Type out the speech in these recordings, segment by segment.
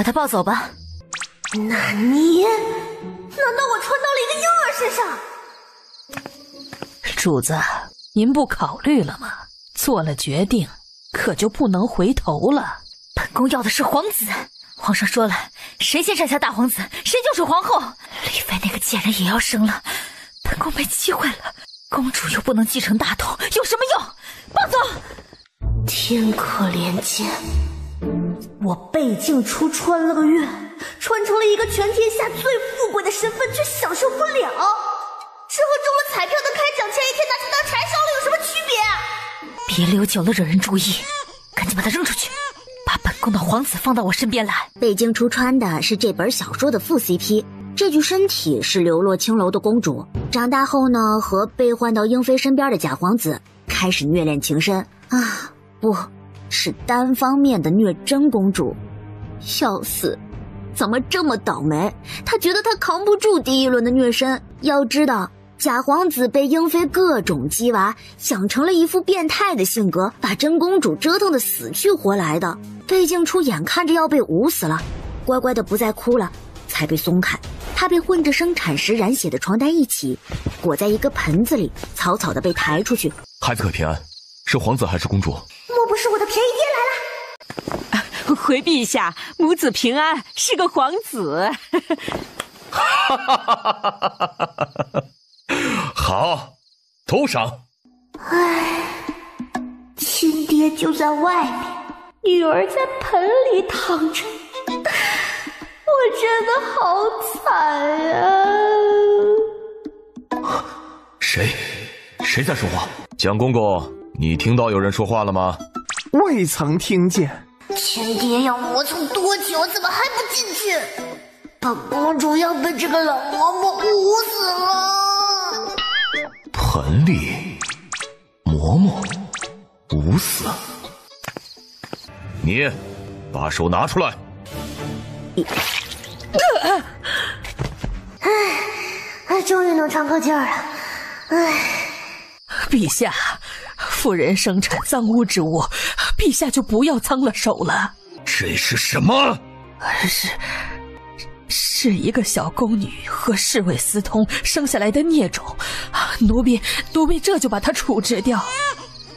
把他抱走吧。那你？难道我穿到了一个婴儿身上？主子，您不考虑了吗？做了决定，可就不能回头了。本宫要的是皇子，皇上说了，谁先生下大皇子，谁就是皇后。李妃那个贱人也要生了，本宫没机会了。公主又不能继承大统，有什么用？抱走！天可怜见，我背镜出穿了个月，穿成了一个全天下最富贵的身份，却享受不了。这和中了彩票的开奖前一天拿去当柴烧了有什么区别？别留久了惹人注意，赶紧把他扔出去，把本宫的皇子放到我身边来。背镜出川的是这本小说的副 CP， 这具身体是流落青楼的公主，长大后呢，和被换到英妃身边的假皇子开始虐恋情深啊，不是单方面的虐真公主。笑死，怎么这么倒霉？他觉得他扛不住第一轮的虐身。要知道，假皇子被英妃各种鸡娃，养成了一副变态的性格，把真公主折腾得死去活来的。背镜出眼看着要被捂死了，乖乖的不再哭了，才被松开。他被混着生产时染血的床单一起裹在一个盆子里，草草的被抬出去。孩子可平安？是皇子还是公主？莫不是我的便宜爹来了？回陛下，母子平安，是个皇子。好，头赏。唉，亲爹就在外面，女儿在盆里躺着，我真的好惨呀！谁在说话？蒋公公，你听到有人说话了吗？未曾听见。亲爹要磨蹭多久，怎么还不进去？本公主要被这个老嬷嬷捂死了！盆里嬷嬷捂死，你把手拿出来。终于能喘口气儿了。陛下，妇人生产脏污之物，陛下就不要脏了手了。这是什么？是一个小宫女和侍卫私通生下来的孽种，奴婢这就把她处置掉。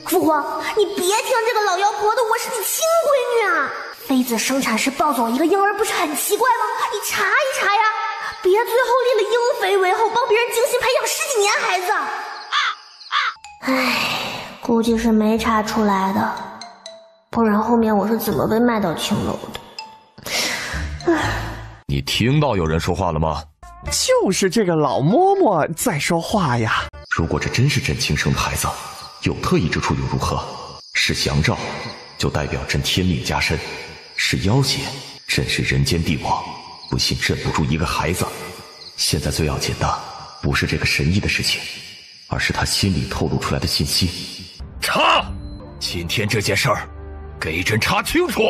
父皇，你别听这个老妖婆的，我是你亲闺女啊！妃子生产时抱走一个婴儿，不是很奇怪吗？你查一查呀，别最后立了英妃为后，帮别人精心培养10几年孩子。估计是没查出来的，不然后面我是怎么被卖到青楼的？你听到有人说话了吗？就是这个老嬷嬷在说话呀。如果这真是朕亲生的孩子，有特异之处又如何？是祥兆，就代表朕天命加身；是妖邪，朕是人间帝王。不信镇不住一个孩子。现在最要紧的不是这个神异的事情，而是他心里透露出来的信息。查！今天这件事儿，给朕查清楚！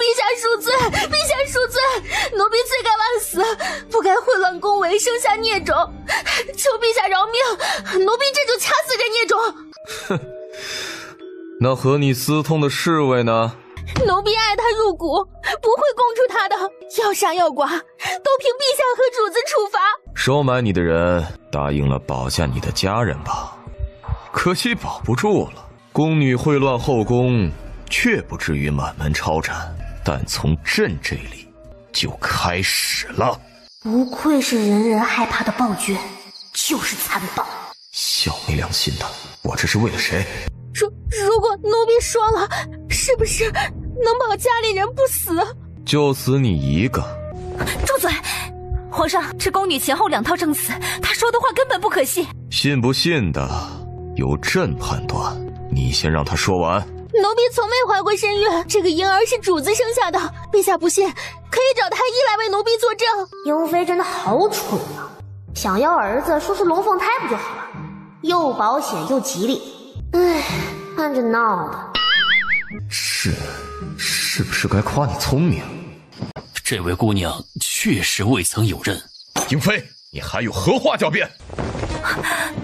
陛下恕罪，陛下恕罪，奴婢罪该万死，不该混乱宫闱，生下孽种，求陛下饶命，奴婢这就掐死这孽种。哼，那和你私通的侍卫呢？奴婢爱他入骨，不会供出他的，要杀要剐，都凭陛下和主子处罚。收买你的人答应了保下你的家人吧？可惜保不住了。宫女秽乱后宫，却不至于满门抄斩，但从朕这里就开始了。不愧是人人害怕的暴君，就是残暴。小没良心的，我这是为了谁？如果奴婢说了，是不是能保家里人不死？就死你一个。住嘴！皇上，这宫女前后2套证词，她说的话根本不可信。信不信的由朕判断，你先让她说完。奴婢从没怀过身孕，这个婴儿是主子生下的，陛下不信，可以找太医来为奴婢作证。英妃真的好蠢啊！想要儿子，说是龙凤胎不就好了？又保险又吉利。看着闹的。是不是该夸你聪明？这位姑娘确实未曾有任。英妃，你还有何话狡辩？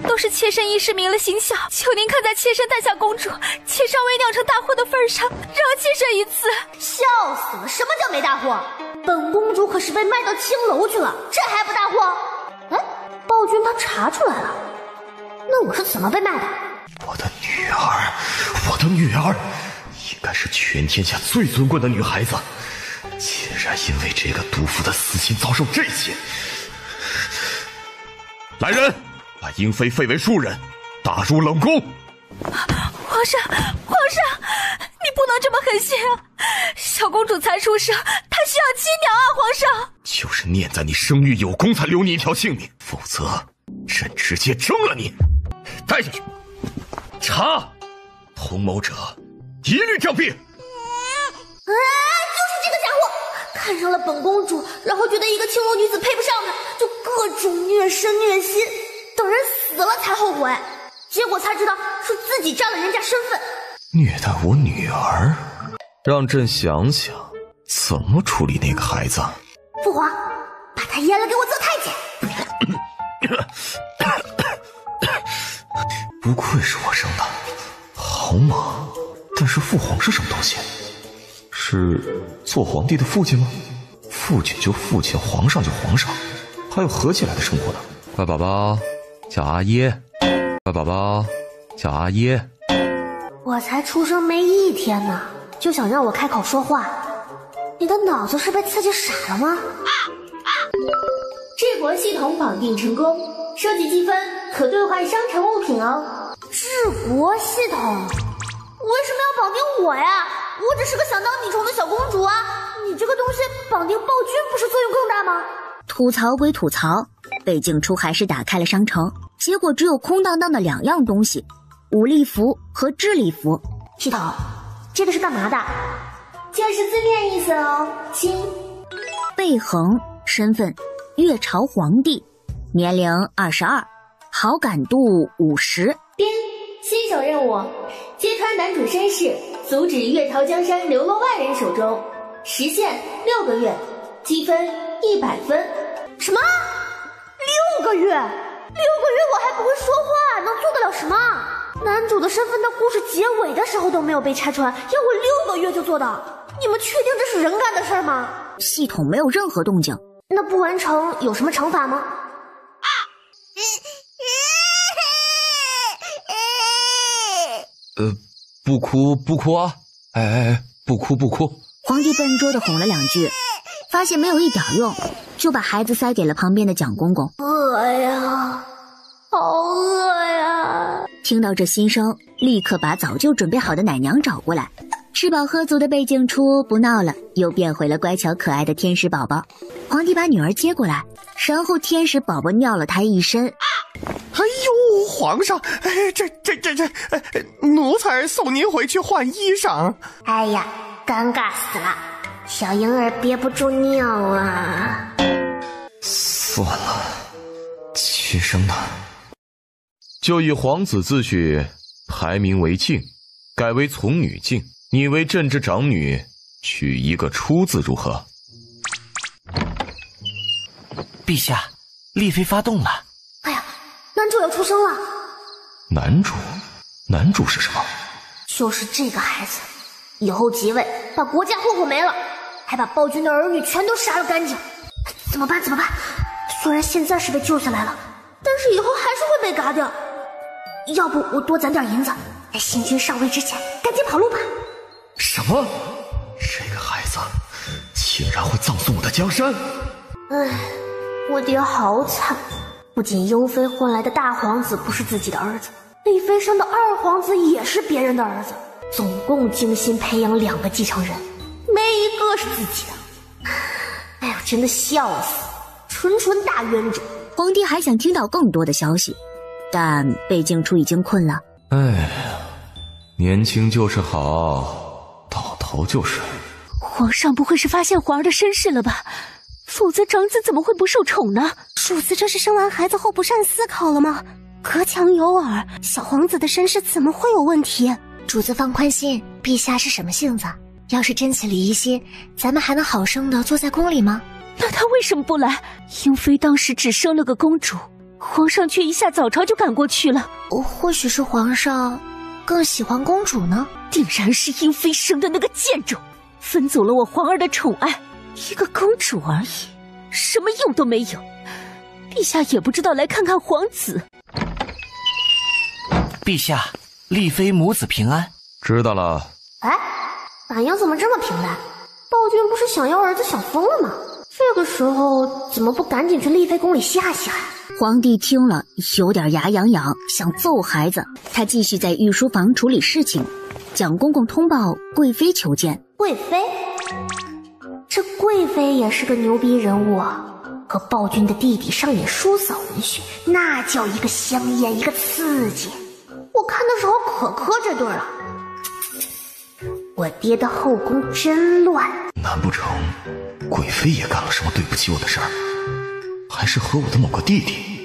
都是妾身一时明了行孝，求您看在妾身诞下公主，妾尚未酿成大祸的份上，让妾身一次。笑死了！什么叫没大祸？本公主可是被卖到青楼去了，这还不大祸？哎，暴君他查出来了，那我是怎么被卖的？我的女儿，我的女儿，应该是全天下最尊贵的女孩子，竟然因为这个毒妇的私心遭受这些。来人，把英妃废为庶人，打入冷宫。皇上，你不能这么狠心啊！小公主才出生，她需要亲娘啊！皇上，就是念在你生育有功才留你一条性命，否则朕直接蒸了你，带下去查，同谋者一律杖毙。就是这个家伙看上了本公主，然后觉得一个青楼女子配不上他，就各种虐身虐心，等人死了才后悔，结果才知道是自己占了人家身份。虐待我女儿，让朕想想怎么处理那个孩子。父皇，把他阉了给我做太监。不愧是我生的，好猛！但是父皇是什么东西？是做皇帝的父亲吗？父亲就父亲，皇上就皇上，还有合起来的称呼呢。乖宝宝叫阿耶，乖宝宝叫阿耶。我才出生没1天呢，就想让我开口说话，你的脑子是被刺激傻了吗？治国系统绑定成功，收集积分可兑换商城物品哦。治国系统？为什么要绑定我呀？我只是个想当米虫的小公主啊！你这个东西绑定暴君不是作用更大吗？吐槽归吐槽，贝静初还是打开了商城，结果只有空荡荡的2样东西，武力符和智力符。系统，这个是干嘛的？就是字面意思哦，亲。贝恒，身份月朝皇帝，年龄22，好感度50。编新手任务，揭穿男主身世，阻止月朝江山流落外人手中，时限6个月，积分100分。什么？6个月？6个月我还不会说话，能做得了什么？男主的身份到故事结尾的时候都没有被拆穿，要我6个月就做到？你们确定这是人干的事吗？系统没有任何动静。那不完成有什么惩罚吗？不哭不哭啊！哎，不哭不哭。皇帝笨拙地哄了2句，发现没有一点用，就把孩子塞给了旁边的蒋公公。饿呀，好饿呀！听到这心声，立刻把早就准备好的奶娘找过来。吃饱喝足的贝静初不闹了，又变回了乖巧可爱的天使宝宝。皇帝把女儿接过来，然后天使宝宝尿了她一身。哎呦，皇上，奴才送您回去换衣裳。哎呀，尴尬死了，小婴儿憋不住尿啊。算了，亲生的。就以皇子自序排名为静，改为从女静。你为朕之长女，取一个初字如何？陛下，丽妃发动了。哎呀，男主要出生了。男主？男主是什么？就是这个孩子，以后即位把国家祸祸没了，还把暴君的儿女全都杀了干净。怎么办？虽然现在是被救下来了，但是以后还是会被嘎掉。要不我多攒点银子，在新君上位之前赶紧跑路吧。什么？这个孩子竟然会葬送我的江山！唉，我爹好惨，不仅英妃换来的大皇子不是自己的儿子，丽妃生的2皇子也是别人的儿子，总共精心培养2个继承人，没一个是自己的。哎呦，真的笑死，纯大冤种。皇帝还想听到更多的消息，但贝静初已经困了。哎呀，年轻就是好，倒头就睡。皇上不会是发现皇儿的身世了吧？否则长子怎么会不受宠呢？主子这是生完孩子后不善思考了吗？隔墙有耳，小皇子的身世怎么会有问题？主子放宽心，陛下是什么性子？要是真起了疑心，咱们还能好生的坐在宫里吗？那他为什么不来？英妃当时只生了个公主，皇上却一下早朝就赶过去了。或许是皇上更喜欢公主呢？定然是英妃生的那个贱种，分走了我皇儿的宠爱，一个公主而已，什么用都没有。陛下也不知道来看看皇子。陛下，丽妃母子平安。知道了。哎，反应怎么这么平淡？暴君不是想要儿子想疯了吗？这个时候怎么不赶紧去丽妃宫里吓吓？皇帝听了有点牙痒痒，想揍孩子。他继续在御书房处理事情。蒋公公通报贵妃求见。贵妃？这贵妃也是个牛逼人物啊！和暴君的弟弟上演叔嫂文学，那叫一个香艳，一个刺激。我看的时候可磕这对了。我爹的后宫真乱。难不成贵妃也干了什么对不起我的事儿？还是和我的某个弟弟？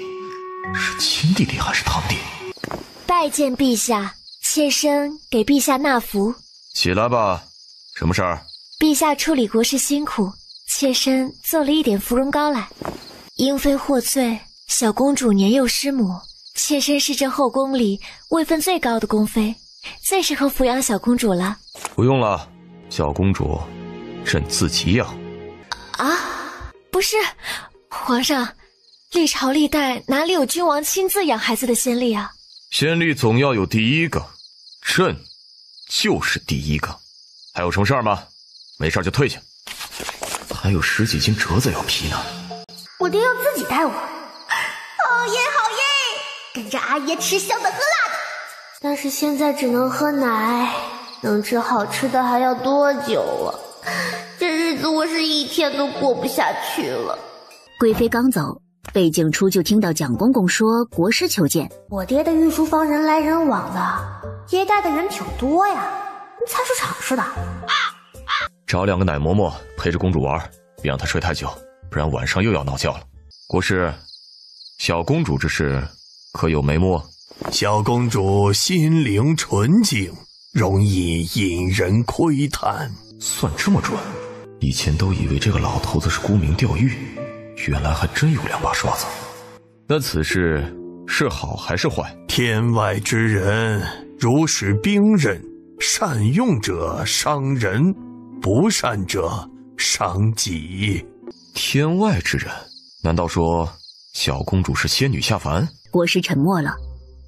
是亲弟弟还是堂弟？拜见陛下，妾身给陛下纳福。起来吧，什么事儿？陛下处理国事辛苦，妾身做了一点芙蓉膏来。英妃获罪，小公主年幼失母，妾身是这后宫里位分最高的宫妃，最适合抚养小公主了。不用了，小公主朕自己养。啊，不是，皇上，历朝历代哪里有君王亲自养孩子的先例啊？先例总要有第一个，朕就是第一个。还有什么事儿吗？没事就退下。还有10几斤折子要劈呢。我爹要自己带我。好耶好耶，跟着阿爷吃香的喝辣的。但是现在只能喝奶，能吃好吃的还要多久啊？这日子我是一天都过不下去了。贵妃刚走，贝静初就听到蒋公公说国师求见。我爹的御书房人来人往的，接待的人挺多呀，跟菜市场似的。找2个奶嬷嬷陪着公主玩，别让她睡太久，不然晚上又要闹觉了。国师，小公主之事可有眉目？小公主心灵纯净，容易引人窥探。算这么准？以前都以为这个老头子是沽名钓誉，原来还真有2把刷子。那此事是好还是坏？天外之人，如使兵刃，善用者伤人，不善者伤己。天外之人？难道说小公主是仙女下凡？国师沉默了，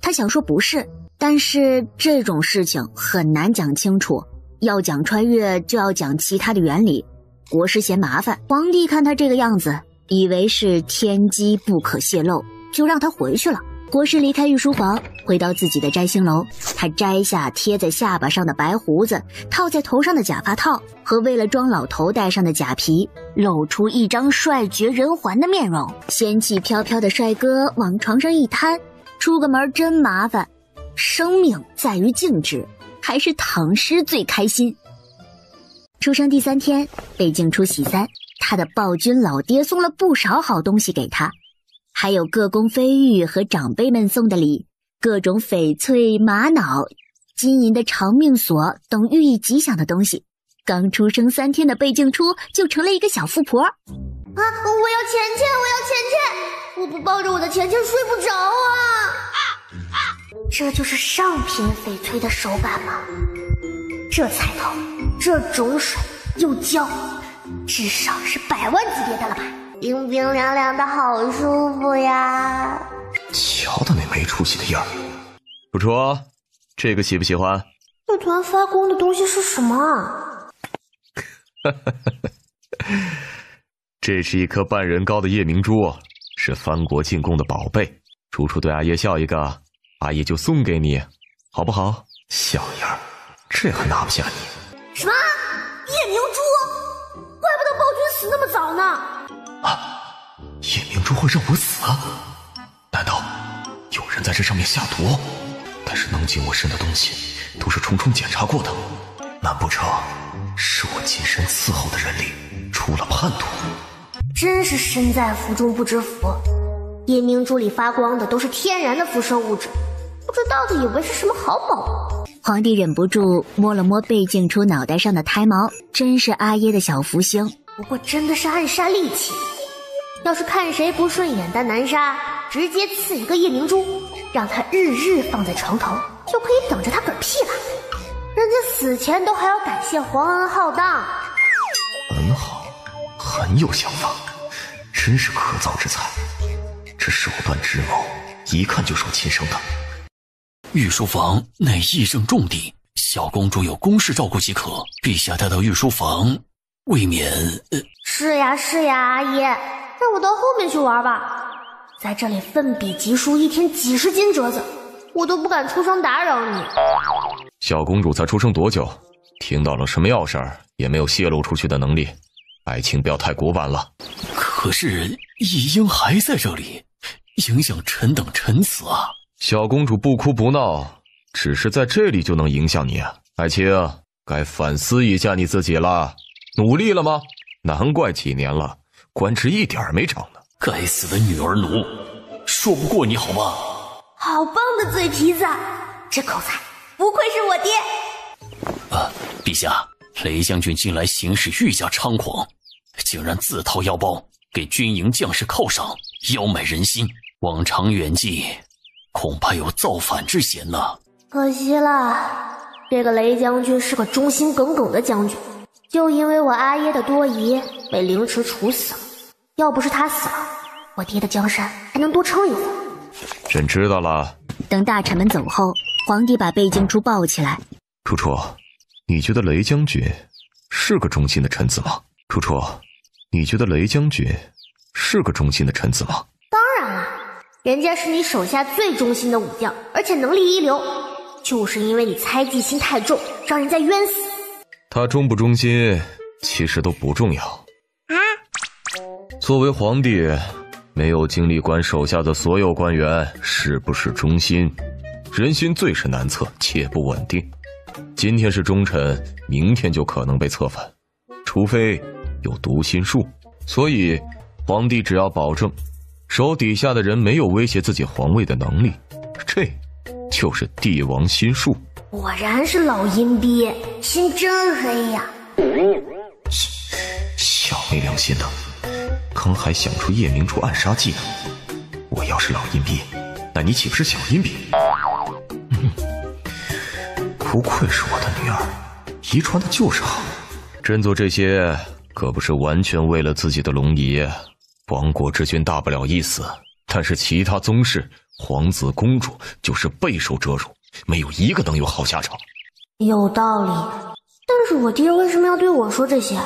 他想说不是，但是这种事情很难讲清楚，要讲穿越就要讲其他的原理，国师嫌麻烦。皇帝看他这个样子，以为是天机不可泄露，就让他回去了。国师离开御书房，回到自己的摘星楼，他摘下贴在下巴上的白胡子，套在头上的假发套和为了装老头戴上的假皮，露出一张帅绝人寰的面容。仙气飘飘的帅哥往床上一瘫，出个门真麻烦，生命在于静止，还是躺尸最开心。出生第3天，贝静初喜3，他的暴君老爹送了不少好东西给他，还有各宫妃御和长辈们送的礼，各种翡翠、玛瑙、金银的长命锁等寓意吉祥的东西。刚出生3天的贝静初就成了一个小富婆。啊！我要钱钱，我要钱钱！我不抱着我的钱钱睡不着啊！这就是上品翡翠的手感吗？这彩头，这种水又娇，至少是100万级别的了吧？冰冰凉凉的好舒服呀！瞧他那没出息的样儿。楚楚，这个喜不喜欢？这团发光的东西是什么啊？这是一颗半人高的夜明珠，是藩国进贡的宝贝。楚楚对阿爷笑一个，阿爷就送给你，好不好？小样儿，这还拿不下你？什么？夜明珠？怪不得暴君死那么早呢！啊！夜明珠会让我死？难道有人在这上面下毒？但是能进我身的东西都是重重检查过的，难不成是我近身伺候的人里出了叛徒？真是身在福中不知福。夜明珠里发光的都是天然的辐射物质，不知道的以为是什么好宝。皇帝忍不住摸了摸贝静初脑袋上的胎毛，真是阿耶的小福星。不过真的是暗杀利器，要是看谁不顺眼的南沙，直接赐一个夜明珠，让他日日放在床头，就可以等着他嗝屁了。人家死前都还要感谢皇恩浩荡。很好，很有想法，真是可造之材。这手段之谋，一看就属亲生的。御书房乃义正重地，小公主有公事照顾即可。陛下带到御书房，未免……是呀，阿姨，让我到后面去玩吧。在这里奋笔疾书，一天几十斤折子，我都不敢出声打扰你。小公主才出生多久，听到了什么要事儿，也没有泄露出去的能力，爱卿不要太古板了。可是义英还在这里，影响臣等陈词啊。小公主不哭不闹，只是在这里就能影响你啊。爱卿，该反思一下你自己了，努力了吗？难怪几年了，官职一点没涨呢。该死的女儿奴，说不过你好吗？好棒的嘴皮子，这口才不愧是我爹。陛下，雷将军近来行事愈加猖狂，竟然自掏腰包给军营将士犒赏，邀买人心，往长远计，恐怕有造反之嫌呢。可惜了，这个雷将军是个忠心耿耿的将军，就因为我阿耶的多疑被凌迟处死了。要不是他死了，我爹的江山还能多撑一会儿。朕知道了。等大臣们走后，皇帝把背镜珠抱起来。楚楚，你觉得雷将军是个忠心的臣子吗？楚楚，你觉得雷将军是个忠心的臣子吗？当然了，人家是你手下最忠心的武将，而且能力一流，就是因为你猜忌心太重，让人家冤死。他忠不忠心其实都不重要。作为皇帝，没有精力管手下的所有官员是不是忠心，人心最是难测，且不稳定。今天是忠臣，明天就可能被策反，除非有读心术。所以皇帝只要保证手底下的人没有威胁自己皇位的能力，这就是帝王心术。果然是老阴逼，心真黑呀！小没良心的，刚还想出夜明珠暗杀计呢。我要是老阴逼，那你岂不是小阴逼？不愧是我的女儿，遗传的就是好。朕做这些可不是完全为了自己的龙仪，亡国之君大不了一死，但是其他宗室、皇子、公主就是备受折辱，没有一个能有好下场。有道理，但是我爹为什么要对我说这些？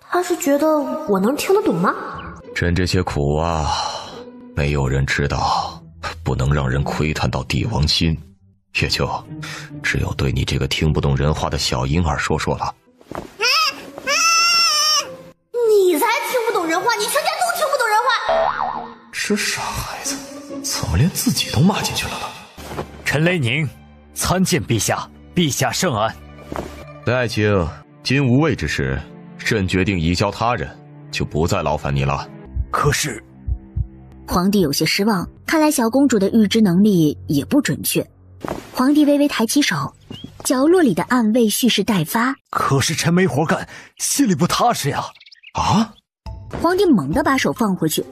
他是觉得我能听得懂吗？朕这些苦啊，没有人知道，不能让人窥探到帝王心，也就只有对你这个听不懂人话的小婴儿说了。你才听不懂人话，你全家都听不懂人话。这傻孩子，怎么连自己都骂进去了呢？陈雷宁参见陛下，陛下圣安。爱卿，今无位之事，朕决定移交他人，就不再劳烦你了。可是，皇帝有些失望，看来小公主的预知能力也不准确。皇帝微微抬起手，角落里的暗卫蓄势待发。可是臣没活干，心里不踏实呀！啊！皇帝猛地把手放回去，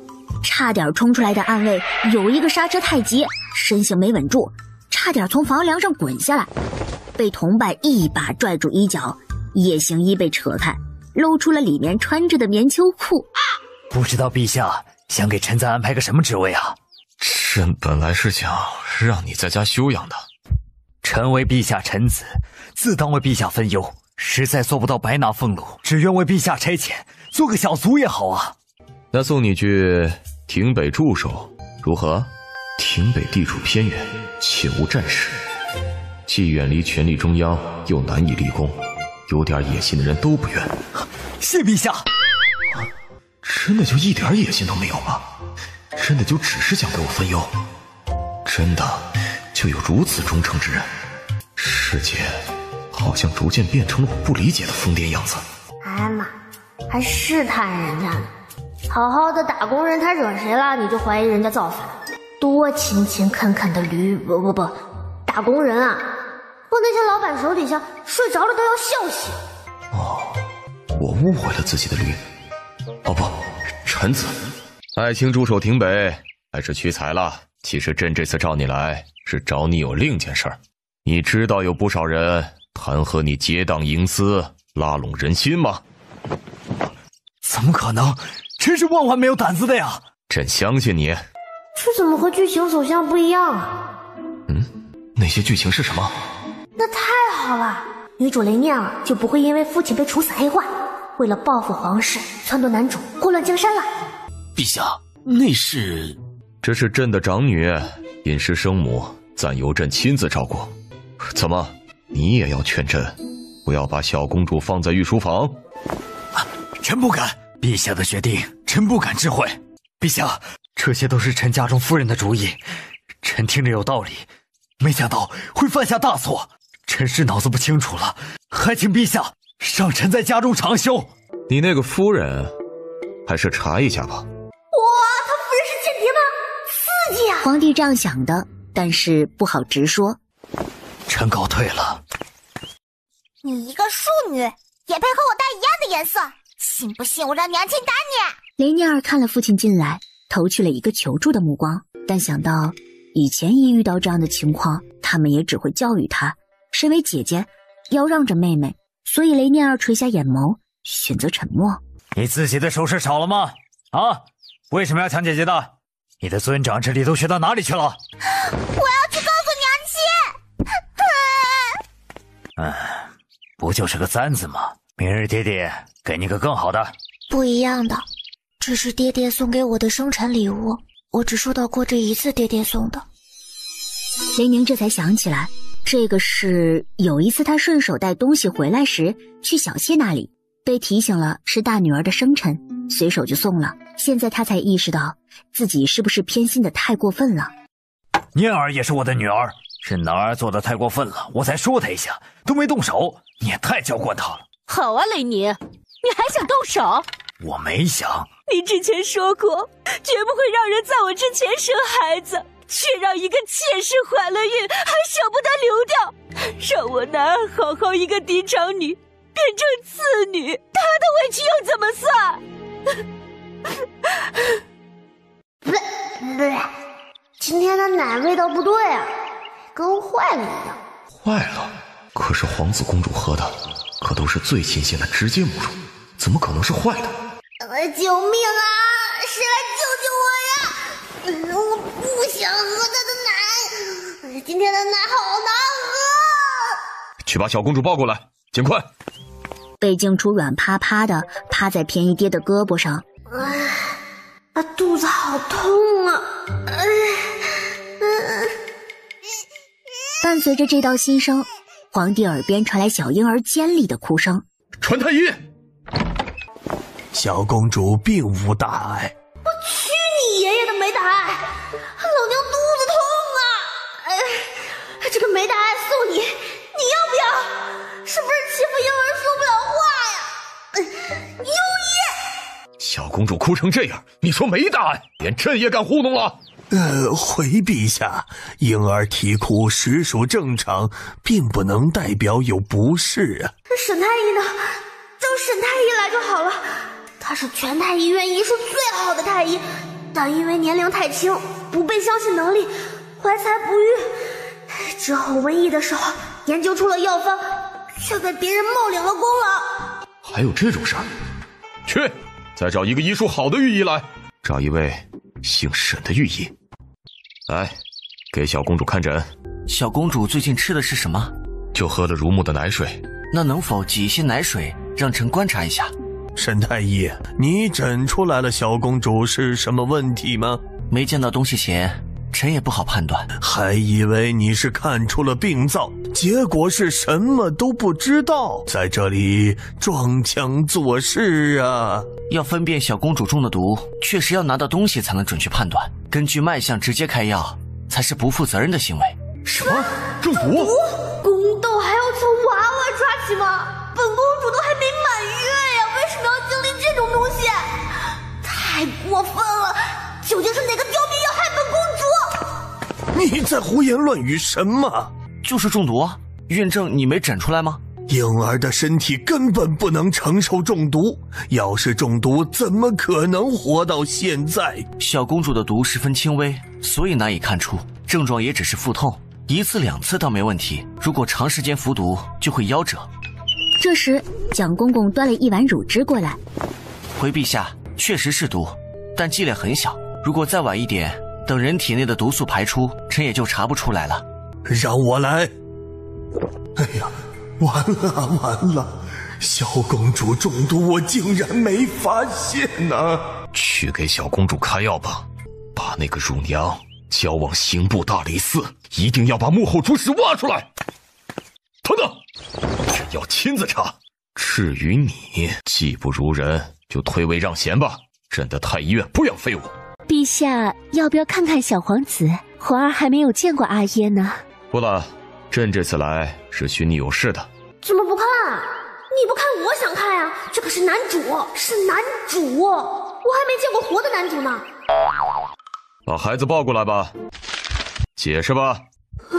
差点冲出来的暗卫有一个刹车太急，身形没稳住，差点从房梁上滚下来，被同伴一把拽住衣角，夜行衣被扯开，露出了里面穿着的棉秋裤。不知道陛下想给臣再安排个什么职位啊？朕本来是想让你在家休养的。臣为陛下臣子，自当为陛下分忧，实在做不到白拿俸禄，只愿为陛下差遣，做个小卒也好啊。那送你去亭北驻守，如何？亭北地处偏远，且无战事，既远离权力中央，又难以立功，有点野心的人都不愿。谢陛下。真的就一点野心都没有吗？真的就只是想给我分忧？真的就有如此忠诚之人？世界好像逐渐变成了我不理解的疯癫样子。哎妈，还试探人家呢！好好的打工人，他惹谁了你就怀疑人家造反？多勤勤恳恳的不，打工人啊！我那些老板手底下睡着了都要笑醒。哦，我误会了自己的驴。哦不，臣子。爱卿驻守亭北，还是屈才了。其实朕这次召你来，是找你有另件事儿。你知道有不少人弹劾你结党营私，拉拢人心吗？怎么可能？真是万万没有胆子的呀！朕相信你。这怎么和剧情走向不一样啊？那些剧情是什么？那太好了，女主雷涅尔就不会因为父亲被处死黑化，为了报复皇室，撺掇男主祸乱江山了。陛下，那是……这是朕的长女，因失生母，暂由朕亲自照顾。怎么，你也要劝朕，不要把小公主放在御书房？臣不敢，陛下的决定，臣不敢知会。陛下，这些都是臣家中夫人的主意，臣听着有道理，没想到会犯下大错。臣是脑子不清楚了，还请陛下让臣在家中长休。你那个夫人，还是查一下吧。哇，他夫人是间谍吗？刺激啊！皇帝这样想的，但是不好直说。臣告退了。你一个庶女，也配和我戴一样的颜色？信不信我让娘亲打你？雷涅尔看了父亲进来，投去了一个求助的目光，但想到以前一遇到这样的情况，他们也只会教育他，身为姐姐要让着妹妹，所以雷涅尔垂下眼眸，选择沉默。你自己的首饰少了吗？啊，为什么要抢姐姐的？你的尊长之礼都学到哪里去了？我要去告诉娘亲。不就是个簪子吗？明日爹爹给你个更好的。不一样的，这是爹爹送给我的生辰礼物，我只收到过这一次爹爹送的。雷宁这才想起来，这个是有一次他顺手带东西回来时去小谢那里，被提醒了是大女儿的生辰，随手就送了。现在他才意识到自己是不是偏心的太过分了。念儿也是我的女儿，是男儿做的太过分了，我才说他一下，都没动手，你也太娇惯他了。好啊，雷尼，你还想动手？我没想。你之前说过，绝不会让人在我之前生孩子，却让一个妾室怀了孕，还舍不得流掉，让我男儿好好一个嫡长女变成次女，他的委屈又怎么算？今天的奶味道不对啊，跟坏了一样。坏了？可是皇子公主喝的可都是最新鲜的直接母乳，怎么可能是坏的？救命啊！谁来救救我呀！我不想喝他的奶，今天的奶好难喝。去把小公主抱过来，尽快。被静初软趴趴的趴在便宜爹的胳膊上，肚子好痛啊！伴随着这道心声，皇帝耳边传来小婴儿尖利的哭声。传太医！小公主并无大碍。我去你爷爷的没大碍，老娘肚子痛啊！这个没大碍送你，你要不要？是不是欺负婴儿说不了话呀？优异！小公主哭成这样，你说没大碍，连朕也敢糊弄了？回陛下，婴儿啼哭实属正常，并不能代表有不适啊。沈太医呢？找沈太医来就好了。他是全太医院医术最好的太医，但因为年龄太轻，不被相信能力，怀才不遇。之后瘟疫的时候研究出了药方，却被别人冒领了功劳。还有这种事儿？去，再找一个医术好的御医来，找一位姓沈的御医。来，给小公主看诊。小公主最近吃的是什么？就喝了乳母的奶水。那能否挤一些奶水，让臣观察一下？沈太医，你诊出来了小公主是什么问题吗？没见到东西前，臣也不好判断。还以为你是看出了病灶，结果是什么都不知道，在这里装腔作势啊！要分辨小公主中的毒，确实要拿到东西才能准确判断。根据脉象直接开药，才是不负责任的行为。什么？中毒？宫斗还要从娃娃抓起吗？本公主都还没满月呀，为什么要经历这种东西？太过分了！究竟是哪个刁民要害本公主？你在胡言乱语什么？就是中毒啊！验证你没诊出来吗？婴儿的身体根本不能承受中毒，要是中毒，怎么可能活到现在？小公主的毒十分轻微，所以难以看出，症状也只是腹痛，1次2次倒没问题，如果长时间服毒，就会夭折。这时，蒋公公端了一碗乳汁过来。回陛下，确实是毒，但剂量很小，如果再晚一点，等人体内的毒素排出，臣也就查不出来了。让我来。哎呀，完了！小公主中毒，我竟然没发现呢！去给小公主开药吧，把那个乳娘交往刑部大理寺，一定要把幕后主使挖出来。等等，朕要亲自查。至于你，技不如人，就退位让贤吧。朕的太医院不养废物。陛下要不要看看小皇子？皇儿还没有见过阿耶呢。不了，朕这次来是寻你有事的。怎么不看？你不看我想看呀！这可是男主，是男主，我还没见过活的男主呢。把孩子抱过来吧，解释吧。陛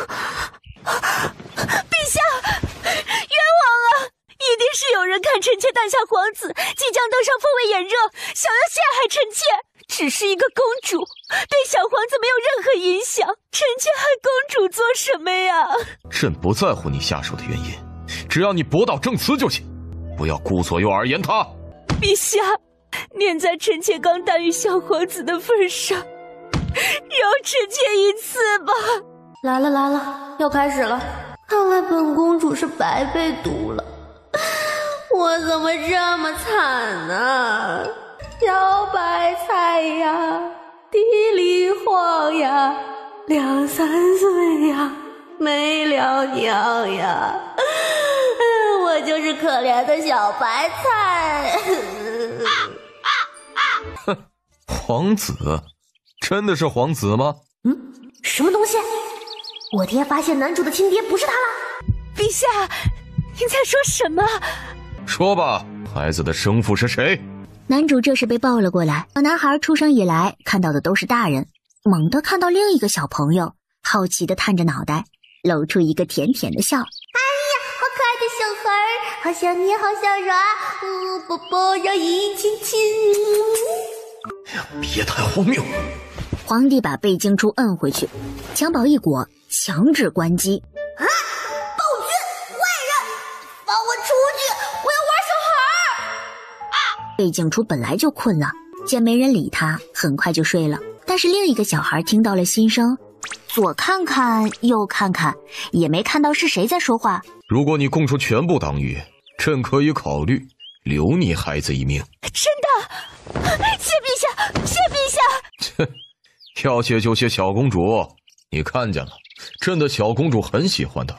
下，冤枉啊！一定是有人看臣妾诞下皇子，即将登上封位眼热，想要陷害臣妾。只是一个公主，对小皇子没有任何影响，臣妾害公主做什么呀？朕不在乎你下手的原因，只要你驳倒证词就行，不要顾左右而言他。陛下，念在臣妾刚诞育小皇子的份上，饶臣妾一次吧。来了，要开始了。看来本公主是白被毒了，我怎么这么惨呢？小白菜呀，地里荒呀，2、3岁呀，没了娘呀，我就是可怜的小白菜。哼，皇子，真的是皇子吗？什么东西？我爹发现男主的亲爹不是他了。陛下，您在说什么？说吧，孩子的生父是谁？男主这时被抱了过来。小男孩出生以来看到的都是大人，猛地看到另一个小朋友，好奇地探着脑袋，露出一个甜甜的笑。哎呀，好可爱的小孩儿，好想捏，好想揉，宝宝让姨亲亲。别太荒谬！皇帝把背经初摁回去，襁褓一裹，强制关机。啊！暴君，坏人，放我出去！我要玩小孩儿。背经初本来就困了，见没人理他，很快就睡了。但是另一个小孩听到了心声，左看看右看看，也没看到是谁在说话。如果你供出全部党羽，朕可以考虑留你孩子一命。真的？谢陛下，谢陛下。切，要谢就谢小公主，你看见了，朕的小公主很喜欢她。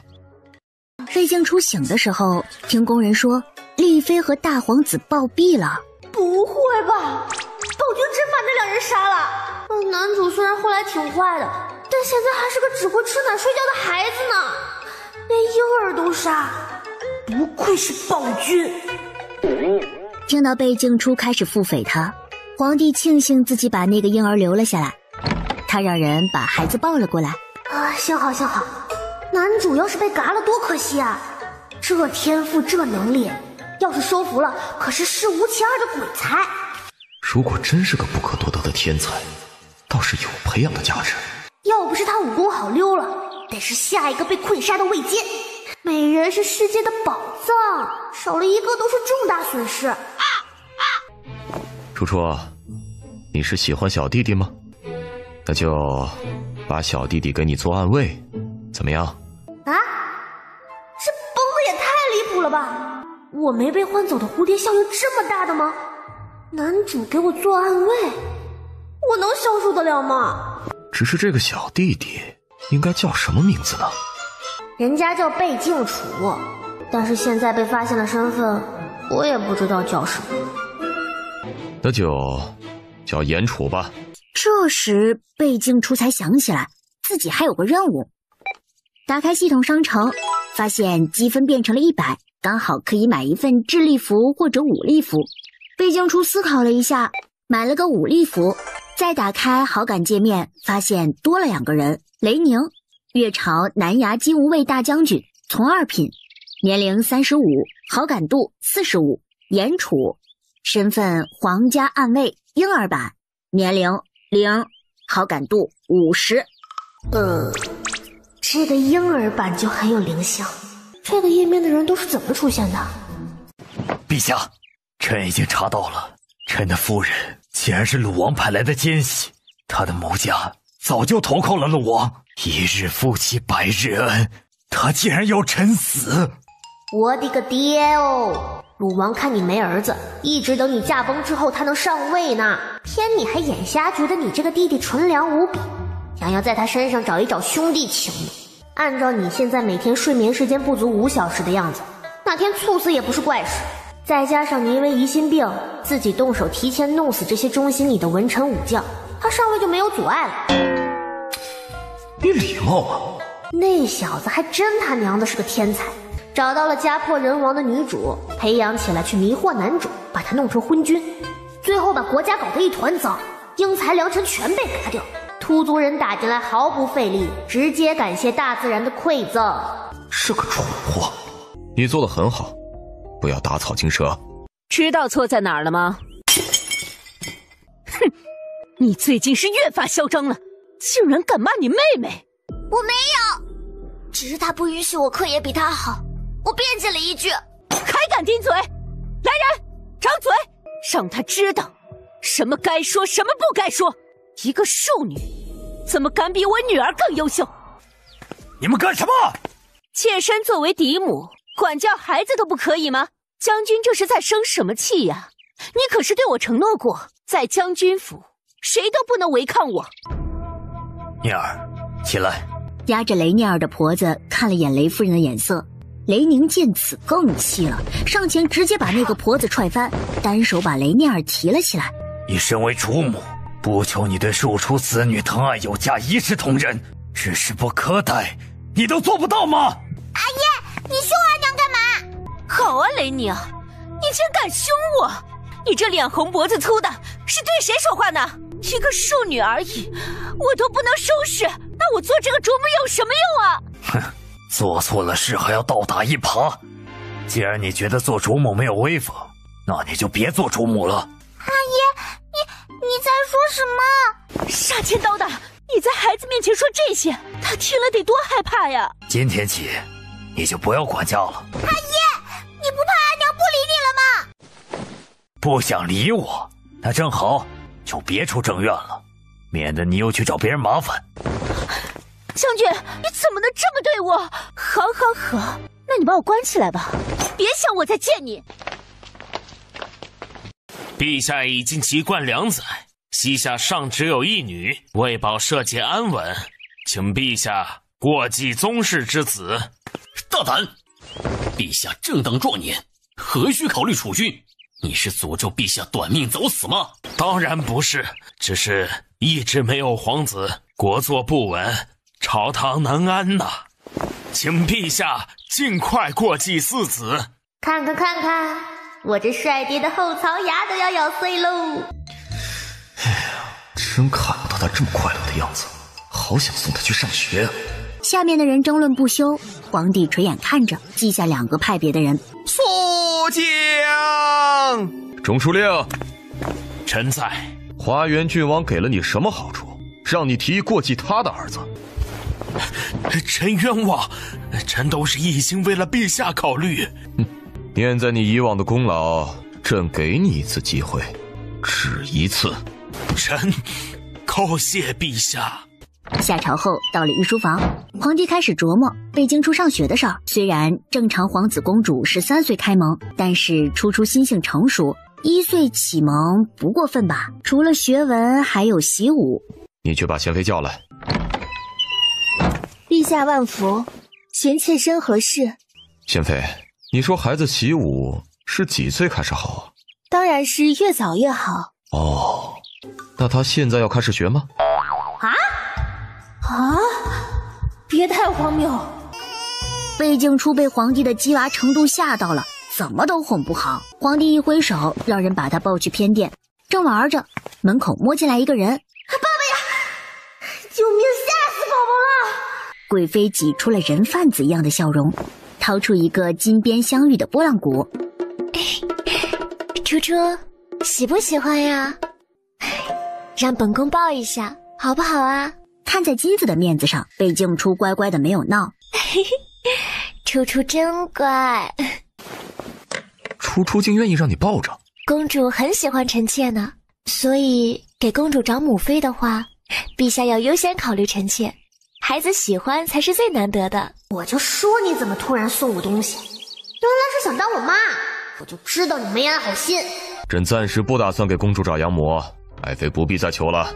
背经初醒的时候，听工人说丽妃和大皇子暴毙了。不会吧？暴君真把那2人杀了？男主虽然后来挺坏的，但现在还是个只会吃奶睡觉的孩子呢，连婴儿都杀，不愧是暴君。听到背经初开始腹诽他，皇帝庆幸自己把那个婴儿留了下来，他让人把孩子抱了过来。幸好，男主要是被嘎了多可惜啊！这天赋这能力，要是收服了，可是史无前2的鬼才。如果真是个不可多得的天才，倒是有培养的价值。要不是他武功好溜了，得是下一个被困杀的魏坚。美人是世界的宝藏，少了一个都是重大损失。楚楚，你是喜欢小弟弟吗？那就把小弟弟给你做暗卫，怎么样？啊？这崩的也太离谱了吧！我没被换走的蝴蝶效应这么大的吗？男主给我做暗卫，我能消受得了吗？只是这个小弟弟应该叫什么名字呢？人家叫背静楚，但是现在被发现了身份，我也不知道叫什么。那就叫严楚吧。这时背经初才想起来自己还有个任务，打开系统商城，发现积分变成了100，刚好可以买一份智力服或者武力服。背经初思考了一下，买了个武力服。再打开好感界面，发现多了2个人，雷宁，月朝南衙金吾卫大将军，从2品，年龄35，好感度45，严处，身份皇家暗卫婴儿版，年龄0，好感度50。这个婴儿版就很有灵性。这个页面的人都是怎么出现的？陛下，臣已经查到了，臣的夫人竟然是鲁王派来的奸细，他的母家早就投靠了鲁王，一日夫妻百日恩，他竟然要臣死！我的个爹哦！鲁王看你没儿子，一直等你驾崩之后他能上位呢，偏你还眼瞎觉得你这个弟弟纯良无比，想要在他身上找一找兄弟情。按照你现在每天睡眠时间不足5小时的样子，哪天猝死也不是怪事。再加上你因为疑心病自己动手提前弄死这些忠心你的文臣武将，他上位就没有阻碍了。你礼貌啊！那小子还真他娘的是个天才，找到了家破人亡的女主，培养起来去迷惑男主，把他弄成昏君，最后把国家搞得一团糟，英才良臣全被嘎掉。突族人打进来毫不费力，直接感谢大自然的馈赠。是个蠢货。你做得很好，不要打草惊蛇。知道错在哪儿了吗？哼，你最近是越发嚣张了，竟然敢骂你妹妹！我没有，只是他不允许我课业比他好，我辩解了一句。还敢顶嘴！来人，掌嘴，让他知道什么该说，什么不该说。一个庶女，怎么敢比我女儿更优秀？你们干什么？妾身作为嫡母，管教孩子都不可以吗？将军这是在生什么气呀？你可是对我承诺过，在将军府，谁都不能违抗我。念儿，起来。压着雷念儿的婆子看了眼雷夫人的眼色，雷宁见此更气了，上前直接把那个婆子踹翻，单手把雷念儿提了起来。你身为主母，不求你对庶出子女疼爱有加，一视同仁，只是不可待，你都做不到吗？阿爷，你凶二娘干嘛？好啊，雷宁，你竟敢凶我！你这脸红脖子粗的，是对谁说话呢？一个庶女而已，我都不能收拾，那我做这个主母有什么用啊？哼，做错了事还要倒打一耙。既然你觉得做主母没有威风，那你就别做主母了。阿爷，你在说什么？杀千刀的，你在孩子面前说这些，他听了得多害怕呀！今天起，你就不要管家了。阿爷，你不怕阿娘不理你了吗？不想理我，那正好，就别出正院了，免得你又去找别人麻烦。将军，你怎么能这么对我？好，那你把我关起来吧，别想我再见你。陛下已经籍贯2载，膝下尚只有1女，为保社稷安稳，请陛下过继宗室之子。大胆！陛下正当壮年，何须考虑储君？你是诅咒陛下短命早死吗？当然不是，只是一直没有皇子，国祚不稳，朝堂难安呐。请陛下尽快过继4子。看看，我这帅爹的后槽牙都要咬碎喽！哎呀，真看不到他这么快乐的样子，好想送他去上学啊！下面的人争论不休，皇帝垂眼看着，记下2个派别的人。速将！中书令，臣在。花园郡王给了你什么好处，让你提议过继他的儿子？臣冤枉，臣都是一心为了陛下考虑。念在你以往的功劳，朕给你一次机会，只一次。臣叩谢陛下。下朝后到了御书房，皇帝开始琢磨北京出上学的事儿。虽然正常皇子公主13岁开蒙，但是初心性成熟，1岁启蒙不过分吧？除了学文，还有习武。你去把贤妃叫来。陛下万福，贤妾身何事？贤妃，你说孩子习武是几岁开始好啊？当然是越早越好。哦，那他现在要开始学吗？别太荒谬！魏静初被皇帝的鸡娃程度吓到了，怎么都哄不好。皇帝一挥手，让人把他抱去偏殿。正玩着，门口摸进来一个人。爸爸呀！救命！吓死宝宝了！贵妃挤出了人贩子一样的笑容。掏出一个金边镶玉的拨浪鼓。初初，喜不喜欢呀？让本宫抱一下，好不好啊？看在金子的面子上，北静初乖乖的没有闹。初初真乖。初初竟愿意让你抱着。公主很喜欢臣妾呢，所以给公主找母妃的话，陛下要优先考虑臣妾。孩子喜欢才是最难得的。我就说你怎么突然送我东西，原来是想当我妈，我就知道你没安好心。朕暂时不打算给公主找养母，爱妃不必再求了。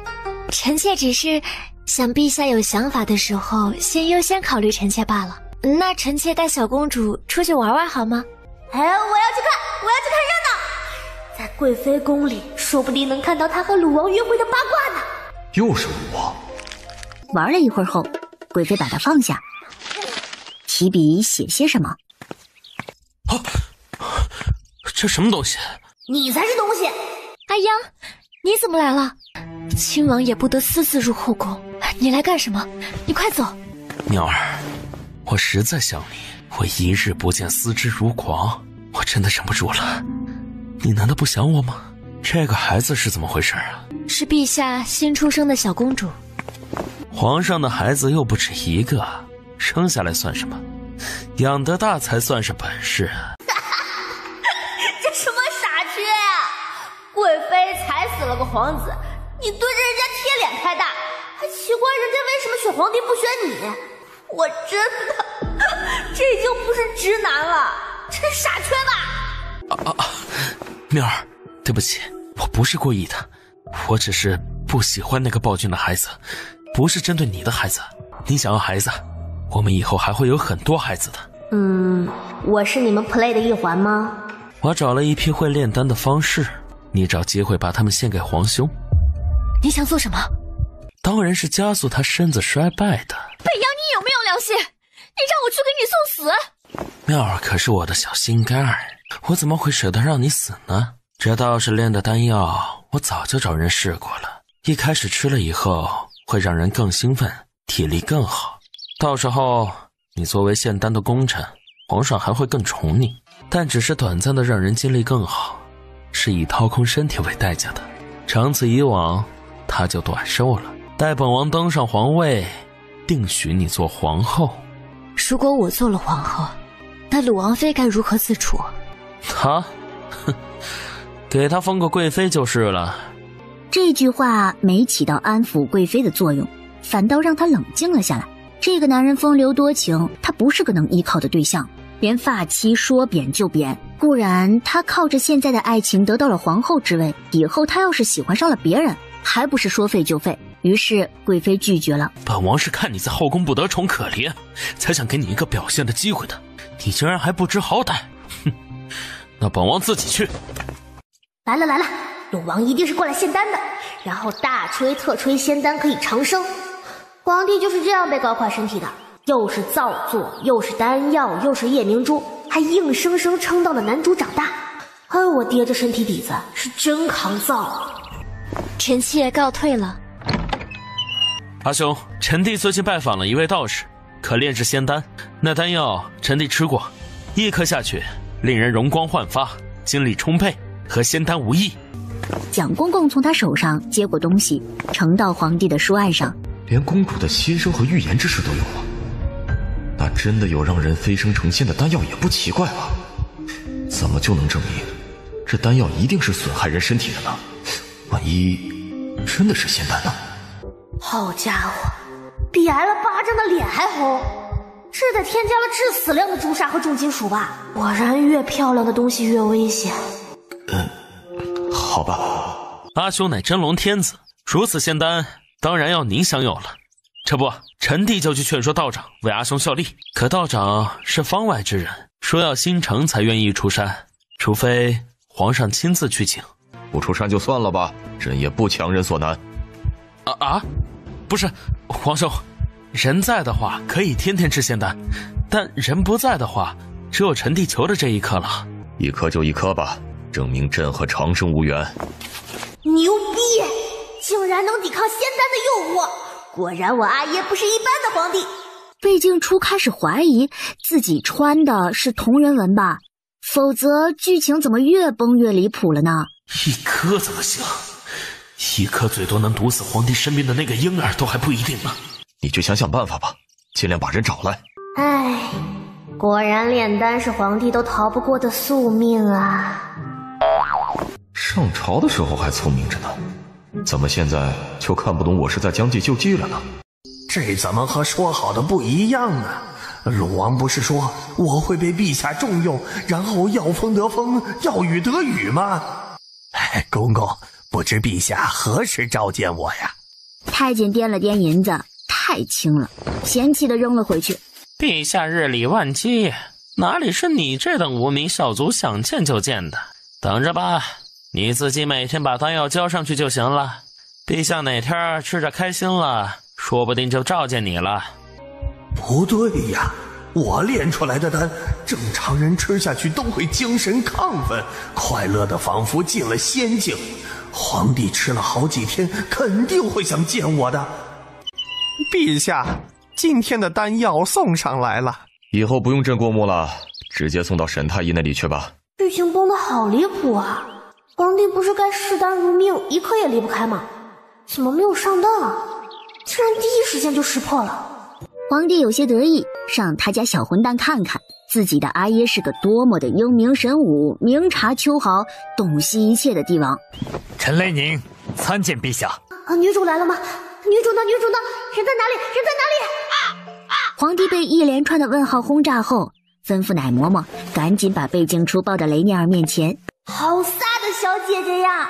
臣妾只是想陛下有想法的时候，先优先考虑臣妾罢了。那臣妾带小公主出去玩玩好吗？哎，我要去看热闹。在贵妃宫里，说不定能看到她和鲁王约会的八卦呢。又是鲁王。玩了一会儿后，贵妃把他放下，提笔写些什么。这什么东西？你才是东西。阿央，你怎么来了？亲王也不得私自入后宫，你来干什么？你快走。妙儿，我实在想你，我一日不见思之如狂，我真的忍不住了。你难道不想我吗？这个孩子是怎么回事啊？是陛下新出生的小公主。皇上的孩子又不止一个，生下来算什么？养得大才算是本事啊！这什么傻缺呀！贵妃才死了个皇子，你对着人家贴脸开大，还奇怪人家为什么选皇帝不选你。我真的，这已经不是直男了，这是傻缺吧？妙儿，对不起，我不是故意的，我只是不喜欢那个暴君的孩子，不是针对你的孩子。你想要孩子，我们以后还会有很多孩子的。我是你们 play 的一环吗？我找了一批会炼丹的方士，你找机会把他们献给皇兄。你想做什么？当然是加速他身子衰败的。北阳，你有没有良心？你让我去给你送死？妙儿可是我的小心肝儿，我怎么会舍得让你死呢？这道士炼的丹药，我早就找人试过了。一开始吃了以后，会让人更兴奋，体力更好。到时候你作为炼丹的功臣，皇上还会更宠你。但只是短暂的让人精力更好，是以掏空身体为代价的。长此以往，他就短寿了。待本王登上皇位，定许你做皇后。如果我做了皇后，那鲁王妃该如何自处？他，给他封个贵妃就是了。这句话没起到安抚贵妃的作用，反倒让她冷静了下来。这个男人风流多情，他不是个能依靠的对象。连发妻说贬就贬，固然他靠着现在的爱情得到了皇后之位，以后他要是喜欢上了别人，还不是说废就废。于是贵妃拒绝了。本王是看你在后宫不得宠可怜，才想给你一个表现的机会的，你竟然还不知好歹，哼！那本王自己去。来了，鲁王一定是过来献丹的，然后大吹特吹仙丹可以长生。皇帝就是这样被搞垮身体的，又是造作，又是丹药，又是夜明珠，还硬生生撑到了男主长大。我爹这身体底子是真抗造。臣妾告退了。阿兄，臣弟最近拜访了一位道士，可炼制仙丹。那丹药臣弟吃过，一颗下去令人容光焕发，精力充沛，和仙丹无异。蒋公公从他手上接过东西，呈到皇帝的书案上。连公主的心声和预言之事都有了，那真的有让人飞升成仙的丹药也不奇怪吧？怎么就能证明这丹药一定是损害人身体的呢？万一真的是仙丹呢？好家伙，比挨了巴掌的脸还红，这得添加了致死量的朱砂和重金属吧？果然越漂亮的东西越危险。好吧。阿兄乃真龙天子，如此仙丹当然要您享有了。这不，臣弟就去劝说道长为阿兄效力。可道长是方外之人，说要心诚才愿意出山，除非皇上亲自去请。不出山就算了吧，朕也不强人所难。不是，皇兄，人在的话可以天天吃仙丹，但人不在的话，只有臣弟求的这一颗了。一颗就一颗吧，证明朕和长生无缘。牛逼！竟然能抵抗仙丹的诱惑，果然我阿爷不是一般的皇帝。贝静初开始怀疑自己穿的是同人文吧，否则剧情怎么越崩越离谱了呢？一颗怎么行？一颗最多能毒死皇帝身边的那个婴儿都还不一定呢。你就想想办法吧，尽量把人找来。唉，果然炼丹是皇帝都逃不过的宿命啊。上朝的时候还聪明着呢，怎么现在就看不懂我是在将计就计了呢？这怎么和说好的不一样啊？鲁王不是说我会被陛下重用，然后要风得风，要雨得雨吗？公公，不知陛下何时召见我呀？太监掂了掂银子，太轻了，嫌弃的扔了回去。陛下日理万机，哪里是你这等无名小卒想见就见的？等着吧，你自己每天把丹药交上去就行了。陛下哪天吃着开心了，说不定就召见你了。不对呀，我炼出来的丹，正常人吃下去都会精神亢奋，快乐的仿佛进了仙境。皇帝吃了好几天，肯定会想见我的。陛下，今天的丹药送上来了，以后不用镇过目了，直接送到沈太医那里去吧。剧情崩得好离谱啊！皇帝不是该视丹如命，一刻也离不开吗？怎么没有上当啊？竟然第一时间就识破了。皇帝有些得意，让他家小混蛋看看自己的阿耶是个多么的英明神武、明察秋毫、洞悉一切的帝王。陈雷宁参见陛下。女主来了吗？女主呢？女主呢？人在哪里？人在哪里？皇帝被一连串的问号轰炸后，吩咐奶嬷嬷赶紧把贝静初抱到雷涅儿面前。好飒的小姐姐呀！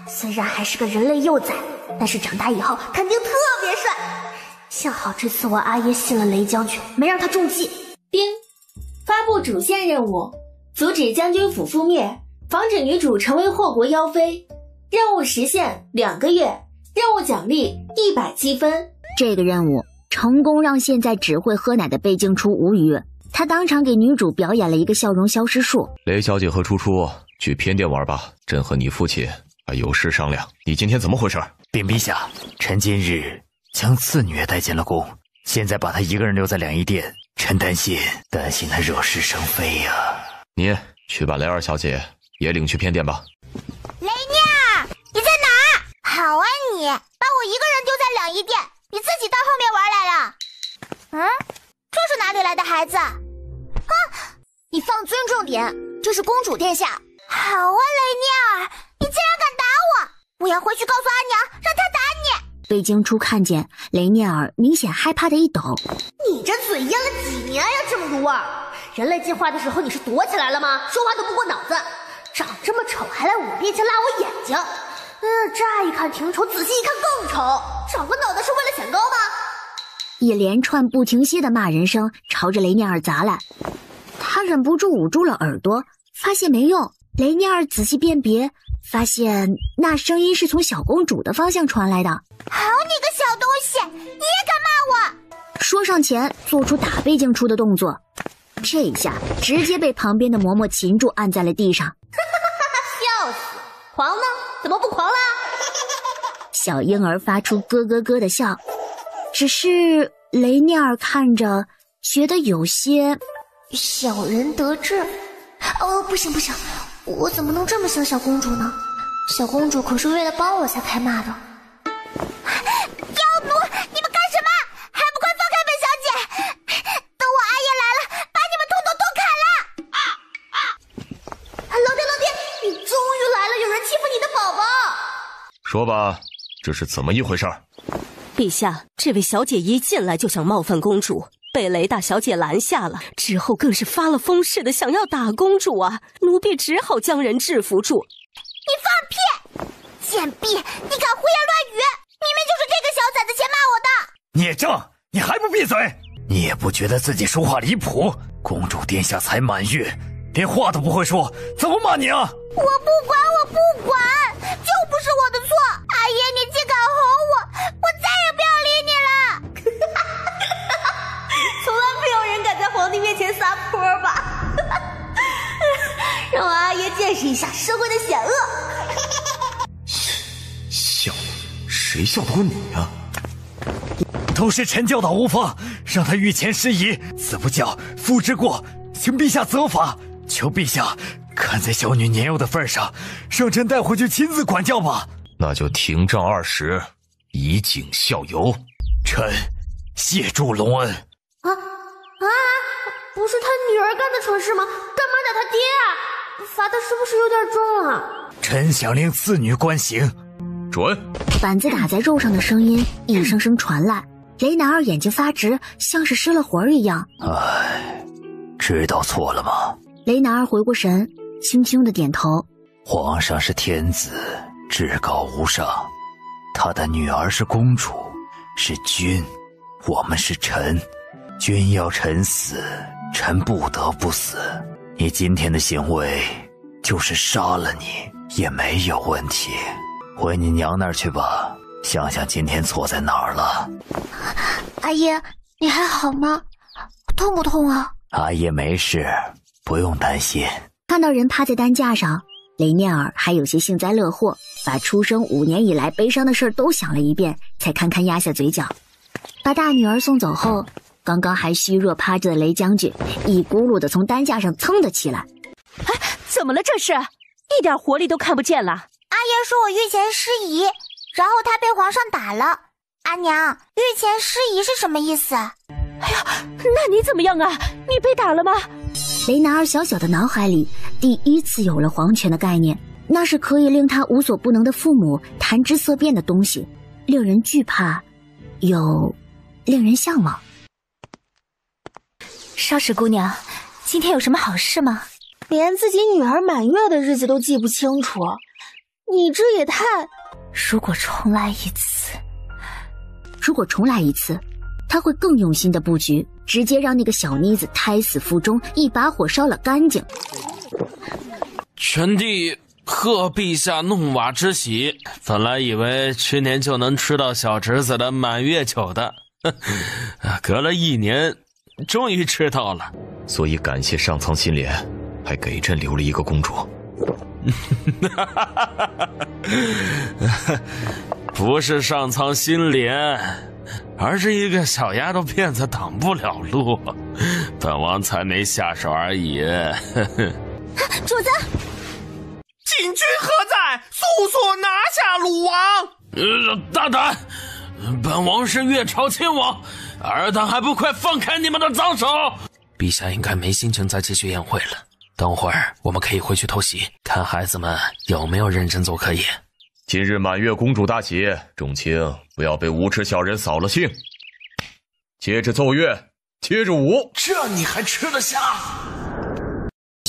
虽然还是个人类幼崽，但是长大以后肯定特别帅。幸好这次我阿爷信了雷将军，没让他中计。丁，发布主线任务：阻止将军府覆灭，防止女主成为祸国妖妃。任务时限2个月，任务奖励100积分。这个任务成功让现在只会喝奶的贝静初无语，他当场给女主表演了一个笑容消失术。雷小姐和初初去偏殿玩吧，朕和你父亲还有事商量。你今天怎么回事？禀陛下，臣今日将次女也带进了宫，现在把她一个人留在两仪殿，臣担心她惹是生非呀。你去把雷二小姐也领去偏殿吧。雷涅儿，你在哪儿？好啊你，把我一个人丢在两仪殿，你自己到后面玩来了。这是哪里来的孩子？你放尊重点，这是公主殿下。好啊，雷涅儿，你竟然敢打我！我要回去告诉阿娘，让她打你。贝静初看见雷涅尔明显害怕的一抖。你这嘴咽了几年呀，这么入味儿！人类进化的时候你是躲起来了吗？说话都不过脑子，长这么丑还来我面前拉我眼睛。乍一看挺丑，仔细一看更丑。长个脑袋是为了显高吗？一连串不停歇的骂人声朝着雷涅尔砸来，他忍不住捂住了耳朵，发现没用。雷涅尔仔细辨别，发现那声音是从小公主的方向传来的。好你个小东西，你也敢骂我！说上前做出打贝静初的动作，这一下直接被旁边的嬷嬷擒住，按在了地上。笑死！狂呢？怎么不狂啦？小婴儿发出咯咯咯的笑，只是雷涅尔看着觉得有些小人得志。不行不行，我怎么能这么想小公主呢？小公主可是为了帮我才开骂的。妖奴，你们干什么？还不快放开本小姐！等我阿爷来了，把你们统统都砍了！老爹，你终于来了，有人欺负你的宝宝。说吧，这是怎么一回事？陛下，这位小姐一进来就想冒犯公主，被雷大小姐拦下了，之后更是发了疯似的想要打公主啊！奴婢只好将人制服住。你放屁！贱婢，你敢胡言乱语！明明就是这个小崽子先骂我的。聂政，你还不闭嘴？你也不觉得自己说话离谱？公主殿下才满月，连话都不会说，怎么骂你啊？我不管，就不是我的错。阿爷，你竟敢吼我再也不要理你了。从来没有人敢在皇帝面前撒泼吧？让我阿爷见识一下社会的险恶。笑？谁笑得过你呀？都是臣教导无方，让他御前失仪，子不教，父之过，请陛下责罚。求陛下看在小女年幼的份上，让臣带回去亲自管教吧。那就停杖20，以儆效尤。臣谢主隆恩。不是他女儿干的蠢事吗？干嘛打他爹啊？罚的是不是有点重了？臣想令次女观刑。准。板子打在肉上的声音一声声传来，雷男儿眼睛发直，像是失了魂一样。知道错了吗？雷男儿回过神，轻轻的点头。皇上是天子，至高无上，他的女儿是公主，是君，我们是臣，君要臣死，臣不得不死。你今天的行为就是杀了你也没有问题。回你娘那儿去吧，想想今天错在哪儿了。阿爷，你还好吗？痛不痛啊？阿爷没事，不用担心。看到人趴在担架上，雷念尔还有些幸灾乐祸，把出生5年以来悲伤的事都想了一遍，才堪堪压下嘴角。把大女儿送走后，刚刚还虚弱趴着的雷将军一咕噜的从担架上噌的起来。怎么了这是？一点活力都看不见了。阿爷说我御前失仪，然后他被皇上打了。阿娘，御前失仪是什么意思？哎呀，那你怎么样啊？你被打了吗？雷男儿小小的脑海里第一次有了皇权的概念，那是可以令他无所不能的父母谈之色变的东西，令人惧怕，又令人向往。少使姑娘，今天有什么好事吗？连自己女儿满月的日子都记不清楚，你这也太……如果重来一次，他会更用心的布局，直接让那个小妮子胎死腹中，一把火烧了干净。臣弟贺陛下弄瓦之喜，本来以为去年就能吃到小侄子的满月酒的，隔了1年终于吃到了。所以感谢上苍心莲，还给朕留了一个公主。不是上苍心莲，而是一个小丫头片子挡不了路，本王才没下手而已。主子，禁军何在？速速拿下鲁王！大胆！本王是月朝亲王，尔等还不快放开你们的脏手！陛下应该没心情再继续宴会了，等会儿我们可以回去偷袭，看孩子们有没有认真做课业。今日满月公主大喜，众卿不要被无耻小人扫了兴。接着奏乐，接着舞，这你还吃得下？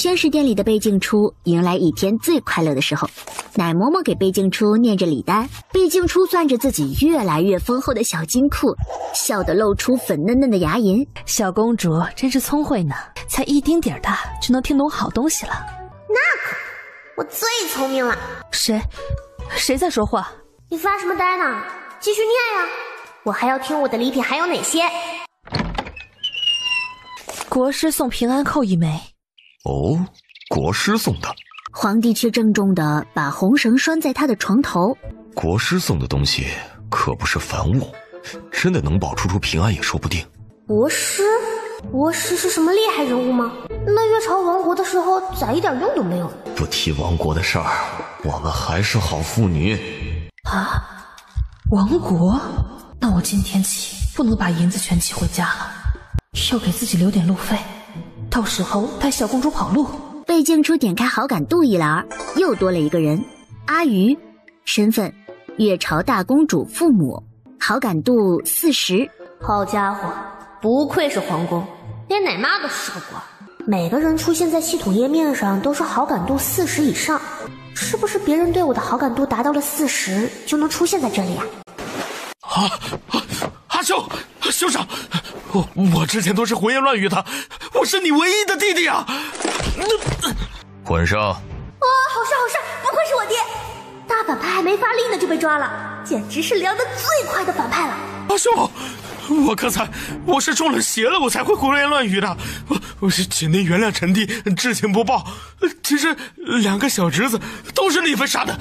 宣誓殿里的贝静初迎来一天最快乐的时候，奶嬷嬷给贝静初念着礼单，贝静初攥着自己越来越丰厚的小金库，笑得露出粉嫩嫩的牙龈。小公主真是聪慧呢，才1丁点大就能听懂好东西了。那可我最聪明了。谁在说话？你发什么呆呢？继续念呀！我还要听我的礼品还有哪些。国师送平安扣1枚。哦，国师送的。皇帝却郑重地把红绳拴在他的床头。国师送的东西可不是凡物，真的能保出平安也说不定。国师是什么厉害人物吗？那月朝亡国的时候咋一点用都没有？不提亡国的事儿，我们还是好父女。啊，亡国？那我今天起不能把银子全寄回家了，要给自己留点路费，到时候带小公主跑路。贝静初点开好感度一栏，又多了一个人，阿鱼，身份月朝大公主父母，好感度40。好家伙，不愧是皇宫，连奶妈都试过。每个人出现在系统页面上都是好感度40以上，是不是别人对我的好感度达到了40就能出现在这里啊？阿兄长，我之前都是胡言乱语的，我是你唯一的弟弟啊！混上！好事，不愧是我爹！大反派还没发力呢就被抓了，简直是凉得最快的反派了。阿兄，我刚才我是中了邪了，我才会胡言乱语的。我是请您原谅臣弟知情不报。其实2个小侄子都是丽妃杀的，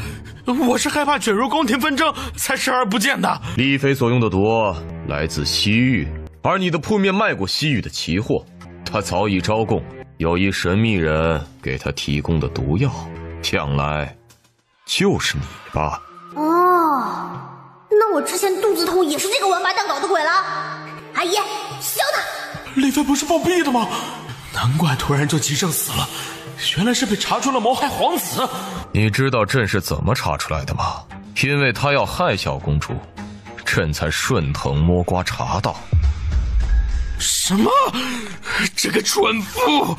我是害怕卷入宫廷纷争才视而不见的。丽妃所用的毒来自西域，而你的铺面卖过西域的奇货，他早已招供，有一神秘人给他提供的毒药，想来就是你吧？哦，那我之前肚子痛也是这个王八蛋搞的鬼了。阿姨，削他！李飞不是暴毙的吗？难怪突然就急症死了，原来是被查出了谋害皇子。你知道朕是怎么查出来的吗？因为他要害小公主，朕才顺藤摸瓜查到。什么？这个蠢妇！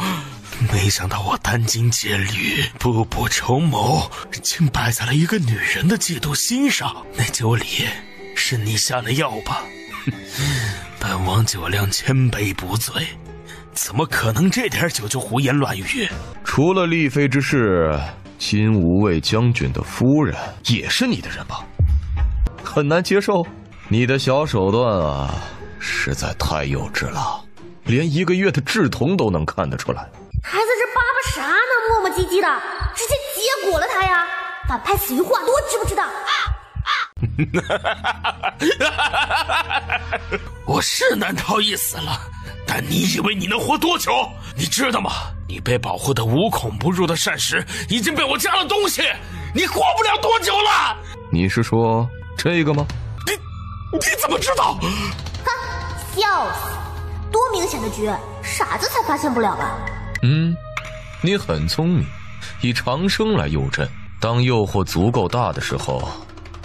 没想到我殚精竭虑，步步筹谋，竟败在了一个女人的嫉妒心上。那酒里是你下了药吧？本王酒量千杯不醉，怎么可能这点酒就胡言乱语？除了丽妃之事，金吾卫将军的夫人也是你的人吧？很难接受？你的小手段啊，实在太幼稚了，连1个月的稚童都能看得出来。孩子这叭叭啥呢？磨磨唧唧的，直接结果了他呀！反派死于话多，知不知道？我是难逃一死了，但你以为你能活多久？你知道吗？你被保护的无孔不入的膳食已经被我加了东西，你活不了多久了。你是说这个吗？你怎么知道？哼，笑死！多明显的局，傻子才发现不了吧？你很聪明，以长生来诱朕。当诱惑足够大的时候，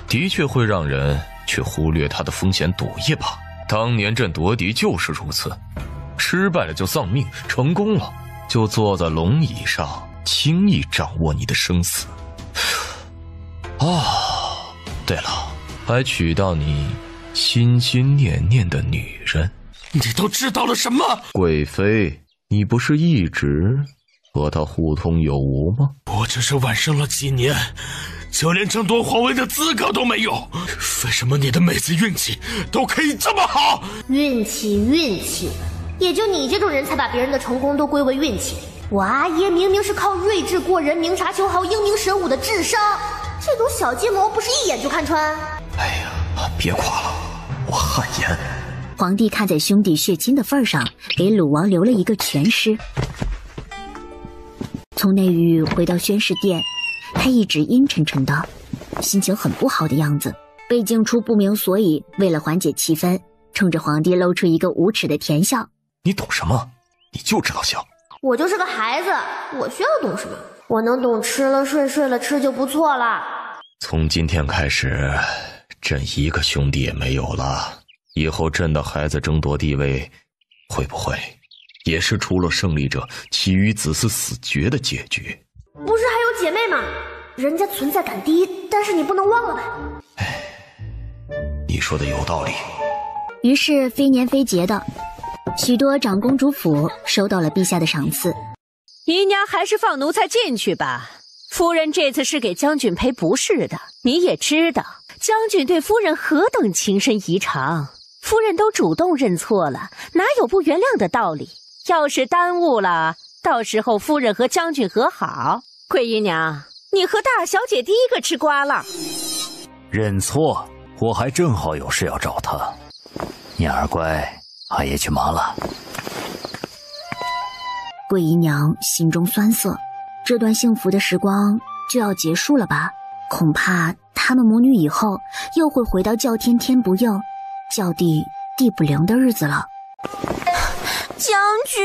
的确会让人去忽略它的风险赌一把。当年朕夺嫡就是如此，失败了就丧命，成功了就坐在龙椅上，轻易掌握你的生死。对了，还娶到你心心念念的女人。你都知道了什么？贵妃，你不是一直和她互通有无吗？我只是晚生了几年，就连争夺皇位的资格都没有。为什么你的妹子运气都可以这么好？运气，也就你这种人才把别人的成功都归为运气。我阿爷明明是靠睿智过人、明察秋毫、英明神武的智商，这种小计谋不是一眼就看穿？哎呀，别夸了，我汗颜。皇帝看在兄弟血亲的份上，给鲁王留了一个全尸。从内狱回到宣誓殿，他一直阴沉沉的，心情很不好的样子。被惊出不明所以，为了缓解气氛，冲着皇帝露出一个无耻的甜笑。你懂什么？你就知道笑。我就是个孩子，我需要懂什么？我能懂吃了睡，睡了吃就不错了。从今天开始，朕一个兄弟也没有了。以后朕的孩子争夺帝位，会不会也是除了胜利者，其余子嗣死绝的结局？不是还有姐妹吗？人家存在感低，但是你不能忘了呗。你说的有道理。于是非年非节的，许多长公主府收到了陛下的赏赐。姨娘还是放奴才进去吧。夫人这次是给将军赔不是的，你也知道，将军对夫人何等情深意长。夫人都主动认错了，哪有不原谅的道理？要是耽误了，到时候夫人和将军和好，贵姨娘，你和大小姐第一个吃瓜了。认错，我还正好有事要找他。娘儿乖，阿爷去忙了。贵姨娘心中酸涩，这段幸福的时光就要结束了吧？恐怕她们母女以后又会回到叫天天不应，叫地地不灵的日子了。将军，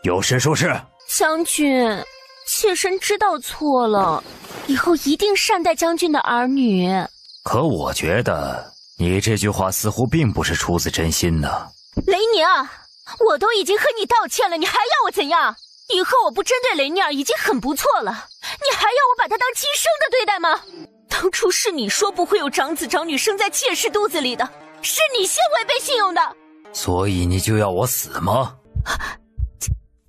有事说事。将军，妾身知道错了，以后一定善待将军的儿女。可我觉得你这句话似乎并不是出自真心呢。雷尼儿，我都已经和你道歉了，你还要我怎样？以后我不针对雷尼儿已经很不错了，你还要我把她当亲生的对待吗？当初是你说不会有长子长女生在妾室肚子里的，是你先违背信用的。所以你就要我死吗？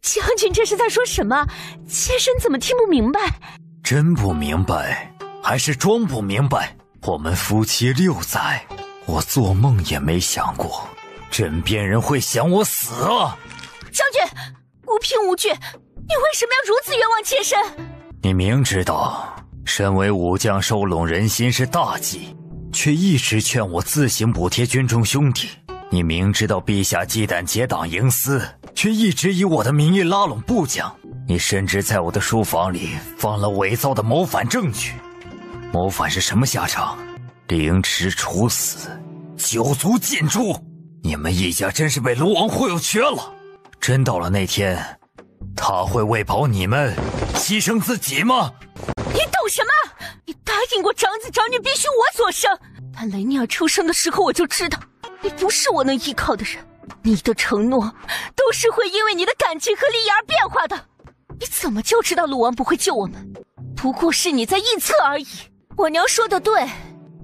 将军这是在说什么？妾身怎么听不明白？真不明白，还是装不明白？我们夫妻6载，我做梦也没想过枕边人会想我死啊！将军，无凭无据，你为什么要如此冤枉妾身？你明知道身为武将收拢人心是大忌，却一直劝我自行补贴军中兄弟。你明知道陛下忌惮结党营私，却一直以我的名义拉拢部将。你甚至在我的书房里放了伪造的谋反证据。谋反是什么下场？凌迟处死，九族尽诛。你们一家真是被卢王忽悠瘸了。真到了那天，他会为保你们牺牲自己吗？你懂什么？你答应过长子长女必须我所生，但雷尼尔出生的时候我就知道你不是我能依靠的人。你的承诺都是会因为你的感情和利益而变化的。你怎么就知道鲁王不会救我们？不过是你在臆测而已。我娘说的对，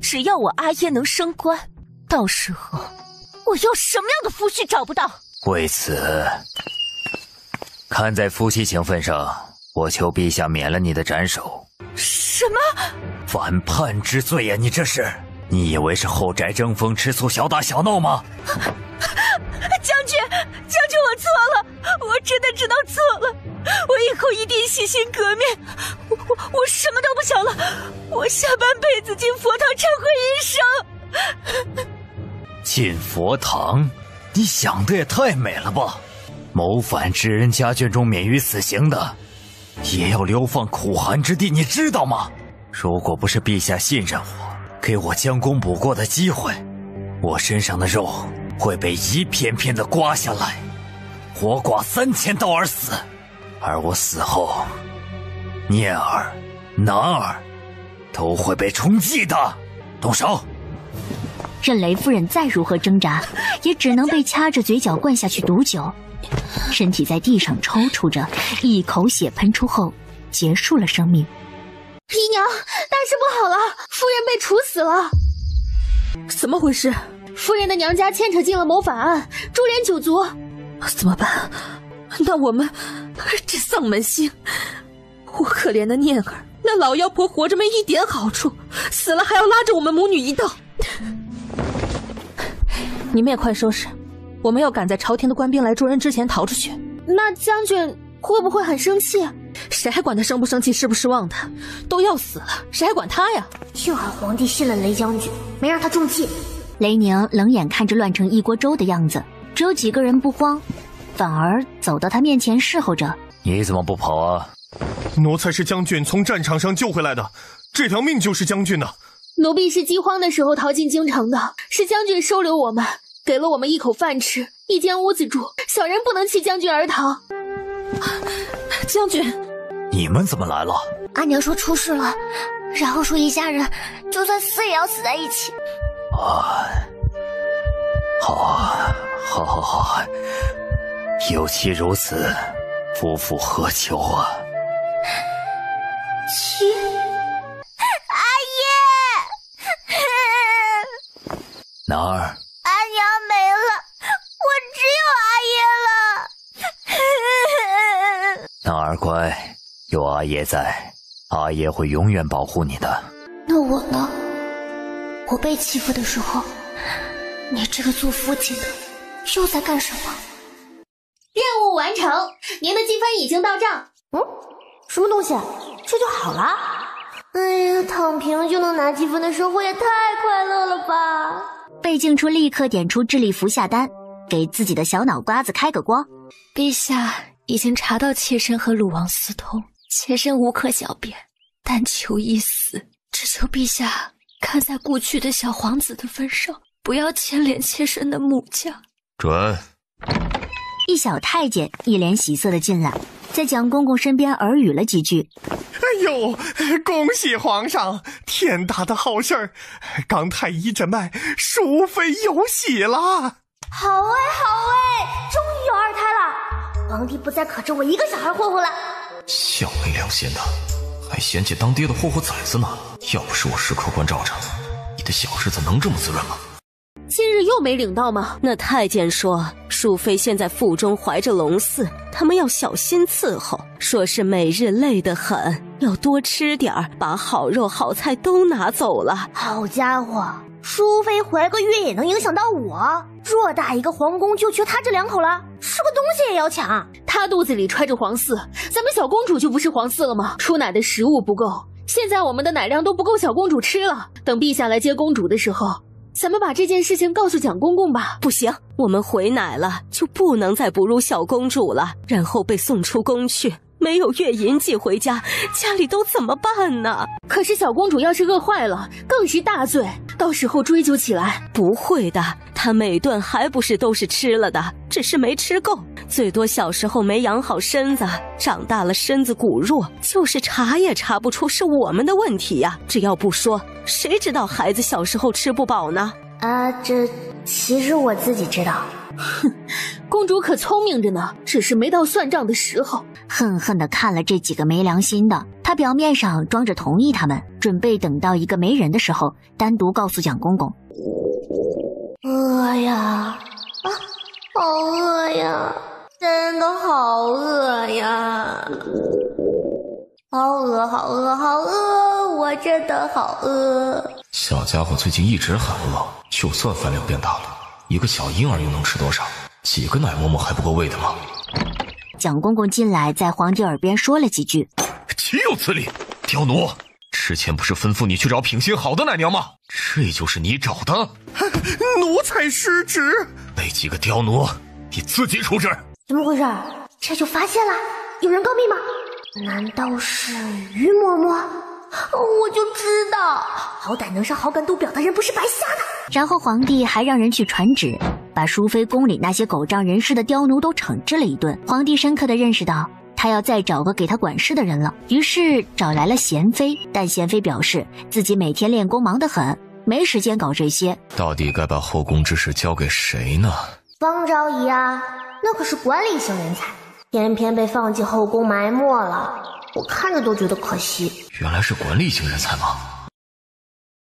只要我阿耶能升官，到时候我要什么样的夫婿找不到？为此，看在夫妻情分上，我求陛下免了你的斩首。什么？反叛之罪呀！你这是？你以为是后宅争锋吃醋小打小闹吗？将军，我错了，我真的知道错了，我以后一定洗心革面，我什么都不想了，我下半辈子进佛堂忏悔一生。进佛堂？你想的也太美了吧！谋反之人家眷中免于死刑的，也要流放苦寒之地，你知道吗？如果不是陛下信任我，给我将功补过的机会，我身上的肉会被一片片的刮下来，活剐3000刀而死。而我死后，念儿、男儿都会被冲击的。动手！任雷夫人再如何挣扎，也只能被掐着嘴角灌下去毒酒，身体在地上抽搐着，一口血喷出后，结束了生命。姨娘，大事不好了，夫人被处死了。怎么回事？夫人的娘家牵扯进了谋反案，株连9族。怎么办？那我们这丧门星，我可怜的念儿，那老妖婆活着没一点好处，死了还要拉着我们母女一道。你们也快收拾，我们要赶在朝廷的官兵来捉人之前逃出去。那将军会不会很生气？谁还管他生不生气，失不失望的？都要死了，谁还管他呀？幸好皇帝信了雷将军，没让他中计。雷宁冷眼看着乱成一锅粥的样子，只有几个人不慌，反而走到他面前侍候着。你怎么不跑啊？奴才是将军从战场上救回来的，这条命就是将军的。奴婢是饥荒的时候逃进京城的，是将军收留我们，给了我们一口饭吃，一间屋子住，小人不能弃将军而逃。将军，你们怎么来了？阿娘说出事了，然后说一家人就算死也要死在一起。好，有其如此，夫妇何求啊？阿爷，男儿，阿娘没了，我只有阿爷了。男儿乖，有阿爷在，阿爷会永远保护你的。那我呢？我被欺负的时候，你这个做父亲的又在干什么？任务完成，您的积分已经到账。什么东西？这就好了？哎呀，躺平就能拿积分的生活也太快乐了吧！贝静初立刻点出智力符下单，给自己的小脑瓜子开个光。陛下已经查到妾身和鲁王私通，妾身无可狡辩，但求一死，只求陛下看在故去的小皇子的份上，不要牵连妾身的母家。准。一小太监一脸喜色的进来，在蒋公公身边耳语了几句。哎呦，恭喜皇上，天大的好事儿！刚太医诊脉，淑妃有喜了。好哎，终于有二胎了，皇帝不再可着我一个小孩霍霍了。小没良心的，还嫌弃当爹的霍霍崽子呢。要不是我时刻关照着，你的小日子能这么滋润吗？今日又没领到吗？那太监说淑妃现在腹中怀着龙嗣，他们要小心伺候，说是每日累得很，要多吃点儿，把好肉好菜都拿走了。好家伙，淑妃怀个孕也能影响到我，偌大一个皇宫就缺她这2口了，是个东西也要抢。她肚子里揣着皇嗣，咱们小公主就不是皇嗣了吗？出奶的食物不够，现在我们的奶量都不够小公主吃了，等陛下来接公主的时候，咱们把这件事情告诉蒋公公吧。不行，我们回奶了就不能再哺乳小公主了，然后被送出宫去，没有月银寄回家，家里都怎么办呢？可是小公主要是饿坏了，更是大罪，到时候追究起来。不会的，她每顿还不是都是吃了的，只是没吃够，最多小时候没养好身子，长大了身子骨弱，就是查也查不出是我们的问题呀。只要不说，谁知道孩子小时候吃不饱呢？这其实我自己知道。哼，公主可聪明着呢，只是没到算账的时候。恨恨地看了这几个没良心的，他表面上装着同意他们，准备等到一个没人的时候，单独告诉蒋公公。饿呀，好饿呀，真的好饿呀，好饿好饿好饿，我真的好饿。小家伙最近一直很饿，就算饭量变大了，一个小婴儿又能吃多少？几个奶馍馍还不够喂的吗？蒋公公进来，在皇帝耳边说了几句。岂有此理！刁奴，之前不是吩咐你去找品行好的奶娘吗？这就是你找的？奴才失职。那几个刁奴，你自己处置。怎么回事？这就发现了？有人告密吗？难道是于嬷嬷？我就知道，好歹能上好感度表的人不是白瞎的。然后皇帝还让人去传旨，把淑妃宫里那些狗仗人势的刁奴都惩治了一顿。皇帝深刻地认识到，他要再找个给他管事的人了，于是找来了贤妃。但贤妃表示自己每天练功忙得很，没时间搞这些。到底该把后宫之事交给谁呢？方昭仪啊，那可是管理型人才，偏偏被放进后宫埋没了，我看着都觉得可惜。原来是管理型人才吗？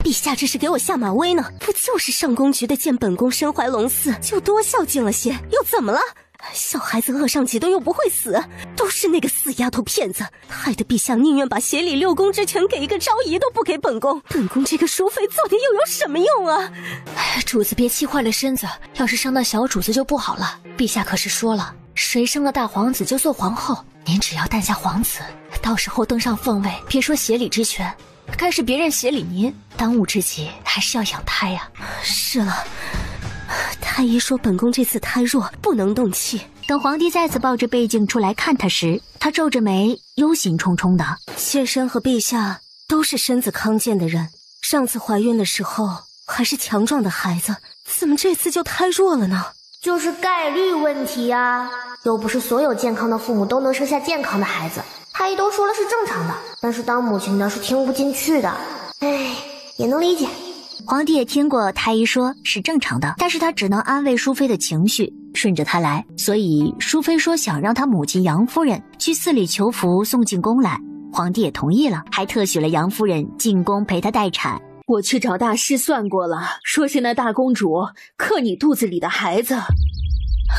陛下这是给我下马威呢，不就是上宫局的见本宫身怀龙嗣，就多孝敬了些，又怎么了？小孩子饿上几顿又不会死，都是那个死丫头片子，害得陛下宁愿把协理6宫之权给一个昭仪都不给本宫。本宫这个淑妃做的又有什么用啊？主子别气坏了身子，要是伤到小主子就不好了。陛下可是说了，谁生了大皇子就做皇后，您只要诞下皇子，到时候登上凤位，别说协理之权，该是别人协理您，当务之急还是要养胎呀。是了，太医说本宫这次胎弱，不能动气。等皇帝再次抱着贝镜出来看他时，他皱着眉，忧心忡忡的。妾身和陛下都是身子康健的人，上次怀孕的时候还是强壮的孩子，怎么这次就胎弱了呢？就是概率问题啊，又不是所有健康的父母都能生下健康的孩子。太医都说了是正常的，但是当母亲的是听不进去的，也能理解。皇帝也听过太医说是正常的，但是他只能安慰淑妃的情绪，顺着他来。所以淑妃说想让他母亲杨夫人去寺里求福送进宫来，皇帝也同意了，还特许了杨夫人进宫陪他待产。我去找大师算过了，说是那大公主克你肚子里的孩子。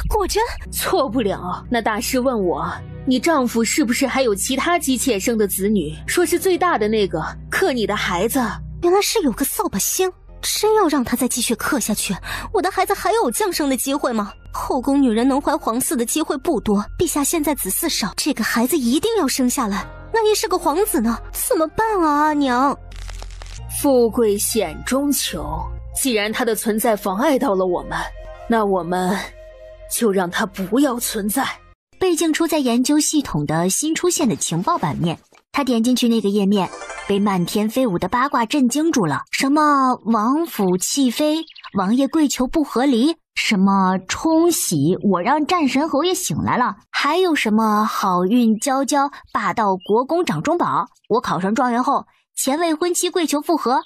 果真错不了。那大师问我，你丈夫是不是还有其他姬妾生的子女？说是最大的那个克你的孩子。原来是有个扫把星，真要让他再继续克下去，我的孩子还有降生的机会吗？后宫女人能怀皇嗣的机会不多，陛下现在子嗣少，这个孩子一定要生下来，万一是个皇子呢？怎么办啊，阿娘？富贵险中求，既然它的存在妨碍到了我们，那我们就让它不要存在。贝静初在研究系统的新出现的情报版面，他点进去那个页面，被漫天飞舞的八卦震惊住了。什么王府弃妃，王爷跪求不和离，什么冲喜我让战神侯爷醒来了，还有什么好运娇娇霸道国公掌中宝，我考上状元后前未婚妻跪求复合。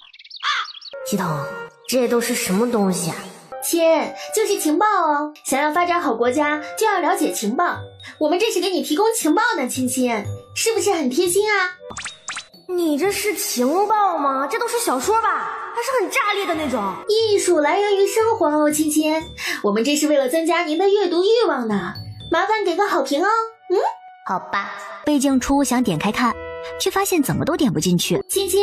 系统，这都是什么东西啊？亲，就是情报哦，想要发展好国家就要了解情报，我们这是给你提供情报呢，亲亲，是不是很贴心啊？你这是情报吗？这都是小说吧，还是很炸裂的那种。艺术来源于生活哦，亲亲，我们这是为了增加您的阅读欲望呢，麻烦给个好评哦。好吧。贝静初想点开看，却发现怎么都点不进去。亲亲，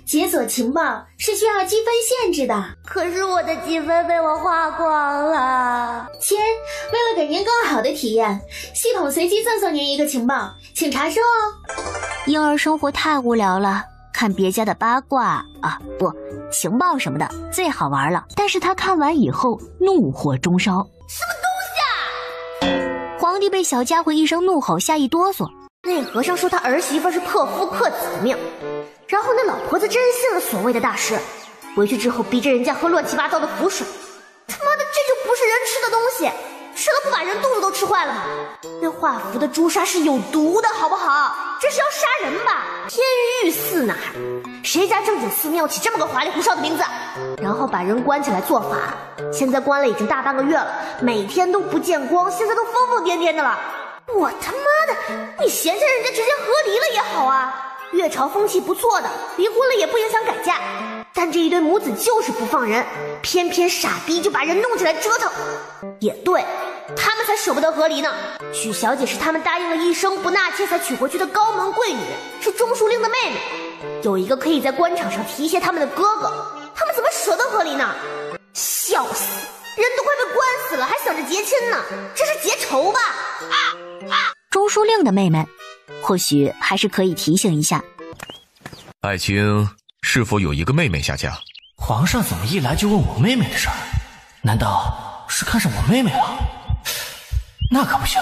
解锁情报是需要积分限制的，可是我的积分被我花光了。亲，为了给您更好的体验，系统随机赠送您一个情报，请查收哦。婴儿生活太无聊了，看别家的八卦啊，不，情报什么的最好玩了。但是他看完以后怒火中烧，什么东西啊！皇帝被小家伙一声怒吼吓一哆嗦。那和尚说他儿媳妇是破夫克子的命，然后那老婆子真信了所谓的大师，回去之后逼着人家喝乱七八糟的符水。他妈的，这就不是人吃的东西，吃了不把人肚子都吃坏了吗？那画符的朱砂是有毒的，好不好？这是要杀人吧？天狱寺哪儿？谁家正经寺庙起这么个花里胡哨的名字？然后把人关起来做法，现在关了已经大半个月了，每天都不见光，现在都疯疯癫癫的了。我他妈的，你嫌弃人家直接和离了也好啊，月朝风气不错的，离婚了也不影响改嫁。但这一对母子就是不放人，偏偏傻逼就把人弄起来折腾。也对，他们才舍不得和离呢。许小姐是他们答应了一生不纳妾才娶回去的高门贵女，是钟书令的妹妹，有一个可以在官场上提携他们的哥哥，他们怎么舍得和离呢？笑死，人都快被关死了，还想着结亲呢，这是结仇吧？钟书令的妹妹，或许还是可以提醒一下。爱卿是否有一个妹妹下嫁？皇上怎么一来就问我妹妹的事儿？难道是看上我妹妹了？那可不行，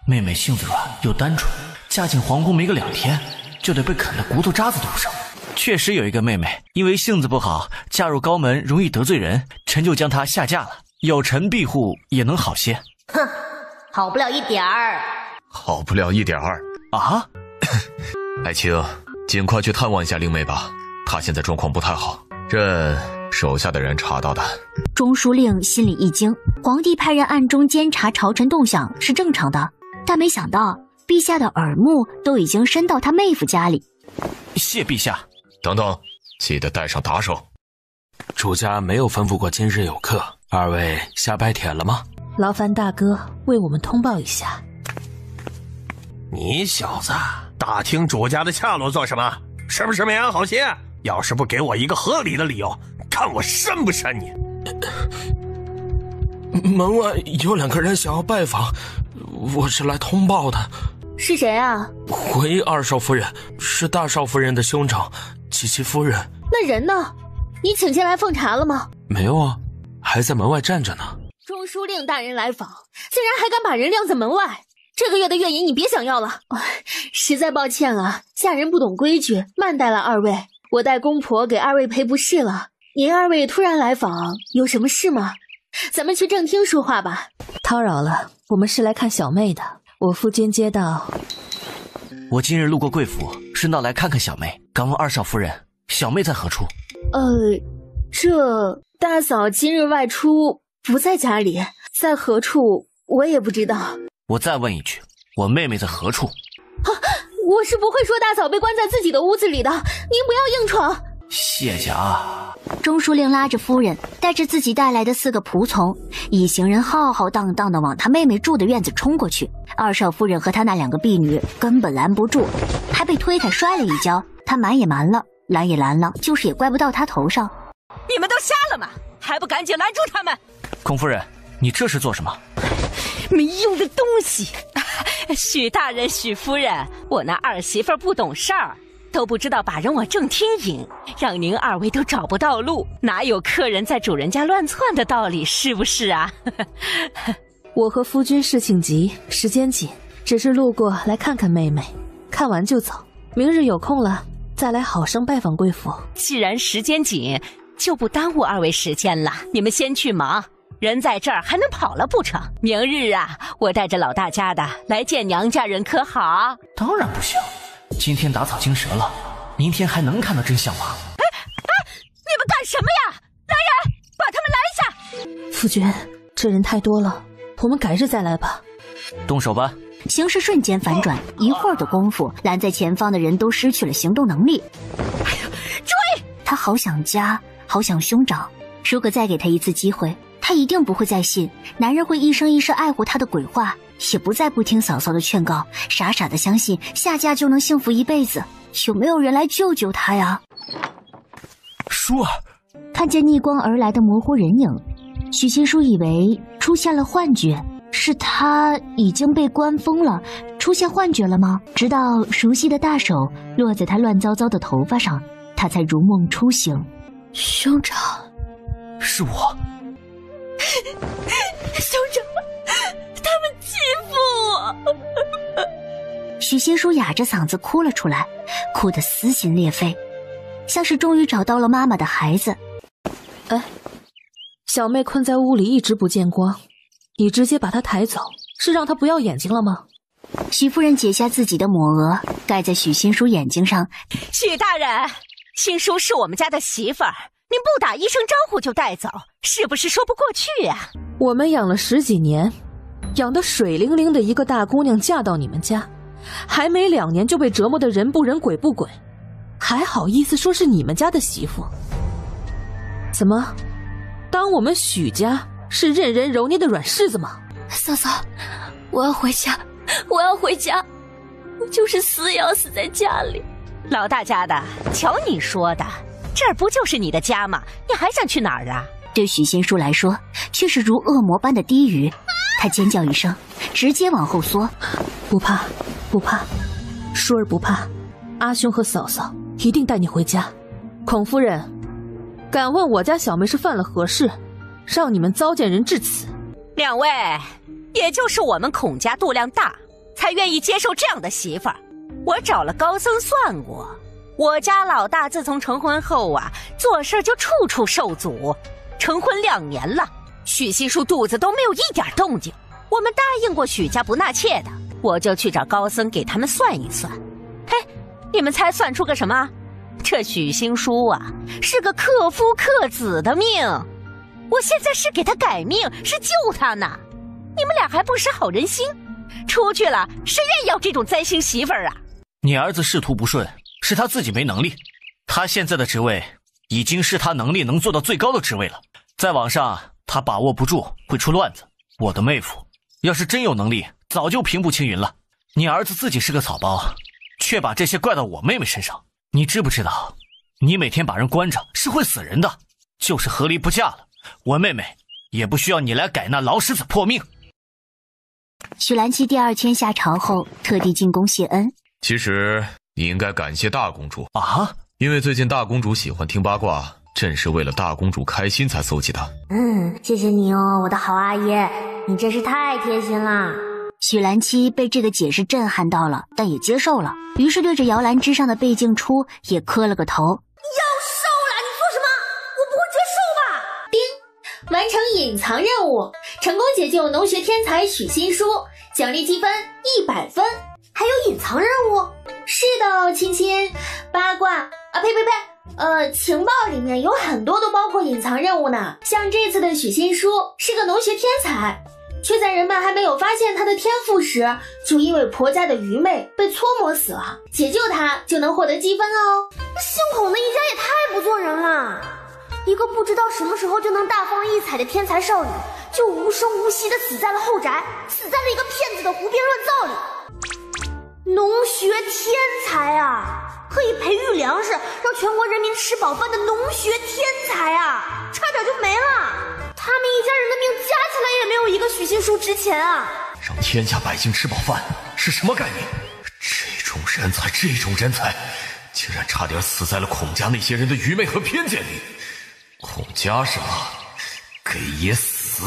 妹妹性子软又单纯，嫁进皇宫没个2天，就得被啃得骨头渣子都不剩。确实有一个妹妹，因为性子不好，嫁入高门容易得罪人，臣就将她下嫁了。有臣庇护也能好些。哼，好不了一点儿。好不了一点儿啊！爱卿，尽快去探望一下令妹吧，她现在状况不太好，朕手下的人查到的。钟书令心里一惊，皇帝派人暗中监察朝臣动向是正常的，但没想到陛下的耳目都已经伸到他妹夫家里。谢陛下。等等，记得带上打手。主家没有吩咐过今日有客，二位下拜帖了吗？劳烦大哥为我们通报一下。你小子打听主家的下落做什么？是不是没安好心？要是不给我一个合理的理由，看我删不删你！门外有2个人想要拜访，我是来通报的。是谁啊？回二少夫人，是大少夫人的兄长及其夫人。那人呢？你请前来奉茶了吗？没有啊，还在门外站着呢。钟书令大人来访，竟然还敢把人晾在门外，这个月的月银你别想要了。实在抱歉了，下人不懂规矩，慢待了二位。我带公婆给二位赔不是了。您二位突然来访，有什么事吗？咱们去正厅说话吧。叨扰了，我们是来看小妹的。我夫君接到。我今日路过贵府，顺道来看看小妹。敢问二少夫人，小妹在何处？这大嫂今日外出，不在家里，在何处我也不知道。我再问一句，我妹妹在何处？我是不会说大嫂被关在自己的屋子里的，您不要硬闯。谢家啊！钟书令拉着夫人，带着自己带来的4个仆从，一行人浩浩荡荡地往他妹妹住的院子冲过去。二少夫人和他那2个婢女根本拦不住，还被推开摔了一跤。他瞒也瞒了，拦也拦了，就是也怪不到他头上。你们都瞎了吗？还不赶紧拦住他们！孔夫人，你这是做什么？没用的东西！许大人、许夫人，我那儿媳妇不懂事儿，都不知道把人往正厅引，让您二位都找不到路，哪有客人在主人家乱窜的道理，是不是啊？我和夫君事情急，时间紧，只是路过来看看妹妹，看完就走。明日有空了再来好生拜访贵府。既然时间紧，就不耽误二位时间了，你们先去忙。人在这儿还能跑了不成？明日啊，我带着老大家的来见娘家人，可好？当然不行，今天打草惊蛇了，明天还能看到真相吗？你们干什么呀？来人，把他们拦下！夫君，这人太多了，我们改日再来吧。动手吧！形势瞬间反转，一会儿的功夫，拦在前方的人都失去了行动能力。追！他好想家，好想兄长，如果再给他一次机会，他一定不会再信男人会一生一世爱护他的鬼话，也不再不听嫂嫂的劝告，傻傻的相信下嫁就能幸福一辈子。有没有人来救救他呀？舒儿看见逆光而来的模糊人影，许七叔以为出现了幻觉，是他已经被关封了，出现幻觉了吗？直到熟悉的大手落在他乱糟糟的头发上，他才如梦初醒。兄长，是我。兄长，他们欺负我。许新书哑着嗓子哭了出来，哭得撕心裂肺，像是终于找到了妈妈的孩子。哎，小妹困在屋里一直不见光，你直接把她抬走，是让她不要眼睛了吗？许夫人解下自己的抹额，盖在许新书眼睛上。许大人，新书是我们家的媳妇儿，您不打一声招呼就带走，是不是说不过去啊？我们养了10几年，养得水灵灵的一个大姑娘嫁到你们家，还没2年就被折磨得人不人鬼不鬼，还好意思说是你们家的媳妇？怎么，当我们许家是任人揉捏的软柿子吗？嫂嫂，我要回家，我要回家，我就是死也要死在家里。老大家的，瞧你说的，这儿不就是你的家吗？你还想去哪儿啊？对许新书来说，却是如恶魔般的低语。他尖叫一声，直接往后缩。不怕，不怕，淑儿不怕，阿兄和嫂嫂一定带你回家。孔夫人，敢问我家小妹是犯了何事，让你们糟践人至此？两位，也就是我们孔家度量大，才愿意接受这样的媳妇儿。我找了高僧算过，我家老大自从成婚后啊，做事就处处受阻。成婚2年了，许新书肚子都没有一点动静。我们答应过许家不纳妾的，我就去找高僧给他们算一算。嘿，你们猜算出个什么？这许新书啊，是个克夫克子的命。我现在是给他改命，是救他呢。你们俩还不识好人心，出去了谁愿意要这种灾星媳妇儿啊？你儿子仕途不顺，是他自己没能力。他现在的职位已经是他能力能做到最高的职位了。再往上，他把握不住，会出乱子。我的妹夫要是真有能力，早就平步青云了。你儿子自己是个草包，却把这些怪到我妹妹身上。你知不知道，你每天把人关着是会死人的。就是和离不嫁了，我妹妹也不需要你来改那老狮子破命。许兰七第2天下朝后，特地进宫谢恩。其实你应该感谢大公主啊，因为最近大公主喜欢听八卦，正是为了大公主开心才搜集的。谢谢你哦，我的好阿姨，你真是太贴心啦。许兰七被这个解释震撼到了，但也接受了，于是对着摇篮之上的贝静初也磕了个头。要收了，你说什么？我不会接受吧？叮，完成隐藏任务，成功解救农学天才许新书，奖励积分100分。还有隐藏任务？是的，亲亲，八卦啊，呸，情报里面有很多都包括隐藏任务呢。像这次的许新书是个农学天才，却在人们还没有发现他的天赋时，就因为婆家的愚昧被搓磨死了。解救他就能获得积分哦。姓孔的一家也太不做人了，一个不知道什么时候就能大放异彩的天才少女，就无声无息地死在了后宅，死在了一个骗子的胡编乱造里。农学天才啊，可以培育粮食，让全国人民吃饱饭的农学天才啊，差点就没了。他们一家人的命加起来也没有一个许新书值钱啊！让天下百姓吃饱饭是什么概念？这种人才，竟然差点死在了孔家那些人的愚昧和偏见里。孔家是吗？给爷死！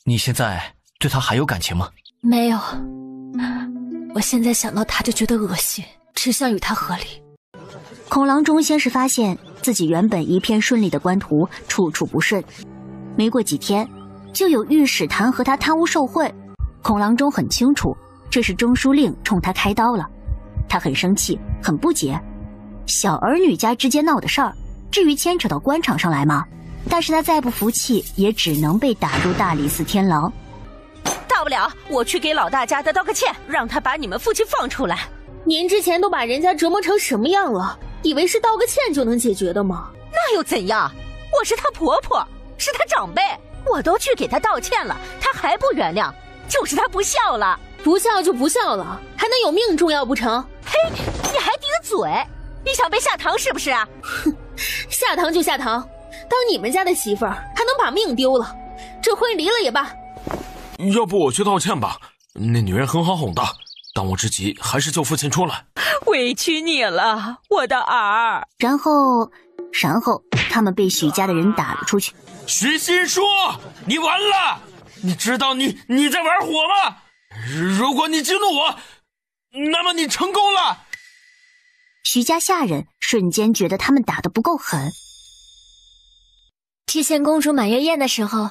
你现在对他还有感情吗？没有，我现在想到他就觉得恶心，只想与他和离。孔郎中先是发现自己原本一片顺利的官途处处不顺，没过几天就有御史弹劾他贪污受贿。孔郎中很清楚这是中书令冲他开刀了，他很生气，很不解。小儿女家之间闹的事儿，至于牵扯到官场上来吗？但是他再不服气，也只能被打入大理寺天牢。大不了我去给老大家的道个歉，让他把你们夫妻放出来。您之前都把人家折磨成什么样了？以为是道个歉就能解决的吗？那又怎样？我是她婆婆，是她长辈，我都去给她道歉了，她还不原谅，就是她不孝了。不孝就不孝了，还能有命重要不成？嘿，你还顶嘴？你想被下堂是不是啊？哼，下堂就下堂，当你们家的媳妇儿还能把命丢了，这婚离了也罢。要不我去道歉吧，那女人很好哄的，当务之急还是救父亲出来。委屈你了，我的儿。然后他们被许家的人打了出去。许新书，你完了！你知道你在玩火吗？如果你激怒我，那么你成功了。许家下人瞬间觉得他们打得不够狠。之前公主满月宴的时候，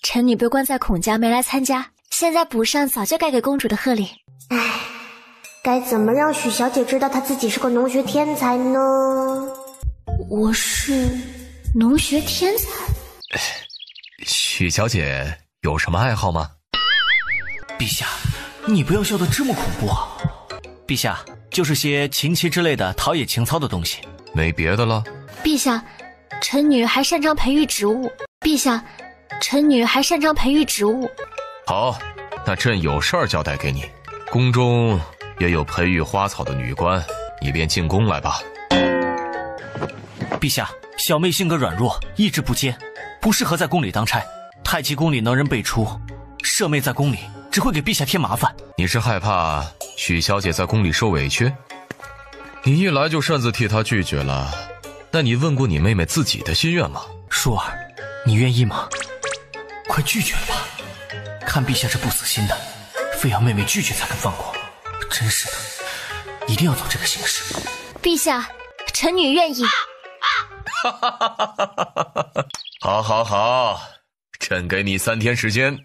臣女被关在孔家没来参加，现在补上早就该给公主的贺礼。唉，该怎么让许小姐知道她自己是个农学天才呢？我是农学天才。许小姐有什么爱好吗？陛下，你不要笑得这么恐怖啊！陛下，就是些琴棋之类的陶冶情操的东西。没别的了？陛下，臣女还擅长培育植物。陛下，臣女还擅长培育植物。好，那朕有事儿交代给你。宫中也有培育花草的女官，你便进宫来吧。陛下，小妹性格软弱，意志不坚，不适合在宫里当差。太极宫里能人辈出，舍妹在宫里只会给陛下添麻烦。你是害怕许小姐在宫里受委屈？你一来就擅自替她拒绝了，那你问过你妹妹自己的心愿吗？舒儿，你愿意吗？快拒绝了吧！看陛下这不死心的，非要妹妹拒绝才肯放过，真是的，一定要走这个形式。陛下，臣女愿意。好，朕给你3天时间，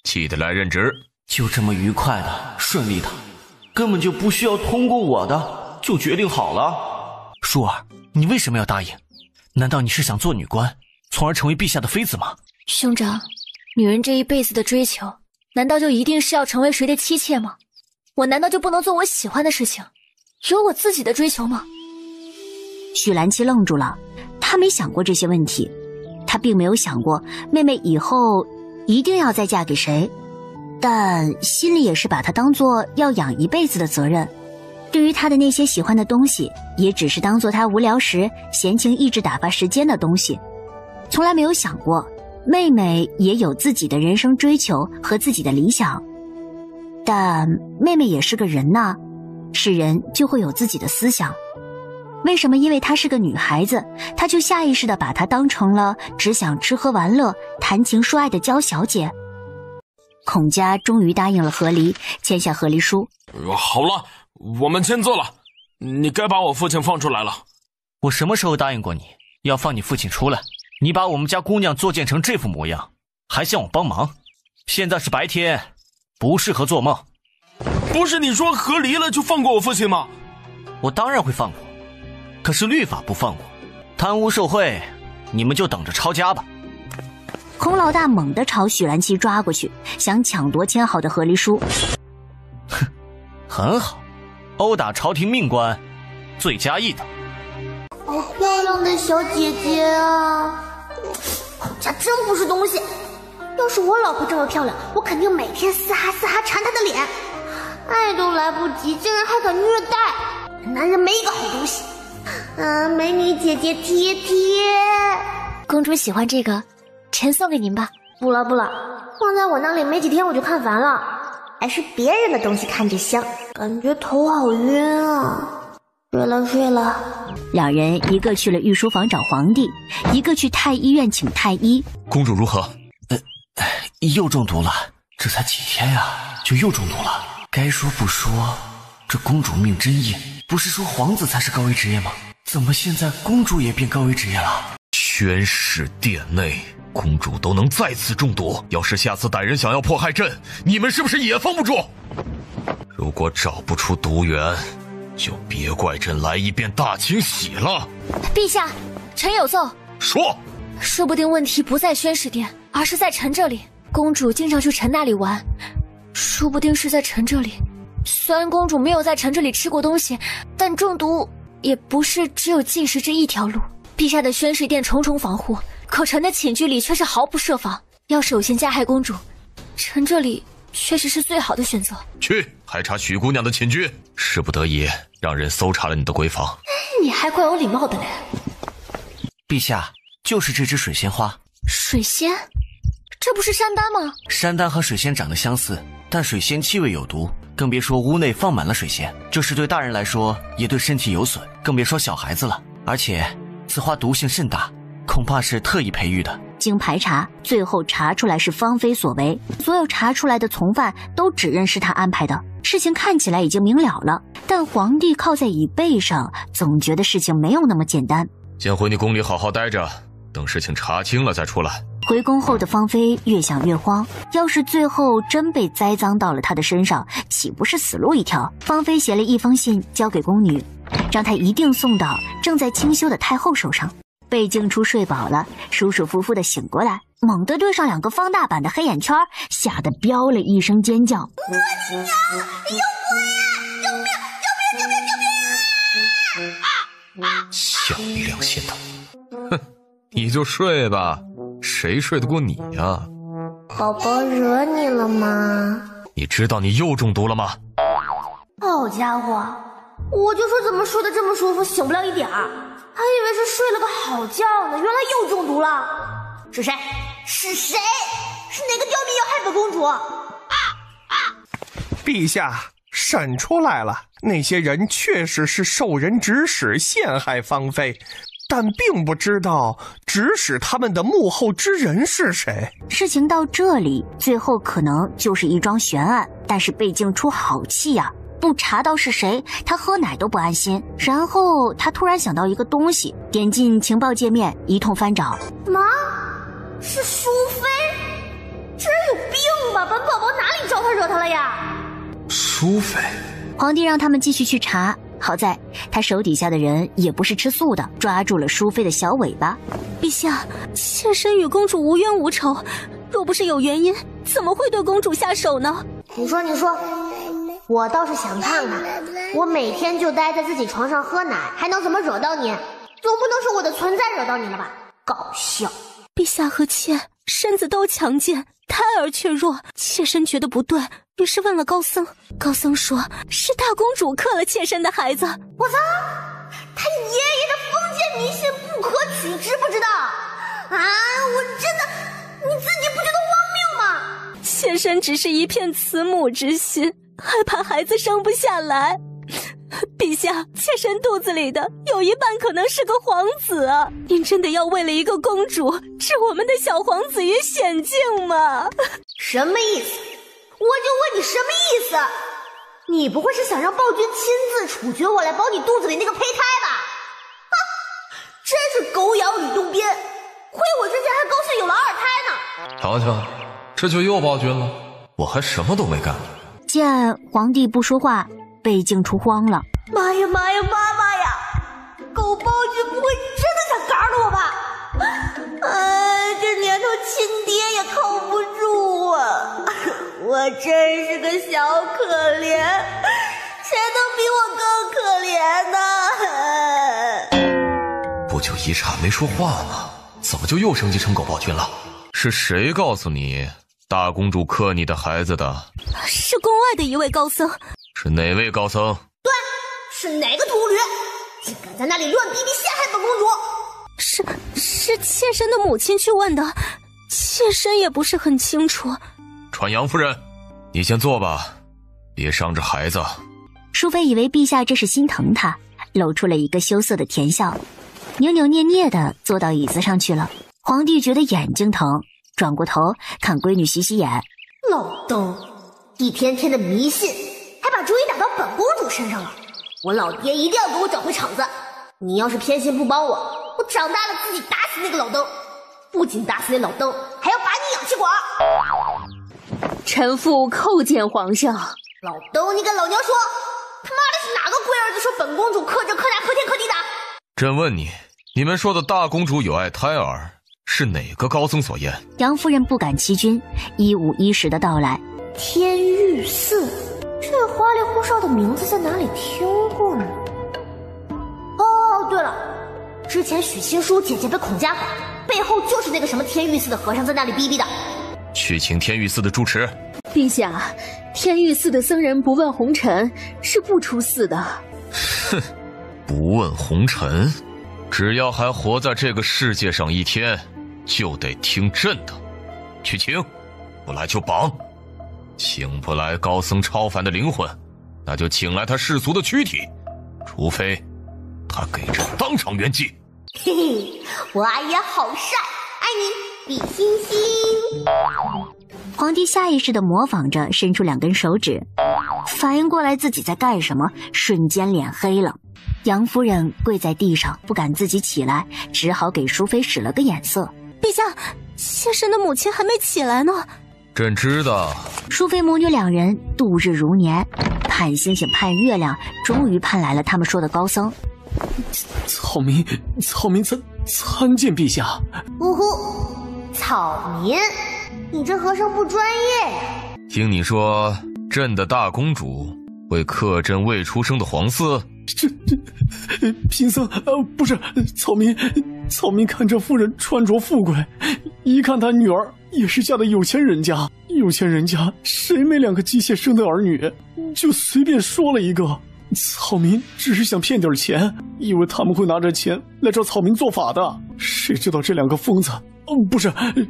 记得来任职。就这么愉快的、顺利的，根本就不需要通过我的，就决定好了。舒儿，你为什么要答应？难道你是想做女官，从而成为陛下的妃子吗？兄长，女人这一辈子的追求，难道就一定是要成为谁的妻妾吗？我难道就不能做我喜欢的事情，有我自己的追求吗？许兰七愣住了，她没想过这些问题，她并没有想过妹妹以后一定要再嫁给谁，但心里也是把她当作要养一辈子的责任。对于她的那些喜欢的东西，也只是当作她无聊时闲情逸致打发时间的东西，从来没有想过妹妹也有自己的人生追求和自己的理想。但妹妹也是个人呐，是人就会有自己的思想。为什么因为她是个女孩子，她就下意识地把她当成了只想吃喝玩乐、谈情说爱的娇小姐？孔家终于答应了和离，签下和离书。好了，我们签字了，你该把我父亲放出来了。我什么时候答应过你要放你父亲出来？你把我们家姑娘作践成这副模样，还向我帮忙？现在是白天，不适合做梦。不是你说和离了就放过我父亲吗？我当然会放过，可是律法不放过，贪污受贿，你们就等着抄家吧。孔老大猛地朝许兰七抓过去，想抢夺签好的和离书。哼，很好，殴打朝廷命官，罪加一等。好漂亮的小姐姐啊！孔家真不是东西。要是我老婆这么漂亮，我肯定每天嘶哈嘶哈馋她的脸，爱都来不及，竟然还敢虐待，男人没一个好东西。美女姐姐贴贴。公主喜欢这个，臣送给您吧。不了，放在我那里没几天我就看烦了，还是别人的东西看着香，感觉头好晕啊。睡了。两人一个去了御书房找皇帝，一个去太医院请太医。公主如何？又中毒了，这才几天呀，就又中毒了。该说不说，这公主命真硬，不是说皇子才是高危职业吗？怎么现在公主也变高危职业了？宣誓殿内，公主都能再次中毒，要是下次歹人想要迫害朕，你们是不是也封不住？如果找不出毒源，就别怪朕来一遍大清洗了。陛下，臣有奏。说不定问题不在宣誓殿，而是在臣这里。公主经常去臣那里玩，说不定是在臣这里。虽然公主没有在臣这里吃过东西，但中毒也不是只有进食这一条路。陛下的宣誓殿重重防护，可臣的寝居里却是毫不设防。要是有心加害公主，臣这里确实是最好的选择。去排查许姑娘的寝居，事不得已让人搜查了你的闺房。你还怪有礼貌的嘞。陛下，就是这只水仙花。水仙？这不是山丹吗？山丹和水仙长得相似，但水仙气味有毒，更别说屋内放满了水仙，这是对大人来说也对身体有损，更别说小孩子了。而且此花毒性甚大，恐怕是特意培育的。经排查，最后查出来是芳菲所为，所有查出来的从犯都指认是他安排的。事情看起来已经明了了，但皇帝靠在椅背上，总觉得事情没有那么简单。先回你宫里好好待着，等事情查清了再出来。回宫后的芳菲越想越慌，要是最后真被栽赃到了他的身上，岂不是死路一条？芳菲写了一封信交给宫女，让她一定送到正在清修的太后手上。贝静初睡饱了，舒舒服服的醒过来，猛地对上2个放大版的黑眼圈，吓得飙了一声尖叫。我的娘！有鬼啊！救命！救命！救命！救命啊！小没良心的！哼，你就睡吧，谁睡得过你呀？宝宝惹你了吗？你知道你又中毒了吗？好家伙，我就说怎么睡得这么舒服，醒不了一点儿，还以为是睡了个好觉呢，原来又中毒了。是谁？是谁？是哪个刁民要害本公主？陛下，审出来了，那些人确实是受人指使陷害芳菲，但并不知道指使他们的幕后之人是谁。事情到这里，最后可能就是一桩悬案，但是贝静初好气呀，不查到是谁，他喝奶都不安心。然后他突然想到一个东西，点进情报界面一通翻找。妈，是淑妃？这人有病吧？本宝宝哪里招他惹他了呀？淑妃？皇帝让他们继续去查，好在他手底下的人也不是吃素的，抓住了淑妃的小尾巴。陛下，妾身与公主无冤无仇，若不是有原因，怎么会对公主下手呢？你说，我倒是想看看，我每天就待在自己床上喝奶，还能怎么惹到你？总不能是我的存在惹到你了吧？搞笑！陛下和妾身子都强健，胎儿却弱，妾身觉得不对，于是问了高僧。高僧说是大公主克了妾身的孩子。我操！他爷爷的封建迷信不可取，知不知道？啊！我真的，你自己不觉得荒谬吗？妾身只是一片慈母之心，害怕孩子生不下来。陛下，妾身肚子里的有一半可能是个皇子啊！您真的要为了一个公主置我们的小皇子于险境吗？什么意思？我就问你什么意思？你不会是想让暴君亲自处决我来保你肚子里那个胚胎吧？啊！真是狗咬吕洞宾，亏我之前还高兴有了二胎呢。瞧瞧，这就又暴君了，我还什么都没干。见皇帝不说话，贝静初慌了。妈呀妈呀妈妈呀！狗暴君不会真的想嘎了我吧？这年头亲爹也靠不住啊！我真是个小可怜，谁能比我更可怜呢？不就遗产没说话吗？怎么就又升级成狗暴君了？是谁告诉你大公主克你的孩子的？是宫外的一位高僧。是哪位高僧？对，是哪个秃驴竟敢在那里乱逼逼陷害本公主？是妾身的母亲去问的，妾身也不是很清楚。传杨夫人，你先坐吧，别伤着孩子。淑妃以为陛下这是心疼她，露出了一个羞涩的甜笑，扭扭捏捏地坐到椅子上去了。皇帝觉得眼睛疼，转过头看闺女洗洗眼。老登，一天天的迷信，还把主意打到本公主身上了。我老爹一定要给我找回场子。你要是偏心不帮我长大了自己打死那个老登，不仅打死那老登，还要拔你氧气管。臣妇叩见皇上。老登，你跟老娘说，他妈的是哪个龟儿子说本公主克这克那克天克地的？朕问你，你们说的大公主有爱胎儿，是哪个高僧所言？杨夫人不敢欺君，一五一十的道来。天玉寺，这花里胡哨的名字在哪里听过呢？哦，对了，之前许亲书姐姐被孔家搞，背后就是那个什么天玉寺的和尚在那里逼逼的。去请天玉寺的住持。陛下，天玉寺的僧人不问红尘，是不出寺的。哼，不问红尘，只要还活在这个世界上一天，就得听朕的。去请，不来就绑。请不来高僧超凡的灵魂，那就请来他世俗的躯体，除非他给朕当场圆寂。嘿嘿，我阿爷好帅，爱你，比心心。皇帝下意识地模仿着伸出2根手指，反应过来自己在干什么，瞬间脸黑了。杨夫人跪在地上不敢自己起来，只好给淑妃使了个眼色。陛下，妾身的母亲还没起来呢。朕知道。淑妃母女2人度日如年，盼星星盼月亮，终于盼来了他们说的高僧。草民参见陛下。呜呼，草民，你这和尚不专业呀！听你说，朕的大公主会克朕未出生的皇嗣？这贫僧不是草民看这夫人穿着富贵，一看她女儿也是嫁的有钱人家，谁没2个机械生的儿女，就随便说了一个。草民只是想骗点钱，以为他们会拿着钱来找草民做法的，谁知道这2个疯子，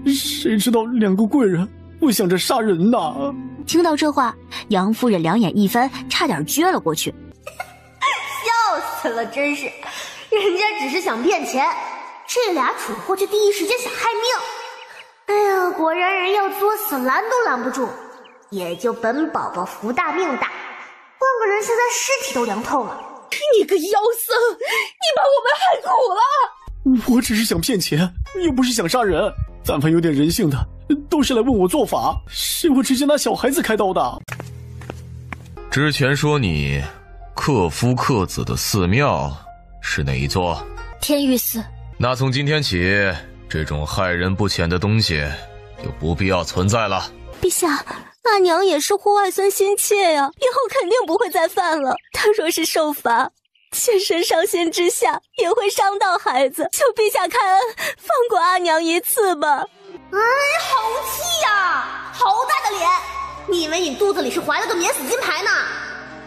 谁知道2个贵人会想着杀人呢？听到这话，杨夫人2眼一翻，差点撅了过去。笑死了，真是，人家只是想骗钱，这俩蠢货却第一时间想害命。哎呀，果然人要作死拦都拦不住，也就本宝宝福大命大，换个人现在尸体都凉透了。你个妖僧，你把我们害苦了。我只是想骗钱，又不是想杀人，但凡有点人性的都是来问我做法，谁会直接拿小孩子开刀的？之前说你克夫克子的寺庙是哪一座？天玉寺。那从今天起，这种害人不浅的东西就不必要存在了。陛下，阿娘也是护外孙心切呀，以后肯定不会再犯了。她若是受罚，妾身伤心之下也会伤到孩子，求陛下开恩，放过阿娘一次吧。哎，好气呀！好大的脸！你以为你肚子里是怀了个免死金牌呢？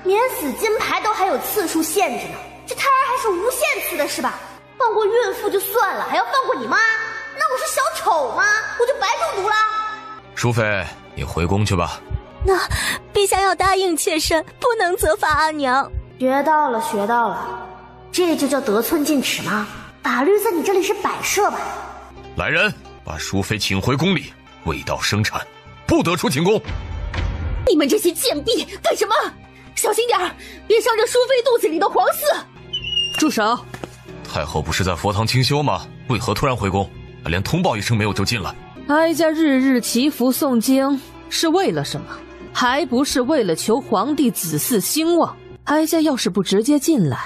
免死金牌都还有次数限制呢，这胎儿还是无限次的是吧？放过孕妇就算了，还要放过你妈？那我是小丑吗？我就白中毒了。淑妃，你回宫去吧。那陛下要答应妾身，不能责罚阿娘。学到了，这就叫得寸进尺吗？法律在你这里是摆设吧？来人，把淑妃请回宫里，未到生产，不得出寝宫。你们这些贱婢干什么？小心点儿，别伤着淑妃肚子里的皇嗣。住手！太后不是在佛堂清修吗？为何突然回宫？连通报一声没有就进来？哀家日日祈福诵经是为了什么？还不是为了求皇帝子嗣兴旺。哀家要是不直接进来，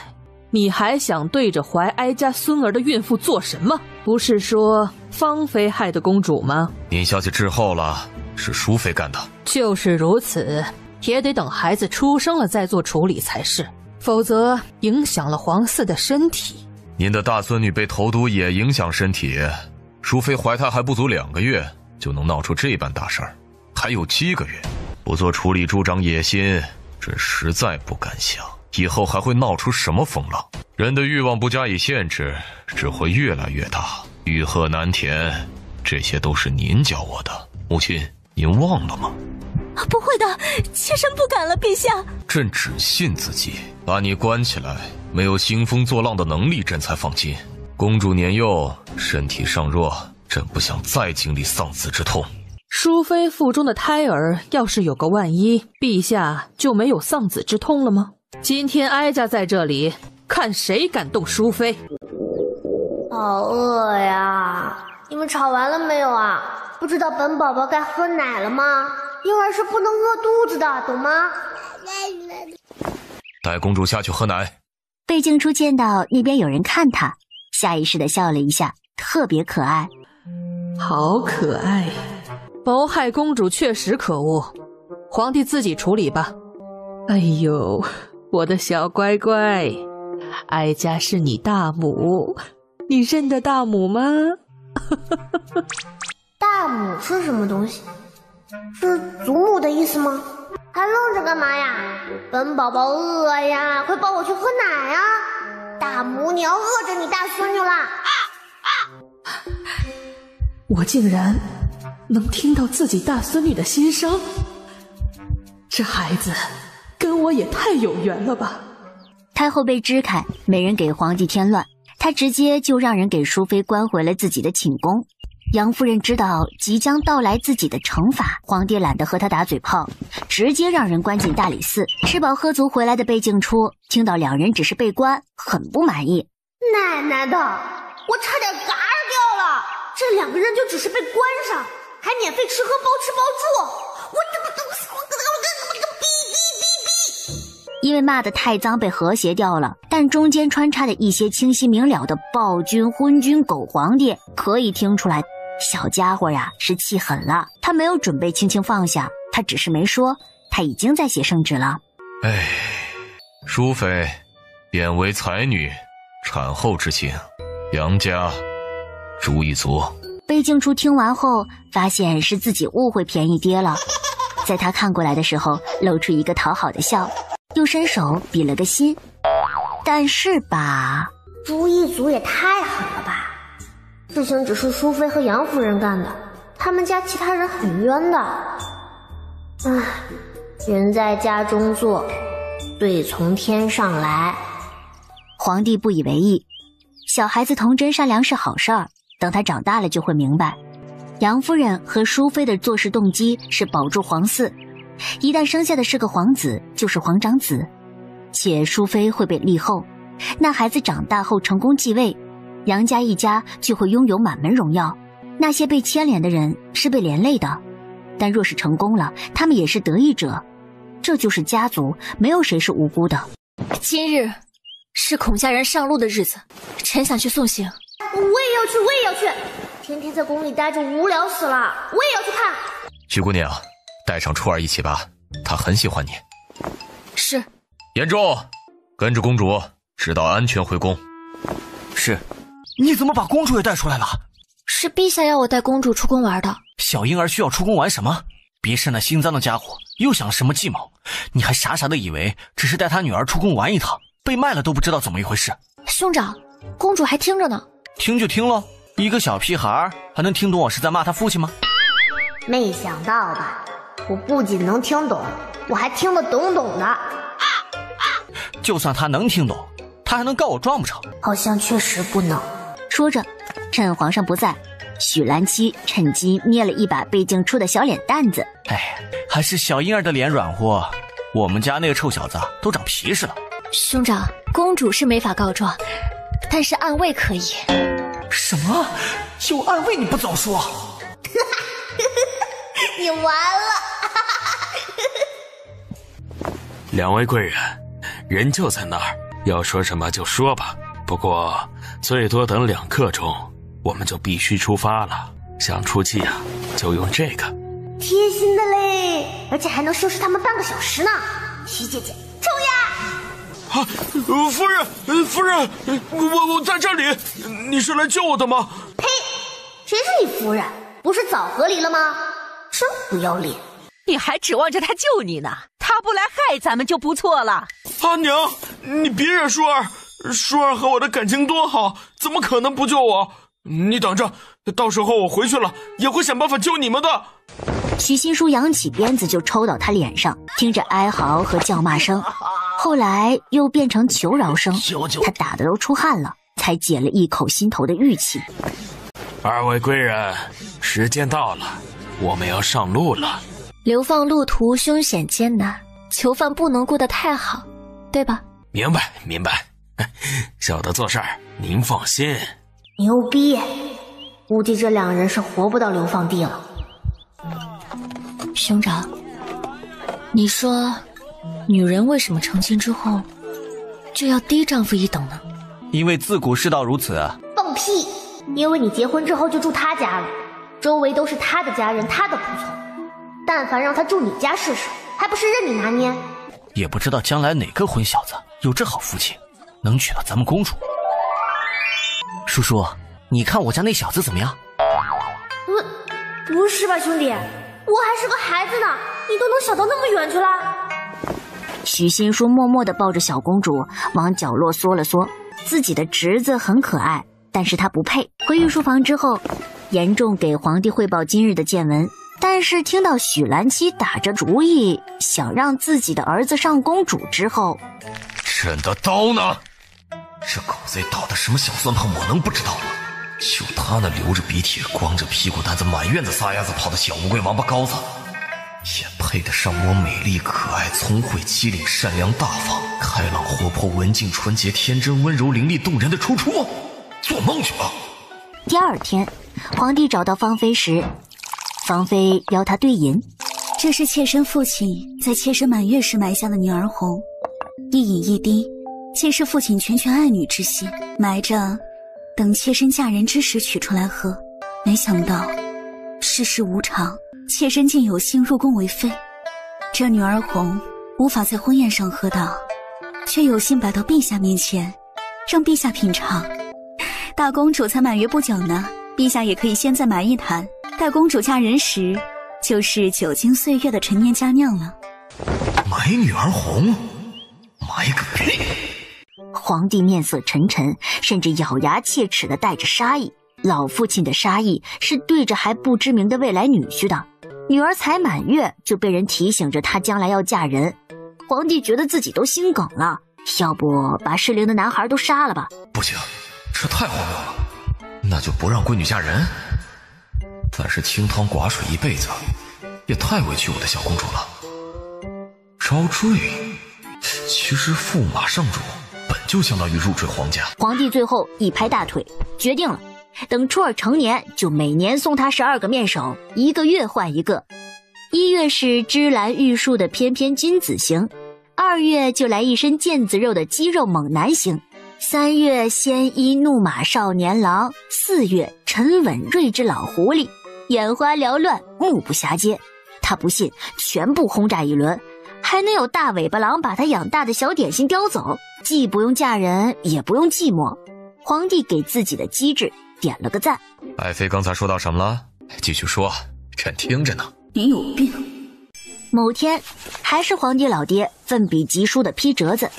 你还想对着怀哀家孙儿的孕妇做什么？不是说芳妃害的公主吗？您小姐滞后了，是淑妃干的。就是如此，也得等孩子出生了再做处理才是，否则影响了皇嗣的身体。您的大孙女被投毒也影响身体，淑妃怀胎还不足2个月，就能闹出这般大事儿，还有7个月，不做处理助长野心，朕实在不敢想以后还会闹出什么风浪。人的欲望不加以限制，只会越来越大，欲壑难填，这些都是您教我的。母亲，您忘了吗？不会的，妾身不敢了，陛下。朕只信自己，把你关起来，没有兴风作浪的能力，朕才放心。公主年幼，身体尚弱，朕不想再经历丧子之痛。淑妃腹中的胎儿要是有个万一，陛下就没有丧子之痛了吗？今天哀家在这里，看谁敢动淑妃。好饿呀！你们吵完了没有啊？不知道本宝宝该喝奶了吗？婴儿是不能饿肚子的，懂吗？带公主下去喝奶。贝静初见到那边有人看她，下意识地笑了一下，特别可爱。好可爱，谋害公主确实可恶，皇帝自己处理吧。哎呦，我的小乖乖，哀家是你大母，你认得大母吗？大母是什么东西？是祖母的意思吗？还愣着干嘛呀？本宝宝饿呀，快抱我去喝奶呀！大母，你要饿着你大孙女啦！我竟然能听到自己大孙女的心声，这孩子跟我也太有缘了吧。太后被支开，没人给皇帝添乱，她直接就让人给淑妃关回了自己的寝宫。杨夫人知道即将到来自己的惩罚，皇帝懒得和她打嘴炮，直接让人关进大理寺。吃饱喝足回来的贝静初听到两人只是被关，很不满意。奶奶的，我差点嘎儿掉了！这两个人就只是被关上，还免费吃喝包吃包住，我因为骂得太脏被和谐掉了，但中间穿插的一些清晰明了的暴君、昏君、狗皇帝，可以听出来小家伙呀是气狠了。他没有准备轻轻放下，他只是没说，他已经在写圣旨了。哎，淑妃，贬为才女，产后之刑，杨家诛一族。贝静初听完后，发现是自己误会便宜爹了，在他看过来的时候，露出一个讨好的笑，又伸手比了个心。但是吧，诛一族也太狠了吧！事情只是淑妃和杨夫人干的，他们家其他人很冤的。唉，人在家中坐，罪从天上来。皇帝不以为意，小孩子童真善良是好事儿，等他长大了就会明白。杨夫人和淑妃的做事动机是保住皇嗣，一旦生下的是个皇子，就是皇长子，且淑妃会被立后，那孩子长大后成功继位，杨家一家就会拥有满门荣耀。那些被牵连的人是被连累的，但若是成功了，他们也是得益者。这就是家族，没有谁是无辜的。今日是孔家人上路的日子，臣想去送行。我也要去，天天在宫里待着无聊死了，我也要去看。徐姑娘，带上初儿一起吧，她很喜欢你。是。严重，跟着公主直到安全回宫。是。你怎么把公主也带出来了？是陛下要我带公主出宫玩的。小婴儿需要出宫玩什么？别是那心脏的家伙又想什么计谋？你还傻傻的以为只是带他女儿出宫玩一趟，被卖了都不知道怎么一回事。兄长，公主还听着呢。听就听了，一个小屁孩还能听懂我是在骂他父亲吗？没想到吧，我不仅能听懂，我还听得懂的。就算他能听懂，他还能告我状不成？好像确实不能。说着，趁皇上不在，许兰妻趁机捏了一把贝静初的小脸蛋子。哎，还是小婴儿的脸软和，我们家那个臭小子都长皮实了。兄长，公主是没法告状，但是暗卫可以。什么？有暗卫你不早说？你完了！两位贵人，人就在那儿，要说什么就说吧。不过最多等2刻钟，我们就必须出发了。想出气啊，就用这个。贴心的嘞，而且还能收拾他们半个小时呢。徐姐姐，冲呀！夫人，我在这里，你是来救我的吗？呸！谁是你夫人？不是早和离了吗？真不要脸！你还指望着他救你呢？他不来害咱们就不错了。阿娘，你别惹舒儿，舒儿和我的感情多好，怎么可能不救我？你等着，到时候我回去了也会想办法救你们的。许新书扬起鞭子就抽到他脸上，听着哀嚎和叫骂声，后来又变成求饶声，他打得都出汗了，才解了一口心头的郁气。2位贵人，时间到了，我们要上路了。流放路途凶险艰难，囚犯不能过得太好，对吧？明白，小的做事儿您放心。牛逼！估计这2人是活不到流放地了。兄长，你说女人为什么成亲之后就要低丈夫一等呢？因为自古世道如此。放屁！因为你结婚之后就住他家了，周围都是他的家人，他的仆从，但凡让他住你家试试，还不是任你拿捏？也不知道将来哪个混小子有这好福气，能娶到咱们公主。叔叔，你看我家那小子怎么样？不是吧，兄弟，我还是个孩子呢，你都能想到那么远去了？许新书默默地抱着小公主往角落缩了缩，自己的侄子很可爱，但是他不配。回御书房之后，严重给皇帝汇报今日的见闻，但是听到许兰七打着主意想让自己的儿子上公主之后，朕的刀呢？这狗贼捣的什么小算盘，我能不知道吗？就他那流着鼻涕、光着屁股蛋子满院子撒丫子跑的小乌龟王八羔子，也配得上我美丽可爱、聪慧机灵、善良大方、开朗活泼、文静纯洁、天真温柔、伶俐动人的楚楚？做梦去吧！第二天，皇帝找到芳菲时，芳菲邀他对饮。这是妾身父亲在妾身满月时埋下的女儿红，一饮一滴，皆是父亲拳拳爱女之心，埋着等妾身嫁人之时取出来喝。没想到世事无常，妾身竟有幸入宫为妃。这女儿红无法在婚宴上喝到，却有幸摆到陛下面前，让陛下品尝。大公主才满月不久呢，陛下也可以先再埋一坛，待公主嫁人时，就是久经岁月的陈年佳酿了。埋女儿红？埋个屁！皇帝面色沉沉，甚至咬牙切齿地带着杀意。老父亲的杀意是对着还不知名的未来女婿的，女儿才满月就被人提醒着她将来要嫁人。皇帝觉得自己都心梗了，要不把适龄的男孩都杀了吧？不行，这太荒谬了。那就不让闺女嫁人？但是清汤寡水一辈子，也太委屈我的小公主了。招赘，其实驸马上主本就相当于入赘皇家。皇帝最后一拍大腿，决定了，等初儿成年，就每年送他12个面首，1个月换一个。1月是芝兰玉树的翩翩君子型，2月就来一身腱子肉的肌肉猛男型，3月鲜衣怒马少年郎，4月沉稳睿智老狐狸，眼花缭乱，目不暇接。他不信，全部轰炸一轮，还能有大尾巴狼把他养大的小点心叼走，既不用嫁人，也不用寂寞。皇帝给自己的机智点了个赞。爱妃刚才说到什么了？继续说，朕听着呢。你有病。某天，还是皇帝老爹奋笔疾书的批折子，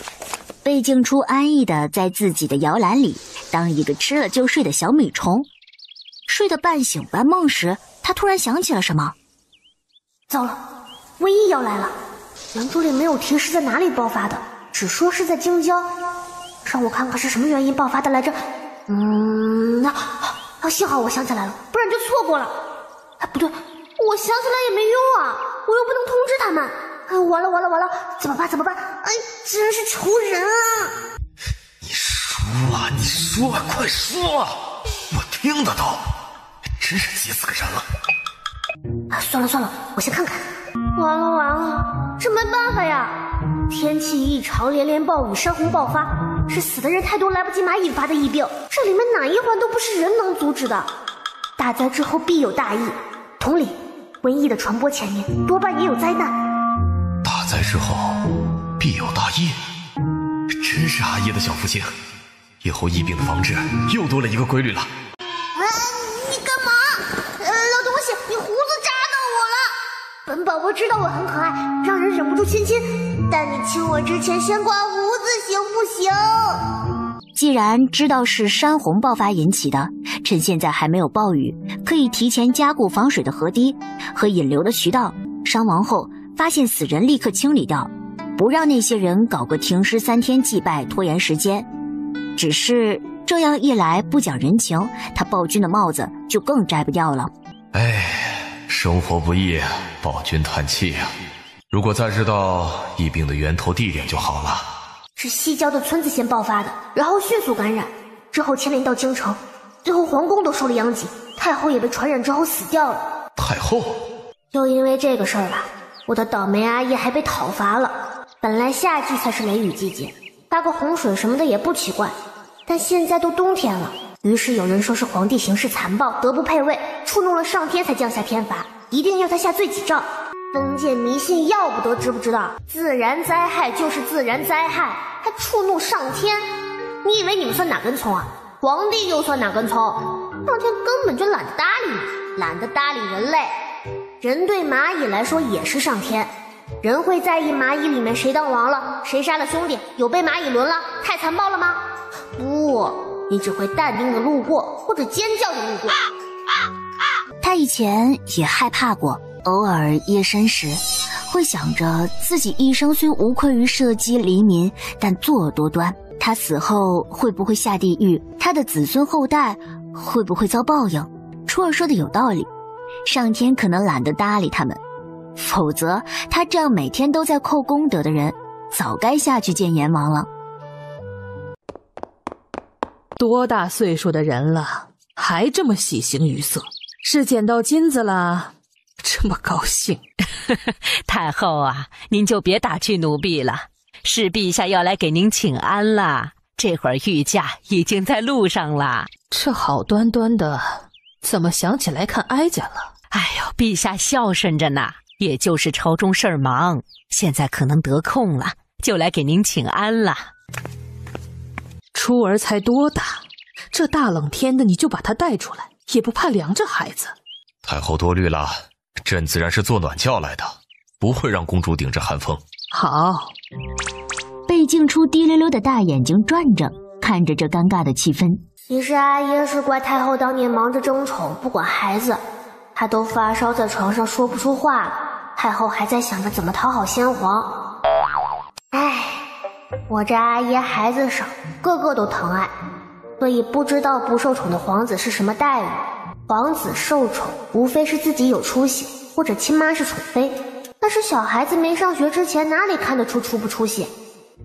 贝静初安逸的在自己的摇篮里当一个吃了就睡的小米虫。睡得半醒半梦时，他突然想起了什么。糟了，瘟疫要来了！原著里没有提示在哪里爆发的，只说是在京郊。让我看看是什么原因爆发的来着。幸好我想起来了，不然就错过了。不对，我想起来也没用啊，我又不能通知他们。完了，怎么办？真是愁人啊！你说，快说！我听得到，真是急死个人了。算了，我先看看。完了，这没办法呀！天气异常，连连暴雨，山洪爆发，是死的人太多，来不及马引发的疫病。这里面哪一环都不是人能阻止的。大灾之后必有大疫，同理，瘟疫的传播前面多半也有灾难。大灾之后必有大疫，真是阿爷的小福星。以后疫病的防治又多了一个规律了。你干嘛？老东西，你胡子扎到我了！本宝宝知道我很可爱，让人忍不住亲亲，但你亲我之前先刮胡子行不行？既然知道是山洪爆发引起的，趁现在还没有暴雨，可以提前加固防水的河堤和引流的渠道。伤亡后发现死人立刻清理掉，不让那些人搞个停尸3天祭拜，拖延时间。只是这样一来不讲人情，他暴君的帽子就更摘不掉了。生活不易，暴君叹气啊！如果再知道疫病的源头地点就好了。是西郊的村子先爆发的，然后迅速感染，之后牵连到京城，最后皇宫都受了殃及，太后也被传染之后死掉了。太后？又因为这个事儿吧，我的倒霉阿姨还被讨伐了。本来夏季才是雷雨季节，发个洪水什么的也不奇怪，但现在都冬天了。于是有人说是皇帝行事残暴，德不配位，触怒了上天才降下天罚，一定要他下罪己诏。封建迷信要不得，知不知道？自然灾害就是自然灾害，还触怒上天？你以为你们算哪根葱啊？皇帝又算哪根葱？上天根本就懒得搭理你，懒得搭理人类。人对蚂蚁来说也是上天，人会在意蚂蚁里面谁当王了，谁杀了兄弟，有被蚂蚁轮了，太残暴了吗？不，你只会淡定的路过，或者尖叫着路过。他以前也害怕过，偶尔夜深时，会想着自己一生虽无愧于社稷黎民，但作恶多端。他死后会不会下地狱？他的子孙后代会不会遭报应？初儿说的有道理，上天可能懒得搭理他们，否则他这样每天都在扣功德的人，早该下去见阎王了。多大岁数的人了，还这么喜形于色？是捡到金子了，这么高兴？太后啊，您就别打去奴婢了，是陛下要来给您请安啦。这会儿御驾已经在路上啦。这好端端的，怎么想起来看哀家了？哎呦，陛下孝顺着呢，也就是朝中事儿忙，现在可能得空了，就来给您请安啦。初儿才多大，这大冷天的你就把他带出来，也不怕凉着孩子。太后多虑了，朕自然是坐暖轿来的，不会让公主顶着寒风。好。贝静初滴溜溜的大眼睛转着，看着这尴尬的气氛。其实阿爷是怪太后当年忙着争宠，不管孩子，她都发烧在床上说不出话了，太后还在想着怎么讨好先皇。唉，我这阿爷孩子少，个个都疼爱，所以不知道不受宠的皇子是什么待遇。皇子受宠无非是自己有出息，或者亲妈是宠妃，但是小孩子没上学之前哪里看得出出不出息？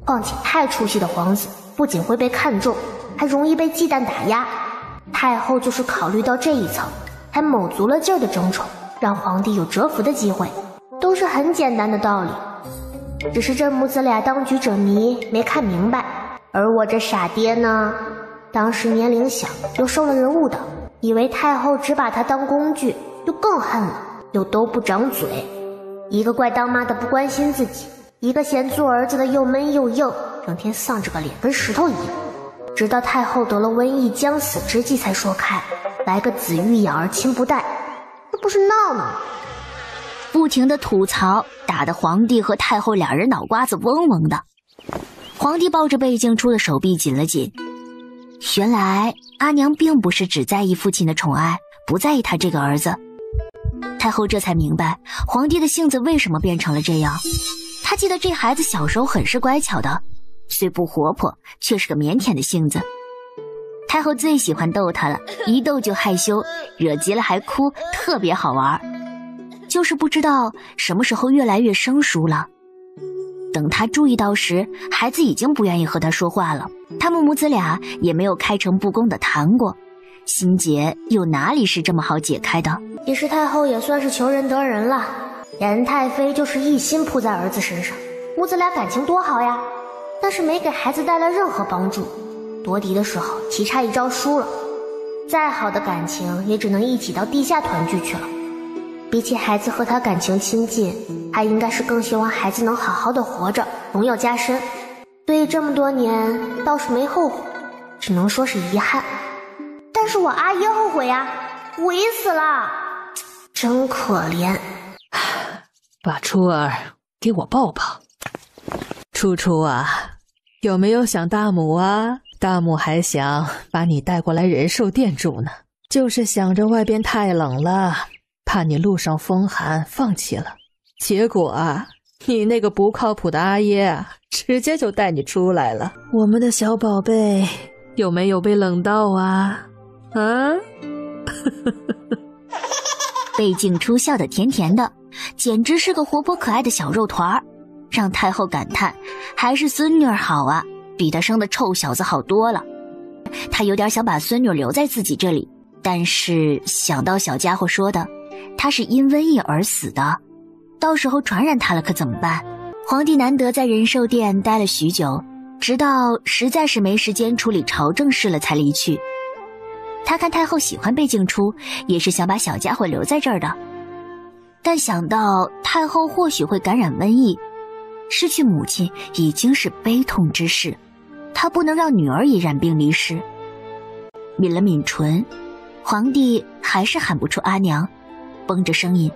况且太出息的皇子不仅会被看重，还容易被忌惮打压。太后就是考虑到这一层，才卯足了劲儿的争宠，让皇帝有折服的机会，都是很简单的道理。只是这母子俩当局者迷，没看明白。而我这傻爹呢，当时年龄小又受了人误导，以为太后只把他当工具，就更恨了，又都不长嘴。一个怪当妈的不关心自己，一个嫌做儿子的又闷又硬，整天丧着个脸跟石头一样。直到太后得了瘟疫将死之际才说开，来个子欲养而亲不待，这不是闹呢？不停的吐槽，打得皇帝和太后俩人脑瓜子嗡嗡的。皇帝抱着贝静初的手臂紧了紧。原来阿娘并不是只在意父亲的宠爱，不在意他这个儿子。太后这才明白皇帝的性子为什么变成了这样。他记得这孩子小时候很是乖巧的，虽不活泼，却是个腼腆的性子。太后最喜欢逗他了，一逗就害羞，惹急了还哭，特别好玩。就是不知道什么时候越来越生疏了。等他注意到时，孩子已经不愿意和他说话了。他们母子俩也没有开诚布公的谈过，心结又哪里是这么好解开的？其实太后也算是求人得人了，严太妃就是一心扑在儿子身上，母子俩感情多好呀，但是没给孩子带来任何帮助。夺嫡的时候棋差一招输了，再好的感情也只能一起到地下团聚去了。比起孩子和他感情亲近，他应该是更希望孩子能好好的活着，荣耀加身。所以这么多年倒是没后悔，只能说是遗憾。但是我阿爷后悔呀，悔死了，真可怜。把初儿给我抱抱。初初啊，有没有想大母啊？大母还想把你带过来仁寿殿住呢，就是想着外边太冷了，怕你路上风寒放弃了。结果啊，你那个不靠谱的阿爷啊，直接就带你出来了。我们的小宝贝有没有被冷到啊？啊？贝静初笑得甜甜的，简直是个活泼可爱的小肉团儿，让太后感叹还是孙女儿好啊，比她生的臭小子好多了。她有点想把孙女留在自己这里，但是想到小家伙说的她是因瘟疫而死的，到时候传染她了可怎么办？皇帝难得在仁寿殿待了许久，直到实在是没时间处理朝政事了才离去。他看太后喜欢贝静初，也是想把小家伙留在这儿的，但想到太后或许会感染瘟疫，失去母亲已经是悲痛之事，他不能让女儿也染病离世。抿了抿唇，皇帝还是喊不出阿娘，绷着声音：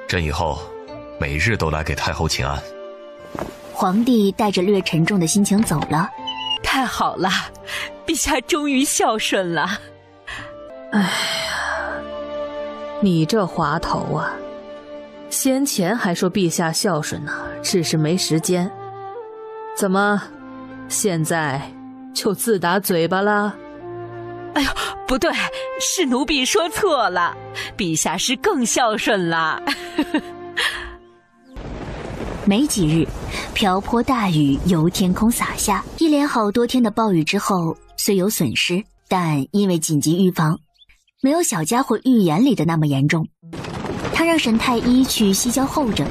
朕以后每日都来给太后请安。皇帝带着略沉重的心情走了。太好了，陛下终于孝顺了。哎呀，你这滑头啊，先前还说陛下孝顺呢，只是没时间。怎么，现在就自打嘴巴了？哎呦，不对，是奴婢说错了，陛下是更孝顺了。没几日，瓢泼大雨由天空洒下，一连好多天的暴雨之后，虽有损失，但因为紧急预防，没有小家伙预言里的那么严重。他让沈太医去西郊候着，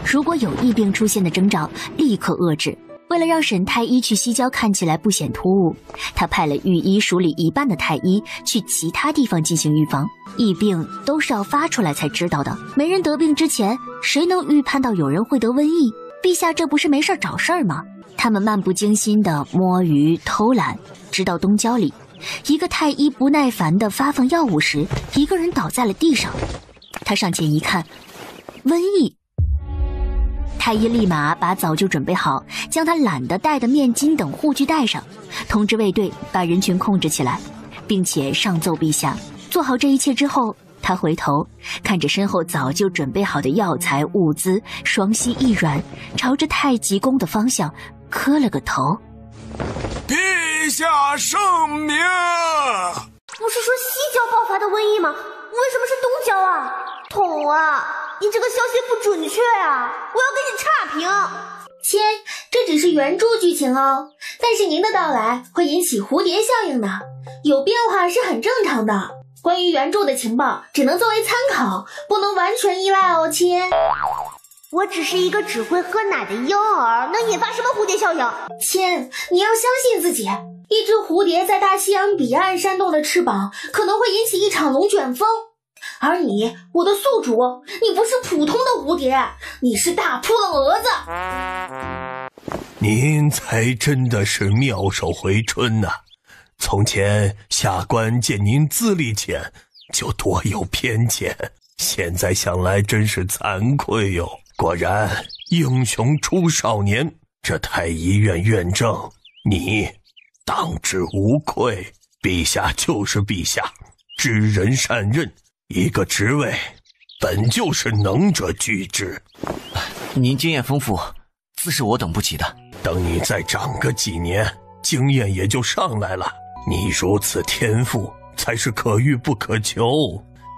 如果有疫病出现的征兆，立刻遏制。为了让沈太医去西郊看起来不显突兀，他派了御医署里一半的太医去其他地方进行预防。疫病都是要发出来才知道的，没人得病之前，谁能预判到有人会得瘟疫？陛下这不是没事找事吗？他们漫不经心地摸鱼偷懒，直到东郊里，一个太医不耐烦地发放药物时，一个人倒在了地上。他上前一看，瘟疫。太医立马把早就准备好将他懒得戴的面巾等护具戴上，通知卫队把人群控制起来，并且上奏陛下。做好这一切之后，他回头看着身后早就准备好的药材物资，双膝一软，朝着太极宫的方向磕了个头。陛下圣明！不是说西郊爆发的瘟疫吗？为什么是东郊啊？统啊，你这个消息不准确啊！我要给你差评。千，这只是原著剧情哦，但是您的到来会引起蝴蝶效应的，有变化是很正常的。关于原著的情报只能作为参考，不能完全依赖哦，千。我只是一个只会喝奶的婴儿，能引发什么蝴蝶效应？千，你要相信自己。一只蝴蝶在大西洋彼岸扇动的翅膀，可能会引起一场龙卷风。而你，我的宿主，你不是普通的蝴蝶，你是大扑棱蛾子。您才真的是妙手回春呐！从前下官见您资历浅，就多有偏见，现在想来真是惭愧哟。果然英雄出少年，这太医院院正，你当之无愧。陛下就是陛下，知人善任，一个职位本就是能者居之。您经验丰富，自是我等不及的。等你再长个几年，经验也就上来了。你如此天赋，才是可遇不可求。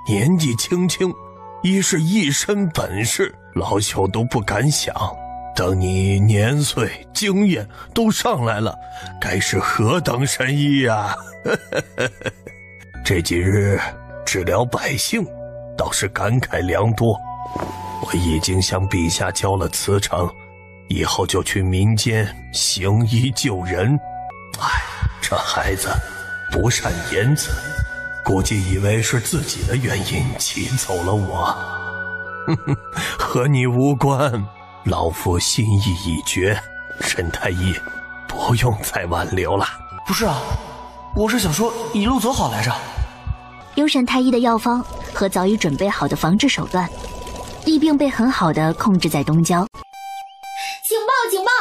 年纪轻轻，一是一身本事，老朽都不敢想。等你年岁经验都上来了，该是何等神医啊！这几日治疗百姓，倒是感慨良多。我已经向陛下交了辞呈，以后就去民间行医救人。这孩子不善言辞，估计以为是自己的原因气走了我。和你无关，老夫心意已决，沈太医不用再挽留了。不是啊，我是想说一路走好来着。有沈太医的药方和早已准备好的防治手段，疫病被很好的控制在东郊。警报警报，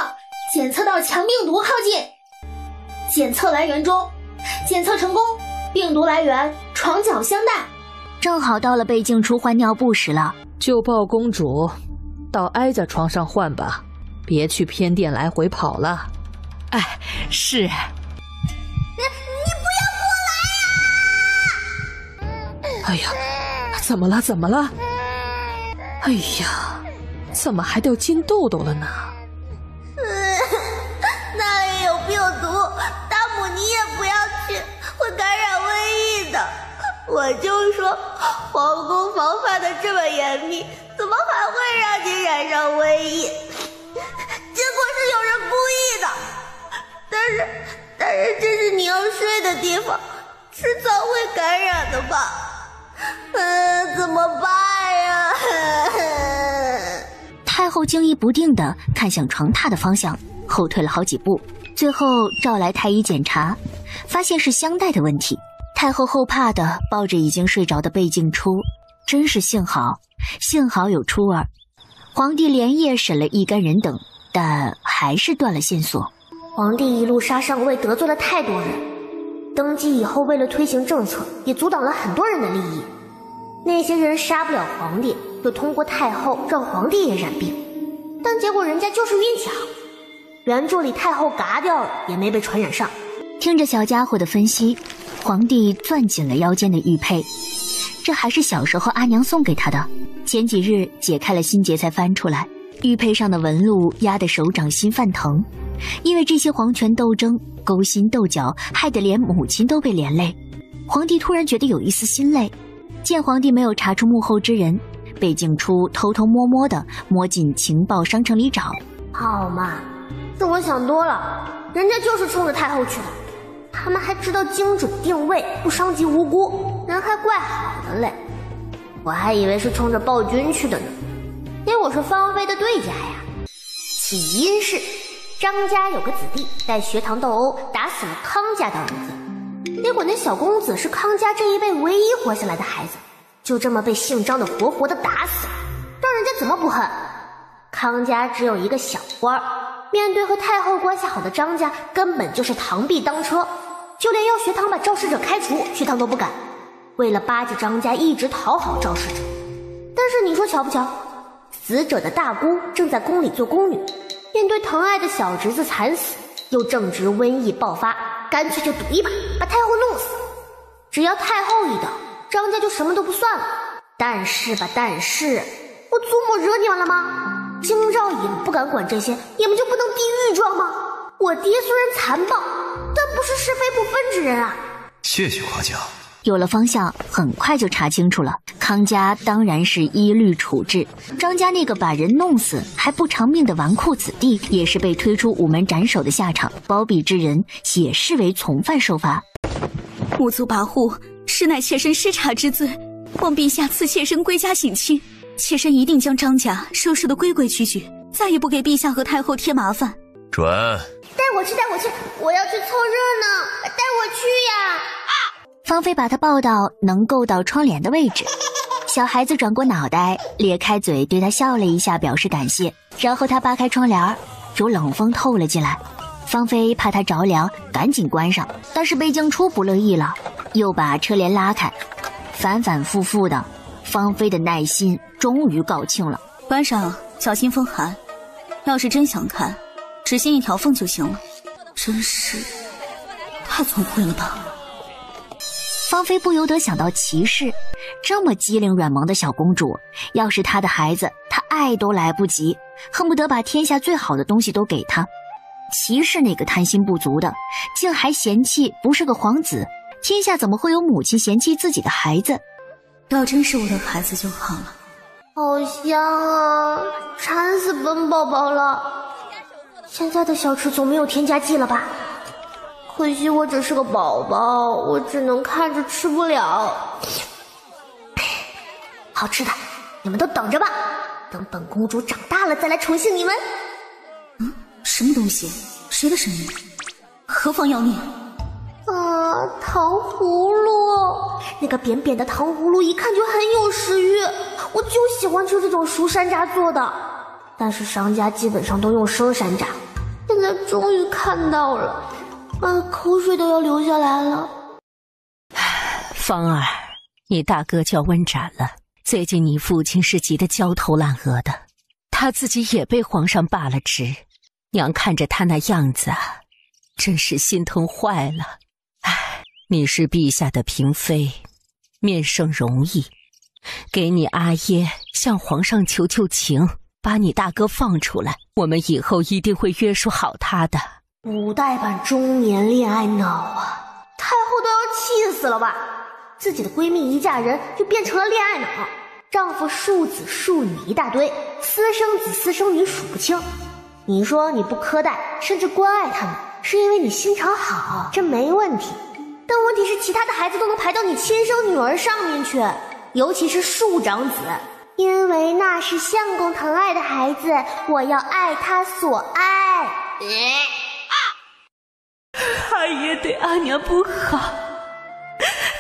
检测到强病毒靠近，检测来源中，检测成功，病毒来源床脚相待。正好到了被镜出换尿布时了，就抱公主到哀家床上换吧，别去偏殿来回跑了。哎，是。你不要过来呀！哎呀，怎么了？怎么了？哎呀，怎么还掉金痘痘了呢？那里有病毒，大母你也不要去，会感染瘟疫的。我就说，皇宫防范的这么严密，怎么还会让你染上瘟疫？结果是有人故意的。但是这是你要睡的地方，迟早会感染的吧？怎么办呀？太后惊疑不定地看向床榻的方向，后退了好几步，最后召来太医检查，发现是香袋的问题。太后后怕地抱着已经睡着的贝静初，真是幸好有初儿。皇帝连夜审了一干人等，但还是断了线索。皇帝一路杀上位，得罪了太多人，登基以后为了推行政策，也阻挡了很多人的利益。那些人杀不了皇帝，又通过太后让皇帝也染病，但结果人家就是运气好，原著里太后嘎掉了，也没被传染上。听着小家伙的分析，皇帝攥紧了腰间的玉佩，这还是小时候阿娘送给他的。前几日解开了心结才翻出来，玉佩上的纹路压得手掌心泛疼。因为这些皇权斗争、勾心斗角，害得连母亲都被连累。皇帝突然觉得有一丝心累。见皇帝没有查出幕后之人，贝静初偷偷摸摸地摸进情报商城里找。好嘛，是我想多了，人家就是冲着太后去的。他们还知道精准定位，不伤及无辜，人还怪好的嘞。我还以为是冲着暴君去的呢，因为我是芳菲的对家呀。起因是张家有个子弟在学堂斗殴，打死了康家的儿子，结果那小公子是康家这一辈唯一活下来的孩子，就这么被姓张的活活的打死了，让人家怎么不恨？康家只有一个小官，面对和太后关系好的张家，根本就是螳臂当车，就连要学堂把肇事者开除，学堂都不敢。为了巴结张家，一直讨好肇事者。但是你说巧不巧，死者的大姑正在宫里做宫女，面对疼爱的小侄子惨死，又正值瘟疫爆发，干脆就赌一把，把太后弄死。只要太后一倒，张家就什么都不算了。但是，我祖母惹你们了吗？京兆尹不敢管这些，你们就不能地狱状吗？我爹虽然残暴，但不是是非不分之人啊。谢谢花家。有了方向，很快就查清楚了。康家当然是依律处置，张家那个把人弄死还不偿命的纨绔子弟，也是被推出午门斩首的下场。包庇之人也视为从犯受罚。母族跋扈，实乃妾身失察之罪，望陛下赐妾身归家省亲。妾身一定将张家收拾得规规矩矩，再也不给陛下和太后添麻烦。准。带我去，我要去凑热闹，带我去呀！芳菲把他抱到能够到窗帘的位置，小孩子转过脑袋，咧开嘴对他笑了一下，表示感谢。然后他扒开窗帘，有冷风透了进来。芳菲怕他着凉，赶紧关上，但是贝静初不乐意了，又把车帘拉开。反反复复的，芳菲的耐心终于告罄了。关上，小心风寒。要是真想看，只心一条缝就行了。真是太聪慧了吧。芳菲不由得想到骑士，这么机灵软萌的小公主，要是她的孩子，她爱都来不及，恨不得把天下最好的东西都给她。骑士那个贪心不足的，竟还嫌弃不是个皇子，天下怎么会有母亲嫌弃自己的孩子？要真是我的孩子就好了。好香啊，馋死本宝宝了。现在的小吃总没有添加剂了吧？可惜我只是个宝宝，我只能看着吃不了。好吃的，你们都等着吧，等本公主长大了再来宠幸你们。什么东西？谁的声音？何方妖孽？糖葫芦，那个扁扁的糖葫芦一看就很有食欲，我就喜欢吃这种熟山楂做的，但是商家基本上都用生山楂，现在终于看到了，口水都要流下来了。芳儿，你大哥叫温斩了，最近你父亲是急得焦头烂额的，他自己也被皇上罢了职，娘看着他那样子啊，真是心疼坏了。你是陛下的嫔妃，面圣容易，给你阿耶向皇上求求情，把你大哥放出来，我们以后一定会约束好他的。古代版中年恋爱脑啊，太后都要气死了吧，自己的闺蜜一嫁人就变成了恋爱脑，丈夫庶子庶女一大堆，私生子私生女数不清。你说你不苛待甚至关爱他们，是因为你心肠好，这没问题，但问题是其他的孩子都能排到你亲生女儿上面去，尤其是庶长子，因为那是相公疼爱的孩子，我要爱他所爱。阿爷对阿娘不好，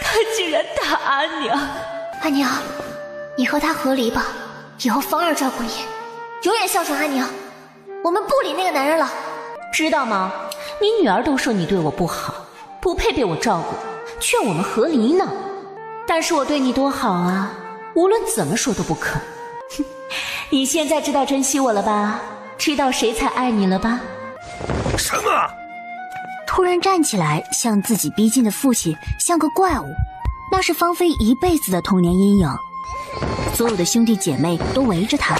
他竟然打阿娘。阿娘，你和他和离吧，以后芳儿照顾你，永远孝顺阿娘，我们不理那个男人了，知道吗？你女儿都说你对我不好，不配被我照顾，劝我们和离呢。但是我对你多好啊，无论怎么说都不可。哼，你现在知道珍惜我了吧？知道谁才爱你了吧？什么？突然站起来，向自己逼近的父亲像个怪物，那是芳菲一辈子的童年阴影。所有的兄弟姐妹都围着他，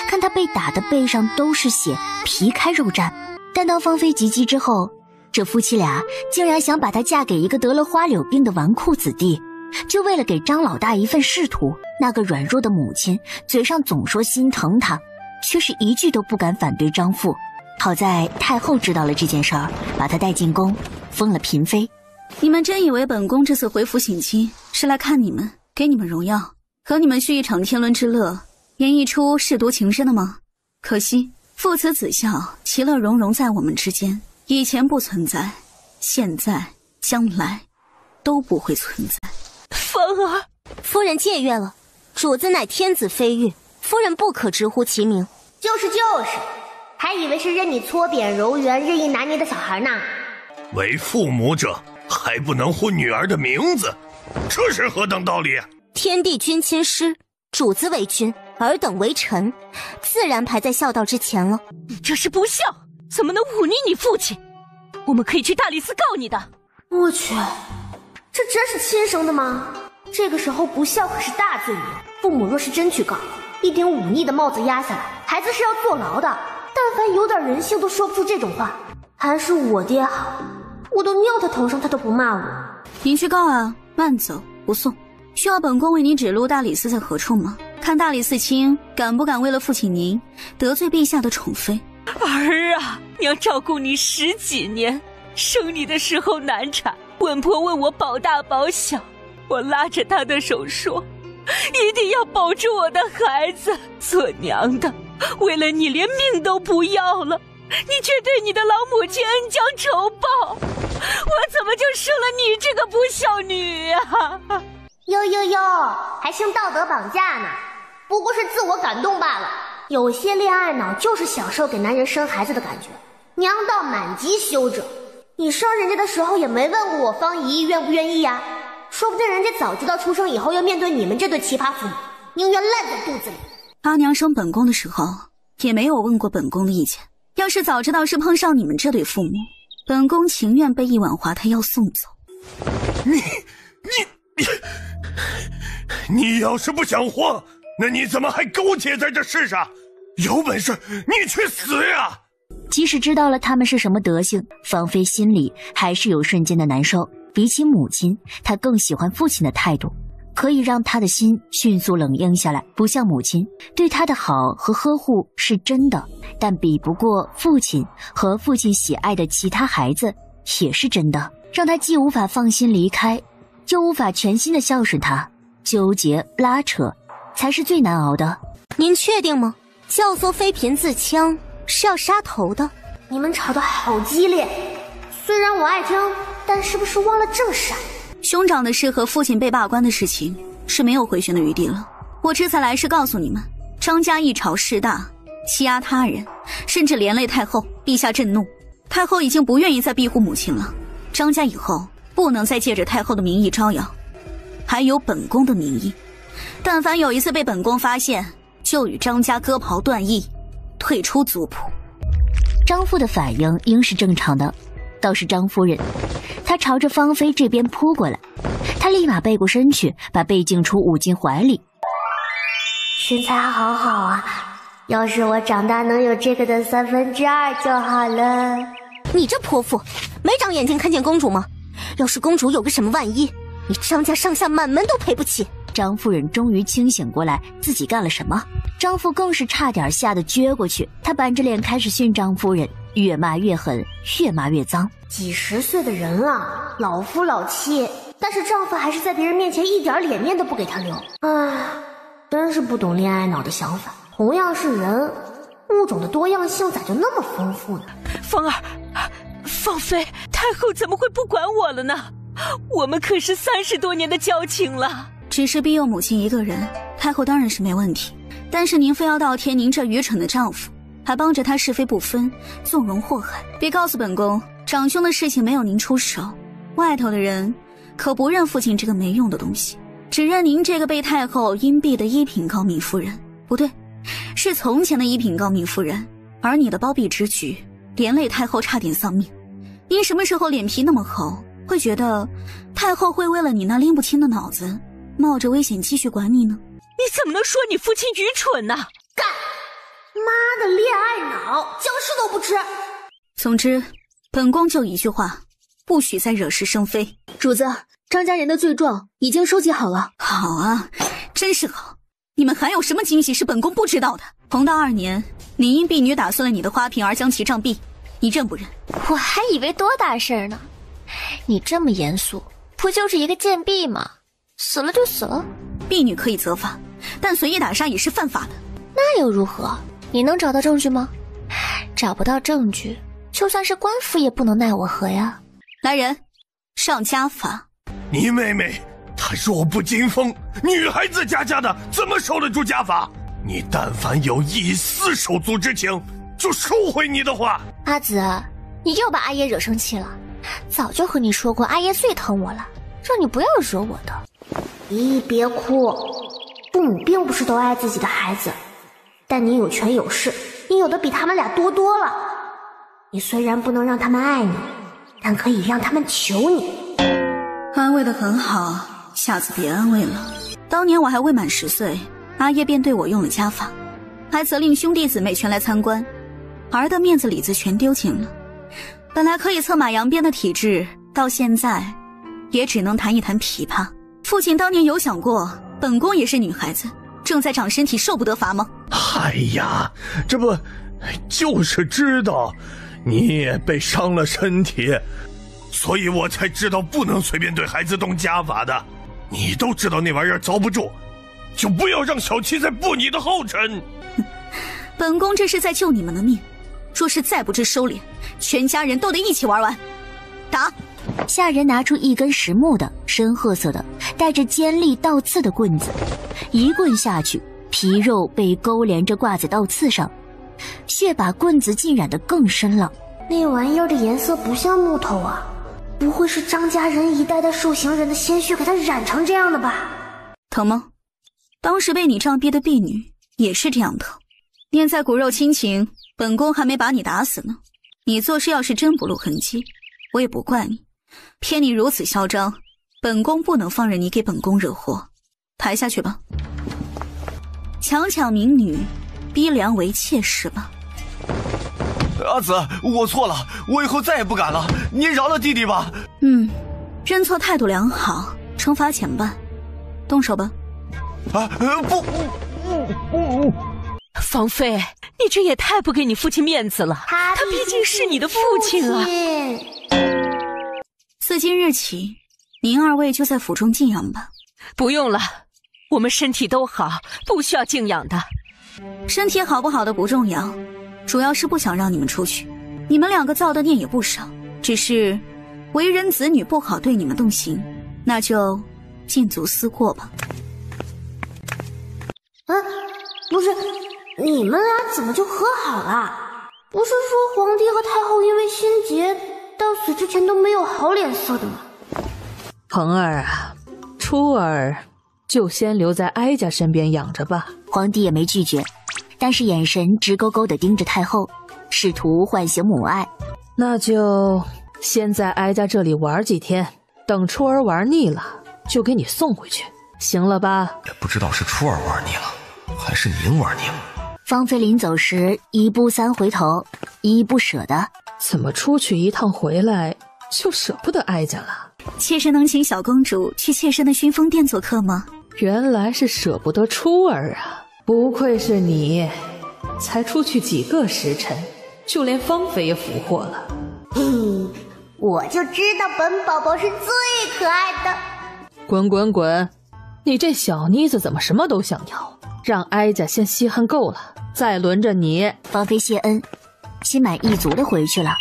看他被打的背上都是血，皮开肉绽。但当芳菲及笄之后，这夫妻俩竟然想把她嫁给一个得了花柳病的纨绔子弟，就为了给张老大一份仕途。那个软弱的母亲嘴上总说心疼他，却是一句都不敢反对张父。好在太后知道了这件事儿，把他带进宫，封了嫔妃。你们真以为本宫这次回府省亲是来看你们，给你们荣耀，和你们续一场天伦之乐，演绎出舐犊情深的吗？可惜父慈子孝，其乐融融在我们之间，以前不存在，现在将来都不会存在。芳儿，夫人僭越了，主子乃天子妃御，夫人不可直呼其名。就是，还以为是任你搓扁揉圆任意拿捏的小孩呢。为父母者还不能呼女儿的名字，这是何等道理？天地君亲师，主子为君，尔等为臣，自然排在孝道之前了。你这是不孝，怎么能忤逆你父亲？我们可以去大理寺告你的。我去，这真是亲生的吗？这个时候不孝可是大罪名，父母若是真去告，一顶忤逆的帽子压下来，孩子是要坐牢的。但凡有点人性都说不出这种话，还是我爹好，我都尿他头上他都不骂我。你去告啊，慢走不送。需要本宫为你指路大理寺在何处吗？看大理寺卿敢不敢为了父亲您得罪陛下的宠妃。儿啊，娘照顾你10几年，生你的时候难产，稳婆问我保大保小，我拉着她的手说一定要保住我的孩子。做娘的为了你连命都不要了，你却对你的老母亲恩将仇报，我怎么就生了你这个不孝女啊？哟，还兴道德绑架呢，不过是自我感动罢了。有些恋爱脑就是享受给男人生孩子的感觉，娘道满级休整。你生人家的时候也没问过我方姨愿不愿意呀？说不定人家早知道出生以后要面对你们这对奇葩父母，宁愿烂在肚子里。阿娘生本宫的时候也没有问过本宫的意见，要是早知道是碰上你们这对父母，本宫情愿被一碗滑胎药送走。你要是不想活，那你怎么还苟且在这世上？有本事你去死呀！即使知道了他们是什么德行，芳菲心里还是有瞬间的难受。比起母亲，她更喜欢父亲的态度，可以让她的心迅速冷硬下来。不像母亲对她的好和呵护是真的，但比不过父亲和父亲喜爱的其他孩子也是真的，让她既无法放心离开，又无法全心的孝顺他。纠结拉扯才是最难熬的。您确定吗？教唆妃嫔自枪是要杀头的。你们吵得好激烈，虽然我爱听，但是不是忘了正事？兄长的事和父亲被罢官的事情是没有回旋的余地了。我这才来是告诉你们，张家一朝势大，欺压他人，甚至连累太后。陛下震怒，太后已经不愿意再庇护母亲了。张家以后不能再借着太后的名义招摇，还有本宫的名义，但凡有一次被本宫发现，就与张家割袍断义，退出族谱。张父的反应应是正常的，倒是张夫人，她朝着芳菲这边扑过来，她立马背过身去，把贝静初捂进怀里。身材好好啊，要是我长大能有这个的2/3就好了。你这泼妇，没长眼睛看见公主吗？要是公主有个什么万一，你张家上下满门都赔不起。张夫人终于清醒过来，自己干了什么？张父更是差点吓得撅过去，他板着脸开始训张夫人，越骂越狠，越骂越脏。几十岁的人了，老夫老妻，但是丈夫还是在别人面前一点脸面都不给他留。唉，真是不懂恋爱脑的想法。同样是人，物种的多样性咋就那么丰富呢？芳儿，芳菲，太后怎么会不管我了呢？我们可是30多年的交情了。只是庇佑母亲一个人，太后当然是没问题，但是您非要倒贴您这愚蠢的丈夫，还帮着他是非不分，纵容祸害。别告诉本宫，长兄的事情没有您出手，外头的人可不认父亲这个没用的东西。只认您这个被太后阴蔽的一品高敏夫人，不对，是从前的一品高敏夫人。而你的包庇之举，连累太后差点丧命。您什么时候脸皮那么厚，会觉得太后会为了你那拎不清的脑子，冒着危险继续管你呢？你怎么能说你父亲愚蠢呢？干！妈的，恋爱脑，僵尸都不吃。总之，本宫就一句话，不许再惹是生非。主子，张家人的罪状已经收集好了。好啊，真是好。你们还有什么惊喜是本宫不知道的？同道2年，你因婢女打碎了你的花瓶而将其杖毙，你认不认？我还以为多大事儿呢，你这么严肃，不就是一个贱婢吗？死了就死了。婢女可以责罚，但随意打杀也是犯法的。那又如何？你能找到证据吗？找不到证据，就算是官府也不能奈我何呀。来人，上家法。你妹妹她弱不禁风，女孩子家的怎么受得住家法？你但凡有一丝手足之情，就收回你的话。阿紫，你又把阿爷惹生气了。早就和你说过，阿爷最疼我了，让你不要惹我的。咦，别哭，父母并不是都爱自己的孩子，但你有权有势，你有的比他们俩多多了。你虽然不能让他们爱你，但可以让他们求你。安慰得很好，下次别安慰了。当年我还未满10岁，阿爷便对我用了家法，还责令兄弟姊妹全来参观，儿的面子里子全丢尽了。本来可以策马扬鞭的体质，到现在也只能弹一弹琵琶。父亲当年有想过，本宫也是女孩子，正在长身体，受不得罚吗？哎呀，这不就是知道你也被伤了身体，所以我才知道不能随便对孩子动家法的。你都知道那玩意儿遭不住，就不要让小七再步你的后尘。本宫这是在救你们的命，若是再不知收敛，全家人都得一起玩完。打！下人拿出一根实木的深褐色的带着尖利倒刺的棍子，一棍下去，皮肉被勾连着挂在倒刺上，血把棍子浸染得更深了。那玩意儿的颜色不像木头啊，不会是张家人一代代受刑人的鲜血给它染成这样的吧？疼吗？当时被你杖毙的婢女也是这样疼。念在骨肉亲情，本宫还没把你打死呢。你做事要是真不露痕迹，我也不怪你。偏你如此嚣张，本宫不能放任你给本宫惹祸。抬下去吧。强抢民女，逼良为妾是吧？阿紫，我错了，我以后再也不敢了，您饶了弟弟吧。认错态度良好，惩罚减半。动手吧。不。芳菲，你这也太不给你父亲面子了，他毕竟是你的父亲啊。自今日起，您2位就在府中静养吧。不用了，我们身体都好，不需要静养的。身体好不好的不重要，主要是不想让你们出去。你们2个造的孽也不少，只是为人子女不好对你们动刑，那就尽足思过吧。不是，你们俩怎么就和好了？不是说皇帝和太后因为心结到死之前都没有好脸色的吗？蓬儿啊，初儿就先留在哀家身边养着吧。皇帝也没拒绝，但是眼神直勾勾地盯着太后，试图唤醒母爱。那就先在哀家这里玩几天，等初儿玩腻了就给你送回去，行了吧？也不知道是初儿玩腻了还是您玩腻了。芳菲临走时1步3回头，依依不舍的。怎么出去一趟回来就舍不得哀家了？妾身能请小公主去妾身的熏风殿做客吗？原来是舍不得初儿啊，不愧是你，才出去几个时辰，就连芳菲也俘获了。我就知道本宝宝是最可爱的。滚滚滚，你这小妮子怎么什么都想要？让哀家先稀罕够了，再轮着你。芳菲谢恩，心满意足的回去了。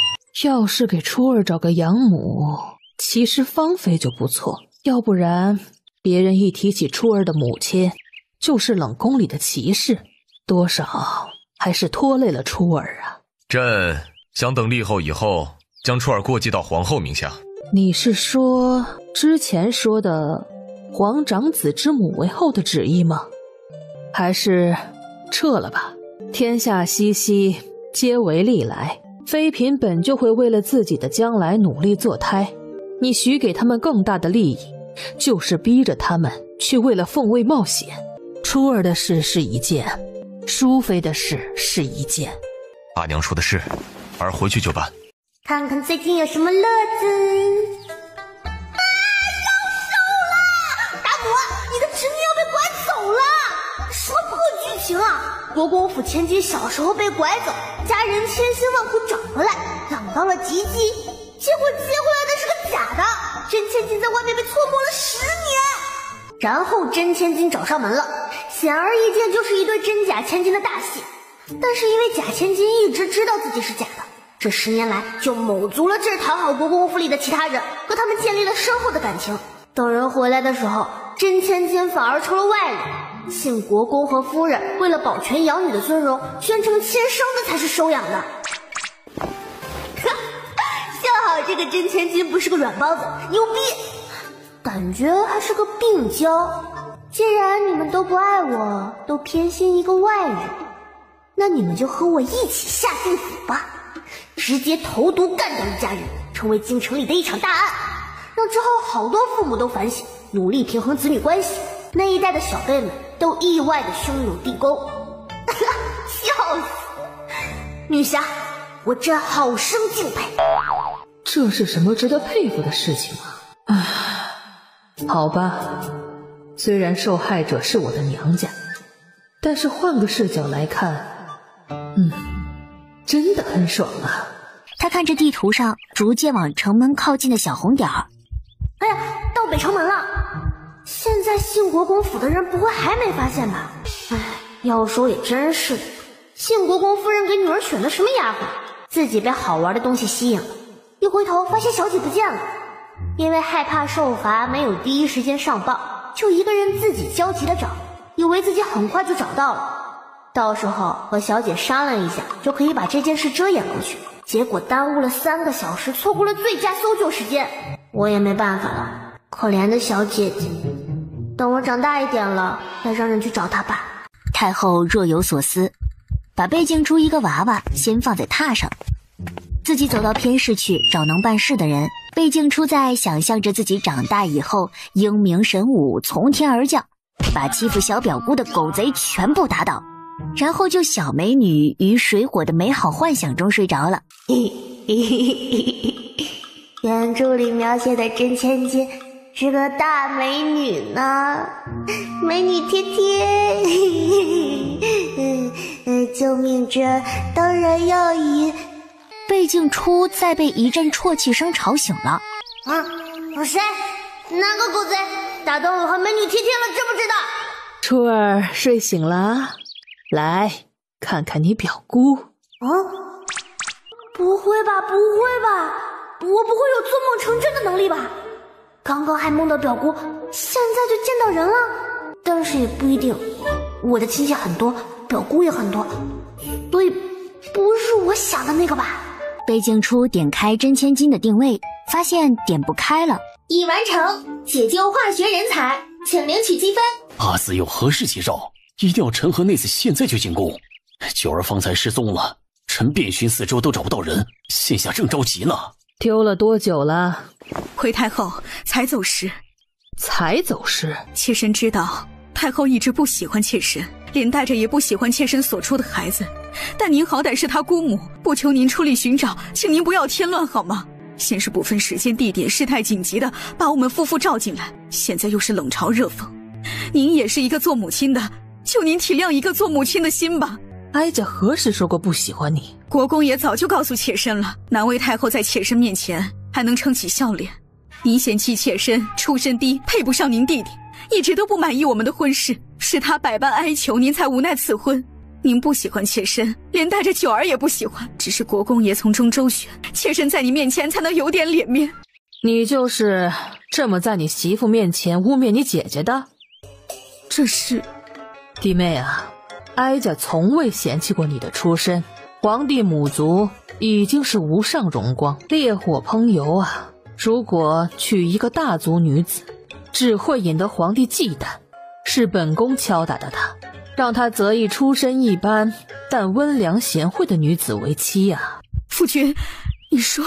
要是给初儿找个养母，其实芳菲就不错，要不然别人一提起初儿的母亲，就是冷宫里的骑士，多少还是拖累了初儿啊。朕想等立后以后，将初儿过继到皇后名下。你是说之前说的皇长子之母为后的旨意吗？还是撤了吧？天下熙熙，皆为利来。妃嫔本就会为了自己的将来努力做胎，你许给他们更大的利益，就是逼着他们去为了凤位冒险。初儿的事是一件，淑妃的事是一件。阿娘说的是，儿回去就办。看看最近有什么乐子。大母，你的侄女要被拐走了！什么破剧情啊！国公府千金小时候被拐走，家人千辛万苦找回来，养到了及笄，结果接回来的是个假的。真千金在外面被错摸了10年，然后真千金找上门了，显而易见就是一对真假千金的大戏。但是因为假千金一直知道自己是假的，这10年来就卯足了劲讨好国公府里的其他人，和他们建立了深厚的感情。等人回来的时候，真千金反而成了外人，信国公和夫人为了保全养女的尊荣，宣称亲生的才是收养的。幸好这个真千金不是个软包子，牛逼！感觉还是个病娇。既然你们都不爱我，都偏心一个外人，那你们就和我一起下地府吧，直接投毒干掉一家人，成为京城里的一场大案，让之后好多父母都反省，努力平衡子女关系。那一代的小辈们都意外的兄友弟恭。笑死！女侠，我真好生敬佩。这是什么值得佩服的事情啊？唉，好吧，虽然受害者是我的娘家，但是换个视角来看，真的很爽啊。他看着地图上逐渐往城门靠近的小红点儿，哎呀，到北城门了！现在信国公府的人不会还没发现吧？哎，要说也真是，信国公夫人给女儿选的什么丫鬟，自己被好玩的东西吸引了，一回头发现小姐不见了，因为害怕受罚，没有第一时间上报，就一个人自己焦急的找，以为自己很快就找到了，到时候和小姐商量一下，就可以把这件事遮掩过去。结果耽误了3个小时，错过了最佳搜救时间。我也没办法了，可怜的小姐姐。等我长大一点了，再让人去找她吧。太后若有所思，把贝静初一个娃娃先放在榻上，自己走到偏室去找能办事的人。贝静初在想象着自己长大以后英明神武，从天而降，把欺负小表姑的狗贼全部打倒，然后就小美女与水果的美好幻想中睡着了。原著里描写的真千金是个大美女呢，美女贴贴。救命之恩当然要以。贝静初再被一阵啜泣声吵醒了。谁？哪个狗贼打断我和美女贴贴了，知不知道？初儿睡醒了，来看看你表姑。不会吧，不会吧，我不会有做梦成真的能力吧？刚刚还梦到表姑，现在就见到人了。但是也不一定，我的亲戚很多，表姑也很多，所以不是我想的那个吧？贝静初点开真千金的定位，发现点不开了。已完成，解救化学人才，请领取积分。阿紫有何事急召？一定要臣和内子现在就进宫。九儿方才失踪了，臣遍寻四周都找不到人，现下正着急呢。丢了多久了？回太后，才走时。才走时？妾身知道太后一直不喜欢妾身，连带着也不喜欢妾身所出的孩子，但您好歹是她姑母，不求您出力寻找，请您不要添乱好吗？先是不分时间地点，事态紧急的把我们夫妇召进来，现在又是冷嘲热讽。您也是一个做母亲的，求您体谅一个做母亲的心吧。哀家何时说过不喜欢你？国公也早就告诉妾身了，难为太后在妾身面前还能撑起笑脸。您嫌弃妾身出身低，配不上您弟弟，一直都不满意我们的婚事，是他百般哀求，您才无奈赐婚。您不喜欢妾身，连带着九儿也不喜欢，只是国公爷从中周旋，妾身在你面前才能有点脸面。你就是这么在你媳妇面前污蔑你姐姐的？这是弟妹啊，哀家从未嫌弃过你的出身，皇帝母族已经是无上荣光，烈火烹油啊。如果娶一个大族女子，只会引得皇帝忌惮，是本宫敲打的他，让他择一出身一般但温良贤惠的女子为妻啊。夫君，你说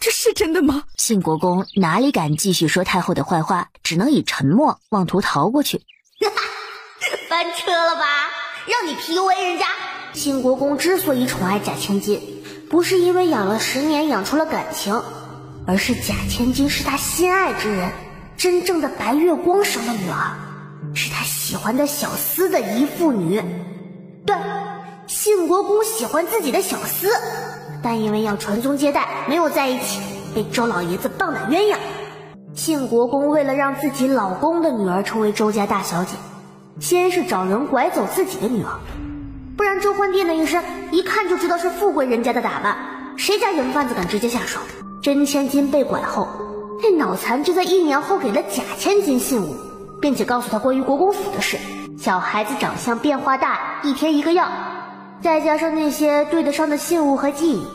这是真的吗？信国公哪里敢继续说太后的坏话，只能以沉默妄图逃过去。翻车了吧？让你 PUA 人家。信国公之所以宠爱假千金，不是因为养了10年养出了感情，而是假千金是他心爱之人，真正的白月光生的女儿，是他喜欢的小厮的遗腹女。对，信国公喜欢自己的小厮，但因为要传宗接代，没有在一起，被周老爷子棒打鸳鸯。信国公为了让自己老公的女儿成为周家大小姐，先是找人拐走自己的女儿，不然周欢帝那一身一看就知道是富贵人家的打扮，谁家人贩子敢直接下手？真千金被拐后，那脑残就在1年后给了假千金信物，并且告诉他关于国公府的事。小孩子长相变化大，一天一个样，再加上那些对得上的信物和记忆，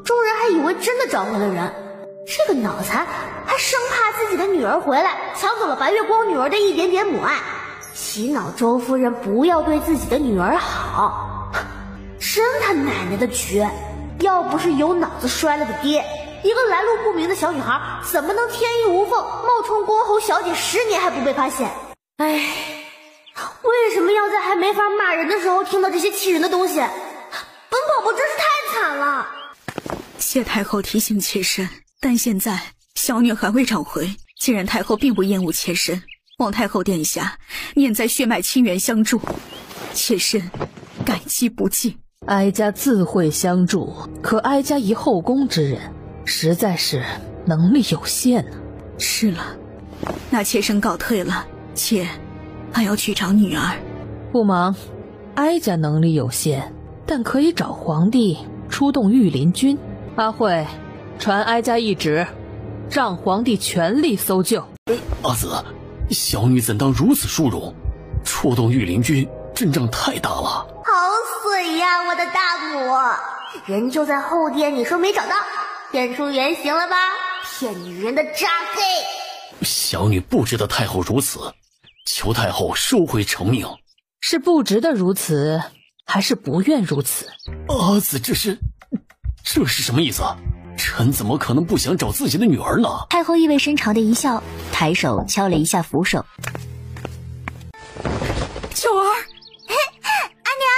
众人还以为真的找回了人。这个脑残还生怕自己的女儿回来抢走了白月光女儿的一点点母爱，洗脑周夫人不要对自己的女儿好。真他奶奶的绝！要不是有脑子摔了的爹，一个来路不明的小女孩怎么能天衣无缝冒充郭侯小姐10年还不被发现？哎，为什么要在还没法骂人的时候听到这些气人的东西？本宝宝真是太惨了。谢太后提醒妾身，但现在小女还未找回，既然太后并不厌恶妾身，望太后殿下念在血脉亲缘相助，妾身感激不尽。哀家自会相助，可哀家一后宫之人，实在是能力有限啊。是了，那妾身告退了，妾还要去找女儿。不忙，哀家能力有限，但可以找皇帝出动御林军。阿慧，传哀家一旨，让皇帝全力搜救。阿紫，小女怎当如此殊荣？出动御林军，阵仗太大了。好损呀，我的大母！人就在后殿，你说没找到，现出原形了吧？骗女人的渣 gay！ 小女不知道太后如此，求太后收回成命。是不值得如此，还是不愿如此？阿紫，这是什么意思？臣怎么可能不想找自己的女儿呢？太后意味深长的一笑，抬手敲了一下扶手。九儿，阿娘。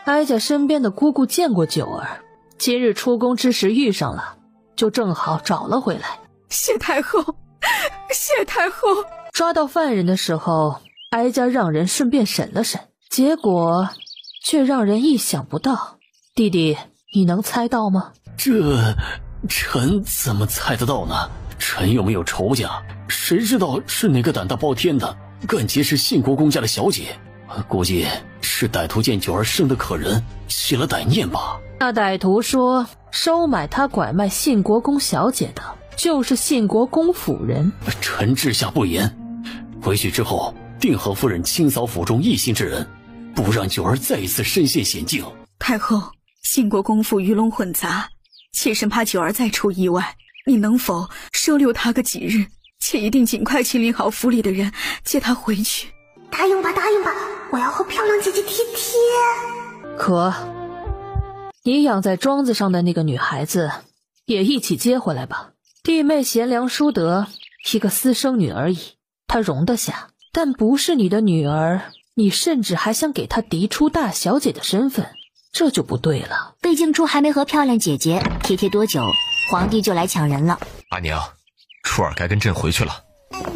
哀家身边的姑姑见过九儿，今日出宫之时遇上了，就正好找了回来。谢太后，谢太后。抓到犯人的时候，哀家让人顺便审了审，结果却让人意想不到。弟弟，你能猜到吗？这臣怎么猜得到呢？臣又没有仇家，谁知道是哪个胆大包天的敢劫持信国公家的小姐？估计是歹徒见九儿生得可人，起了歹念吧。那歹徒说收买他拐卖信国公小姐的就是信国公府人。臣治下不严，回去之后定和夫人清扫府中一心之人，不让九儿再一次身陷险境。太后，信国公府鱼龙混杂，妾身怕九儿再出意外，你能否收留他个几日？妾一定尽快清理好府里的人，接他回去。答应吧，答应吧，我要和漂亮姐姐贴贴。可你养在庄子上的那个女孩子也一起接回来吧。弟妹贤良淑德，一个私生女而已，她容得下，但不是你的女儿，你甚至还想给她嫡出大小姐的身份，这就不对了。贝静初还没和漂亮姐姐贴贴多久，皇帝就来抢人了。阿娘，初儿该跟朕回去了。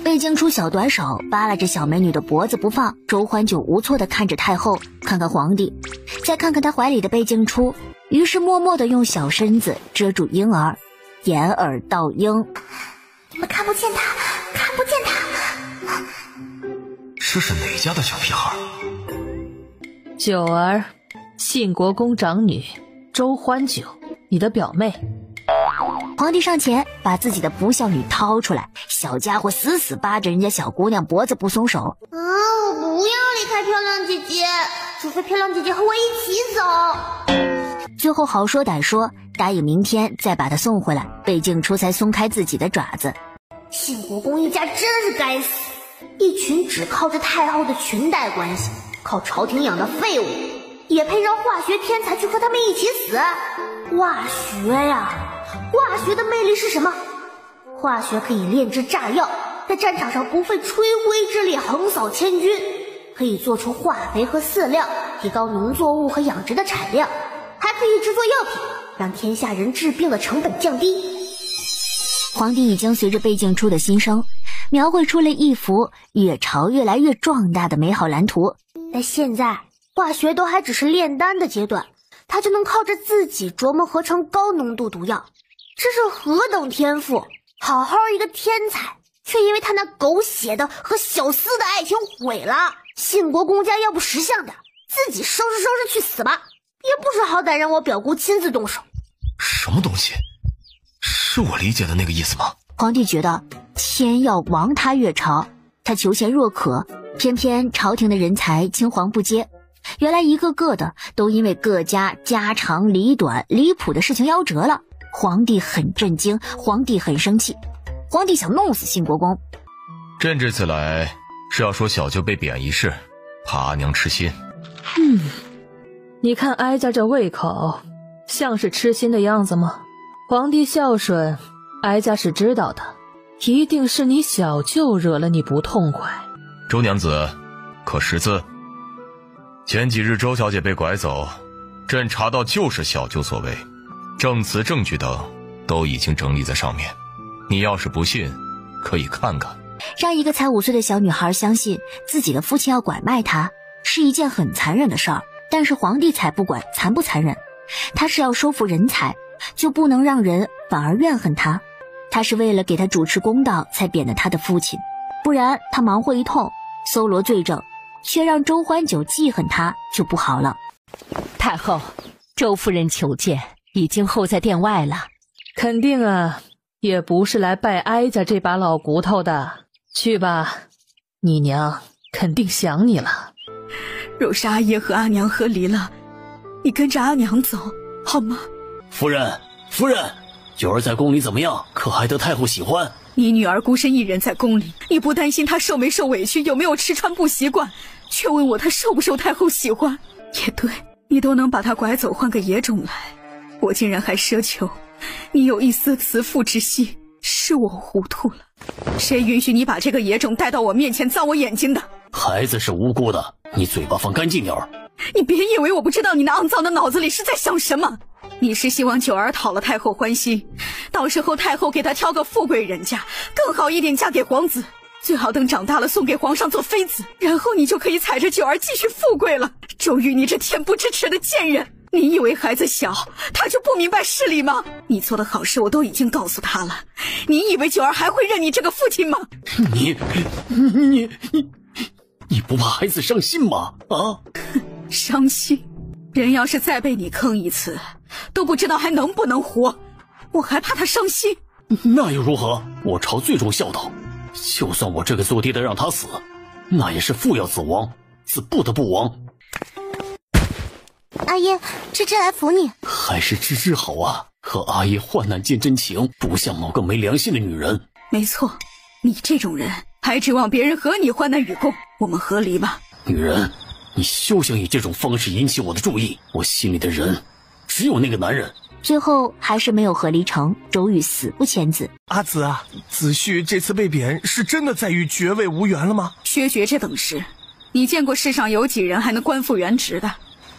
贝静初小短手扒拉着小美女的脖子不放，周欢九无措地看着太后，看看皇帝，再看看他怀里的贝静初，于是默默地用小身子遮住婴儿，掩耳盗婴。你们看不见他，看不见他。这是哪家的小屁孩？九儿，信国公长女周欢九，你的表妹。皇帝上前把自己的不孝女掏出来，小家伙死死扒着人家小姑娘脖子不松手。我不要离开漂亮姐姐，除非漂亮姐姐和我一起走。最后好说歹说，答应明天再把她送回来，贝静初才松开自己的爪子。信国公一家真是该死，一群只靠着太后的裙带关系，靠朝廷养的废物，也配让化学天才去和他们一起死？化学呀，化学的魅力是什么？化学可以炼制炸药，在战场上不费吹灰之力横扫千军，可以做出化肥和饲料，提高农作物和养殖的产量，还可以制作药品，让天下人治病的成本降低。皇帝已经随着背景处的新生，描绘出了一幅越朝越来越壮大的美好蓝图。但现在化学都还只是炼丹的阶段，他就能靠着自己琢磨合成高浓度毒药，这是何等天赋！好好一个天才，却因为他那狗血的和小厮的爱情毁了。信国公家要不识相点，自己收拾去死吧，也不识好歹让我表姑亲自动手。什么东西？是我理解的那个意思吗？皇帝觉得天要亡他越朝，他求贤若渴，偏偏朝廷的人才青黄不接，原来一个个的都因为各家家长里短离谱的事情夭折了。皇帝很震惊，皇帝很生气，皇帝想弄死信国公。朕这次来是要说小舅被贬一事，怕阿娘吃心。你看哀家这胃口像是吃心的样子吗？皇帝孝顺，哀家是知道的，一定是你小舅惹了你不痛快。周娘子可识字？前几日周小姐被拐走，朕查到就是小舅所为，证词证据等都已经整理在上面，你要是不信可以看看。让一个才5岁的小女孩相信自己的父亲要拐卖她，是一件很残忍的事儿，但是皇帝才不管残不残忍，他是要收服人才，就不能让人反而怨恨他。他是为了给他主持公道才贬的他的父亲，不然他忙活一通搜罗罪证，却让周欢九记恨他，就不好了。太后，周夫人求见，已经候在殿外了。肯定啊，也不是来拜哀家这把老骨头的。去吧，你娘肯定想你了。若是阿爷和阿娘和离了，你跟着阿娘走好吗？夫人，九儿在宫里怎么样？可还得太后喜欢？你女儿孤身一人在宫里，你不担心她受没受委屈，有没有吃穿不习惯，却问我她受不受太后喜欢？也对，你都能把她拐走换个野种来，我竟然还奢求你有一丝慈父之心，是我糊涂了。谁允许你把这个野种带到我面前脏我眼睛的？孩子是无辜的，你嘴巴放干净点儿。你别以为我不知道你那肮脏的脑子里是在想什么。你是希望九儿讨了太后欢心，到时候太后给她挑个富贵人家，更好一点嫁给皇子，最好等长大了送给皇上做妃子，然后你就可以踩着九儿继续富贵了。周瑜，你这恬不知耻的贱人，你以为孩子小他就不明白事理吗？你做的好事我都已经告诉他了，你以为九儿还会认你这个父亲吗？你不怕孩子伤心吗？啊，伤心？人要是再被你坑一次，都不知道还能不能活，我还怕他伤心？那又如何？我朝最重孝道，就算我这个做爹的让他死，那也是父要子亡，子不得不亡。阿爷，芝芝来扶你。还是芝芝好啊，和阿爷患难见真情，不像某个没良心的女人。没错，你这种人还指望别人和你患难与共，我们和离吧。女人，你休想以这种方式引起我的注意，我心里的人只有那个男人。最后还是没有和离成，周瑜死不签字。阿紫啊，子旭这次被贬是真的在于爵位无缘了吗？削爵这等事，你见过世上有几人还能官复原职的？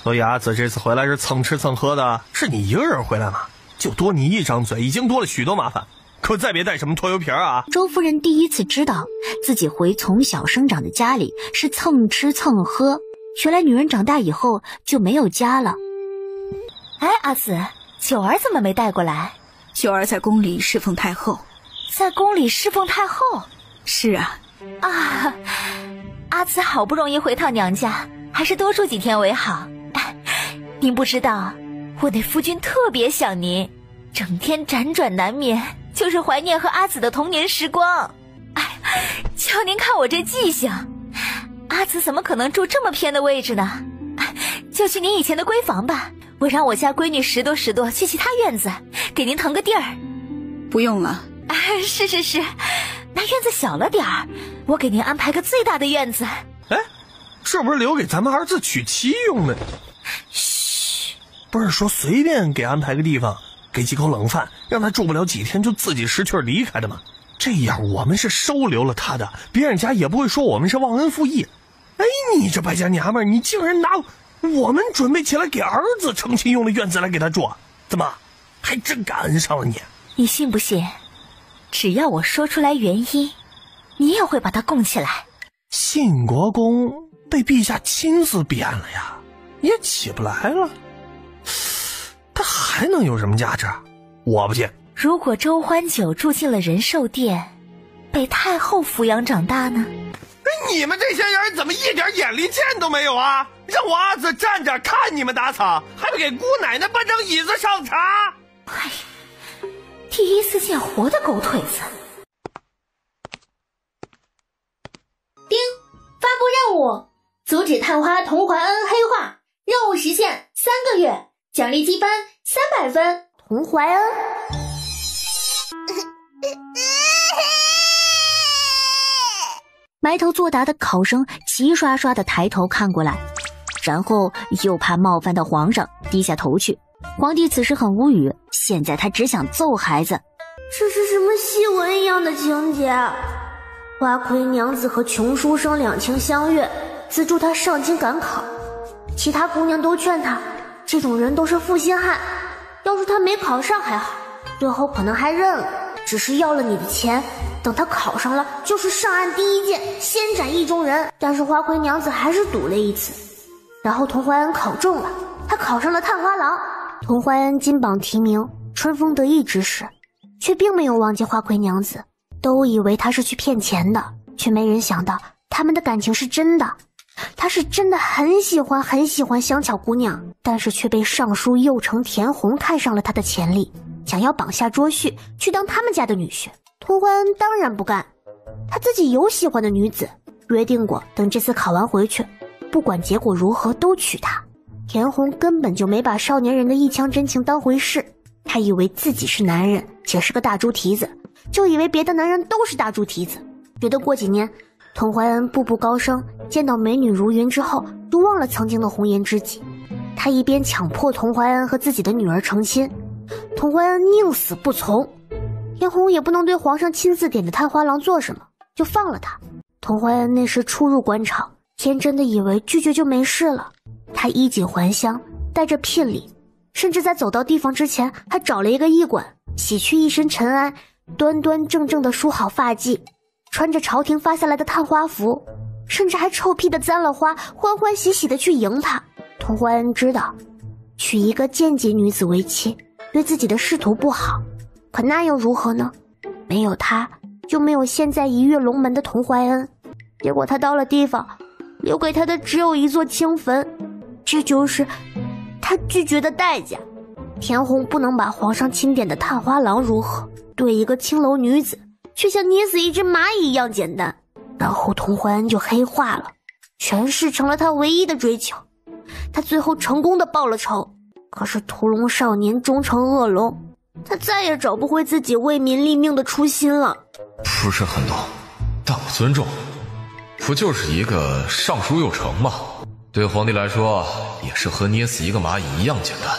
所以阿紫这次回来是蹭吃蹭喝的，是你一个人回来吗？就多你一张嘴，已经多了许多麻烦，可再别带什么拖油瓶啊！周夫人第一次知道自己回从小生长的家里是蹭吃蹭喝，原来女人长大以后就没有家了。哎，阿紫，九儿怎么没带过来？九儿在宫里侍奉太后。在宫里侍奉太后？是啊。啊，阿紫好不容易回趟娘家，还是多住几天为好。您不知道，我那夫君特别想您，整天辗转难眠，就是怀念和阿紫的童年时光。哎，瞧您看我这记性，阿紫怎么可能住这么偏的位置呢？就去您以前的闺房吧，我让我家闺女拾掇拾掇去其他院子，给您腾个地儿。不用了。是，那院子小了点儿，我给您安排个最大的院子。哎，是不是留给咱们儿子娶妻用的？嘘，不是说随便给安排个地方，给几口冷饭，让他住不了几天就自己识趣离开的吗？这样我们是收留了他的，别人家也不会说我们是忘恩负义。哎，你这败家娘们儿，你竟然拿我们准备起来给儿子成亲用的院子来给他住，怎么还真感恩上了你？你信不信？只要我说出来原因，你也会把他供起来。信国公被陛下亲自贬了呀，也起不来了，他还能有什么价值？我不信。如果周欢九住进了仁寿殿，被太后抚养长大呢？你们这些人怎么一点眼力见都没有啊？让我儿子站着看你们打草，还不给姑奶奶搬张椅子上茶？哎，第一次见活的狗腿子。丁，发布任务，阻止探花童怀恩黑化，任务实现3个月，奖励积分300分。童怀恩。埋头作答的考生齐刷刷的抬头看过来，然后又怕冒犯到皇上，低下头去。皇帝此时很无语，现在他只想揍孩子。这是什么戏文一样的情节？花魁娘子和穷书生两情相悦，资助他上京赶考，其他姑娘都劝他，这种人都是负心汉，要是他没考上还好，最后可能还认了，只是要了你的钱，等他考上了就是上岸第一件，先斩意中人。但是花魁娘子还是赌了一次，然后童怀恩考中了，他考上了探花郎。童怀恩金榜题名，春风得意之时，却并没有忘记花魁娘子，都以为他是去骗钱的，却没人想到他们的感情是真的。他是真的很喜欢香巧姑娘，但是却被尚书右丞田红看上了他的潜力，想要绑下捉婿去当他们家的女婿。童怀恩当然不干，他自己有喜欢的女子，约定过等这次考完回去，不管结果如何都娶她。田红根本就没把少年人的一腔真情当回事，他以为自己是男人，且是个大猪蹄子，就以为别的男人都是大猪蹄子，觉得过几年童怀恩步步高升，见到美女如云之后，就忘了曾经的红颜知己。他一边强迫童怀恩和自己的女儿成亲，童怀恩宁死不从。田红也不能对皇上亲自点的探花郎做什么，就放了他。童怀恩那时初入官场，天真的以为拒绝就没事了。他衣锦还乡，带着聘礼，甚至在走到地方之前还找了一个驿馆，洗去一身尘埃，端端正正的梳好发髻，穿着朝廷发下来的探花服，甚至还臭屁的簪了花，欢欢喜喜的去迎他。童怀恩知道娶一个贱籍女子为妻对自己的仕途不好，可那又如何呢？没有他就没有现在一跃龙门的童怀恩。结果他到了地方，留给他的只有一座清坟，这就是他拒绝的代价。田红不能把皇上钦点的探花郎如何，对一个青楼女子却像捏死一只蚂蚁一样简单。然后童怀恩就黑化了，权势成了他唯一的追求。他最后成功的报了仇，可是屠龙少年终成恶龙，他再也找不回自己为民立命的初心了。不是很懂，但我尊重。不就是一个尚书右丞吗？对皇帝来说，也是和捏死一个蚂蚁一样简单。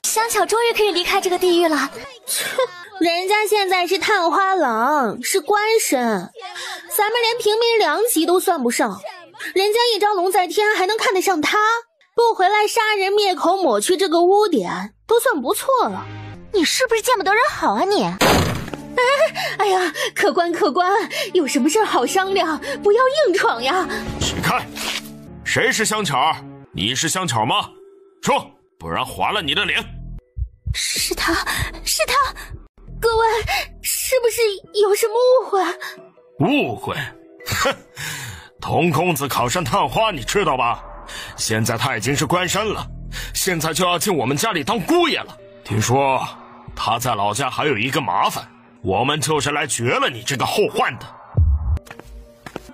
香巧终于可以离开这个地狱了。人家现在是探花郎，是官绅，咱们连平民良级都算不上，人家一朝龙在天还能看得上他？不回来杀人灭口，抹去这个污点，都算不错了。你是不是见不得人好啊你？哎呀，客官，有什么事好商量，不要硬闯呀！起开！谁是香巧？你是香巧吗？说，不然划了你的脸。是他。各位，是不是有什么误会？误会？哼！童公子考上探花，你知道吧？现在他已经是官绅了，现在就要进我们家里当姑爷了。听说他在老家还有一个麻烦，我们就是来绝了你这个后患的。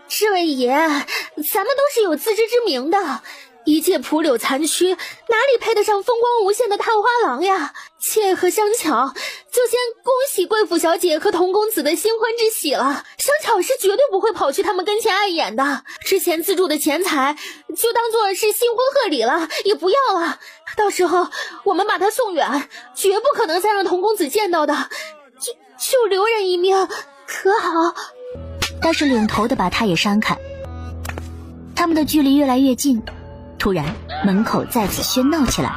这位爷，咱们都是有自知之明的，一介蒲柳残躯，哪里配得上风光无限的探花郎呀？妾和香巧自就先恭喜贵府小姐和童公子的新婚之喜了。小巧是绝对不会跑去他们跟前碍眼的，之前资助的钱财就当做是新婚贺礼了，也不要了。到时候我们把他送远，绝不可能再让童公子见到的，就留人一命，可好？但是领头的把他也闪开。他们的距离越来越近，突然门口再次喧闹起来，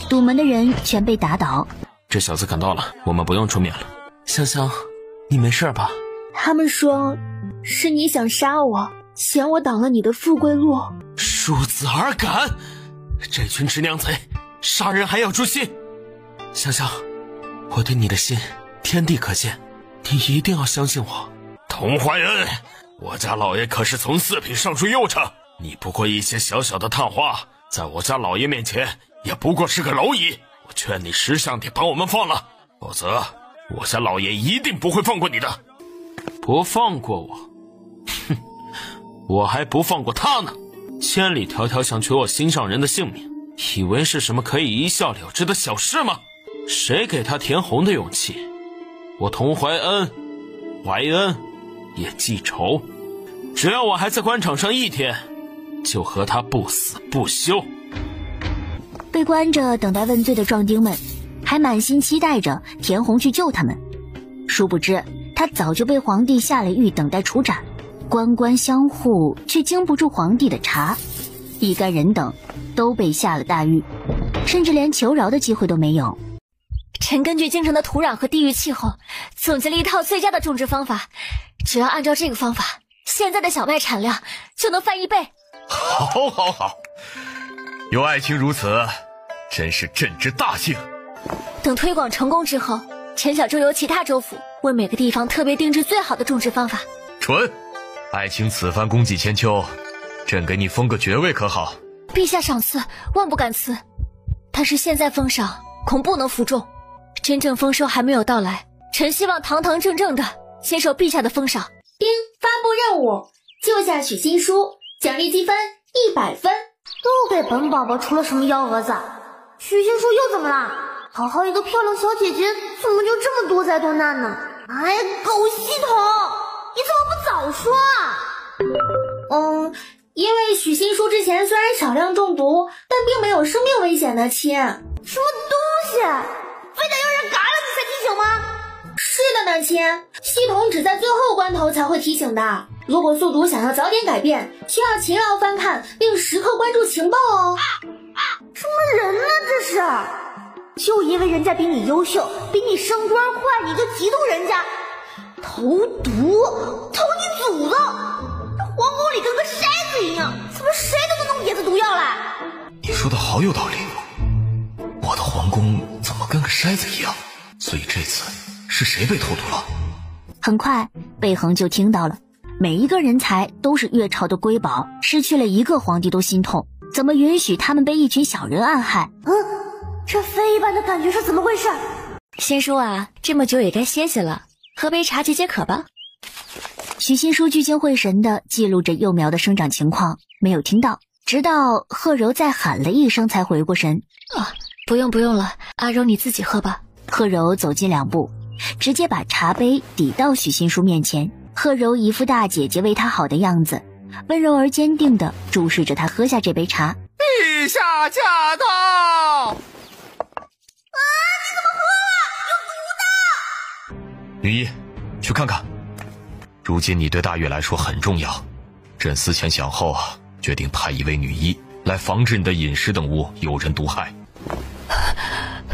堵门的人全被打倒。这小子赶到了，我们不用出面了。香香，你没事吧？他们说是你想杀我，嫌我挡了你的富贵路。恕子而敢！这群直娘贼，杀人还要诛心。香香，我对你的心天地可见，你一定要相信我。童怀恩，我家老爷可是从4品上书右丞，你不过一些小小的探花，在我家老爷面前也不过是个蝼蚁。我劝你识相点，把我们放了，否则我家老爷一定不会放过你的。不放过我？哼，我还不放过他呢！千里迢迢想取我心上人的性命，以为是什么可以一笑了之的小事吗？谁给他填红的勇气？我童怀恩也记仇，只要我还在官场上一天，就和他不死不休。被关着等待问罪的壮丁们还满心期待着田红去救他们，殊不知他早就被皇帝下了狱等待处斩，官官相护却经不住皇帝的查，一干人等都被下了大狱，甚至连求饶的机会都没有。臣根据京城的土壤和地域气候总结了一套最佳的种植方法，只要按照这个方法，现在的小麦产量就能翻1倍。好，有爱卿如此，真是朕之大幸。等推广成功之后，臣小周游其他州府，为每个地方特别定制最好的种植方法。纯，爱卿此番功绩千秋，朕给你封个爵位可好？陛下赏赐万不敢辞，但是现在封赏恐不能服众，真正丰收还没有到来，臣希望堂堂正正的接受陛下的封赏。丁发布任务，救下许新书，奖励积分100分。又给本宝宝出了什么幺蛾子？许新书又怎么了？好好一个漂亮小姐姐，怎么就这么多灾多难呢？哎呀，狗系统，你怎么不早说啊？因为许新书之前虽然少量中毒，但并没有生命危险的亲。什么东西？非得要人嘎了你才提醒吗？是的呢亲，系统只在最后关头才会提醒的。如果宿主想要早点改变，需要勤劳翻看并时刻关注情报哦。什么人呢这是？就因为人家比你优秀，比你升官快，你就嫉妒人家？投毒？投你祖宗！这皇宫里跟个筛子一样，怎么谁都能弄别的毒药来？你说的好有道理，我的皇宫怎么跟个筛子一样？所以这次是谁被投毒了？很快贝恒就听到了，每一个人才都是月朝的瑰宝，失去了一个皇帝都心痛，怎么允许他们被一群小人暗害？这非一般的感觉是怎么回事？新书啊，这么久也该歇歇了，喝杯茶解解渴吧。许新书聚精会神地记录着幼苗的生长情况，没有听到，直到贺柔再喊了一声才回过神。不用了，阿柔你自己喝吧。贺柔走近2步，直接把茶杯抵到许新书面前。贺柔一副大姐姐为她好的样子，温柔而坚定地注视着她喝下这杯茶。陛下驾到！你怎么喝了？有毒的！女医，去看看。如今你对大越来说很重要，朕思前想后决定派一位女医来防止你的饮食等物有人毒害。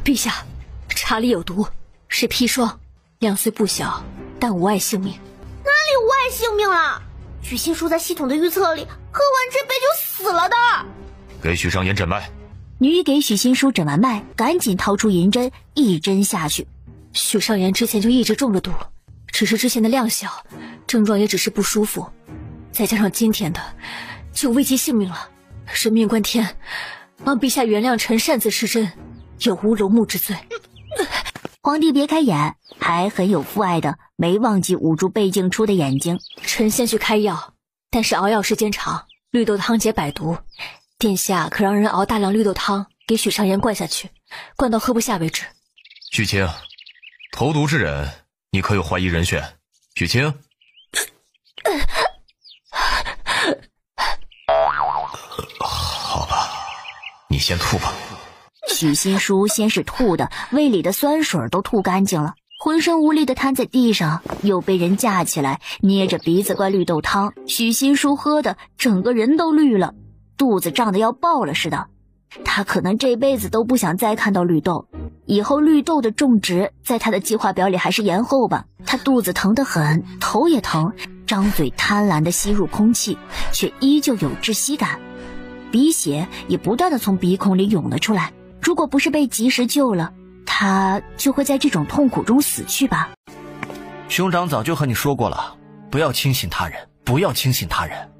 陛下，茶里有毒，是砒霜，2岁不小，但无碍性命。哪里无碍性命了？许新书在系统的预测里，喝完这杯就死了的。给许尚言诊脉。女医给许新书诊完脉，赶紧掏出银针，一针下去。许尚言之前就一直中了毒，只是之前的量小，症状也只是不舒服，再加上今天的，就危及性命了。人命关天，望陛下原谅臣擅自施针，有无龙目之罪。皇帝别开眼，还很有父爱的，没忘记捂住背镜出的眼睛。臣先去开药，但是熬药时间长，绿豆汤解百毒，殿下可让人熬大量绿豆汤给许尚言灌下去，灌到喝不下为止。许清，投毒之人，你可有怀疑人选？许清。好吧，你先吐吧。许新书先是吐的胃里的酸水都吐干净了，浑身无力的瘫在地上，又被人架起来捏着鼻子灌绿豆汤。许新书喝的整个人都绿了，肚子胀得要爆了似的。他可能这辈子都不想再看到绿豆，以后绿豆的种植在他的计划表里还是延后吧。他肚子疼得很，头也疼，张嘴贪婪地吸入空气，却依旧有窒息感，鼻血也不断地从鼻孔里涌了出来。如果不是被及时救了，他就会在这种痛苦中死去吧。兄长早就和你说过了，不要轻信他人，不要轻信他人。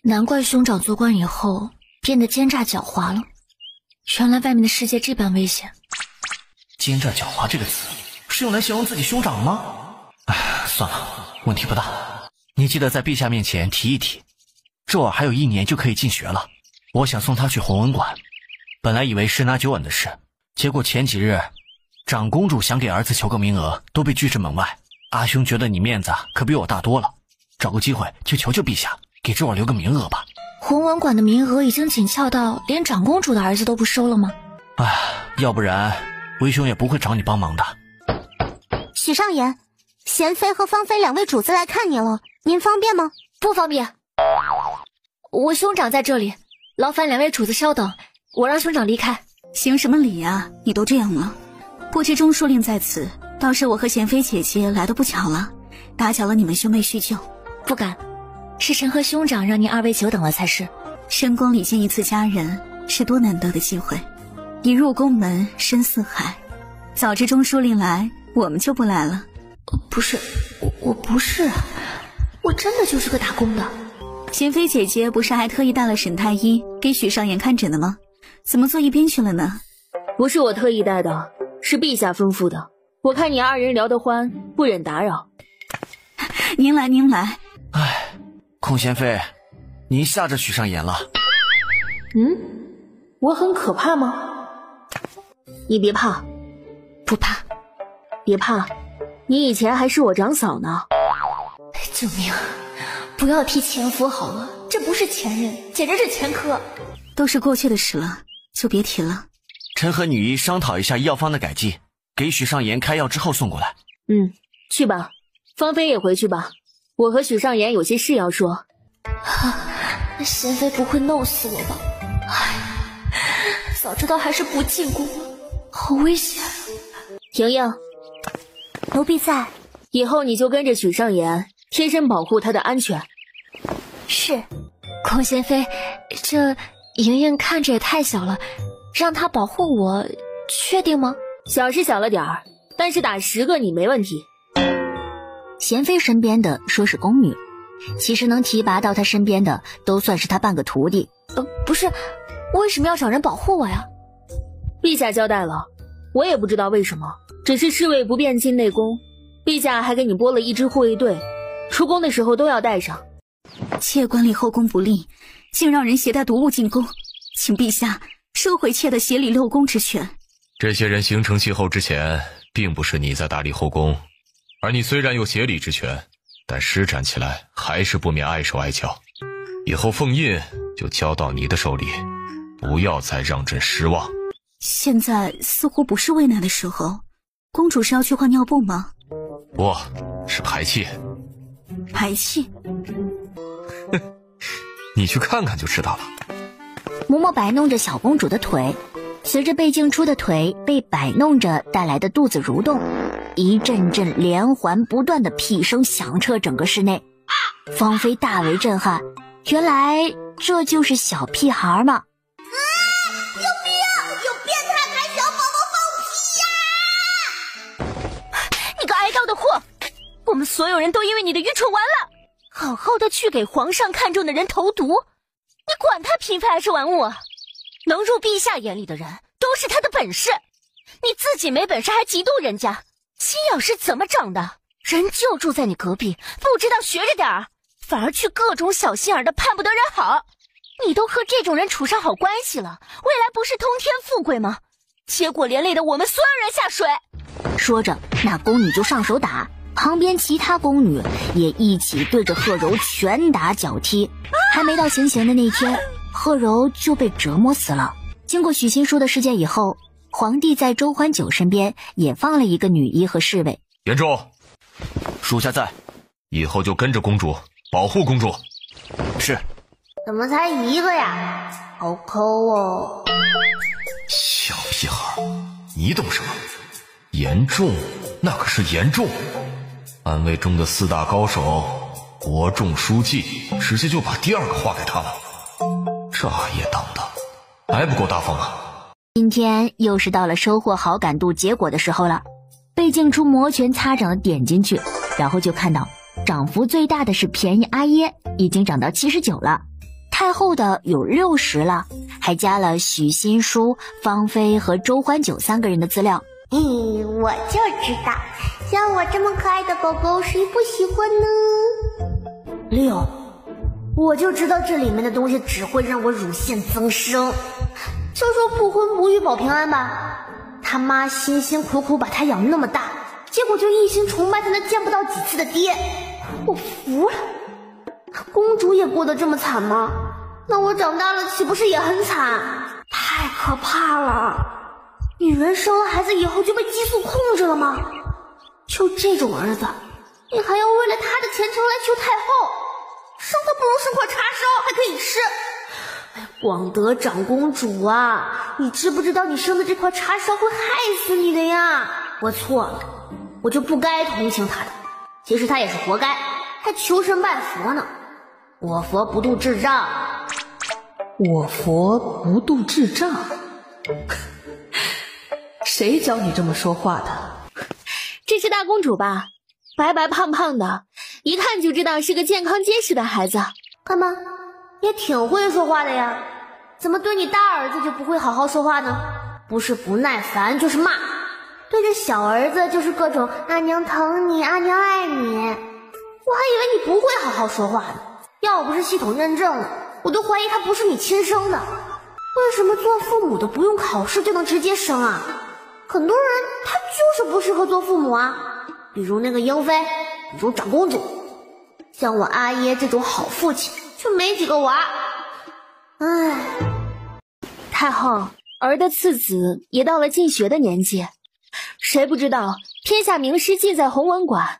难怪兄长做官以后变得奸诈狡猾了，原来外面的世界这般危险。奸诈狡猾这个词是用来形容自己兄长吗？算了，问题不大。你记得在陛下面前提一提，周儿还有1年就可以进学了，我想送他去弘文馆。本来以为十拿九稳的事，结果前几日长公主想给儿子求个名额，都被拒之门外。阿兄觉得你面子可比我大多了，找个机会就求求陛下，给周儿留个名额吧。弘文馆的名额已经紧俏到连长公主的儿子都不收了吗？要不然为兄也不会找你帮忙的。许上言，贤妃和芳妃2位主子来看你了，您方便吗？不方便，我兄长在这里，劳烦2位主子稍等，我让兄长离开。行什么礼啊，你都这样了。不知钟书令在此，倒是我和贤妃姐姐来的不巧了，打搅了你们兄妹叙旧。不敢，是臣和兄长让您2位久等了才是。深宫里见一次佳人是多难得的机会，一入宫门深似海，早知钟书令来，我们就不来了。不是，我不是，我真的就是个打工的。贤妃姐姐不是还特意带了沈太医给许上言看诊的吗？怎么坐一边去了呢？不是我特意带的，是陛下吩咐的。我看你2人聊得欢，不忍打扰。您来您来。孔贤妃，您吓着许上言了。我很可怕吗？你别怕。不怕。别怕，你以前还是我长嫂呢。救命，不要提前夫好了，这不是前任，简直是前科。都是过去的事了，就别提了。臣和女医商讨一下医药方的改剂，给许上言开药之后送过来。去吧，芳妃也回去吧，我和许上言有些事要说。贤妃不会弄死我吧？早知道还是不进宫了，好危险。莹莹，奴婢在，以后你就跟着许上言，贴身保护他的安全。是。孔贤妃，这莹莹看着也太小了，让她保护我，确定吗？小是小了点儿，但是打10个你没问题。贤妃身边的说是宫女，其实能提拔到她身边的都算是她半个徒弟。不是，为什么要找人保护我呀？陛下交代了，我也不知道为什么，只是侍卫不便进内宫，陛下还给你拨了一支护卫队，出宫的时候都要带上。妾管理后宫不力，竟让人携带毒物进宫，请陛下收回妾的协理6宫之权。这些人形成气候之前，并不是你在打理后宫，而你虽然有协理之权，但施展起来还是不免碍手碍脚。以后凤印就交到你的手里，不要再让朕失望。现在似乎不是喂奶的时候，公主是要去换尿布吗？不，是排气。排气？你去看看就知道了。嬷嬷摆弄着小公主的腿，随着被镜出的腿被摆弄着带来的肚子蠕动，一阵阵连环不断的屁声响彻整个室内。芳妃大为震撼，原来这就是小屁孩吗？救命！有变态拍小宝宝放屁呀！你个挨刀的货！我们所有人都因为你的愚蠢完了。好好的去给皇上看中的人投毒，你管他嫔妃还是玩物啊？能入陛下眼里的人都是他的本事，你自己没本事还嫉妒人家，心眼是怎么长的？人就住在你隔壁，不知道学着点儿，反而去各种小心眼的盼不得人好。你都和这种人处上好关系了，未来不是通天富贵吗？结果连累的我们所有人下水。说着，那宫女就上手打，旁边其他宫女也一起对着贺柔拳打脚踢。还没到行刑的那天，贺柔就被折磨死了。经过许新书的事件以后，皇帝在周欢九身边也放了一个女医和侍卫。严重，属下在，以后就跟着公主，保护公主。是。怎么才一个呀？好抠哦！小屁孩，你懂什么？严重，那可是严重。安危中的4大高手，国仲书记直接就把第2个划给他了，这也当的，还不够大方啊！今天又是到了收获好感度结果的时候了，被净出摩拳擦掌的点进去，然后就看到涨幅最大的是便宜阿耶，已经涨到79了。太后的有60了，还加了许新书、芳菲和周欢九3个人的资料。我就知道，像我这么可爱的狗狗，谁不喜欢呢？6，我就知道这里面的东西只会让我乳腺增生。就说不婚不育保平安吧，他妈辛辛苦苦把他养那么大，结果就一心崇拜他那见不到几次的爹，我服了。公主也过得这么惨吗？那我长大了岂不是也很惨？太可怕了！女人生了孩子以后就被激素控制了吗？就这种儿子，你还要为了他的前程来求太后？生他不如生块叉烧，还可以吃。广德长公主啊，你知不知道你生的这块叉烧会害死你的呀？我错了，我就不该同情他的。其实他也是活该，还求神拜佛呢。我佛不度智障，我佛不度智障。谁教你这么说话的？这是大公主吧？白白胖胖的，一看就知道是个健康结实的孩子。干嘛？也挺会说话的呀，怎么对你大儿子就不会好好说话呢？不是不耐烦就是骂，对着小儿子就是各种阿娘疼你，阿娘爱你。我还以为你不会好好说话呢，要不是系统认证了，我都怀疑他不是你亲生的。为什么做父母的不用考试就能直接生啊？很多人他就是不适合做父母啊，比如那个英妃，比如长公主。像我阿耶这种好父亲就没几个娃。唉，太后，儿的次子也到了进学的年纪，谁不知道天下名师尽在弘文馆，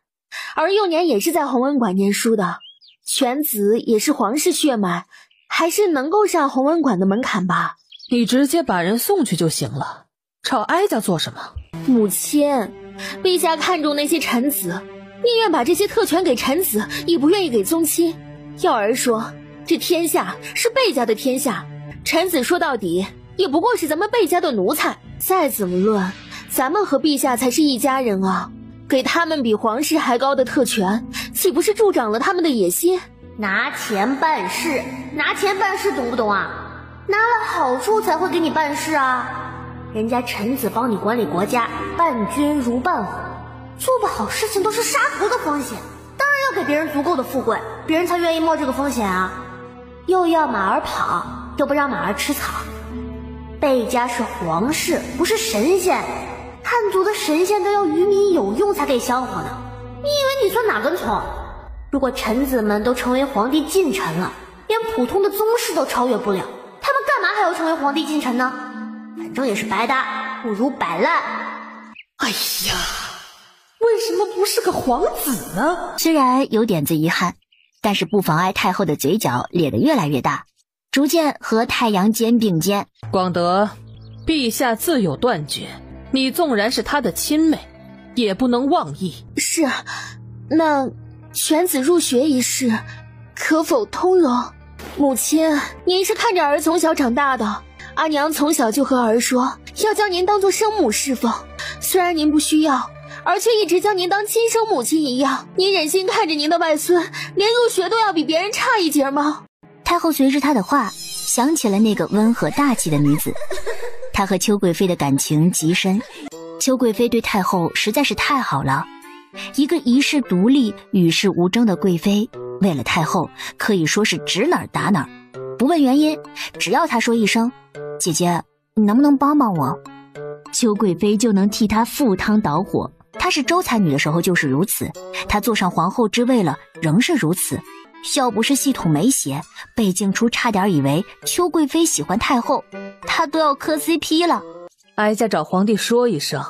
而幼年也是在弘文馆念书的，犬子也是皇室血脉，还是能够上弘文馆的门槛吧？你直接把人送去就行了，找哀家做什么？母亲，陛下看重那些臣子，宁愿把这些特权给臣子，也不愿意给宗亲。要儿说，这天下是贝家的天下，臣子说到底也不过是咱们贝家的奴才。再怎么论，咱们和陛下才是一家人啊！给他们比皇室还高的特权，岂不是助长了他们的野心？拿钱办事，拿钱办事懂不懂啊？拿了好处才会给你办事啊！人家臣子帮你管理国家，伴君如伴虎，做不好事情都是杀头的风险，当然要给别人足够的富贵，别人才愿意冒这个风险啊！又要马儿跑，又不让马儿吃草。贝家是皇室，不是神仙，汉族的神仙都要于民有用才给香火呢。你以为你算哪根葱？如果臣子们都成为皇帝近臣了，连普通的宗室都超越不了，他们干嘛还要成为皇帝近臣呢？反正也是白搭，不如摆烂。哎呀，为什么不是个皇子呢？虽然有点子遗憾，但是不妨碍太后的嘴角咧得越来越大，逐渐和太阳肩并肩。广德，陛下自有断绝，你纵然是他的亲妹，也不能妄议。是，那犬子入学一事，可否通融？母亲，您是看着儿从小长大的，阿娘从小就和儿说，要将您当作生母侍奉。虽然您不需要，儿却一直将您当亲生母亲一样。您忍心看着您的外孙连入学都要比别人差一截吗？太后随着他的话，想起了那个温和大气的女子。她和邱贵妃的感情极深，邱贵妃对太后实在是太好了。一个一世独立、与世无争的贵妃，为了太后可以说是指哪儿打哪儿，不问原因，只要她说一声：“姐姐，你能不能帮帮我？”邱贵妃就能替她赴汤蹈火。她是周才女的时候就是如此，她坐上皇后之位了仍是如此。要不是系统没写，贝静初差点以为邱贵妃喜欢太后，她都要磕 CP 了。哀家找皇帝说一声，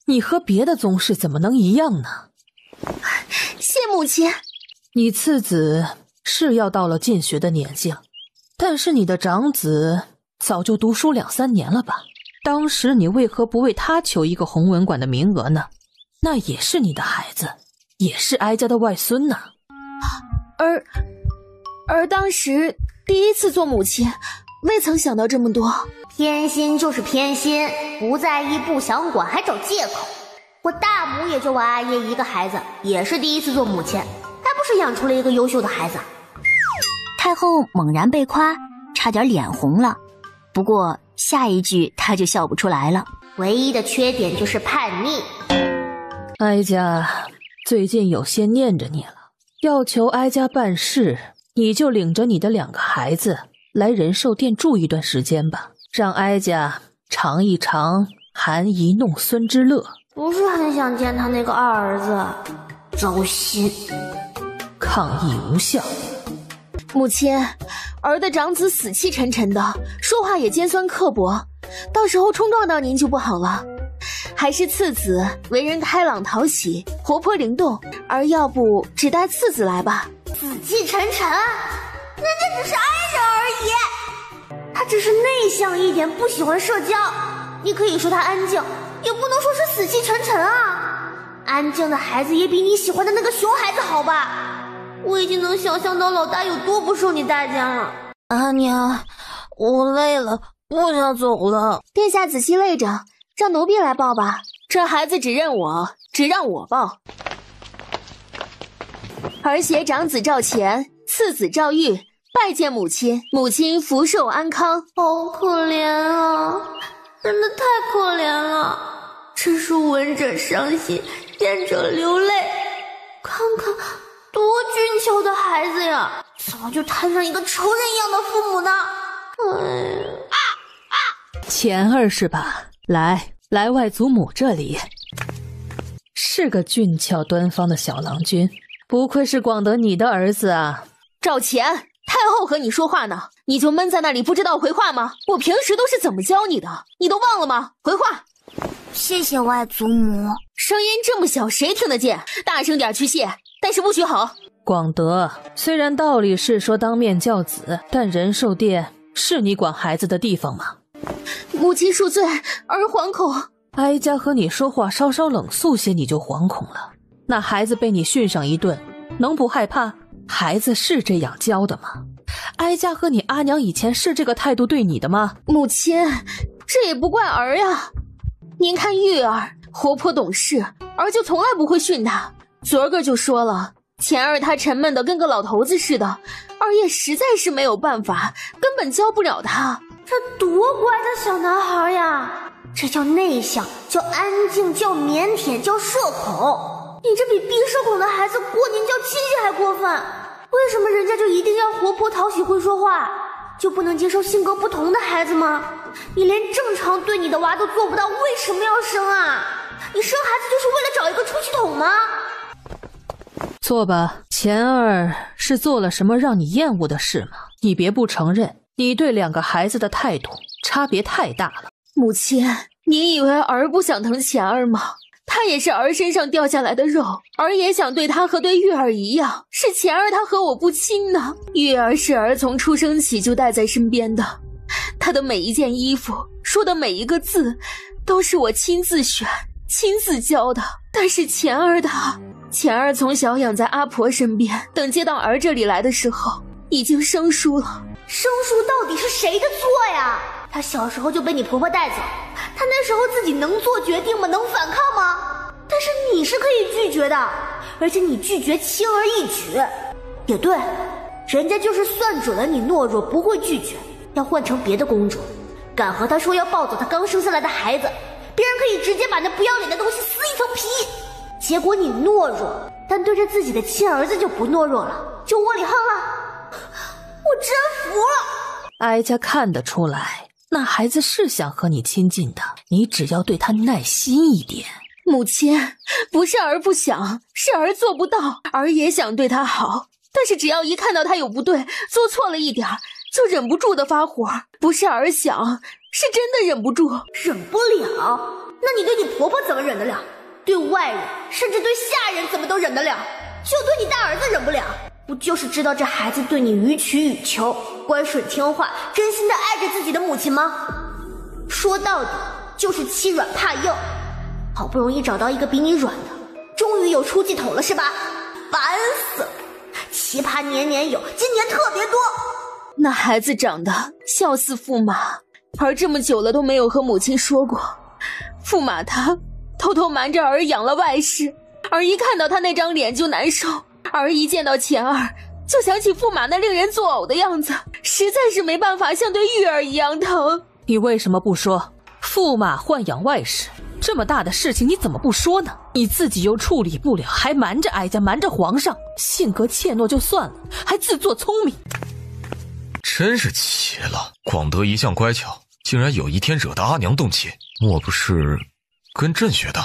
你和别的宗室怎么能一样呢？谢母亲。你次子是要到了进学的年纪，但是你的长子早就读书2-3年了吧？当时你为何不为他求一个弘文馆的名额呢？那也是你的孩子，也是哀家的外孙呢。而当时第一次做母亲，未曾想到这么多。偏心就是偏心，不在意不想管还找借口。我大母也就我阿爷一个孩子，也是第一次做母亲，还不是养出了一个优秀的孩子。太后猛然被夸，差点脸红了。不过下一句她就笑不出来了。唯一的缺点就是叛逆。哀家最近有些念着你了，要求哀家办事，你就领着你的2个孩子来仁寿殿住一段时间吧，让哀家尝一尝含饴弄孙之乐。不是很想见他那个二儿子，糟心。抗议无效。母亲，儿的长子死气沉沉的，说话也尖酸刻薄，到时候冲撞到您就不好了。还是次子为人开朗讨喜，活泼灵动，而要不只带次子来吧。死气沉沉，人家只是爱人而已。他只是内向一点，不喜欢社交。你可以说他安静，也不能说是死气沉沉啊。安静的孩子也比你喜欢的那个熊孩子好吧？我已经能想象到老大有多不受你待见了。阿娘，我累了，我要走了。殿下仔细累着，让奴婢来抱吧。这孩子只认我，只让我抱。儿携长子赵乾，次子赵玉，拜见母亲，母亲福寿安康。好可怜啊，真的太可怜了。真是闻者伤心，见者流泪。看看多俊俏的孩子呀，怎么就摊上一个仇人一样的父母呢？钱儿是吧？来外祖母这里。是个俊俏端方的小郎君，不愧是广德你的儿子啊。赵乾，太后和你说话呢，你就闷在那里不知道回话吗？我平时都是怎么教你的，你都忘了吗？回话。谢谢外祖母。声音这么小谁听得见？大声点去谢，但是不许吼。广德，虽然道理是说当面教子，但仁寿殿是你管孩子的地方吗？母亲恕罪，儿惶恐。哀家和你说话稍稍冷肃些，你就惶恐了。那孩子被你训上一顿，能不害怕？孩子是这样教的吗？哀家和你阿娘以前是这个态度对你的吗？母亲，这也不怪儿呀。您看玉儿活泼懂事，儿就从来不会训她。昨儿个就说了，前儿他沉闷的跟个老头子似的，儿也实在是没有办法，根本教不了他。这多乖的小男孩呀！这叫内向，叫安静，叫腼腆，叫社恐。你这比避社恐的孩子过年叫亲戚还过分。为什么人家就一定要活泼讨喜会说话，就不能接受性格不同的孩子吗？你连正常对你的娃都做不到，为什么要生啊？你生孩子就是为了找一个出气筒吗？坐吧。钱儿是做了什么让你厌恶的事吗？你别不承认，你对2个孩子的态度差别太大了。母亲，你以为儿不想疼钱儿吗？他也是儿身上掉下来的肉，儿也想对他和对玉儿一样，是钱儿他和我不亲呢。玉儿是儿从出生起就带在身边的，他的每一件衣服，说的每一个字，都是我亲自选、亲自教的。但是钱儿从小养在阿婆身边，等接到儿这里来的时候，已经生疏了。生疏到底是谁的错呀？他小时候就被你婆婆带走，他那时候自己能做决定吗？能反抗吗？但是你是可以拒绝的，而且你拒绝轻而易举。也对，人家就是算准了你懦弱不会拒绝，要换成别的公主，敢和他说要抱走他刚生下来的孩子，别人可以直接把那不要脸的东西撕一层皮。结果你懦弱，但对着自己的亲儿子就不懦弱了，就窝里横了。我真服了。哀家看得出来，那孩子是想和你亲近的，你只要对他耐心一点。母亲，不是儿不想，是儿做不到。儿也想对他好，但是只要一看到他有不对，做错了一点，就忍不住的发火。不是儿想，是真的忍不住。忍不了？那你对你婆婆怎么忍得了？对外人，甚至对下人怎么都忍得了，就对你大儿子忍不了？不就是知道这孩子对你予取予求，乖顺听话，真心的爱着自己的母亲吗？说到底就是欺软怕硬。好不容易找到一个比你软的，终于有出气筒了是吧？烦死了！奇葩年年有，今年特别多。那孩子长得笑似驸马，儿这么久了都没有和母亲说过。驸马他偷偷瞒着儿养了外室，儿一看到他那张脸就难受，儿一见到钱儿就想起驸马那令人作呕的样子，实在是没办法像对玉儿一样疼。你为什么不说驸马豢养外室？这么大的事情你怎么不说呢？你自己又处理不了，还瞒着哀家，瞒着皇上，性格怯懦就算了，还自作聪明。真是奇了，广德一向乖巧，竟然有一天惹得阿娘动气，莫不是跟朕学的？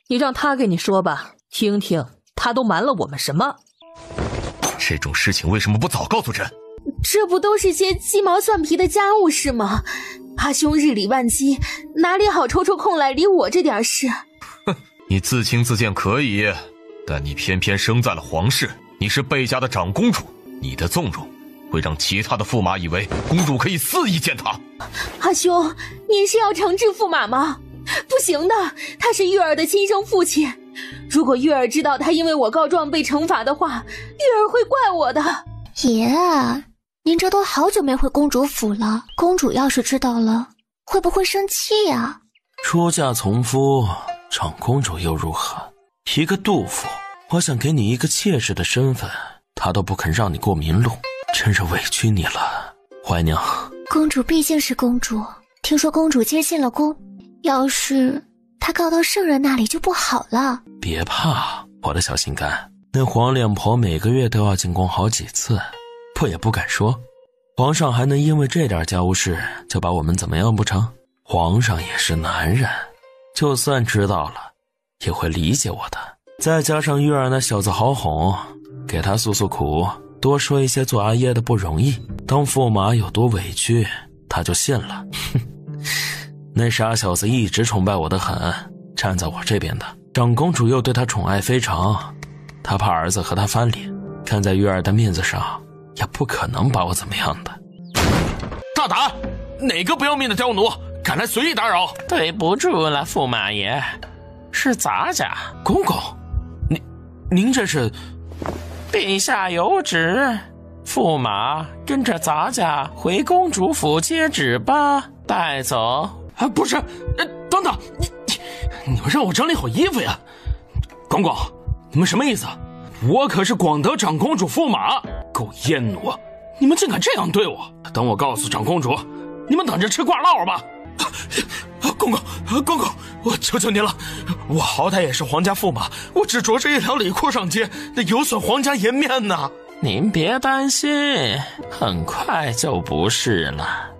你让他给你说吧，听听他都瞒了我们什么。这种事情为什么不早告诉朕？这不都是些鸡毛蒜皮的家务事吗？阿兄日理万机，哪里好抽出空来理我这点事？哼，你自轻自贱可以，但你偏偏生在了皇室，你是贝家的长公主，你的纵容会让其他的驸马以为公主可以肆意践踏。阿兄，您是要惩治驸马吗？不行的，他是玉儿的亲生父亲，如果玉儿知道他因为我告状被惩罚的话，玉儿会怪我的。爷，您这都好久没回公主府了，公主要是知道了，会不会生气呀？出嫁从夫，长公主又如何？一个杜甫，我想给你一个妾室的身份，他都不肯让你过明路，真是委屈你了，怀娘。公主毕竟是公主，听说公主接进了宫，要是她告到圣人那里就不好了。别怕，我的小心肝，那黄脸婆每个月都要进宫好几次，我也不敢说。皇上还能因为这点家务事就把我们怎么样不成？皇上也是男人，就算知道了也会理解我的。再加上玉儿那小子好哄，给他诉诉苦，多说一些做阿爷的不容易，当驸马有多委屈他就信了。那傻小子一直崇拜我的很，站在我这边的，长公主又对他宠爱非常，他怕儿子和他翻脸，看在玉儿的面子上也不可能把我怎么样的。大胆！哪个不要命的刁奴敢来随意打扰？对不住了，驸马爷，是咱家公公。您这是？陛下有旨，驸马跟着咱家回公主府接旨吧，带走。不是，等等，你们让我整理好衣服呀！公公，你们什么意思？我可是广德长公主驸马，够阉奴！你们竟敢这样对我！等我告诉长公主，你们等着吃挂烙吧！公公，我求求您了，我好歹也是皇家驸马，我只着着一条里裤上街，那有损皇家颜面呢。您别担心，很快就不是了。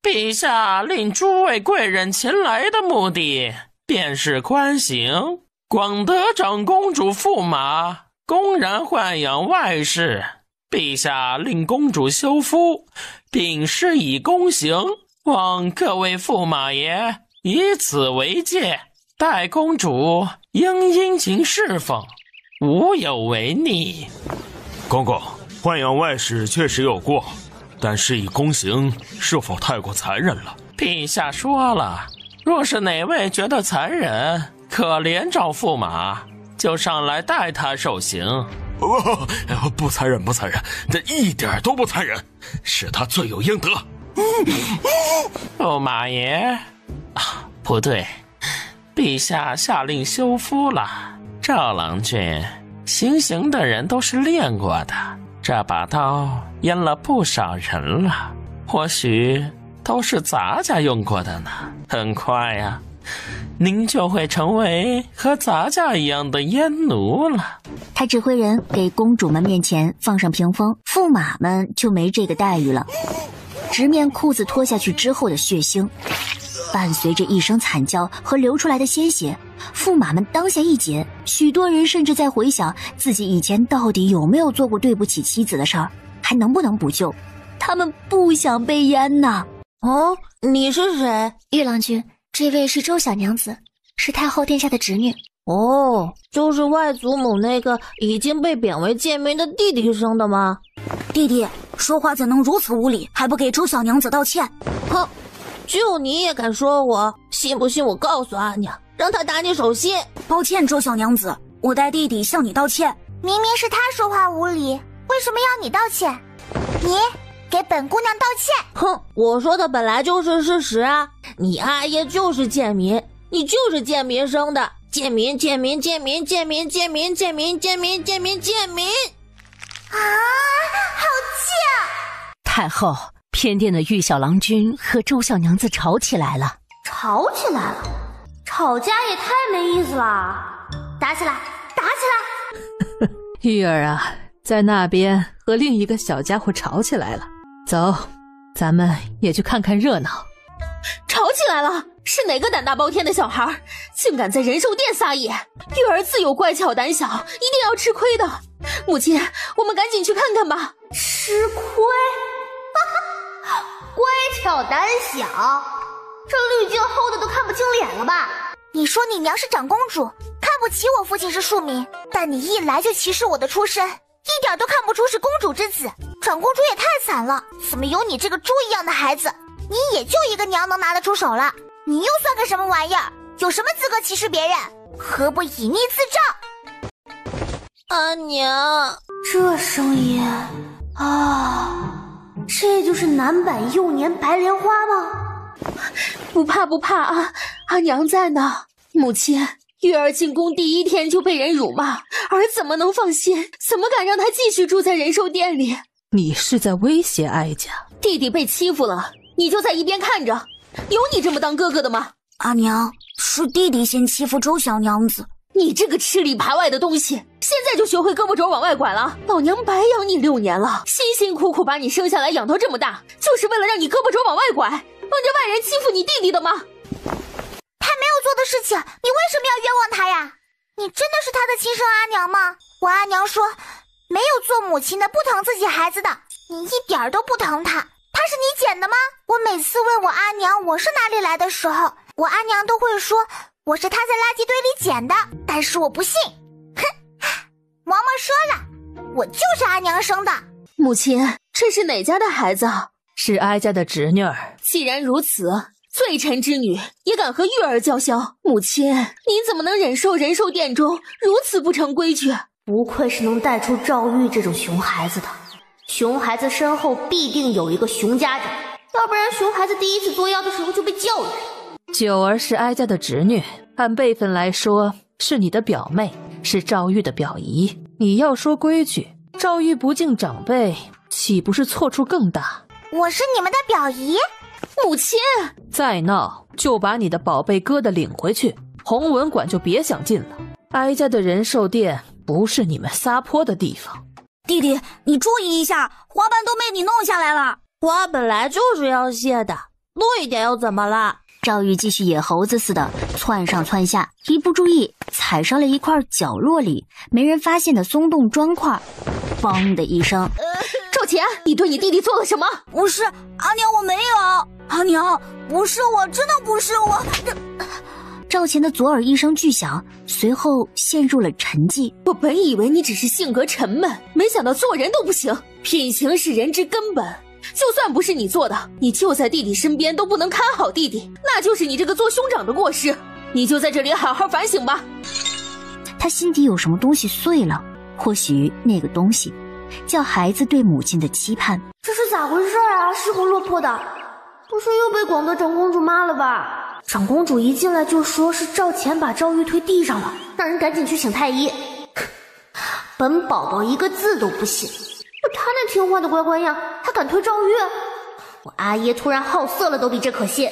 陛下令诸位贵人前来的目的，便是关行广德长公主驸马公然豢养外室，陛下令公主休夫，并施以宫刑，望各位驸马爷以此为戒，待公主应殷勤侍奉，无有违逆。公公，豢养外室确实有过，但施以宫刑是否太过残忍了？陛下说了，若是哪位觉得残忍，可怜赵驸马，就上来代他受刑。不残忍，这一点都不残忍，是他罪有应得。驸马爷，不对，陛下下令休夫了。赵郎君，行刑的人都是练过的，这把刀阉了不少人了，或许都是咱家用过的呢。很快呀，您就会成为和咱家一样的阉奴了。他指挥人给公主们面前放上屏风，驸马们就没这个待遇了。直面裤子脱下去之后的血腥。伴随着一声惨叫和流出来的鲜血，驸马们当下一紧，许多人甚至在回想自己以前到底有没有做过对不起妻子的事儿，还能不能补救。他们不想被淹呐。哦，你是谁？玉郎君，这位是周小娘子，是太后殿下的侄女。哦，就是外祖母那个已经被贬为贱民的弟弟生的吗？弟弟说话怎能如此无礼，还不给周小娘子道歉？哼，就你也敢说我？信不信我告诉阿娘，让她打你手心？抱歉，周小娘子，我代弟弟向你道歉。明明是他说话无礼，为什么要你道歉？你给本姑娘道歉！哼，我说的本来就是事实啊！你阿爷就是贱民，你就是贱民生的，贱民！啊，好贱！太后，偏殿的玉小郎君和周小娘子吵起来了。吵起来了？吵架也太没意思了！打起来，打起来！玉儿啊，在那边和另一个小家伙吵起来了。走，咱们也去看看热闹。吵起来了？是哪个胆大包天的小孩，竟敢在仁寿殿撒野？玉儿自有乖巧胆小，一定要吃亏的。母亲，我们赶紧去看看吧。吃亏？乖巧胆小，这滤镜厚的都看不清脸了吧？你说你娘是长公主，看不起我父亲是庶民，但你一来就歧视我的出身，一点都看不出是公主之子。长公主也太惨了，怎么有你这个猪一样的孩子？你也就一个娘能拿得出手了，你又算个什么玩意儿？有什么资格歧视别人？何不以逆自照？阿娘，这声音啊，这就是男版幼年白莲花吗？不怕啊，阿娘在呢。母亲，玉儿进宫第一天就被人辱骂，儿怎么能放心？怎么敢让她继续住在仁寿殿里？你是在威胁哀家？弟弟被欺负了，你就在一边看着，有你这么当哥哥的吗？阿娘，是弟弟先欺负周小娘子。你这个吃里扒外的东西，现在就学会胳膊肘往外拐了？老娘白养你6年了，辛辛苦苦把你生下来养到这么大，就是为了让你胳膊肘往外拐，帮着外人欺负你弟弟的吗？他没有做的事情，你为什么要冤枉他呀？你真的是他的亲生阿娘吗？我阿娘说，没有做母亲的不疼自己孩子的，你一点都不疼他。他是你捡的吗？我每次问我阿娘我是哪里来的时候，我阿娘都会说我是他在垃圾堆里捡的，但是我不信。哼，嬷嬷说了，我就是阿娘生的。母亲，这是哪家的孩子？是哀家的侄女儿。既然如此，罪臣之女也敢和玉儿叫嚣？母亲，您怎么能忍受仁寿殿中如此不成规矩？不愧是能带出赵玉这种熊孩子的。熊孩子身后必定有一个熊家长，要不然熊孩子第一次作妖的时候就被教育了。九儿是哀家的侄女，按辈分来说是你的表妹，是赵玉的表姨。你要说规矩，赵玉不敬长辈，岂不是错处更大？我是你们的表姨。母亲，再闹就把你的宝贝疙瘩领回去，弘文馆就别想进了。哀家的仁寿殿不是你们撒泼的地方。弟弟，你注意一下，花瓣都被你弄下来了。花本来就是要谢的，弄一点又怎么了？赵玉继续野猴子似的窜上窜下，一不注意踩上了一块角落里没人发现的松动砖块，砰的一声。赵钱，你对你弟弟做了什么？不是，阿娘，我没有。阿娘，不是我，真的不是我。赵钱的左耳一声巨响，随后陷入了沉寂。我本以为你只是性格沉闷，没想到做人都不行。品行是人之根本，就算不是你做的，你就在弟弟身边都不能看好弟弟，那就是你这个做兄长的过失。你就在这里好好反省吧。他心底有什么东西碎了，或许那个东西叫孩子对母亲的期盼。这是咋回事啊？失魂落魄的，不是又被广德长公主骂了吧？长公主一进来就说是赵钱把赵玉推地上了，让人赶紧去请太医。本宝宝一个字都不信，他那听话的乖乖样，还敢推赵玉？我阿爷突然好色了都比这可信。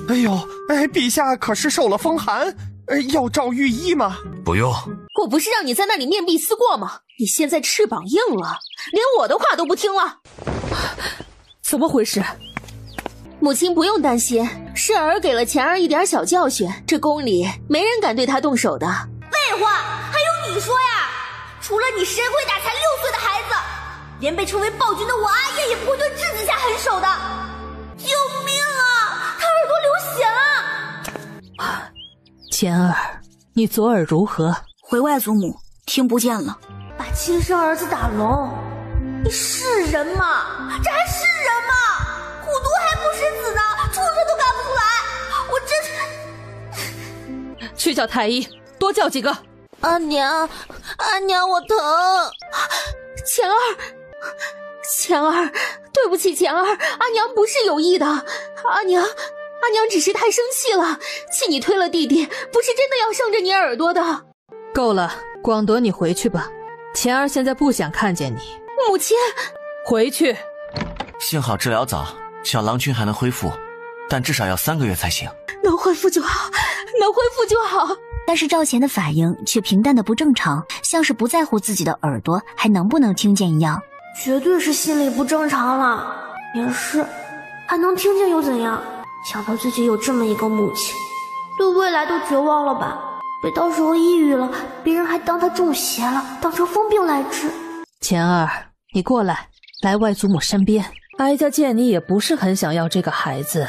哎呦，陛下可是受了风寒，要赵御医吗？不用。我不是让你在那里面壁思过吗？你现在翅膀硬了，连我的话都不听了。怎么回事？母亲不用担心，是儿给了钱儿一点小教训，这宫里没人敢对他动手的。废话，还用你说呀？除了你，谁会打才6岁的孩子？连被称为暴君的我阿叶也不会对质子下狠手的。救命啊！他耳朵流血了。钱儿，你左耳如何？回外祖母，听不见了。把亲生儿子打聋，你是人吗？这还是人吗？虎毒还不食子呢，畜生都赶不出来，我真是……去叫太医，多叫几个。阿娘，我疼。钱儿，对不起，钱儿，阿娘不是有意的，阿娘只是太生气了，气你推了弟弟，不是真的要伤着你耳朵的。够了，广德，你回去吧，钱儿现在不想看见你。母亲，回去。幸好治疗早，小郎君还能恢复，但至少要3个月才行。能恢复就好，能恢复就好。但是赵钱的反应却平淡的不正常，像是不在乎自己的耳朵还能不能听见一样。绝对是心理不正常了，也是，还能听见又怎样？想到自己有这么一个母亲，对未来都绝望了吧？别到时候抑郁了，别人还当他中邪了，当成疯病来治。钱儿，你过来，来外祖母身边。哀家见你也不是很想要这个孩子，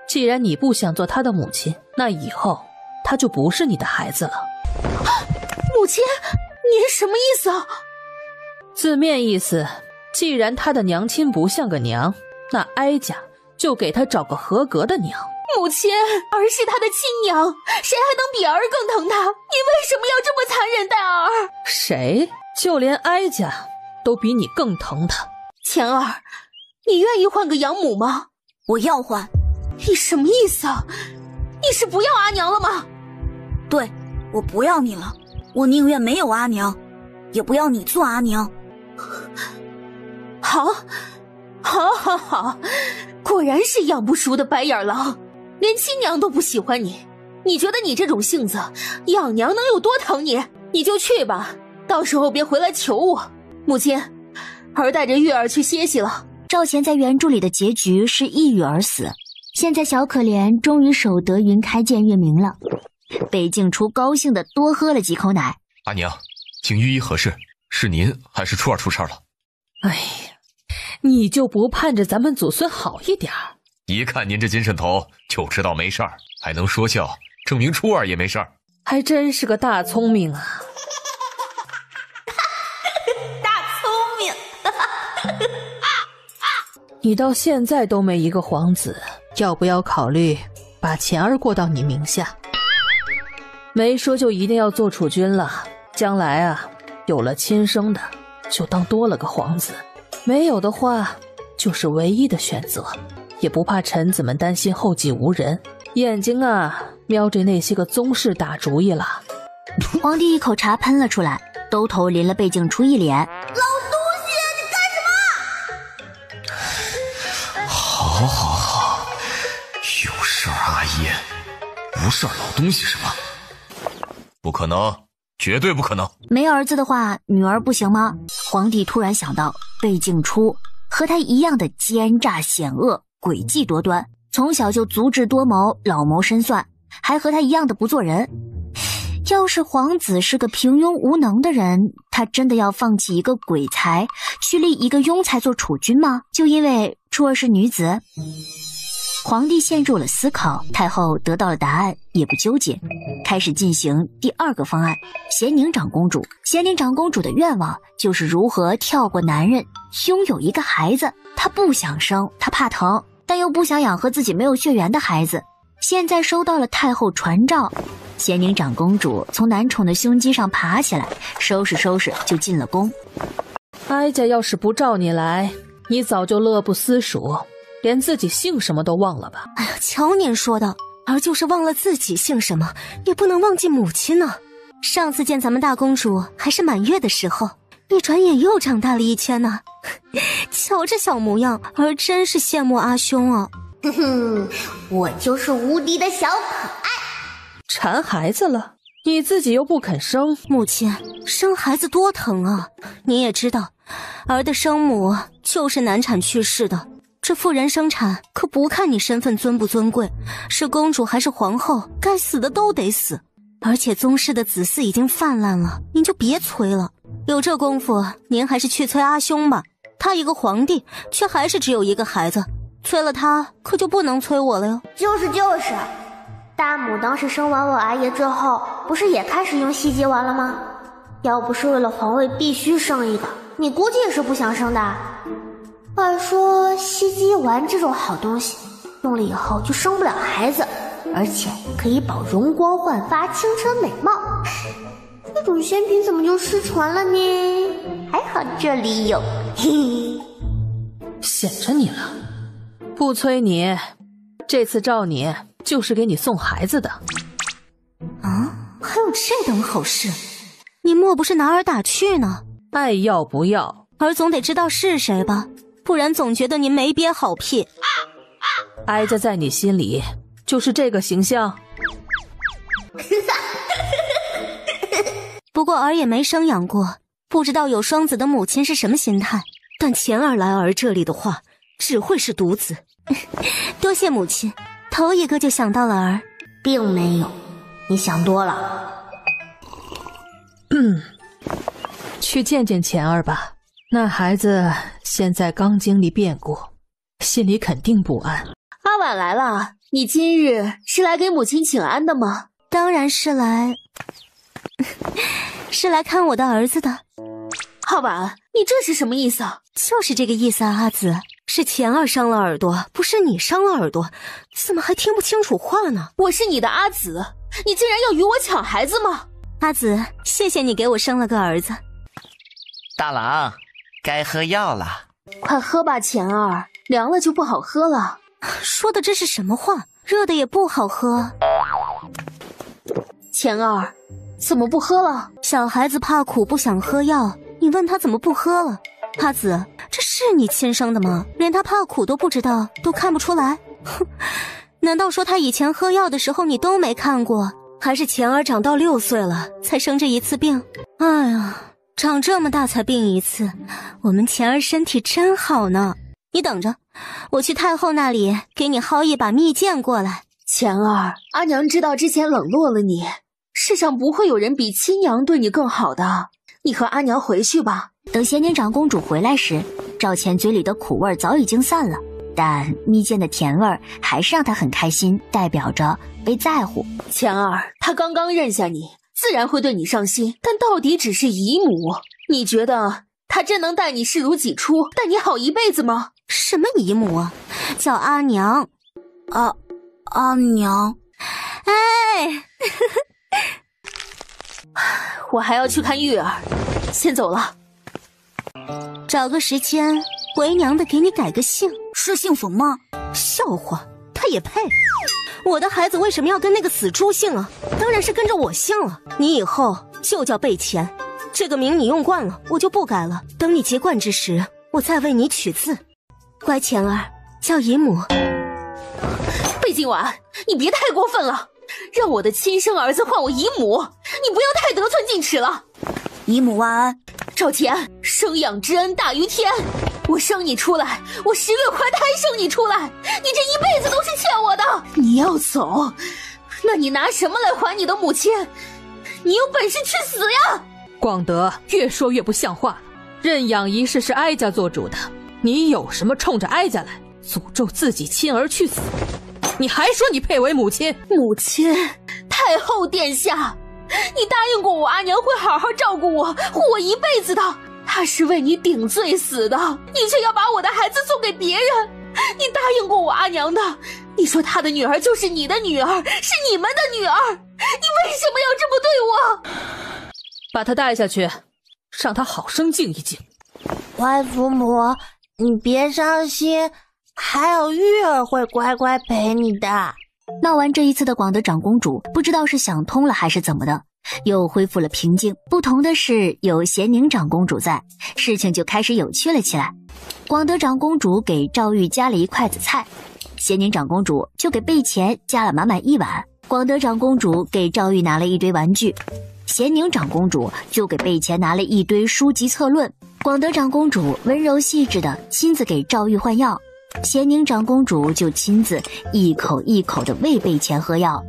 既然你不想做他的母亲，那以后他就不是你的孩子了。母亲，您什么意思啊？字面意思，既然他的娘亲不像个娘，那哀家就给他找个合格的娘。母亲，儿是他的亲娘，谁还能比儿更疼他？你为什么要这么残忍待儿？谁？就连哀家都比你更疼他。钱儿，你愿意换个养母吗？我要换。你什么意思啊？你是不要阿娘了吗？对，我不要你了，我宁愿没有阿娘，也不要你做阿娘。好，果然是养不熟的白眼狼，连亲娘都不喜欢你。你觉得你这种性子，养娘能有多疼你？你就去吧，到时候别回来求我。母亲，儿带着月儿去歇息了。赵钱在原著里的结局是抑郁而死，现在小可怜终于守得云开见月明了。北静初高兴地多喝了几口奶。阿娘，请御医何事？是您还是初儿出事了？哎呀，你就不盼着咱们祖孙好一点？一看您这精神头就知道没事儿，还能说笑，证明初儿也没事儿。还真是个大聪明啊！大聪明！你到现在都没一个皇子，要不要考虑把钱儿过到你名下？没说就一定要做储君了，将来啊，有了亲生的，就当多了个皇子；没有的话，就是唯一的选择。也不怕臣子们担心后继无人，眼睛啊瞄着那些个宗室打主意了。皇帝一口茶喷了出来，兜头淋了贝静初一脸。老东西，你干什么？好，有事儿阿爷，无事儿老东西是吗？不可能，绝对不可能。没儿子的话，女儿不行吗？皇帝突然想到贝静初和他一样的奸诈险恶，诡计多端，从小就足智多谋，老谋深算，还和他一样的不做人。要是皇子是个平庸无能的人，他真的要放弃一个鬼才，去立一个庸才做储君吗？就因为初儿是女子？皇帝陷入了思考，太后得到了答案，也不纠结，开始进行第2个方案。咸宁长公主的愿望就是如何跳过男人，拥有一个孩子。她不想生，她怕疼，但又不想养和自己没有血缘的孩子。现在收到了太后传召，咸宁长公主从男宠的胸肌上爬起来，收拾就进了宫。哀家要是不召你来，你早就乐不思蜀，连自己姓什么都忘了吧？哎呀，瞧您说的，儿就是忘了自己姓什么，也不能忘记母亲呢。上次见咱们大公主还是满月的时候，一转眼又长大了1圈呢。瞧这小模样，儿真是羡慕阿兄啊。我就是无敌的小可爱。馋孩子了？你自己又不肯生。母亲，生孩子多疼啊！你也知道，儿的生母就是难产去世的。这妇人生产可不看你身份尊不尊贵，是公主还是皇后，该死的都得死。而且宗室的子嗣已经泛滥了，您就别催了。有这功夫，您还是去催阿兄吧。他一个皇帝，却还是只有一个孩子，催了他，可就不能催我了哟。就是，大母当时生完我阿爷之后，不是也开始用西极丸了吗？要不是为了皇位必须生一个，你估计也是不想生的。话说西极丸这种好东西，用了以后就生不了孩子，而且可以保容光焕发、青春美貌。这种仙品怎么就失传了呢？还好这里有，嘿嘿。显着你了，不催你，这次召你就是给你送孩子的。啊，还有这等好事？你莫不是拿儿打趣呢？爱要不要，儿总得知道是谁吧，不然总觉得您没憋好屁。哀家在你心里就是这个形象。不过儿也没生养过，不知道有双子的母亲是什么心态。但钱儿来儿这里的话，只会是独子。多谢母亲，头一个就想到了儿。并没有，你想多了。去见见钱儿吧，那孩子现在刚经历变故，心里肯定不安。阿婉来了，你今日是来给母亲请安的吗？当然是来看我的儿子的。阿婉，你这是什么意思啊？就是这个意思啊，阿紫，是钱儿伤了耳朵，不是你伤了耳朵，怎么还听不清楚话呢？我是你的阿紫，你竟然要与我抢孩子吗？阿紫，谢谢你给我生了个儿子。大郎，该喝药了。快喝吧，钱儿，凉了就不好喝了。说的这是什么话？热的也不好喝。钱儿，怎么不喝了？小孩子怕苦不想喝药，你问他怎么不喝了？阿紫，这是你亲生的吗？连他怕苦都不知道，都看不出来？哼，难道说他以前喝药的时候你都没看过？还是钱儿长到6岁了才生这一次病？哎呀，长这么大才病一次，我们钱儿身体真好呢。你等着，我去太后那里给你薅一把蜜饯过来。钱儿，阿娘知道之前冷落了你，世上不会有人比亲娘对你更好的。你和阿娘回去吧。等贤年长公主回来时，赵钱嘴里的苦味早已经散了，但蜜饯的甜味还是让她很开心，代表着被在乎。钱儿，她刚刚认下你，自然会对你上心，但到底只是姨母。你觉得她真能待你视如己出，待你好一辈子吗？什么姨母啊，叫阿娘。阿娘。哎，我还要去看玉儿，先走了。找个时间，为娘的给你改个姓。是姓冯吗？笑话，他也配？我的孩子为什么要跟那个死猪姓啊？当然是跟着我姓了。你以后就叫贝钱，这个名你用惯了，我就不改了。等你结冠之时，我再为你取字。乖钱儿，叫姨母。贝今晚，你别太过分了，让我的亲生儿子唤我姨母，你不要太得寸进尺了。姨母万安。赵钱，生养之恩大于天，我生你出来，我10月怀胎生你出来，你这一辈子都是欠我的。你要走，那你拿什么来还你的母亲？你有本事去死呀！广德越说越不像话了，认养一事是哀家做主的，你有什么冲着哀家来诅咒自己亲儿去死？你还说你配为母亲？母亲，太后殿下，你答应过我阿娘会好好照顾我，护我一辈子的。她是为你顶罪死的，你却要把我的孩子送给别人。你答应过我阿娘的，你说她的女儿就是你的女儿，是你们的女儿，你为什么要这么对我？把她带下去，让她好生静一静。乖祖母，你别伤心，还有玉儿会乖乖陪你的。闹完这一次的广德长公主，不知道是想通了还是怎么的，又恢复了平静。不同的是，有咸宁长公主在，事情就开始有趣了起来。广德长公主给赵玉夹了一筷子菜，咸宁长公主就给贝钱夹了满满1碗。广德长公主给赵玉拿了一堆玩具，咸宁长公主就给贝钱拿了一堆书籍策论。广德长公主温柔细致的亲自给赵玉换药，咸宁长公主就亲自一口一口的喂贝钱喝药。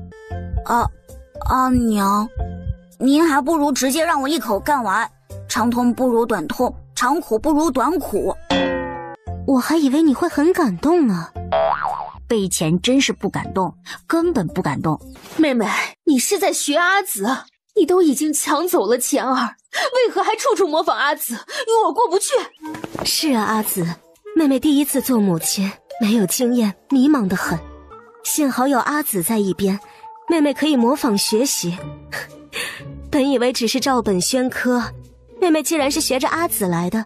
阿娘，您还不如直接让我一口干完，长痛不如短痛，长苦不如短苦。我还以为你会很感动呢。贝钱真是不感动，根本不感动。妹妹，你是在学阿紫？你都已经抢走了钱儿，为何还处处模仿阿紫，与我过不去？是啊，阿紫，妹妹第一次做母亲，没有经验，迷茫得很。幸好有阿紫在一边，妹妹可以模仿学习。本以为只是照本宣科，妹妹既然是学着阿紫来的，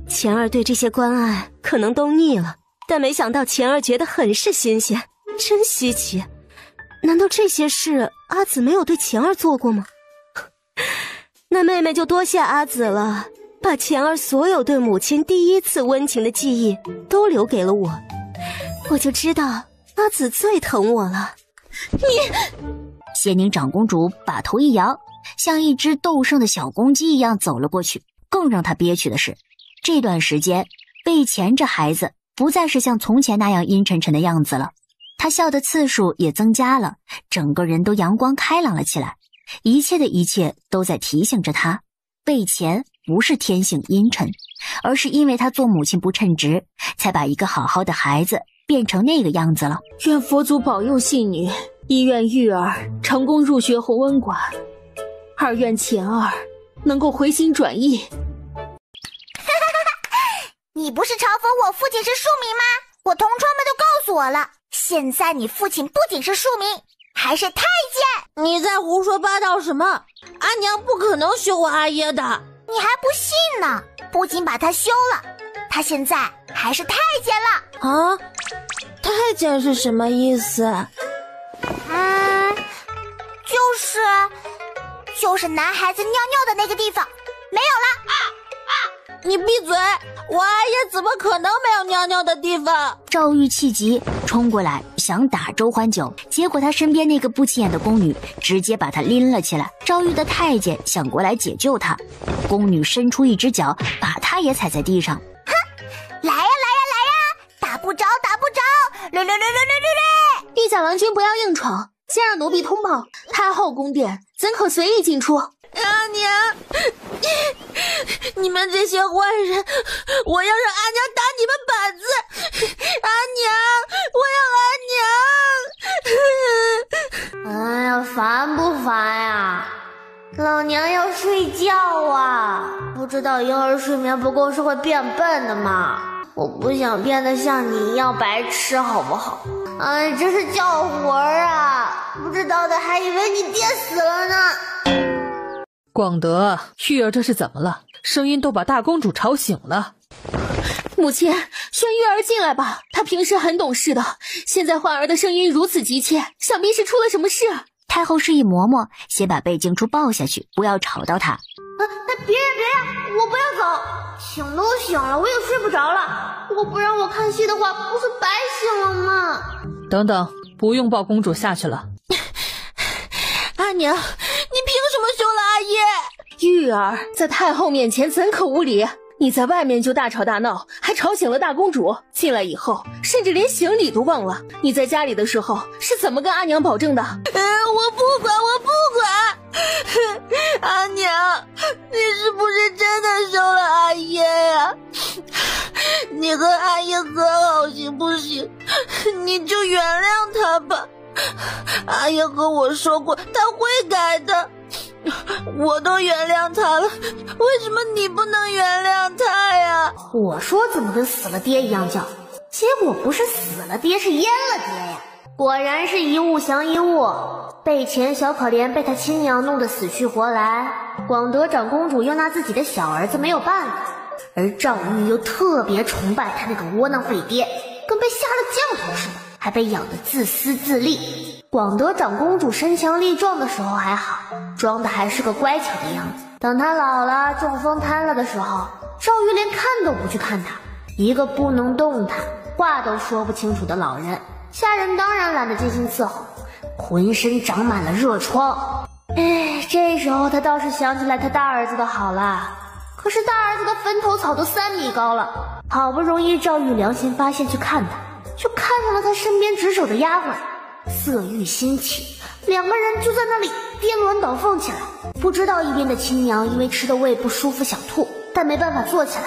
钱儿对这些关爱可能都腻了，但没想到钱儿觉得很是新鲜，真稀奇。难道这些事阿紫没有对钱儿做过吗？那妹妹就多谢阿紫了，把钱儿所有对母亲第一次温情的记忆都留给了我，我就知道阿紫最疼我了。咸宁长公主把头一摇，像一只斗胜的小公鸡一样走了过去。更让她憋屈的是，这段时间贝钱这孩子不再是像从前那样阴沉沉的样子了，他笑的次数也增加了，整个人都阳光开朗了起来。一切的一切都在提醒着他，贝钱不是天性阴沉，而是因为他做母亲不称职，才把一个好好的孩子变成那个样子了。愿佛祖保佑信女，一愿玉儿成功入学弘温馆，二愿钱儿能够回心转意。你不是嘲讽我父亲是庶民吗？我同窗们都告诉我了，现在你父亲不仅是庶民，还是太监。你在胡说八道什么？阿娘不可能休我阿爷的。你还不信呢？不仅把他休了，他现在还是太监了。啊？太监是什么意思？就是男孩子尿尿的那个地方，没有了。你闭嘴！我阿爷怎么可能没有尿尿的地方？赵玉气急，冲过来想打周欢九，结果他身边那个不起眼的宫女直接把他拎了起来。赵玉的太监想过来解救他，宫女伸出一只脚，把他也踩在地上。哼，来呀来呀来呀，打不着打不着，略。陛下王君不要硬闯，先让奴婢通报。太后宫殿怎可随意进出？阿娘，你们这些坏人，我要让阿娘打你们板子！阿娘，我要阿娘！哎呀，烦不烦呀？老娘要睡觉啊！不知道婴儿睡眠不够是会变笨的吗？我不想变得像你一样白痴，好不好？哎，这是叫魂儿啊！不知道的还以为你爹死了呢。广德，玉儿这是怎么了？声音都把大公主吵醒了。母亲，宣玉儿进来吧，她平时很懂事的，现在唤儿的声音如此急切，想必是出了什么事。太后示意嬷嬷先把贝静初抱下去，不要吵到她。别，我不要走，醒都醒了，我也睡不着了。如果不让我看戏的话，不是白醒了吗？等等，不用抱公主下去了。阿娘，你凭什么休了阿爷？玉儿在太后面前怎可无礼？你在外面就大吵大闹，还吵醒了大公主，进来以后甚至连行礼都忘了。你在家里的时候是怎么跟阿娘保证的？我不管。阿娘，你是不是真的休了阿爷呀？你和阿爷和好行不行？你就原谅他吧。阿爷和我说过他会改的，我都原谅他了，为什么你不能原谅他呀？我说怎么跟死了爹一样叫，结果不是死了爹，是阉了爹呀！果然是一物降一物，贝钱小可怜被他亲娘弄得死去活来，广德长公主又拿自己的小儿子没有办法，而赵玉又特别崇拜他那个窝囊废爹，跟被下了降头似的，还被养得自私自利。广德长公主身强力壮的时候还好，装的还是个乖巧的样子，等她老了中风瘫了的时候，赵玉连看都不去看她，一个不能动弹话都说不清楚的老人，下人当然懒得尽心伺候，浑身长满了热疮。这时候他倒是想起来他大儿子的好了，可是大儿子的坟头草都3米高了，好不容易赵玉良心发现去看他，就看上了他身边值守的丫鬟，色欲心起，两个人就在那里颠鸾倒凤起来。不知道一边的亲娘因为吃的胃不舒服想吐，但没办法坐起来，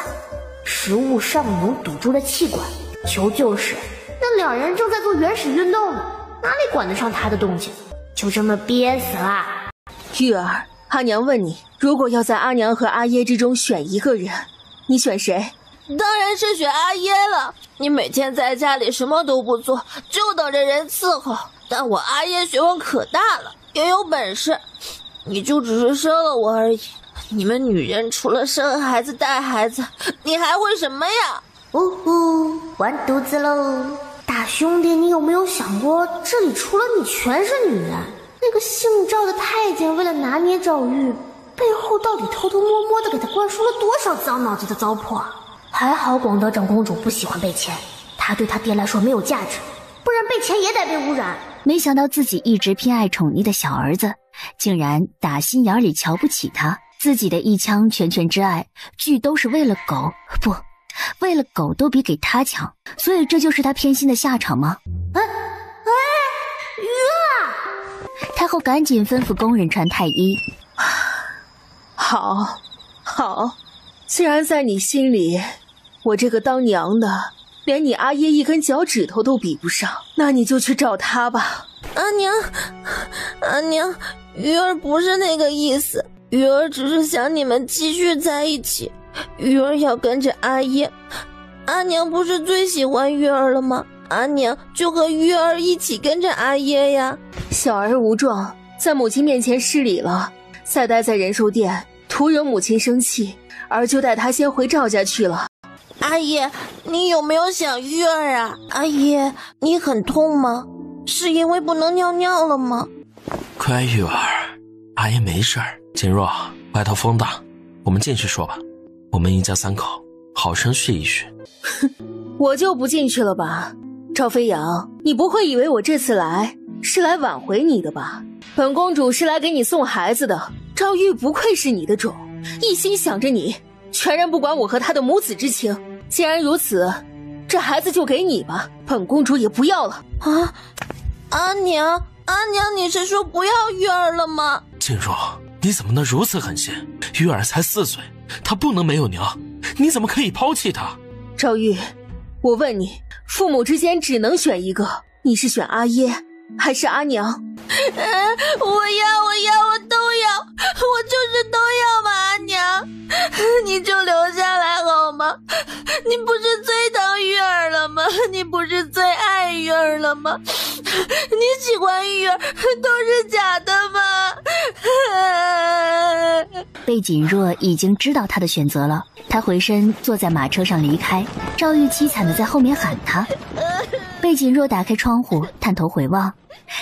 食物上涌堵住了气管，求救时那两人正在做原始运动呢，哪里管得上他的动静，就这么憋死了。玉儿，阿娘问你，如果要在阿娘和阿耶之中选一个人，你选谁？当然是选阿耶了。你每天在家里什么都不做，就等着人伺候，但我阿耶学问可大了，也有本事，你就只是生了我而已。你们女人除了生孩子带孩子，你还会什么呀？完犊子喽！大兄弟，你有没有想过，这里除了你全是女人？那个姓赵的太监为了拿捏赵玉，背后到底偷偷摸摸的给他灌输了多少脏脑子的糟粕？还好广德长公主不喜欢贝钱，她对她爹来说没有价值，不然贝钱也得被污染。没想到自己一直偏爱宠溺的小儿子，竟然打心眼里瞧不起他。自己的一腔拳拳之爱，俱都是为了狗，不，为了狗都比给他强，所以这就是他偏心的下场吗？鱼儿！太后赶紧吩咐工人传太医。好，既然在你心里，我这个当娘的连你阿耶一根脚趾头都比不上，那你就去找他吧。阿娘，鱼儿不是那个意思，鱼儿只是想你们继续在一起，鱼儿要跟着阿耶。阿娘不是最喜欢鱼儿了吗？阿娘就和鱼儿一起跟着阿耶呀。小儿无状，在母亲面前失礼了，再待在仁寿殿徒惹母亲生气，儿就带她先回赵家去了。阿耶，你有没有想玉儿啊？阿耶，你很痛吗？是因为不能尿尿了吗？乖玉儿，阿爷没事儿。锦若，外头风大，我们进去说吧。我们一家3口好生叙一叙。我就不进去了吧。赵飞扬，你不会以为我这次来是来挽回你的吧？本公主是来给你送孩子的。赵玉不愧是你的种，一心想着你，全然不管我和他的母子之情。既然如此，这孩子就给你吧，本公主也不要了。啊，阿娘，你是说不要玉儿了吗？锦若，你怎么能如此狠心？玉儿才4岁，她不能没有娘，你怎么可以抛弃她？赵玉，我问你，父母之间只能选一个，你是选阿耶还是阿娘？我都要，我就是都要嘛，阿娘，你就留下来好吗？你不是最疼玉儿了吗？你不是最爱玉儿了吗？你喜欢玉儿都是假的吗？贝锦若已经知道他的选择了，他回身坐在马车上离开，赵玉凄惨地在后面喊他。贝锦若打开窗户，探头回望，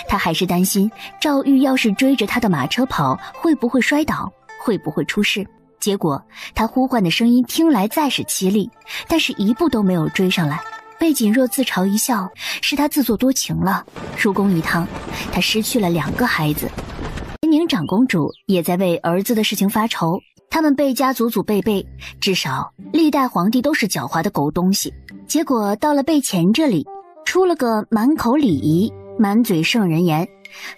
他还是担心赵玉要是追着他的马车跑，会不会摔倒，会不会出事。结果他呼唤的声音听来再是凄厉，但是一步都没有追上来。贝锦若自嘲一笑，是他自作多情了。入宫一趟，他失去了2个孩子。严宁长公主也在为儿子的事情发愁，他们贝家祖祖辈辈，至少历代皇帝都是狡猾的狗东西，结果到了贝钱这里，出了个满口礼仪，满嘴圣人言，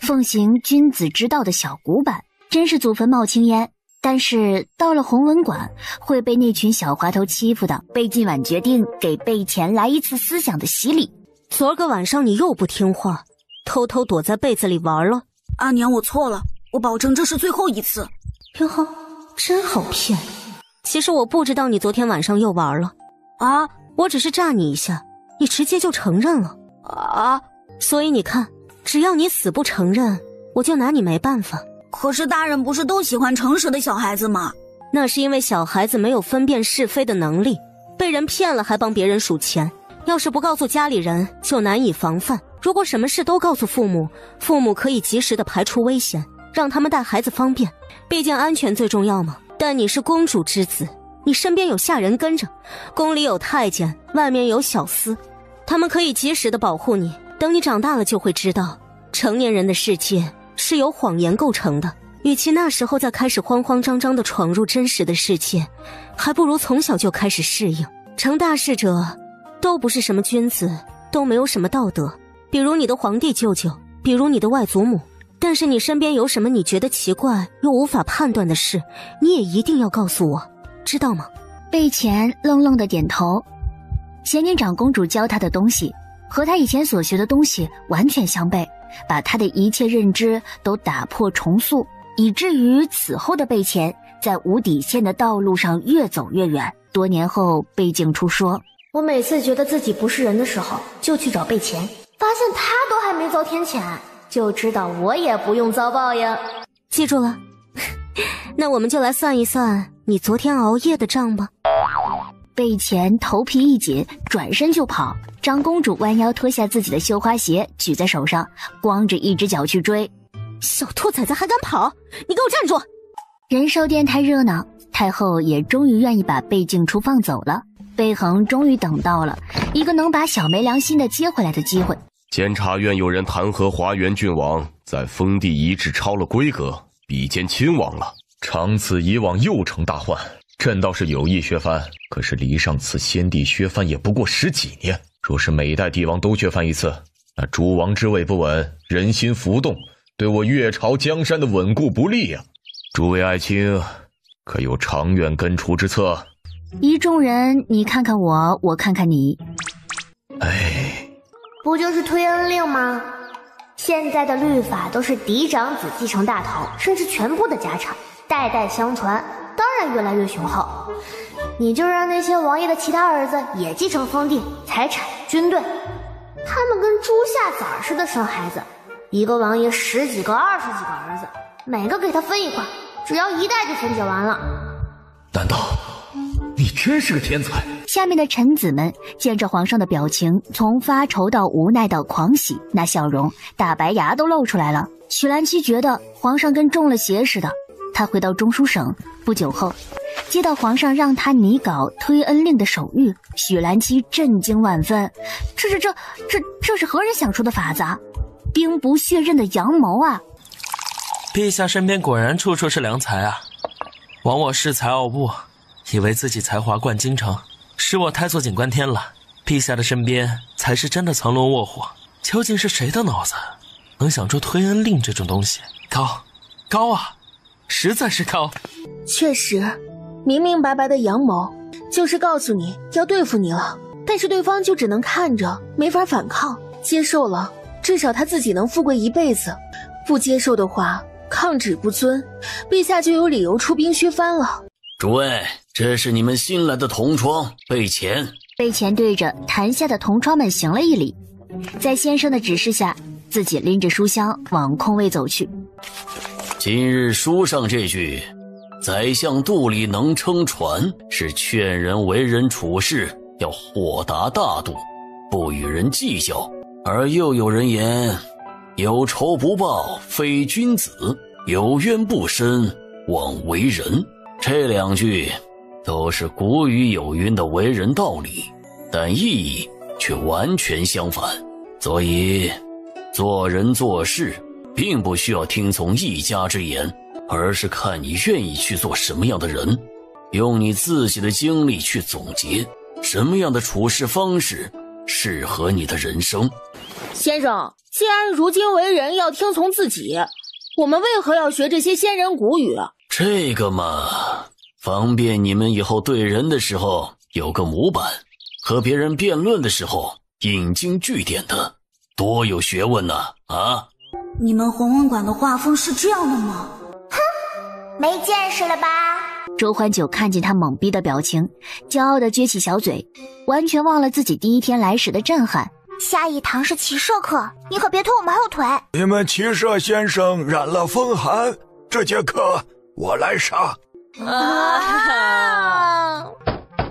奉行君子之道的小古板，真是祖坟冒青烟。但是到了弘文馆，会被那群小滑头欺负的。贝今晚决定给贝钱来一次思想的洗礼。昨个晚上你又不听话，偷偷躲在被子里玩了。阿娘，我错了，我保证这是最后一次。哟呵，真好骗。其实我不知道你昨天晚上又玩了啊，我只是炸你一下，你直接就承认了啊。所以你看，只要你死不承认，我就拿你没办法。可是大人不是都喜欢诚实的小孩子吗？那是因为小孩子没有分辨是非的能力，被人骗了还帮别人数钱。要是不告诉家里人，就难以防范。如果什么事都告诉父母，父母可以及时的排除危险，让他们带孩子方便。毕竟安全最重要嘛。但你是公主之子，你身边有下人跟着，宫里有太监，外面有小厮，他们可以及时的保护你。等你长大了就会知道，成年人的世界是由谎言构成的，与其那时候再开始慌慌张张地闯入真实的世界，还不如从小就开始适应。成大事者都不是什么君子，都没有什么道德，比如你的皇帝舅舅，比如你的外祖母。但是你身边有什么你觉得奇怪又无法判断的事，你也一定要告诉我，知道吗？贝钱愣愣的点头。仙女长公主教他的东西和他以前所学的东西完全相悖，把他的一切认知都打破重塑，以至于此后的贝钱在无底线的道路上越走越远。多年后，贝静初说：我每次觉得自己不是人的时候，就去找贝钱，发现他都还没遭天谴，就知道我也不用遭报应。记住了。那我们就来算一算你昨天熬夜的账吧。贝钱头皮一紧，转身就跑。张公主弯腰脱下自己的绣花鞋，举在手上，光着一只脚去追。小兔崽子还敢跑，你给我站住！仁寿殿太热闹，太后也终于愿意把贝静初放走了。贝恒终于等到了一个能把小梅良心的接回来的机会。监察院有人弹劾华元郡王在封地遗址超了规格，比肩亲王了，长此以往又成大患。朕倒是有意削藩，可是离上次先帝削藩也不过10几年，若是每代帝王都削藩一次，那诸王之位不稳，人心浮动，对我越朝江山的稳固不利啊！诸位爱卿，可有长远根除之策？一众人你看看我，我看看你。不就是推恩令吗？现在的律法都是嫡长子继承大头，甚至全部的家产，代代相传，当然越来越雄厚。你就让那些王爷的其他儿子也继承封地、财产、军队，他们跟猪下崽似的生孩子，一个王爷10几个、20几个儿子，每个给他分一块，只要1代就分解完了。难道你真是个天才？下面的臣子们见着皇上的表情从发愁到无奈到狂喜，那笑容大白牙都露出来了。许兰七觉得皇上跟中了邪似的。他回到中书省不久后，接到皇上让他拟稿推恩令的手谕，许兰七震惊万分。这是何人想出的法子啊？兵不血刃的阳谋啊！陛下身边果然处处是良才啊！枉我恃才傲物，以为自己才华冠京城，使我太坐井观天了。陛下的身边才是真的藏龙卧虎，究竟是谁的脑子能想出推恩令这种东西？高啊，实在是高。确实，明明白白的阳谋，就是告诉你要对付你了，但是对方就只能看着，没法反抗。接受了，至少他自己能富贵一辈子；不接受的话，抗旨不遵，陛下就有理由出兵削藩了。诸位，这是你们新来的同窗贝钱。贝钱对着坛下的同窗们行了一礼，在先生的指示下，自己拎着书箱往空位走去。今日书上这句宰相肚里能撑船，是劝人为人处事要豁达大度，不与人计较。而又有人言，有仇不报非君子，有冤不伸枉为人。这2句都是古语有云的为人道理，但意义却完全相反。所以做人做事并不需要听从一家之言，而是看你愿意去做什么样的人，用你自己的经历去总结什么样的处事方式适合你的人生。先生，既然如今为人要听从自己，我们为何要学这些先人古语？这个嘛，方便你们以后对人的时候有个模板，和别人辩论的时候引经据典的，多有学问呢！啊！你们弘文馆的画风是这样的吗？哼，没见识了吧？周欢九看见他懵逼的表情，骄傲地撅起小嘴，完全忘了自己第一天来时的震撼。下一堂是骑射课，你可别拖我们后腿。你们骑射先生染了风寒，这节课我来上。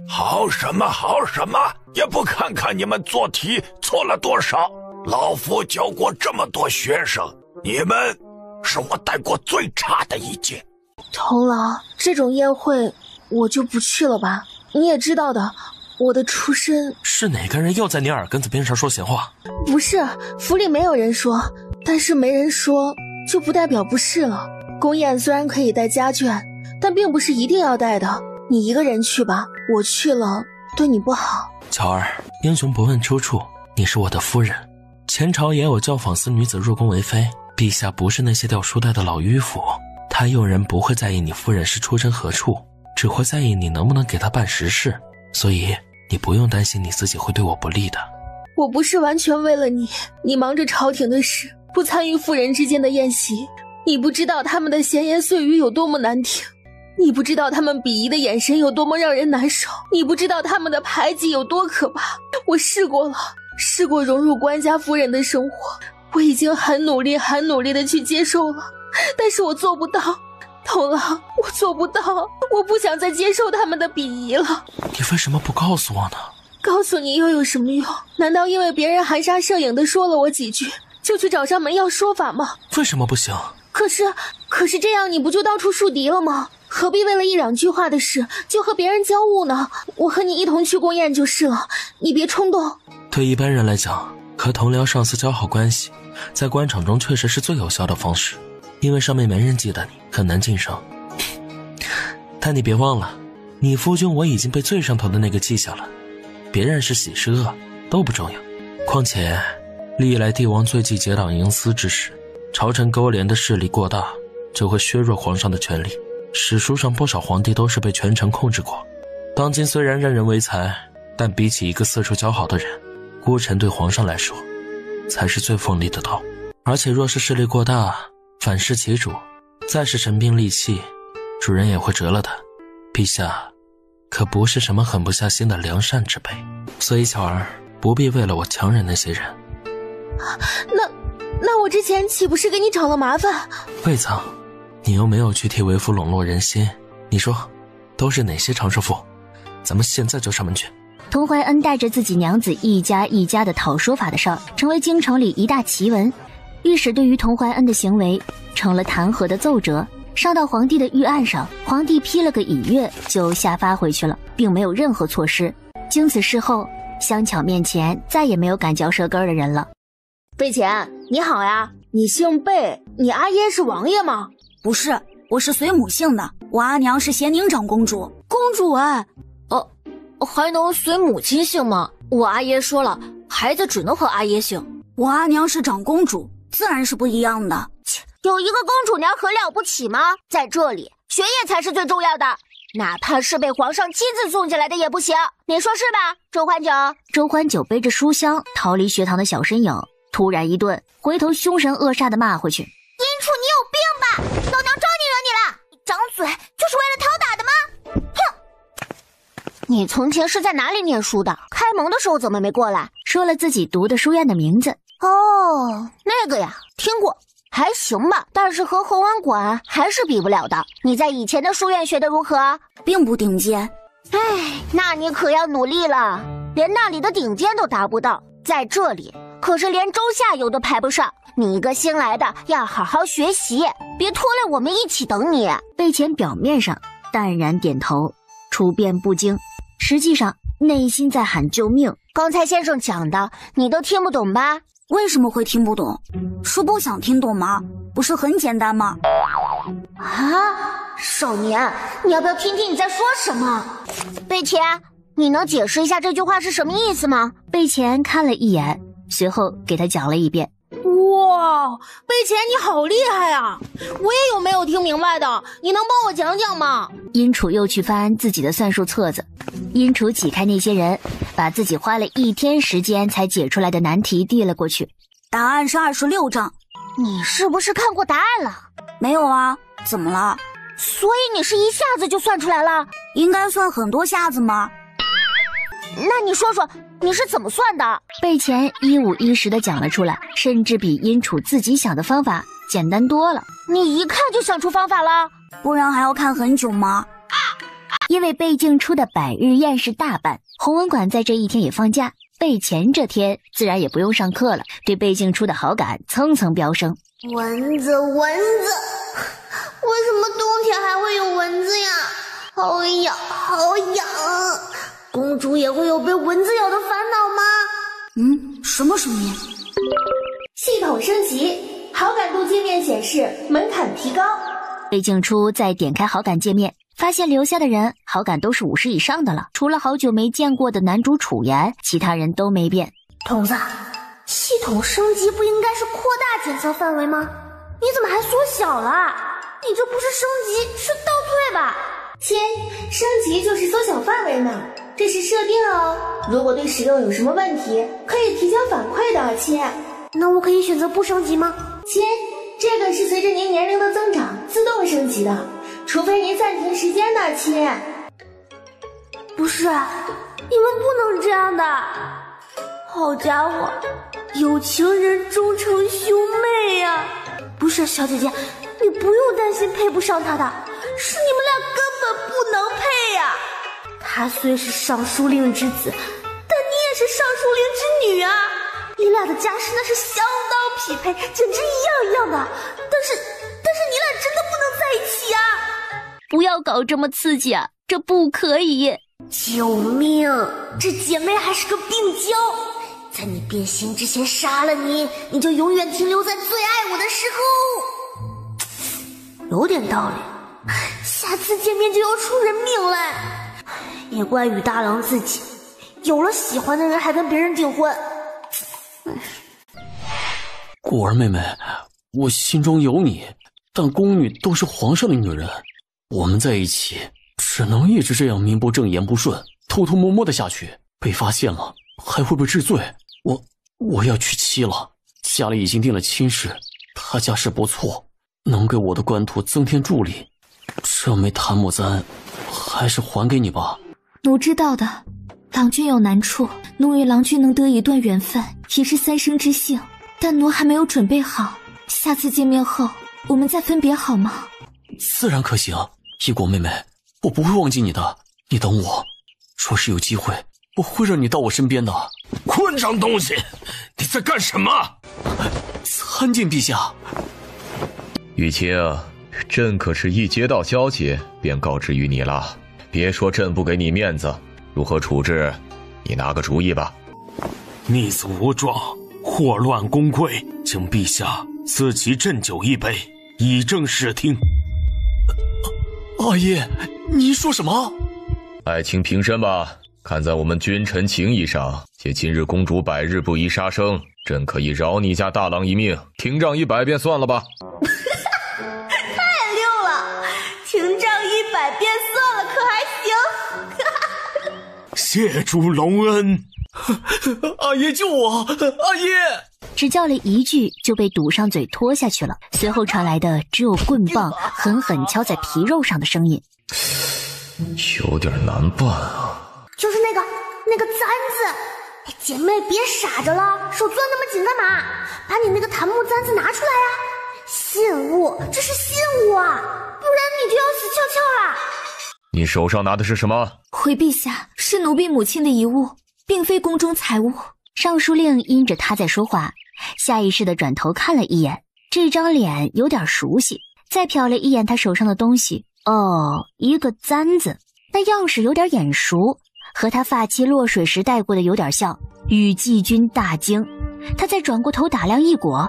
好什么好什么，也不看看你们做题错了多少。老夫教过这么多学生，你们是我带过最差的一届。童郎，这种宴会我就不去了吧。你也知道的，我的出身……是哪个人又在你耳根子边上说闲话？不是，府里没有人说，但是没人说，就不代表不是了。宫宴虽然可以带家眷，但并不是一定要带的。你一个人去吧，我去了对你不好。巧儿，英雄不问出处，你是我的夫人。前朝也有教坊司女子入宫为妃，陛下不是那些掉书袋的老迂腐，他用人不会在意你夫人是出身何处，只会在意你能不能给他办实事。所以你不用担心你自己会对我不利的。我不是完全为了你，你忙着朝廷的事，不参与妇人之间的宴席，你不知道他们的闲言碎语有多么难听，你不知道他们鄙夷的眼神有多么让人难受，你不知道他们的排挤有多可怕。我试过了，试过融入官家夫人的生活，我已经很努力的去接受了，但是我做不到。童郎，我做不到，我不想再接受他们的鄙夷了。你为什么不告诉我呢？告诉你又有什么用？难道因为别人含沙射影的说了我几句，就去找上门要说法吗？为什么不行？可是这样你不就到处树敌了吗？何必为了一两句话的事就和别人交恶呢？我和你一同去宫宴就是了，你别冲动。对一般人来讲，和同僚上司交好关系，在官场中确实是最有效的方式，因为上面没人记得你，很难晋升。但你别忘了，你夫君我已经被最上头的那个记下了，别人是喜是恶都不重要。况且历来帝王最忌结党营私之事，朝臣勾连的势力过大，就会削弱皇上的权力。史书上不少皇帝都是被权臣控制过。当今虽然任人唯才，但比起一个四处交好的人，孤臣对皇上来说才是最锋利的刀。而且若是势力过大，反噬其主，再是神兵利器，主人也会折了他。陛下可不是什么狠不下心的良善之辈，所以巧儿不必为了我强忍那些人。那我之前岂不是给你找了麻烦？未曾，你又没有去替为夫笼络人心，你说都是哪些长舌妇？咱们现在就上门去。童怀恩带着自己娘子一家一家的讨说法的事儿，成为京城里一大奇闻。御史对于童怀恩的行为成了弹劾的奏折，上到皇帝的御案上，皇帝批了个已阅就下发回去了，并没有任何措施。经此事后，香巧面前再也没有敢嚼舌根的人了。贝钱，你好呀，你姓贝，你阿爷是王爷吗？不是，我是随母姓的，我阿娘是咸宁长公主。公主哎，还能随母亲姓吗？我阿爷说了，孩子只能和阿爷姓。我阿娘是长公主，自然是不一样的。有一个公主娘很了不起吗？在这里，学业才是最重要的，哪怕是被皇上亲自送进来的也不行。你说是吧，周欢九？周欢九背着书箱逃离学堂的小身影，突然一顿，回头凶神恶煞地骂回去：殷楚，你有病吧？老娘招你惹你了？你张嘴就是为了讨打的吗？哼！你从前是在哪里念书的？开蒙的时候怎么没过来？说了自己读的书院的名字。哦，那个呀，听过，还行吧，但是和弘安馆还是比不了的。你在以前的书院学的如何？并不顶尖。唉，那你可要努力了，连那里的顶尖都达不到，在这里可是连中下游都排不上。你一个新来的，要好好学习，别拖累我们一起等你。贝钱表面上淡然点头，处变不惊，实际上内心在喊救命。刚才先生讲的你都听不懂吧？为什么会听不懂？是不想听懂吗？不是很简单吗？啊，少年，你要不要听听你在说什么？贝钱，你能解释一下这句话是什么意思吗？贝钱看了一眼，随后给他讲了一遍。哇，贝钱你好厉害啊！我也有没有听明白的，你能帮我讲讲吗？殷楚又去翻自己的算术册子，殷楚挤开那些人，把自己花了1天时间才解出来的难题递了过去。答案是26张。你是不是看过答案了？没有啊，怎么了？所以你是一下子就算出来了？应该算很多下子吗？那你说说你是怎么算的？贝钱一五一十地讲了出来，甚至比殷楚自己想的方法简单多了。你一看就想出方法了？不然还要看很久吗？因为贝敬出的百日宴是大办，弘文馆在这一天也放假，贝钱这天自然也不用上课了，对贝敬出的好感蹭蹭飙升。蚊子，为什么冬天还会有蚊子呀？好痒，好痒！公主也会有被蚊子咬的烦恼吗？什么声音？系统升级，好感度界面显示门槛提高。魏静初再点开好感界面，发现留下的人好感都是50以上的了，除了好久没见过的男主楚言，其他人都没变。筒子，系统升级不应该是扩大检测范围吗？你怎么还缩小了？你这不是升级，是倒退吧？亲，升级就是缩小范围呢，这是设定哦。如果对使用有什么问题，可以提交反馈的，亲。那我可以选择不升级吗？亲，这个是随着您年龄的增长自动升级的，除非您暂停时间的，亲。不是，你们不能这样的。好家伙，有情人终成兄妹呀！不是，小姐姐，你不用担心配不上他的，是你们俩根本不能配呀。他虽是尚书令之子，但你也是尚书令之女啊，你俩的家世那是相当匹配，简直一样的。但是你俩真的不能在一起啊！不要搞这么刺激啊，这不可以！救命！这姐妹还是个病娇，在你变心之前杀了你，你就永远停留在最爱我的时候。有点道理，下次见面就要出人命来。也怪羽大郎自己，有了喜欢的人还跟别人订婚。果儿妹妹，我心中有你，但宫女都是皇上的女人，我们在一起只能一直这样名不正言不顺，偷偷摸摸的下去，被发现了还会被治罪。我要娶妻了，家里已经定了亲事，他家世不错，能给我的官途增添助力。这枚檀木簪还是还给你吧。奴知道的，郎君有难处，奴与郎君能得一段缘分也是三生之幸，但奴还没有准备好，下次见面后我们再分别好吗？自然可行，一果妹妹，我不会忘记你的，你等我，若是有机会，我会让你到我身边的。混账东西，你在干什么？参见陛下。雨清，朕可是一接到消息便告知于你了，别说朕不给你面子，如何处置，你拿个主意吧。逆子无状，祸乱宫规，请陛下赐其鸩酒一杯，以正视听。阿爷，您说什么？爱卿平身吧，看在我们君臣情谊上，且今日公主百日不宜杀生，朕可以饶你家大郎一命，停杖100便算了吧。太溜了，停杖100便算了，可还行？谢主隆恩。阿爷救我！阿爷！只叫了一句就被堵上嘴拖下去了，随后传来的只有棍棒狠狠敲在皮肉上的声音。有点难办啊。就是那个簪子。姐妹别傻着了，手攥那么紧干嘛？把你那个檀木簪子拿出来啊！信物，这是信物啊，不然你就要死翘翘啦。你手上拿的是什么？回陛下，是奴婢母亲的遗物，并非宫中财物。尚书令因着他在说话，下意识地转头看了一眼，这张脸有点熟悉，再瞟了一眼他手上的东西，哦，一个簪子，那样式有点眼熟，和他发妻落水时戴过的有点像。宇季君大惊，他再转过头打量一果，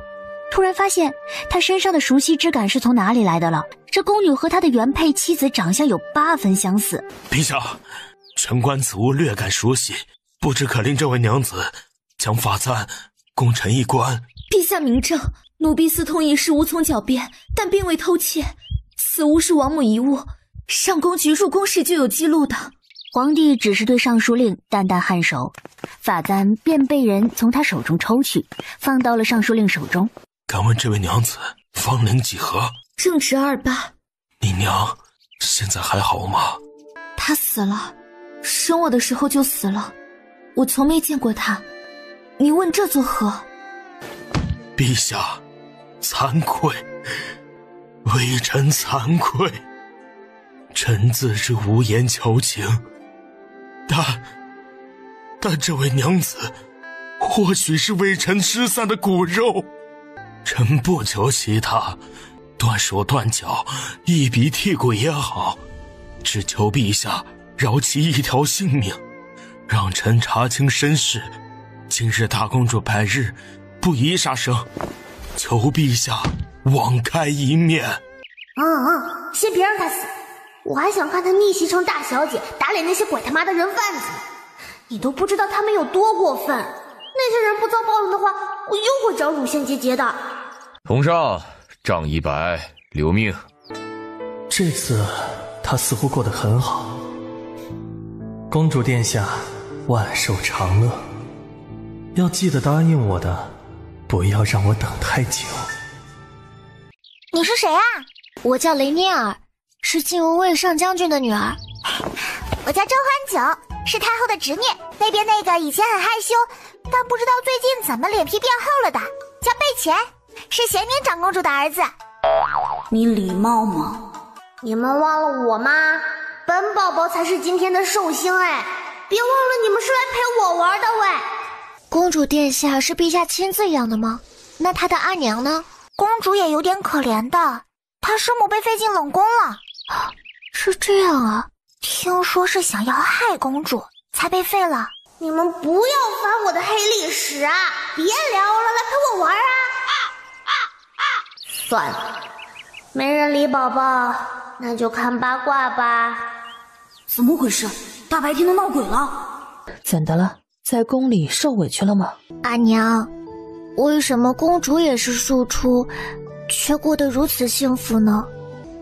突然发现他身上的熟悉之感是从哪里来的了。这宫女和他的原配妻子长相有8分相似。陛下，臣观此物略感熟悉，不知可令这位娘子将发簪供臣一观。陛下明正，奴婢私通一事无从狡辩，但并未偷窃，此物是王母遗物，上宫局入宫时就有记录的。皇帝只是对尚书令淡淡颔首，发簪便被人从他手中抽去，放到了尚书令手中。敢问这位娘子芳龄几何？正值28。你娘现在还好吗？她死了，生我的时候就死了，我从没见过她。你问这作何？陛下，惭愧，微臣惭愧，臣自知无言求情，但这位娘子或许是微臣失散的骨肉，臣不求其他，断手断脚，一笔剔骨也好，只求陛下饶其一条性命，让臣查清身世。今日大公主百日不宜杀生。求陛下网开一面。先别让他死，我还想看他逆袭成大小姐，打脸那些鬼他妈的人贩子。你都不知道他们有多过分，那些人不遭报应的话，我又会找乳腺结节的。同上，仗义白，留命。这次他似乎过得很好。公主殿下，万寿长乐。要记得答应我的，不要让我等太久。你是谁啊？我叫雷涅尔，是晋文卫上将军的女儿。我叫周欢九，是太后的侄女。那边那个以前很害羞，但不知道最近怎么脸皮变厚了的，叫贝乾，是咸宁长公主的儿子。你礼貌吗？你们忘了我吗？本宝宝才是今天的寿星哎！别忘了你们是来陪我玩的喂。公主殿下是陛下亲自养的吗？那她的阿娘呢？公主也有点可怜的，她师母被废进冷宫了。是这样啊？听说是想要害公主才被废了。你们不要翻我的黑历史啊！别聊了，来陪我玩啊！算了，没人理宝宝，那就看八卦吧。怎么回事？大白天的闹鬼了？怎的了？在宫里受委屈了吗？阿娘，为什么公主也是庶出，却过得如此幸福呢？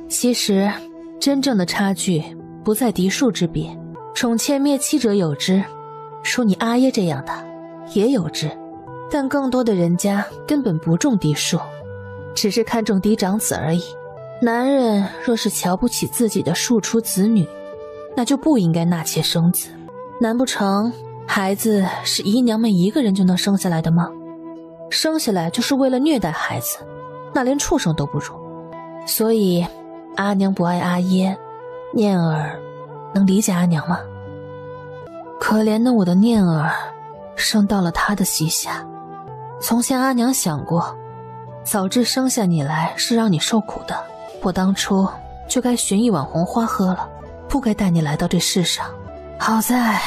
其实，真正的差距不在嫡庶之别，宠妾灭妻者有之，说你阿耶这样的也有之，但更多的人家根本不重嫡庶，只是看重嫡长子而已。男人若是瞧不起自己的庶出子女，那就不应该纳妾生子。难不成孩子是姨娘们一个人就能生下来的吗？生下来就是为了虐待孩子，那连畜生都不如。所以阿娘不爱阿耶，念儿能理解阿娘吗？可怜的我的念儿生到了她的膝下。从前阿娘想过，早知生下你来是让你受苦的，我当初就该寻一碗红花喝了，不该带你来到这世上。好在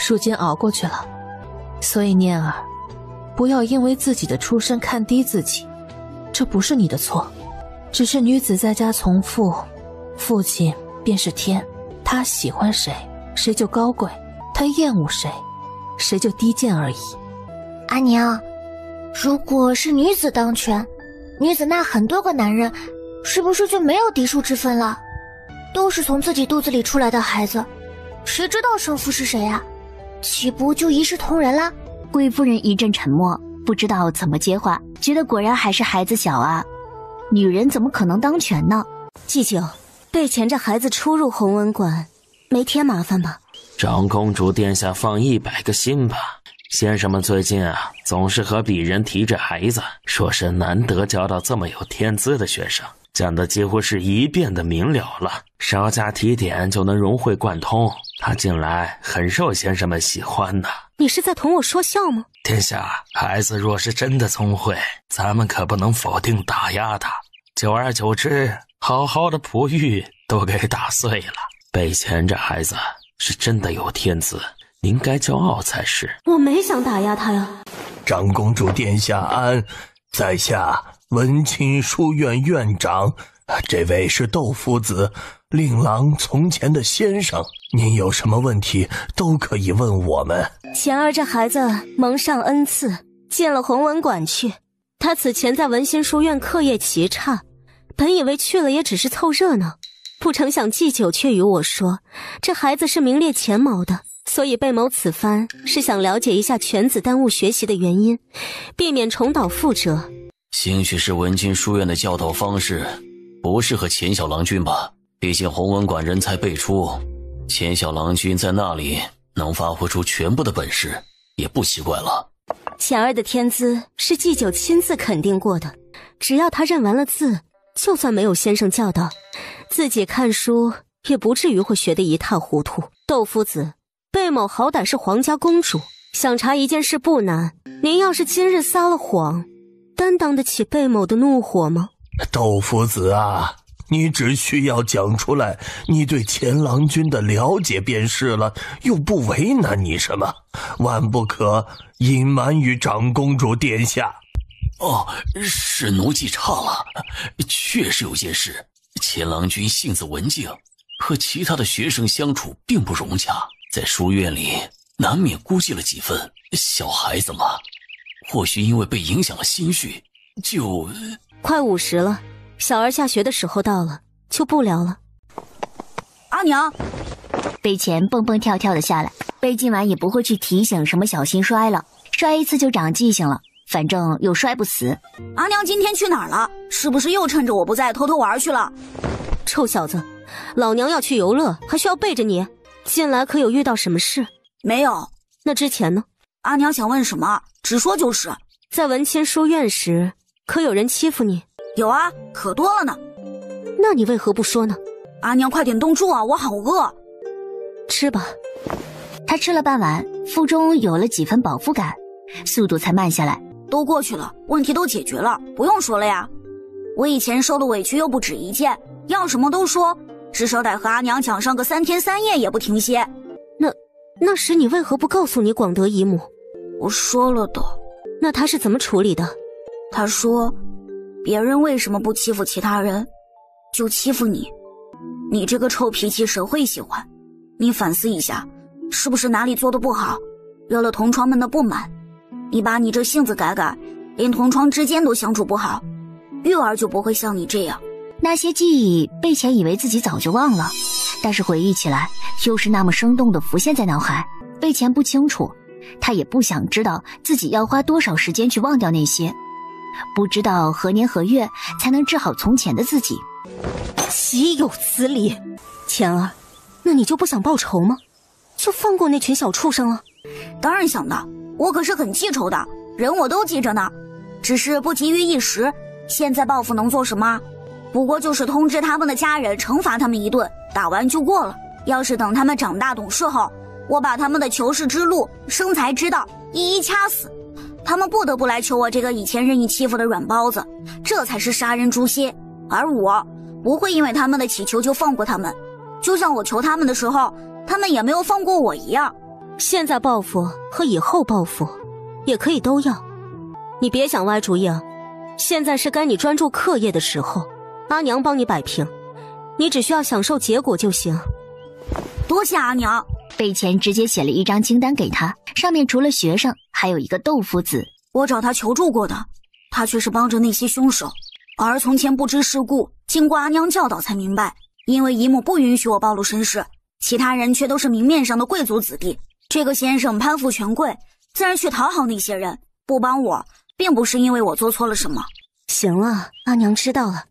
如今熬过去了。所以念儿，不要因为自己的出身看低自己，这不是你的错，只是女子在家从父，父亲便是天，他喜欢谁，谁就高贵，他厌恶谁，谁就低贱而已。阿娘，如果是女子当权，女子那很多个男人，是不是就没有嫡庶之分了？都是从自己肚子里出来的孩子，谁知道生父是谁啊？岂不就一视同仁啦？贵夫人一阵沉默，不知道怎么接话，觉得果然还是孩子小啊，女人怎么可能当权呢？祭酒，贝乾这孩子初入弘文馆，没添麻烦吧？长公主殿下放100个心吧。先生们最近总是和鄙人提着孩子，说是难得教到这么有天资的学生，讲的几乎是一遍的明了了，稍加提点就能融会贯通。他近来很受先生们喜欢呢。你是在同我说笑吗？殿下，孩子若是真的聪慧，咱们可不能否定打压他，久而久之，好好的璞玉都给打碎了。贝乾这孩子是真的有天资，您该骄傲才是。我没想打压他呀。长公主殿下安，在下文钦书院院长，这位是窦夫子，令郎从前的先生，您有什么问题都可以问我们。乾儿这孩子蒙上恩赐，进了弘文馆去。他此前在文心书院课业极差，本以为去了也只是凑热闹，不成想祭酒却与我说，这孩子是名列前茅的，所以贝某此番是想了解一下犬子耽误学习的原因，避免重蹈覆辙。兴许是文津书院的教导方式不适合钱小郎君吧，毕竟弘文馆人才辈出，钱小郎君在那里能发挥出全部的本事也不奇怪了。乾儿的天资是祭酒亲自肯定过的，只要他认完了字，就算没有先生教导，自己看书也不至于会学得一塌糊涂。窦夫子，贝某好歹是皇家公主，想查一件事不难，您要是今日撒了谎，担当得起贝某的怒火吗？窦夫子啊，你只需要讲出来你对钱郎君的了解便是了，又不为难你什么，万不可隐瞒于长公主殿下。哦，是奴记差了，确实有件事。钱郎君性子文静，和其他的学生相处并不融洽，在书院里难免估计了几分。小孩子嘛，或许因为被影响了心绪，就……快50了，小儿下学的时候到了，就不聊了。阿娘，贝钱蹦蹦跳跳的下来，贝今晚也不会去提醒什么小心摔了，摔一次就长记性了，反正又摔不死。阿娘今天去哪儿了？是不是又趁着我不在偷偷玩去了？臭小子，老娘要去游乐，还需要背着你？近来可有遇到什么事？没有。那之前呢？阿娘想问什么，直说就是。在文清书院时，可有人欺负你？有啊，可多了呢。那你为何不说呢？阿娘快点动住啊，我好饿。吃吧。他吃了半碗，腹中有了几分饱腹感，速度才慢下来。都过去了，问题都解决了，不用说了呀。我以前受的委屈又不止一件，要什么都说，至少得和阿娘抢上个3天3夜也不停歇。那时你为何不告诉你广德姨母？我说了的。那她是怎么处理的？她说，别人为什么不欺负其他人，就欺负你。你这个臭脾气谁会喜欢？你反思一下，是不是哪里做得不好，惹了同窗们的不满？你把你这性子改改，连同窗之间都相处不好，玉儿就不会像你这样。那些记忆，贝钱以为自己早就忘了，但是回忆起来，又是那么生动地浮现在脑海。贝钱不清楚，他也不想知道自己要花多少时间去忘掉那些，不知道何年何月才能治好从前的自己。岂有此理！钱儿，那你就不想报仇吗？就放过那群小畜生了？当然想的，我可是很记仇的，人我都记着呢，只是不急于一时。现在报复能做什么？不过就是通知他们的家人，惩罚他们一顿，打完就过了。要是等他们长大懂事后，我把他们的求是之路、生财之道一一掐死，他们不得不来求我这个以前任意欺负的软包子，这才是杀人诛心。而我不会因为他们的祈求就放过他们，就像我求他们的时候，他们也没有放过我一样。现在报复和以后报复也可以都要，你别想歪主意啊！现在是该你专注课业的时候，阿娘帮你摆平，你只需要享受结果就行。多谢阿娘。贝钱直接写了一张清单给他，上面除了学生，还有一个豆腐子。我找他求助过的，他却是帮着那些凶手。而从前不知世故，经过阿娘教导才明白，因为姨母不允许我暴露身世，其他人却都是明面上的贵族子弟。这个先生攀附权贵，自然去讨好那些人，不帮我，并不是因为我做错了什么。行了，阿娘知道了，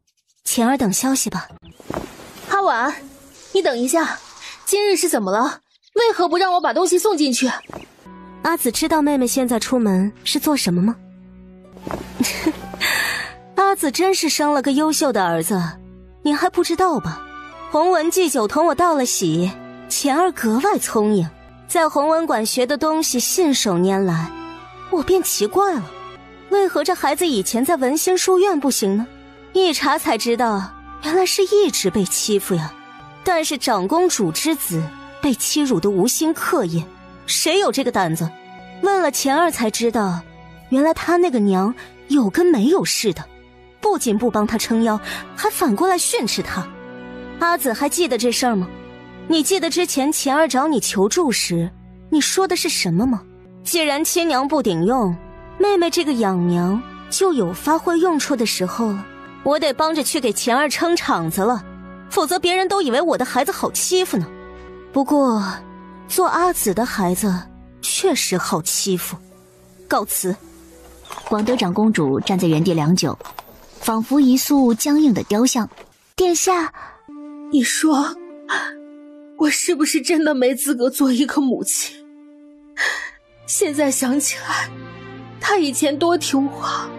钱儿等消息吧。阿婉，你等一下，今日是怎么了？为何不让我把东西送进去？阿紫知道妹妹现在出门是做什么吗？阿紫真是生了个优秀的儿子，你还不知道吧？洪文祭酒同我道了喜，钱儿格外聪颖，在洪文馆学的东西信手拈来，我便奇怪了，为何这孩子以前在文兴书院不行呢？一查才知道，原来是一直被欺负呀。但是长公主之子被欺辱的无心课业，谁有这个胆子？问了钱儿才知道，原来他那个娘有跟没有似的，不仅不帮他撑腰，还反过来训斥他。阿紫还记得这事儿吗？你记得之前钱儿找你求助时，你说的是什么吗？既然亲娘不顶用，妹妹这个养娘就有发挥用处的时候了。我得帮着去给钱儿撑场子了，否则别人都以为我的孩子好欺负呢。不过做阿紫的孩子确实好欺负。告辞。广德长公主站在原地良久，仿佛一塑僵硬的雕像。殿下，你说我是不是真的没资格做一个母亲？现在想起来，她以前多听话。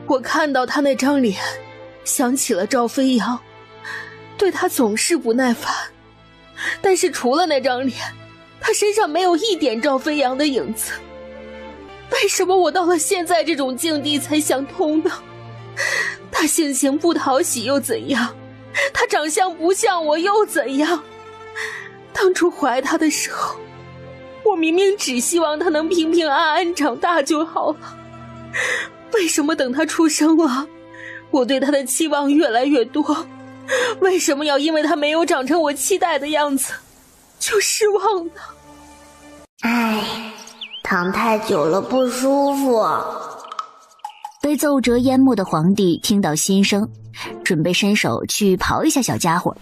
我看到她那张脸，想起了赵飞扬，对她总是不耐烦。但是除了那张脸，她身上没有一点赵飞扬的影子。为什么我到了现在这种境地才想通呢？她性情不讨喜又怎样？她长相不像我又怎样？当初怀她的时候，我明明只希望她能平平安安长大就好了。为什么等他出生了，我对他的期望越来越多？为什么要因为他没有长成我期待的样子就失望呢？唉，躺太久了不舒服。被奏折淹没的皇帝听到心声，准备伸手去刨一下小家伙，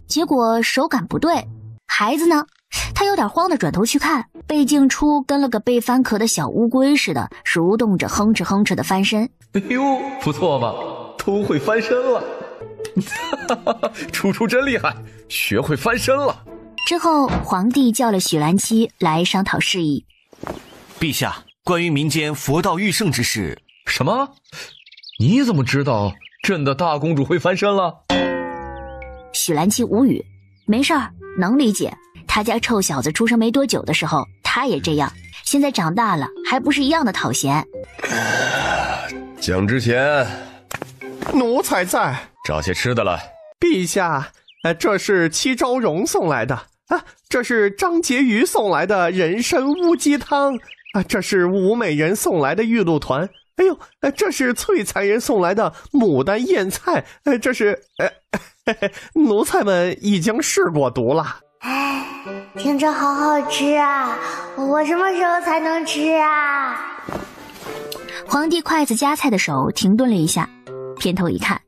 结果手感不对。孩子呢？他有点慌的转头去看，贝静初跟了个被翻壳的小乌龟似的，蠕动着哼哧哼哧的翻身。哎呦，不错嘛，都会翻身了。楚楚真厉害，学会翻身了。之后皇帝叫了许兰七来商讨事宜。陛下，关于民间佛道育圣之事。什么？你怎么知道朕的大公主会翻身了？许兰七无语，没事儿，能理解。他家臭小子出生没多久的时候他也这样，现在长大了还不是一样的讨嫌。讲之前，奴才在。找些吃的来。陛下，这是戚昭荣送来的啊，这是张婕妤送来的人参乌鸡汤啊，这是吴美人送来的玉露团。哎呦，这是翠才人送来的牡丹燕菜，这是奴才们已经试过毒了。哎，听着好好吃啊！我什么时候才能吃啊？皇帝筷子夹菜的手停顿了一下，偏头一看，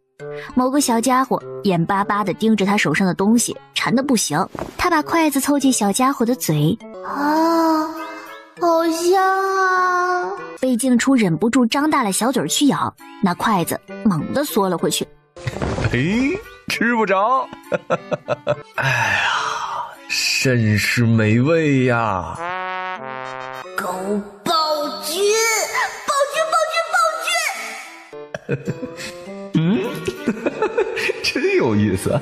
某个小家伙眼巴巴地盯着他手上的东西，馋得不行。他把筷子凑近小家伙的嘴，啊，好香啊！贝静初忍不住张大了小嘴去咬，那筷子猛地缩了回去。哎，吃不着。哎呀，甚是美味呀！狗暴君，暴君，暴君，暴君！真有意思。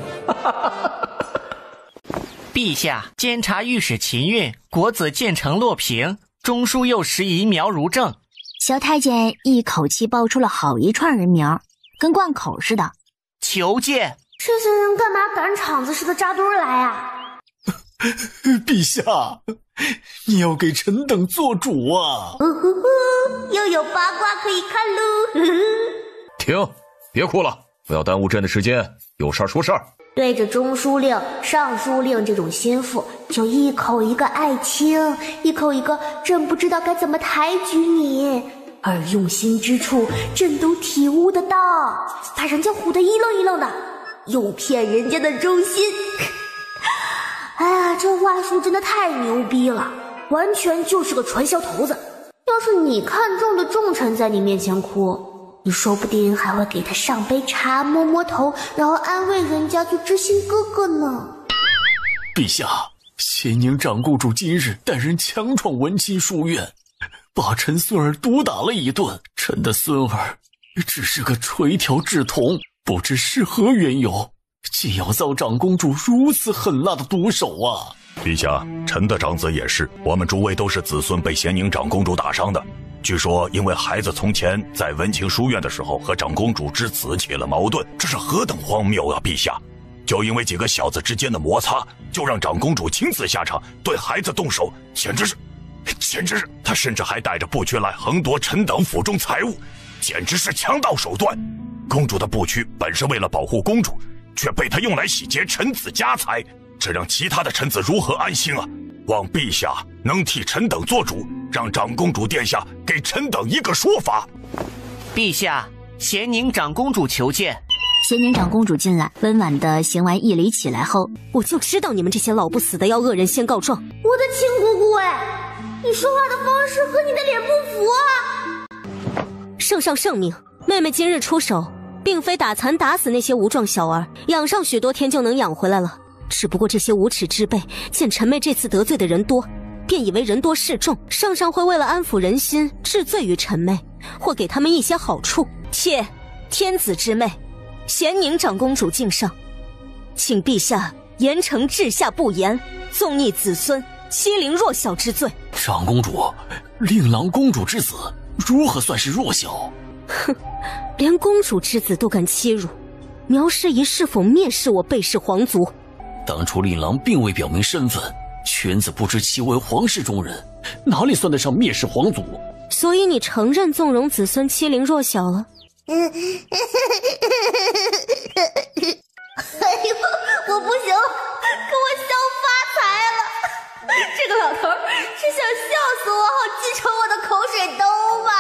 陛下，监察御史秦运，国子监丞骆平，中书右拾遗苗如正。小太监一口气报出了好一串人名，跟贯口似的。求见。这些人干嘛赶场子似的扎堆来啊？陛下，你要给臣等做主啊！又有八卦可以看喽！停，别哭了，不要耽误朕的时间，有事儿说事儿。对着中书令、尚书令这种心腹，就一口一个爱卿，一口一个朕不知道该怎么抬举你，而用心之处，朕都体悟得到，把人家唬得一愣一愣的，诱骗人家的忠心。哎呀，这话术真的太牛逼了，完全就是个传销头子。要是你看中的重臣在你面前哭，你说不定还会给他上杯茶，摸摸头，然后安慰人家做知心哥哥呢。陛下，咸宁长公主今日带人强闯文钦书院，把臣孙儿毒打了一顿。臣的孙儿只是个垂髫稚童，不知是何缘由，竟要遭长公主如此狠辣的毒手啊！陛下，臣的长子也是，我们诸位都是子孙被咸宁长公主打伤的。据说因为孩子从前在文钦书院的时候和长公主之子起了矛盾，这是何等荒谬啊！陛下，就因为几个小子之间的摩擦，就让长公主亲自下场对孩子动手，简直是，他甚至还带着步驱来横夺臣等府中财物，简直是强盗手段。公主的步驱本是为了保护公主，却被他用来洗劫臣子家财，这让其他的臣子如何安心啊？望陛下能替臣等做主，让长公主殿下给臣等一个说法。陛下，咸宁长公主求见。咸宁长公主进来，温婉地行完一礼起来后，我就知道你们这些老不死的要恶人先告状。我的亲姑姑哎，你说话的方式和你的脸不符啊！圣上圣明，妹妹今日出手，并非打残打死那些无状小儿，养上许多天就能养回来了。只不过这些无耻之辈见臣妹这次得罪的人多，便以为人多势众，圣上会为了安抚人心，治罪于臣妹，或给他们一些好处。妾天子之妹，咸宁长公主敬上，请陛下严惩治下不严、纵逆子孙、欺凌弱小之罪。长公主，令郎公主之子如何算是弱小？哼，连公主之子都敢欺辱，苗师仪是否蔑视我贝氏皇族？当初令郎并未表明身份，犬子不知其为皇室中人，哪里算得上蔑视皇族？所以你承认纵容子孙欺凌弱小了？哎呦，我不行了，给我笑发财了！这个老头是想笑死我，好继承我的口水兜吧？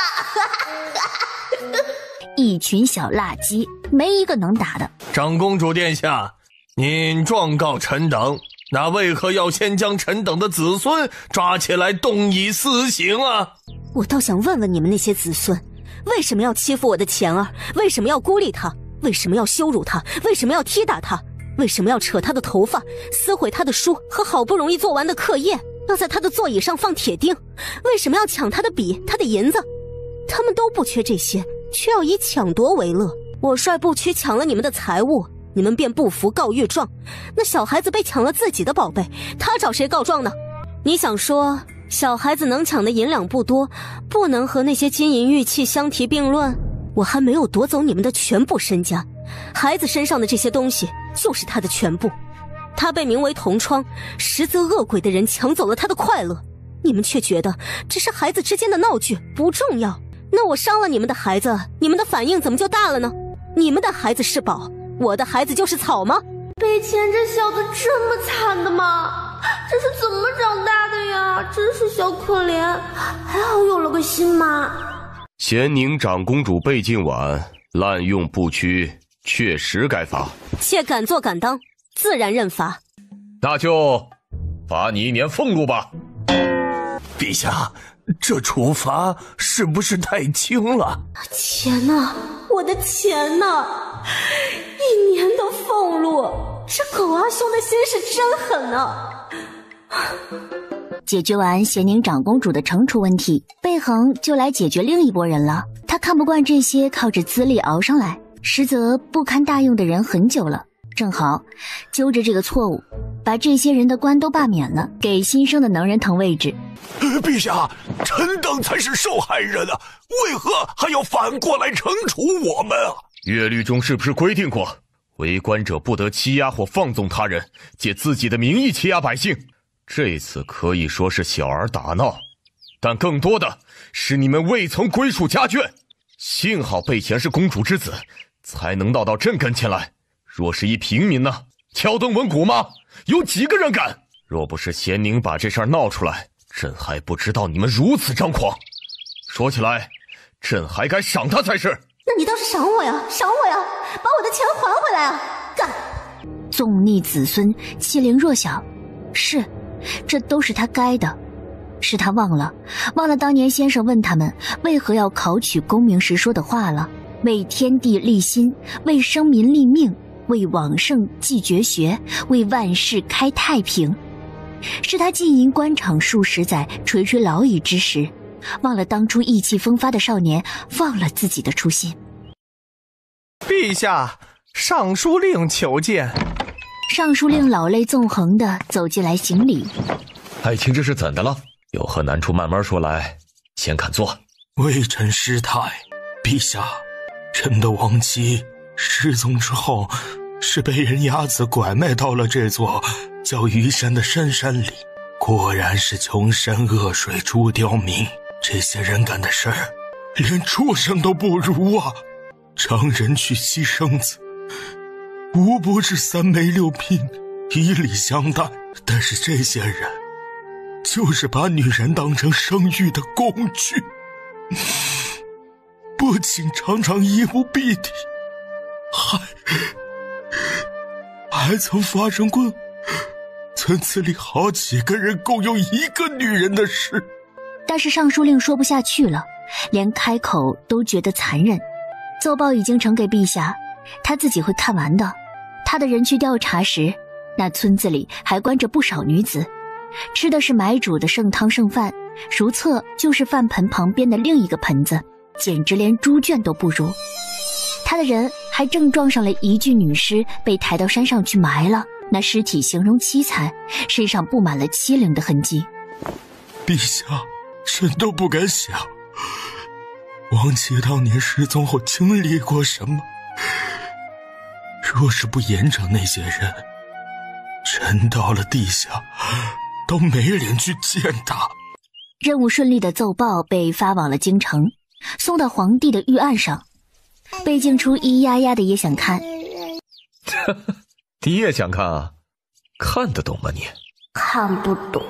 一群小垃圾，没一个能打的。长公主殿下，您状告臣等，那为何要先将臣等的子孙抓起来动以私刑啊？我倒想问问你们那些子孙，为什么要欺负我的钱儿？为什么要孤立他？为什么要羞辱他？为什么要踢打他？为什么要扯他的头发，撕毁他的书和好不容易做完的课业？要在他的座椅上放铁钉？为什么要抢他的笔，他的银子？他们都不缺这些，却要以抢夺为乐。我率部区抢了你们的财物，你们便不服告御状。那小孩子被抢了自己的宝贝，他找谁告状呢？你想说小孩子能抢的银两不多，不能和那些金银玉器相提并论？我还没有夺走你们的全部身家，孩子身上的这些东西就是他的全部。他被名为同窗，实则恶鬼的人抢走了他的快乐，你们却觉得只是孩子之间的闹剧，不重要。那我伤了你们的孩子，你们的反应怎么就大了呢？你们的孩子是宝，我的孩子就是草吗？被钱这小子这么惨的吗？这是怎么长大的呀？真是小可怜，还好有了个新妈。咸宁长公主被禁晚，滥用不屈，确实该罚。妾敢做敢当，自然认罚。那就罚你1年俸禄吧。陛下，这处罚是不是太轻了？钱呢？我的钱呢？1年的俸禄，这狗阿兄的心是真狠啊！解决完咸宁长公主的惩处问题，贝恒就来解决另一拨人了。他看不惯这些靠着资历熬上来，实则不堪大用的人很久了，正好揪着这个错误，把这些人的官都罢免了，给新生的能人腾位置。陛下，臣等才是受害人啊，为何还要反过来惩处我们啊？乐律中是不是规定过，为官者不得欺压或放纵他人，借自己的名义欺压百姓？这次可以说是小儿打闹，但更多的是你们未曾归属家眷。幸好贝贤是公主之子，才能闹到朕跟前来。若是一平民呢？敲灯闻鼓吗？有几个人敢？若不是咸宁把这事儿闹出来，朕还不知道你们如此张狂。说起来，朕还该赏他才是。那你倒是赏我呀，赏我呀，把我的钱还回来啊！干！纵逆子孙，欺凌弱小，是，这都是他该的。是他忘了当年先生问他们为何要考取功名时说的话了：为天地立心，为生民立命，为往圣继绝学，为万世开太平。是他浸淫官场数十载，垂垂老矣之时，忘了当初意气风发的少年，忘了自己的初心。陛下，尚书令求见。尚书令老泪纵横地走进来行礼。爱卿这是怎的了？有何难处慢慢说来，先看坐。微臣失态，陛下，臣的亡妻失踪之后，是被人押子拐卖到了这座叫虞山的深山里。果然是穷山恶水出刁民，这些人干的事儿，连畜生都不如啊！常人去牺牲子，无不是3媒6聘，以礼相待。但是这些人就是把女人当成生育的工具，不仅常常衣不蔽体，还曾发生过村子里好几个人共用一个女人的事。但是尚书令说不下去了，连开口都觉得残忍。奏报已经呈给陛下，他自己会看完的。他的人去调查时，那村子里还关着不少女子，吃的是买主的剩汤剩饭，如厕就是饭盆旁边的另一个盆子，简直连猪圈都不如。他的人还正撞上了一具女尸，被抬到山上去埋了。那尸体形容凄惨，身上布满了欺凌的痕迹。陛下，臣都不敢想，亡妻当年失踪后经历过什么。若是不严惩那些人，臣到了地下都没脸去见他。任务顺利的奏报被发往了京城，送到皇帝的御案上。贝静初咿咿呀呀的也想看。你也想看啊？看得懂吗你？看不懂，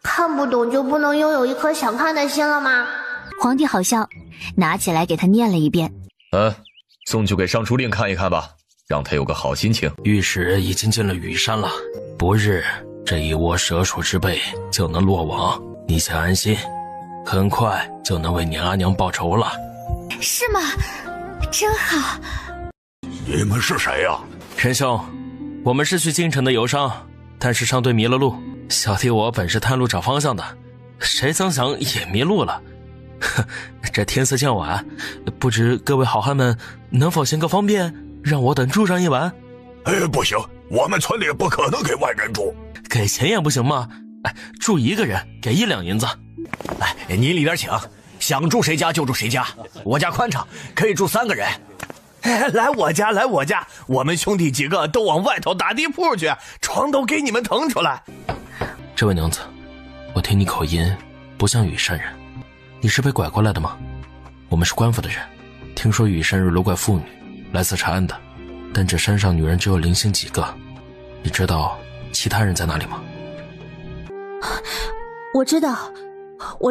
看不懂就不能拥有一颗想看的心了吗？皇帝好笑，拿起来给他念了一遍。送去给尚书令看一看吧，让他有个好心情。御史已经进了羽山了，不日这一窝蛇鼠之辈就能落网，你先安心，很快就能为你阿娘报仇了。是吗？真好。你们是谁呀？神兄，我们是去京城的游商，但是上队迷了路，小弟我本是探路找方向的，谁曾想也迷路了。这天色渐晚，不知各位好汉们能否行个方便，让我等住上一晚？不行，我们村里不可能给外人住。给钱也不行吗？住一个人给1两银子。你里边请，想住谁家就住谁家，我家宽敞，可以住3个人。来我家，来我家，我们兄弟几个都往外头打地铺去，床都给你们腾出来。这位娘子，我听你口音不像羽山人，你是被拐过来的吗？我们是官府的人，听说羽山人罗拐妇女，来此查案的，但这山上女人只有零星几个，你知道其他人在哪里吗？我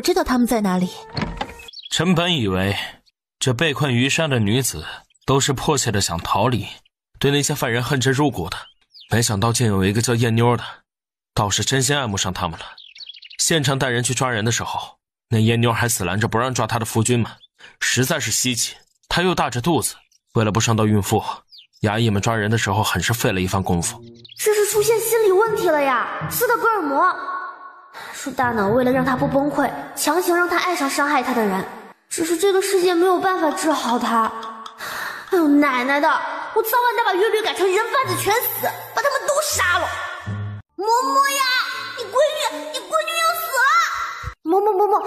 知道他们在哪里。臣本以为这被困于山的女子都是迫切的想逃离，对那些犯人恨之入骨的，没想到竟有一个叫燕妞的，倒是真心爱慕上他们了。县城带人去抓人的时候，那燕妞还死拦着不让抓她的夫君们，实在是稀奇。她又大着肚子，为了不伤到孕妇，衙役们抓人的时候很是费了一番功夫。这是出现心理问题了呀，斯德哥尔摩。是大脑为了让他不崩溃，强行让他爱上伤害他的人，只是这个世界没有办法治好他。哎呦奶奶的，我早晚得把乐律改成人贩子全死，把他们都杀了。嬷嬷呀，你闺女要死了。嬷，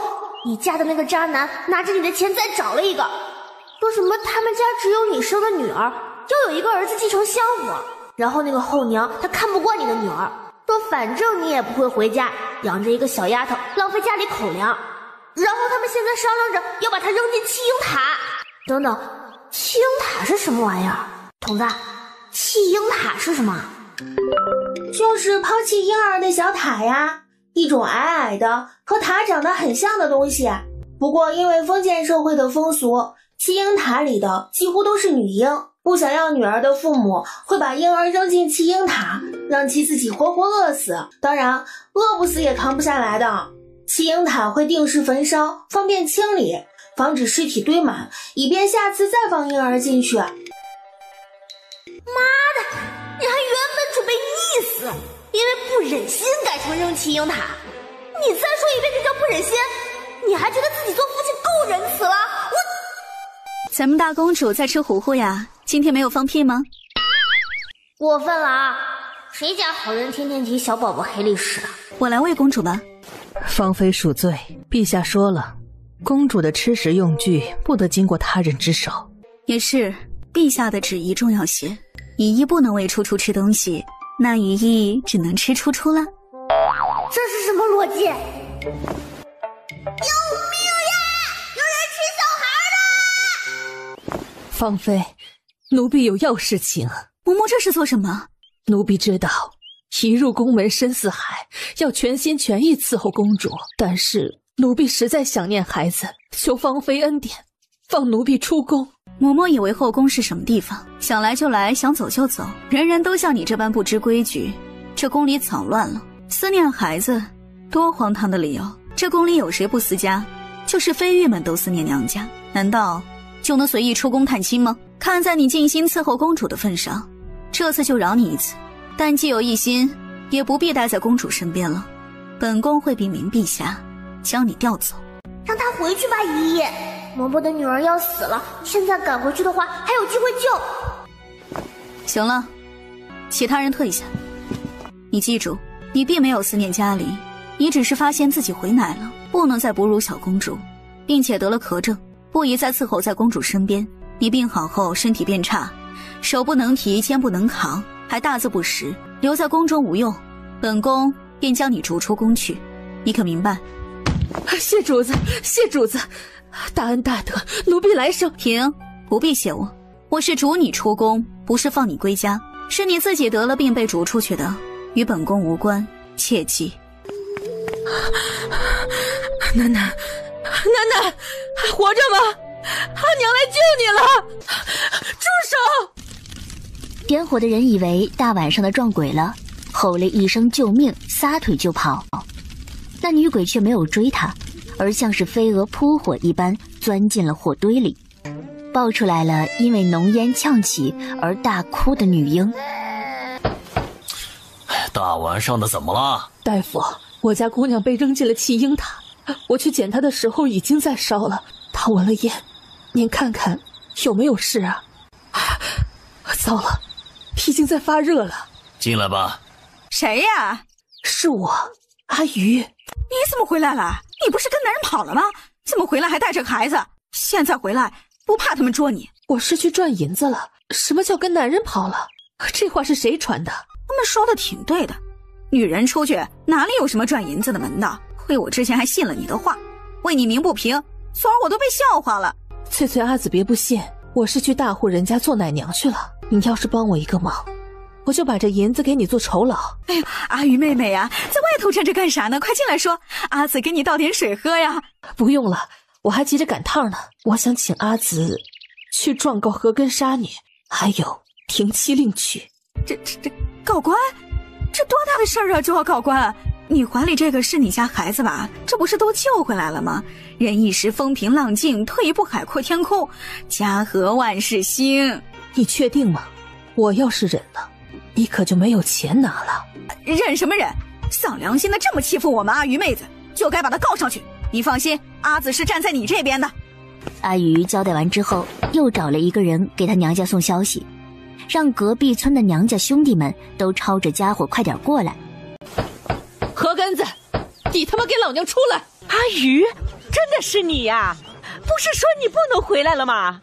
你嫁的那个渣男拿着你的钱再找了一个，说什么他们家只有你生的女儿，要有一个儿子继承香火。然后那个后娘她看不惯你的女儿，说反正你也不会回家，养着一个小丫头浪费家里口粮。然后他们现在商量着要把她扔进弃婴塔。等等，弃婴塔是什么玩意儿？筒子，弃婴塔是什么？就是抛弃婴儿的小塔呀，一种矮矮的和塔长得很像的东西。不过因为封建社会的风俗，弃婴塔里的几乎都是女婴，不想要女儿的父母会把婴儿扔进弃婴塔，让其自己活活饿死，当然饿不死也扛不下来的。弃婴塔会定时焚烧，方便清理，防止尸体堆满，以便下次再放婴儿进去。妈的，你还原本准备溺死，因为不忍心改成扔弃婴塔。你再说一遍这叫不忍心，你还觉得自己做父亲够仁慈了？咱们大公主在吃糊糊呀，今天没有放屁吗？过分了啊！谁家好人天天提小宝宝黑历史啊？我来喂公主吧。芳妃恕罪，陛下说了，公主的吃食用具不得经过他人之手。也是，陛下的旨意重要些。宜宜不能喂初初吃东西，那宜宜只能吃初初了。这是什么逻辑？救命呀！有人吃小孩了！芳妃，奴婢有要事情。嬷嬷这是做什么？奴婢知道一入宫门深似海，要全心全意伺候公主，但是奴婢实在想念孩子，求芳妃恩典，放奴婢出宫。嬷嬷以为后宫是什么地方，想来就来，想走就走，人人都像你这般不知规矩，这宫里早乱了。思念孩子，多荒唐的理由！这宫里有谁不思家？就是妃御们都思念娘家，难道就能随意出宫探亲吗？看在你尽心伺候公主的份上，这次就饶你一次，但既有一心，也不必待在公主身边了。本宫会禀明陛下，将你调走。让她回去吧，姨姨。嬷嬷的女儿要死了，现在赶回去的话，还有机会救。行了，其他人退下。你记住，你并没有思念家里，你只是发现自己回奶了，不能再哺乳小公主，并且得了咳症，不宜再伺候在公主身边。你病好后身体变差，手不能提，肩不能扛，还大字不识，留在宫中无用，本宫便将你逐出宫去，你可明白？谢主子，谢主子，大恩大德，奴婢来生。停，不必谢我，我是逐你出宫，不是放你归家，是你自己得了病被逐出去的，与本宫无关，切记。楠楠，楠楠，还活着吗？阿娘来救你了！住手！点火的人以为大晚上的撞鬼了，吼了一声救命，撒腿就跑。那女鬼却没有追他，而像是飞蛾扑火一般钻进了火堆里，抱出来了因为浓烟呛起而大哭的女婴。大晚上的怎么了？大夫，我家姑娘被扔进了弃婴塔，我去捡她的时候已经在烧了，她闻了烟，您看看有没有事啊？糟了，已经在发热了。进来吧。谁呀？是我，阿鱼。你怎么回来了？你不是跟男人跑了吗？怎么回来还带着个孩子？现在回来不怕他们捉你？我是去赚银子了。什么叫跟男人跑了？这话是谁传的？他们说的挺对的，女人出去哪里有什么赚银子的门道？亏我之前还信了你的话，为你鸣不平，昨儿我都被笑话了。翠翠阿紫别不信，我是去大户人家做奶娘去了。你要是帮我一个忙，我就把这银子给你做酬劳。哎呀，阿鱼妹妹呀，在外头站着干啥呢？快进来说，阿紫给你倒点水喝呀。不用了，我还急着赶趟呢。我想请阿紫去状告和根杀女，还有停妻另娶。这告官，这多大的事儿啊，就要告官？你怀里这个是你家孩子吧？这不是都救回来了吗？人一时风平浪静，退一步海阔天空，家和万事兴。你确定吗？我要是忍了，你可就没有钱拿了。忍什么忍？丧良心的这么欺负我们阿鱼妹子，就该把她告上去。你放心，阿紫是站在你这边的。阿鱼交代完之后，又找了一个人给他娘家送消息，让隔壁村的娘家兄弟们都抄着家伙快点过来。何根子，你他妈给老娘出来！阿鱼，真的是你呀？不是说你不能回来了吗？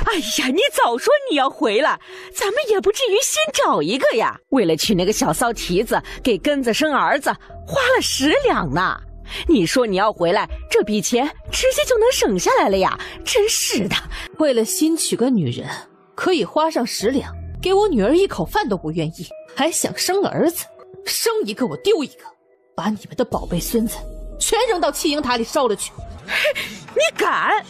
哎呀，你早说你要回来，咱们也不至于先找一个呀。为了娶那个小骚蹄子，给根子生儿子，花了10两呢。你说你要回来，这笔钱直接就能省下来了呀！真是的，为了新娶个女人，可以花上10两，给我女儿一口饭都不愿意，还想生儿子，生一个我丢一个，把你们的宝贝孙子全扔到弃婴塔里烧了去。你敢？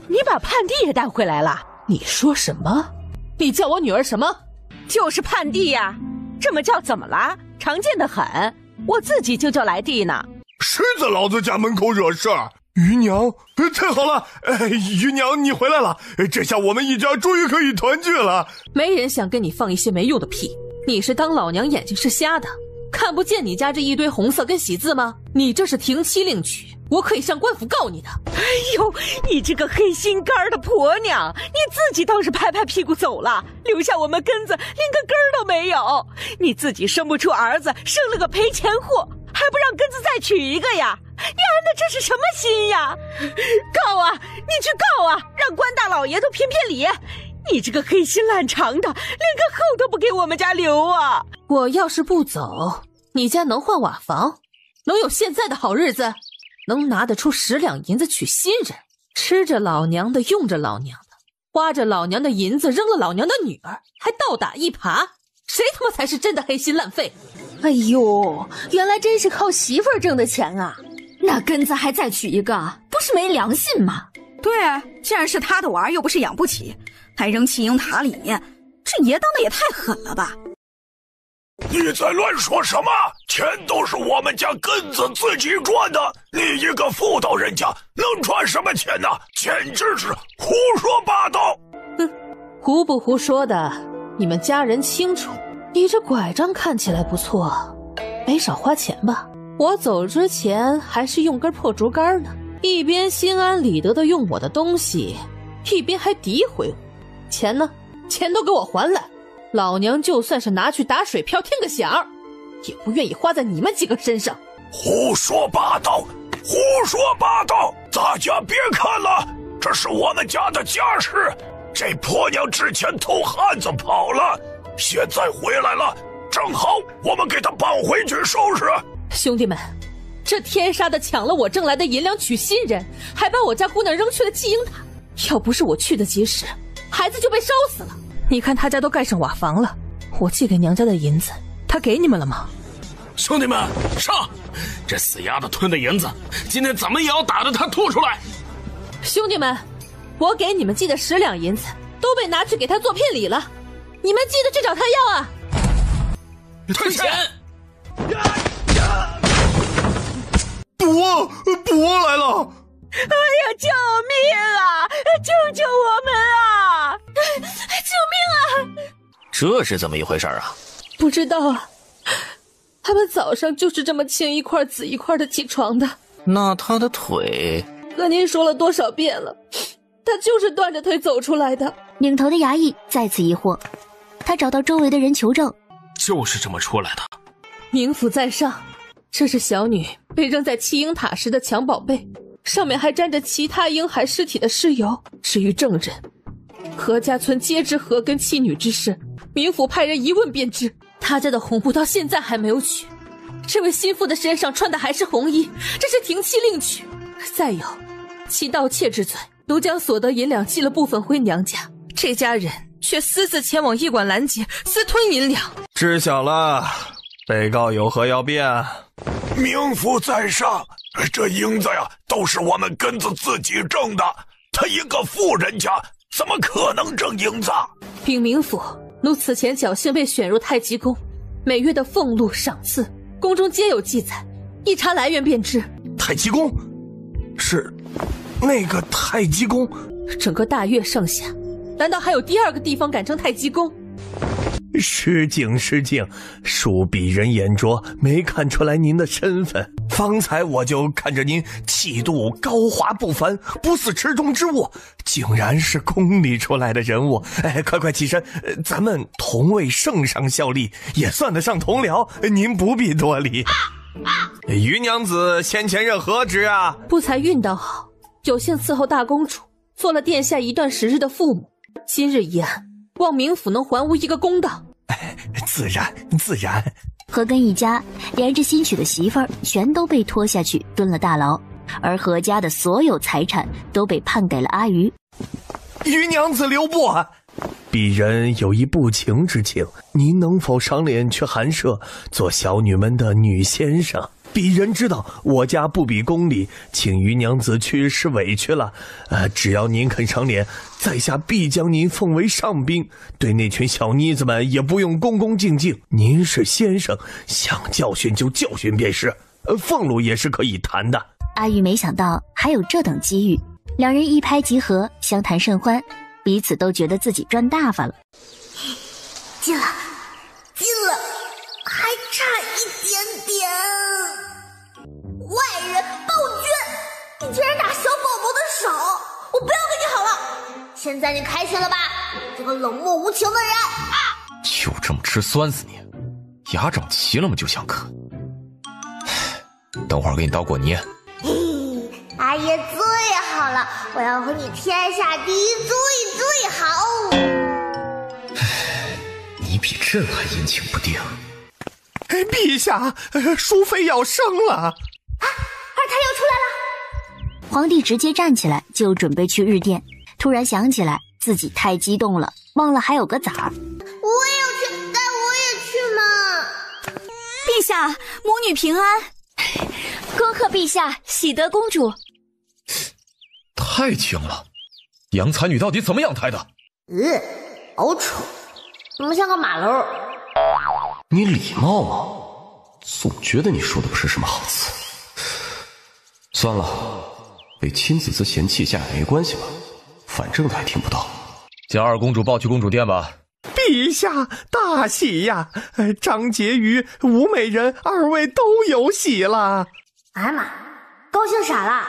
你把盼弟也带回来了？你说什么？你叫我女儿什么？就是盼弟呀。这么叫怎么了？常见的很，我自己就叫来弟呢。谁在老子家门口惹事儿？姨娘，太好了！姨娘你回来了，这下我们一家终于可以团聚了。没人想跟你放一些没用的屁。你是当老娘眼睛是瞎的，看不见你家这一堆红色跟喜字吗？你这是停妻另娶，我可以上官府告你的。哎呦，你这个黑心肝的婆娘，你自己倒是拍拍屁股走了，留下我们根子连个根儿都没有。你自己生不出儿子，生了个赔钱货，还不让根子再娶一个呀？你安的这是什么心呀？告啊，你去告啊，让关大老爷都评评理。你这个黑心烂肠的，连个后都不给我们家留啊！我要是不走，你家能换瓦房，能有现在的好日子，能拿得出10两银子娶新人，吃着老娘的，用着老娘的，花着老娘的银子，扔了老娘的女儿，还倒打一耙，谁他妈才是真的黑心烂肺？哎呦，原来真是靠媳妇儿挣的钱啊！那根子还再娶一个，不是没良心吗？对，既然是他的娃儿，又不是养不起，还扔弃婴塔里面，这爷当的也太狠了吧！你在乱说什么？钱都是我们家根子自己赚的，你一个妇道人家能赚什么钱呢？简直是胡说八道！哼，胡不胡说的，你们家人清楚。你这拐杖看起来不错，没少花钱吧？我走之前还是用根破竹竿呢，一边心安理得的用我的东西，一边还诋毁我。钱呢？钱都给我还来！老娘就算是拿去打水漂添个响，也不愿意花在你们几个身上。胡说八道，胡说八道！大家别看了，这是我们家的家事。这婆娘之前偷汉子跑了，现在回来了，正好我们给她绑回去收拾。兄弟们，这天杀的抢了我挣来的银两娶新人，还把我家姑娘扔去了弃婴塔。要不是我去得及时，孩子就被烧死了。你看他家都盖上瓦房了，我寄给娘家的银子，他给你们了吗？兄弟们，上！这死丫头吞的银子，今天怎么也要打得她吐出来！兄弟们，我给你们寄的10两银子都被拿去给他做聘礼了，你们记得去找他要啊！退钱！伯来了！哎呀，救命啊！救救我们啊！救命啊！这是怎么一回事啊？不知道啊，他们早上就是这么青一块紫一块的起床的。那他的腿……和您说了多少遍了，他就是断着腿走出来的。领头的衙役再次疑惑，他找到周围的人求证，就是这么出来的。冥府在上，这是小女被扔在弃婴塔时的襁褓被，上面还沾着其他婴孩尸体的尸油。至于证人，何家村皆知何跟弃女之事，冥府派人一问便知。他家的红布到现在还没有取，这位心腹的身上穿的还是红衣，这是停妻另娶。再有其盗窃之罪，都将所得银两寄了部分回娘家，这家人却私自前往驿馆拦截，私吞银两。知晓了，被告有何要辩？冥府在上，这银子呀，都是我们根子自己挣的，他一个富人家怎么可能挣银子？禀冥府，奴此前侥幸被选入太极宫，每月的俸禄赏赐，宫中皆有记载，一查来源便知。太极宫？是那个太极宫？整个大越上下，难道还有第2个地方敢称太极宫？失敬，恕鄙人眼拙，没看出来您的身份。方才我就看着您气度高华不凡，不似池中之物，竟然是宫里出来的人物。快起身，咱们同为圣上效力，也算得上同僚，您不必多礼。余娘子先前任何职啊？不才运道好，有幸伺候大公主，做了殿下一段时日的父母。今日一案，望冥府能还吾一个公道。自然。何根一家连着新娶的媳妇儿全都被拖下去蹲了大牢，而何家的所有财产都被判给了阿余。余娘子留步啊！鄙人有一不情之请，您能否赏脸去寒舍，做小女们的女先生？鄙人知道我家不比宫里，请余娘子去是委屈了。只要您肯赏脸，在下必将您奉为上宾，对那群小妮子们也不用恭恭敬敬。您是先生，想教训就教训便是，俸禄也是可以谈的。阿玉没想到还有这等机遇，两人一拍即合，相谈甚欢，彼此都觉得自己赚大发了。进了，还差一点点。外人暴君，你竟然打小宝宝的手，我不要跟你好了。现在你开心了吧，这个冷漠无情的人啊！就这么吃酸死你，牙长齐了吗？就想嗑。等会儿给你倒过泥。阿爷最好了，我要和你天下第一最好。你比朕还阴晴不定。陛下，淑妃要生了。二胎又出来了。皇帝直接站起来就准备去日殿，突然想起来自己太激动了，忘了还有个崽儿。我也要去，带我也去嘛。陛下，母女平安。恭贺陛下，喜得公主。太轻了，养蚕女到底怎么养胎的？好丑，怎么像个马楼？你礼貌吗？总觉得你说的不是什么好词。算了，被亲子子嫌弃一下也没关系吧，反正他还听不到。将二公主抱去公主殿吧。陛下大喜呀！张婕妤、吴美人二位都有喜了。哎呀妈，高兴傻了，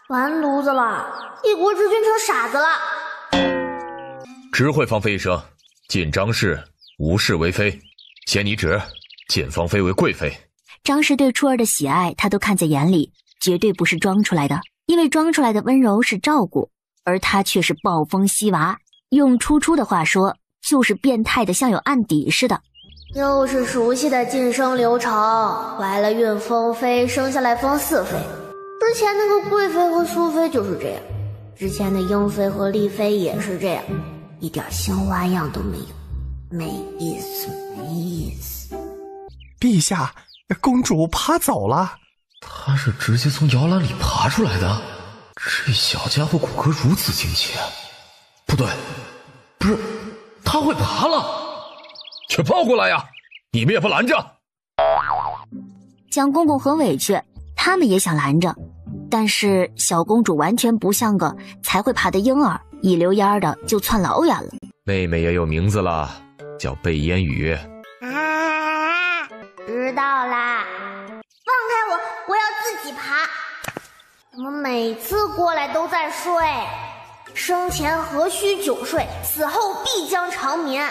完犊子了，一国之君成傻子了。知会芳妃一声，晋张氏无事为妃，贤拟旨，晋芳妃为贵妃。张氏对初儿的喜爱他都看在眼里，绝对不是装出来的，因为装出来的温柔是照顾，而他却是暴风西娃，用初初的话说就是变态的像有案底似的。又是熟悉的晋升流程，怀了孕封妃，生下来封四妃。之前那个贵妃和苏妃就是这样，之前的英妃和丽妃也是这样，一点新花样都没有，没意思，没意思。陛下，公主爬走了。她是直接从摇篮里爬出来的？这小家伙骨骼如此精切，不对，不是，他会爬了。去抱过来呀！你们也不拦着。蒋公公很委屈，他们也想拦着，但是小公主完全不像个才会爬的婴儿，一溜烟的就窜老远了。妹妹也有名字了，叫贝烟雨。知道啦，放开我，我要自己爬。怎么每次过来都在睡？生前何须久睡，死后必将长眠。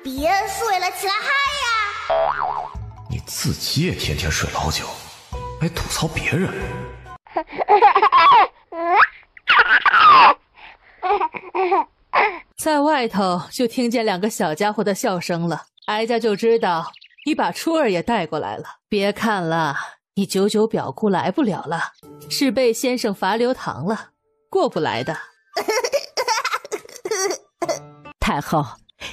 别睡了，起来嗨呀！你自己也天天睡老觉，还吐槽别人。在外头就听见两个小家伙的笑声了，哀家就知道你把初儿也带过来了。别看了，你久久表姑来不了了，是被先生罚留堂了，过不来的。太后，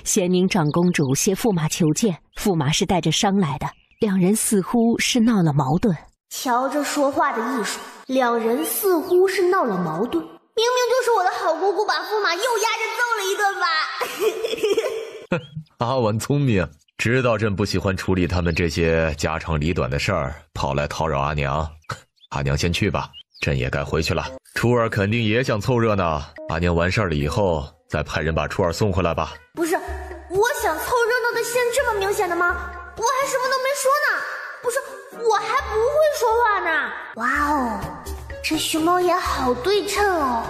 咸宁长公主携驸马求见，驸马是带着伤来的，两人似乎是闹了矛盾。瞧这说话的艺术，两人似乎是闹了矛盾，明明就是我的好姑姑把驸马又压着揍了一顿吧。阿婉聪明，知道朕不喜欢处理他们这些家长里短的事儿，跑来叨扰阿娘。阿娘先去吧，朕也该回去了。初儿肯定也想凑热闹，阿娘完事儿了以后再派人把初儿送回来吧。不是，我想凑热闹的线这么明显的吗？我还什么都没说呢。不是，我还不会说话呢。哇哦，这熊猫眼好对称哦。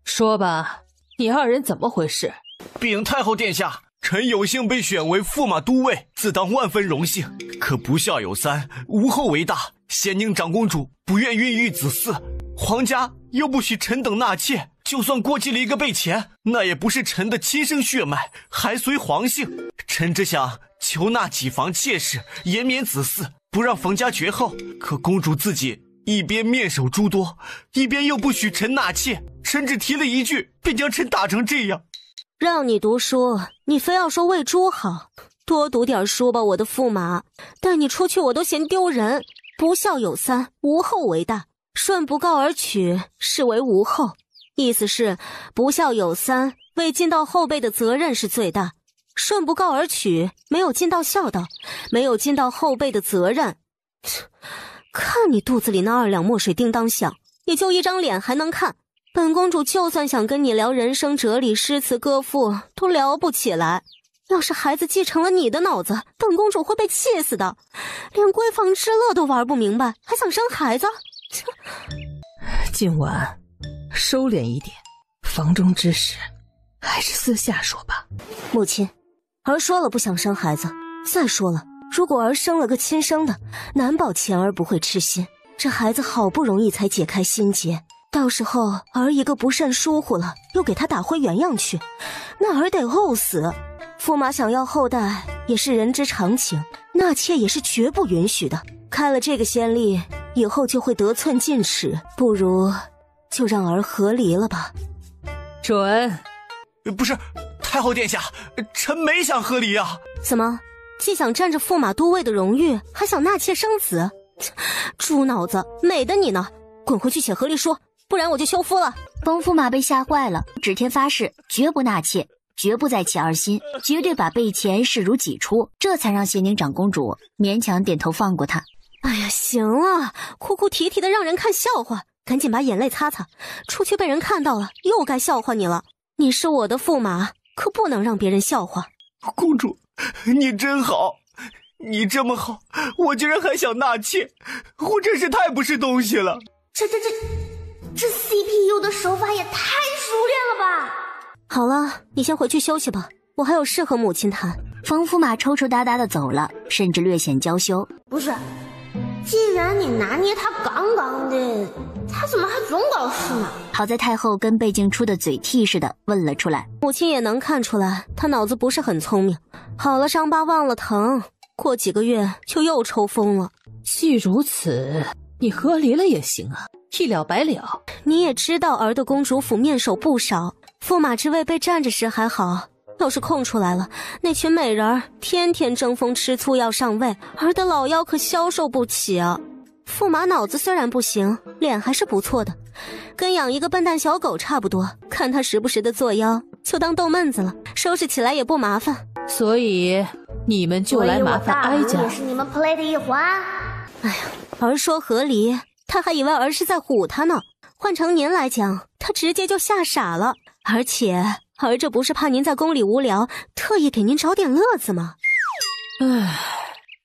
说吧，你二人怎么回事？禀太后殿下，臣有幸被选为驸马都尉，自当万分荣幸。可不孝有三，无后为大。咸宁长公主不愿孕育子嗣，皇家又不许臣等纳妾，就算过继了一个贝钱，那也不是臣的亲生血脉，还随皇姓。臣只想求纳几房妾室，延绵子嗣，不让冯家绝后。可公主自己一边面首诸多，一边又不许臣纳妾，臣只提了一句，便将臣打成这样。让你读书，你非要说为猪好，多读点书吧，我的驸马。带你出去我都嫌丢人。不孝有三，无后为大。顺不告而取，视为无后。意思是不孝有三，未尽到后辈的责任是最大；顺不告而取，没有尽到孝道，没有尽到后辈的责任。看你肚子里那2两墨水叮当响，也就一张脸还能看。本公主就算想跟你聊人生哲理、诗词歌赋，都聊不起来。要是孩子继承了你的脑子，本公主会被气死的。连闺房之乐都玩不明白，还想生孩子？今晚收敛一点，房中之事还是私下说吧。母亲，儿说了不想生孩子，再说了，如果儿生了个亲生的，难保前儿不会痴心。这孩子好不容易才解开心结，到时候儿一个不慎疏忽了，又给他打回原样去，那儿得呕死。驸马想要后代也是人之常情，纳妾也是绝不允许的。开了这个先例，以后就会得寸进尺，不如就让儿和离了吧。准。不是，太后殿下，臣没想和离啊。怎么，既想占着驸马都尉的荣誉，还想纳妾生子？猪脑子，美的你呢！滚回去写和离书，不然我就休夫了。冯驸马被吓坏了，指天发誓绝不纳妾，绝不再起二心，绝对把贝钱视如己出，这才让咸宁长公主勉强点头放过他。哎呀，行了，哭哭啼啼的让人看笑话，赶紧把眼泪擦擦，出去被人看到了，又该笑话你了。你是我的驸马，可不能让别人笑话。公主，你真好，你这么好，我竟然还想纳妾，我真是太不是东西了。这 CPU 的手法也太熟练了吧！好了，你先回去休息吧，我还有事和母亲谈。冯驸马抽抽搭搭的走了，甚至略显娇羞。不是，既然你拿捏他杠杠的，他怎么还总搞事呢？好在太后跟贝静初的嘴替似的问了出来。母亲也能看出来，他脑子不是很聪明。好了伤疤忘了疼，过几个月就又抽风了。既如此，你和离了也行啊，一了百了。你也知道儿的公主府面首不少，驸马之位被占着时还好，要是空出来了，那群美人儿天天争风吃醋要上位，儿的老腰可消受不起啊。驸马脑子虽然不行，脸还是不错的，跟养一个笨蛋小狗差不多，看他时不时的作妖，就当逗闷子了，收拾起来也不麻烦。所以你们就来麻烦哀家。也是你们 play 的一环。哎呀，儿说和离，他还以为儿是在唬他呢。换成您来讲，他直接就吓傻了。而且儿这不是怕您在宫里无聊，特意给您找点乐子吗？唉，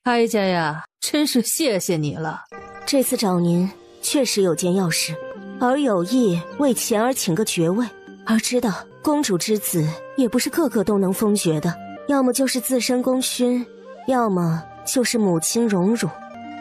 哀家呀，真是谢谢你了。这次找您确实有件要事，儿有意为钱儿请个爵位。儿知道公主之子也不是个个都能封爵的，要么就是自身功勋，要么就是母亲荣辱。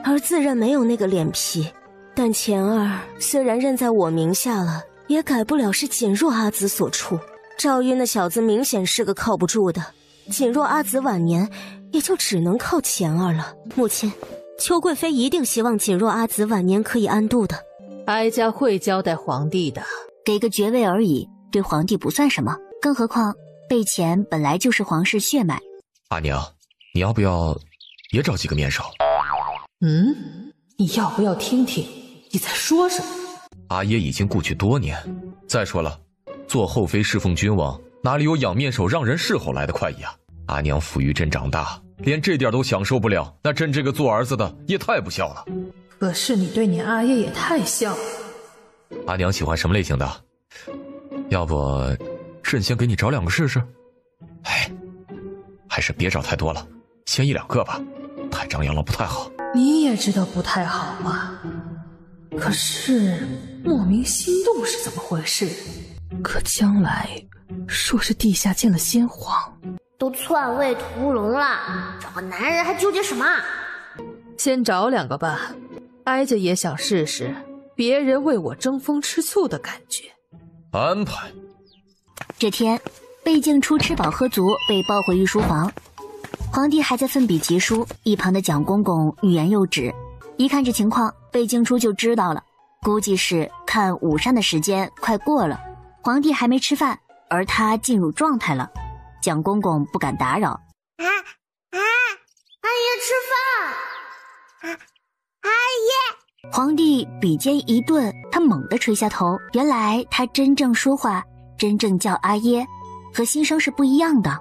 儿自认没有那个脸皮，但钱儿虽然认在我名下了，也改不了是锦若阿紫所出。赵玉那小子明显是个靠不住的，锦若阿紫晚年也就只能靠钱儿了。母亲，邱贵妃一定希望锦若阿紫晚年可以安度的。哀家会交代皇帝的，给个爵位而已，对皇帝不算什么。更何况备前本来就是皇室血脉。阿娘，你要不要也找几个面首？你要不要听听你在说什么？阿爷已经故去多年，再说了，做后妃侍奉君王，哪里有养面首让人侍候来的快意啊？阿娘抚育朕长大，连这点都享受不了，那朕这个做儿子的也太不孝了。可是你对你阿爷也太孝了。阿娘喜欢什么类型的？要不朕先给你找2个试试？哎，还是别找太多了，先1-2个吧，太张扬了不太好。你也知道不太好嘛，可是莫名心动是怎么回事？可将来若是地下见了先皇，都篡位屠龙了，找个男人还纠结什么？先找2个吧，哀家也想试试别人为我争风吃醋的感觉。安排。这天，贝静初吃饱喝足，被抱回御书房。皇帝还在奋笔疾书，一旁的蒋公公欲言又止。一看这情况，贝静初就知道了，估计是看午膳的时间快过了，皇帝还没吃饭，而他进入状态了。蒋公公不敢打扰。阿爷吃饭。阿爷。皇帝笔尖一顿，他猛地垂下头。原来他真正说话，真正叫阿耶，和新生是不一样的。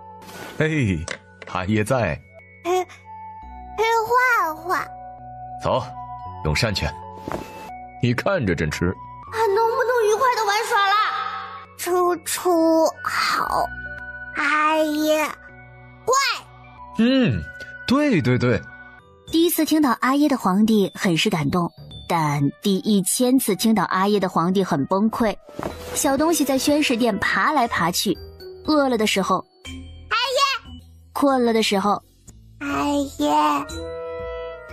嘿，阿耶在。陪画画。走，用膳去。你看着朕吃。能不能愉快的玩耍啦？出好，阿爷，乖。对。第一次听到阿耶的皇帝很是感动，但第1000次听到阿耶的皇帝很崩溃。小东西在宣室殿爬来爬去，饿了的时候阿耶，困了的时候阿耶，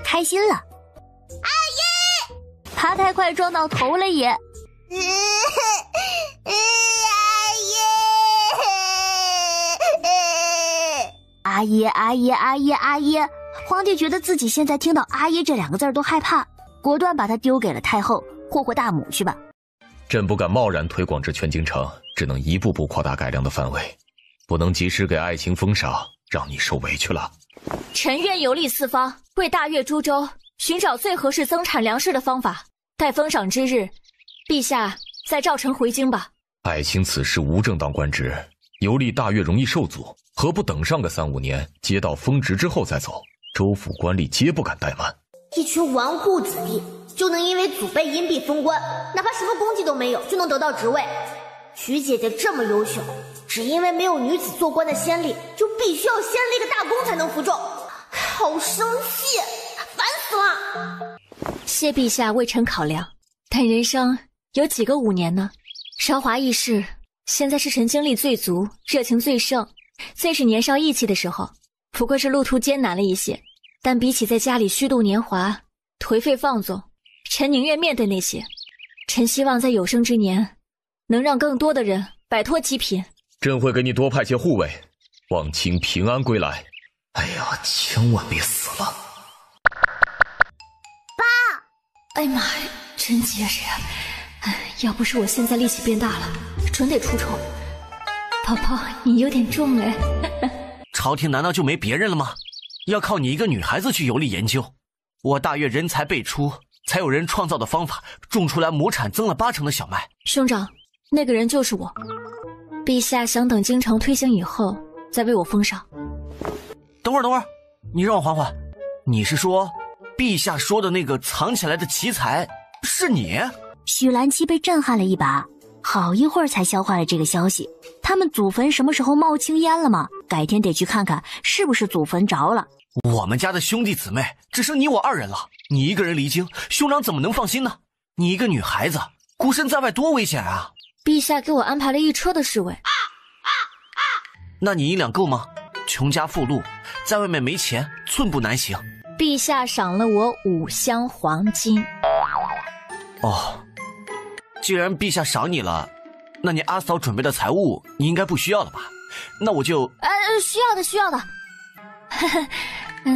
开心了阿耶，爬太快撞到头了也阿耶。皇帝觉得自己现在听到阿耶这2个字都害怕，果断把他丢给了太后，霍霍大母去吧。朕不敢贸然推广至全京城，只能一步步扩大改良的范围，不能及时给爱卿封赏，让你受委屈了。臣愿游历四方，为大越诸州寻找最合适增产粮食的方法。待封赏之日，陛下再召臣回京吧。爱卿此时无正当官职，游历大越容易受阻，何不等上个3-5年，接到封职之后再走？州府官吏皆不敢怠慢。一群纨绔子弟就能因为祖辈荫庇封官，哪怕什么功绩都没有就能得到职位。徐姐姐这么优秀，只因为没有女子做官的先例，就必须要先立个大功才能服众，好生气，烦死了。谢陛下为臣考量，但人生有几个5年呢？韶华易逝，现在是臣精力最足，热情最盛，最是年少意气的时候。不过是路途艰难了一些，但比起在家里虚度年华、颓废放纵，臣宁愿面对那些。臣希望在有生之年，能让更多的人摆脱极贫。朕会给你多派些护卫，望卿平安归来。哎呀，千万别死了！爸！哎呀妈呀，真结实呀！哎，要不是我现在力气变大了，准得出丑。宝宝，你有点重哎。朝廷难道就没别人了吗？要靠你一个女孩子去游历研究？我大越人才辈出，才有人创造的方法，种出来亩产增了80%的小麦。兄长，那个人就是我。陛下想等京城推行以后，再为我封赏。等会儿，你让我缓缓。你是说，陛下说的那个藏起来的奇才是你？许兰七被震撼了一把，好一会儿才消化了这个消息。他们祖坟什么时候冒青烟了吗？改天得去看看是不是祖坟着了。我们家的兄弟姊妹只剩你我2人了，你一个人离京，兄长怎么能放心呢？你一个女孩子，孤身在外多危险啊！陛下给我安排了1车的侍卫。那你1两够吗？穷家富路，在外面没钱，寸步难行。陛下赏了我5箱黄金。哦，既然陛下赏你了，那你阿嫂准备的财物你应该不需要了吧？那我就……需要的。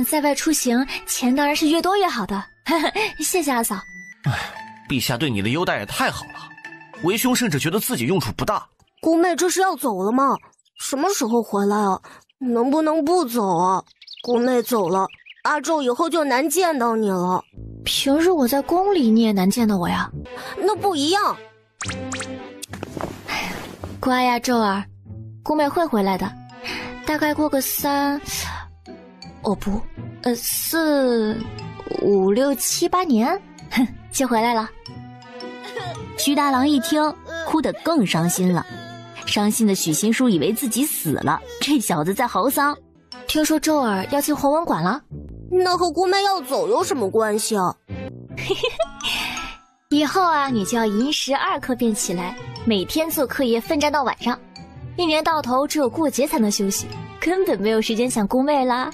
在外出行，钱当然是越多越好的。谢谢阿嫂。陛下对你的优待也太好了，为兄甚至觉得自己用处不大。姑妹这是要走了吗？什么时候回来啊？能不能不走啊？姑妹走了，阿宙以后就难见到你了。平日我在宫里，你也难见到我呀。那不一样。乖呀，宙儿，姑妹会回来的，大概过个4、5、6、7、8年，就回来了。徐大郎一听，哭得更伤心了。伤心的许新书以为自己死了，这小子在嚎丧。听说周儿要进弘文馆了，那和姑妹要走有什么关系啊？以后啊，你就要寅时2刻便起来，每天做课业奋战到晚上，1年到头只有过节才能休息，根本没有时间想姑妹啦。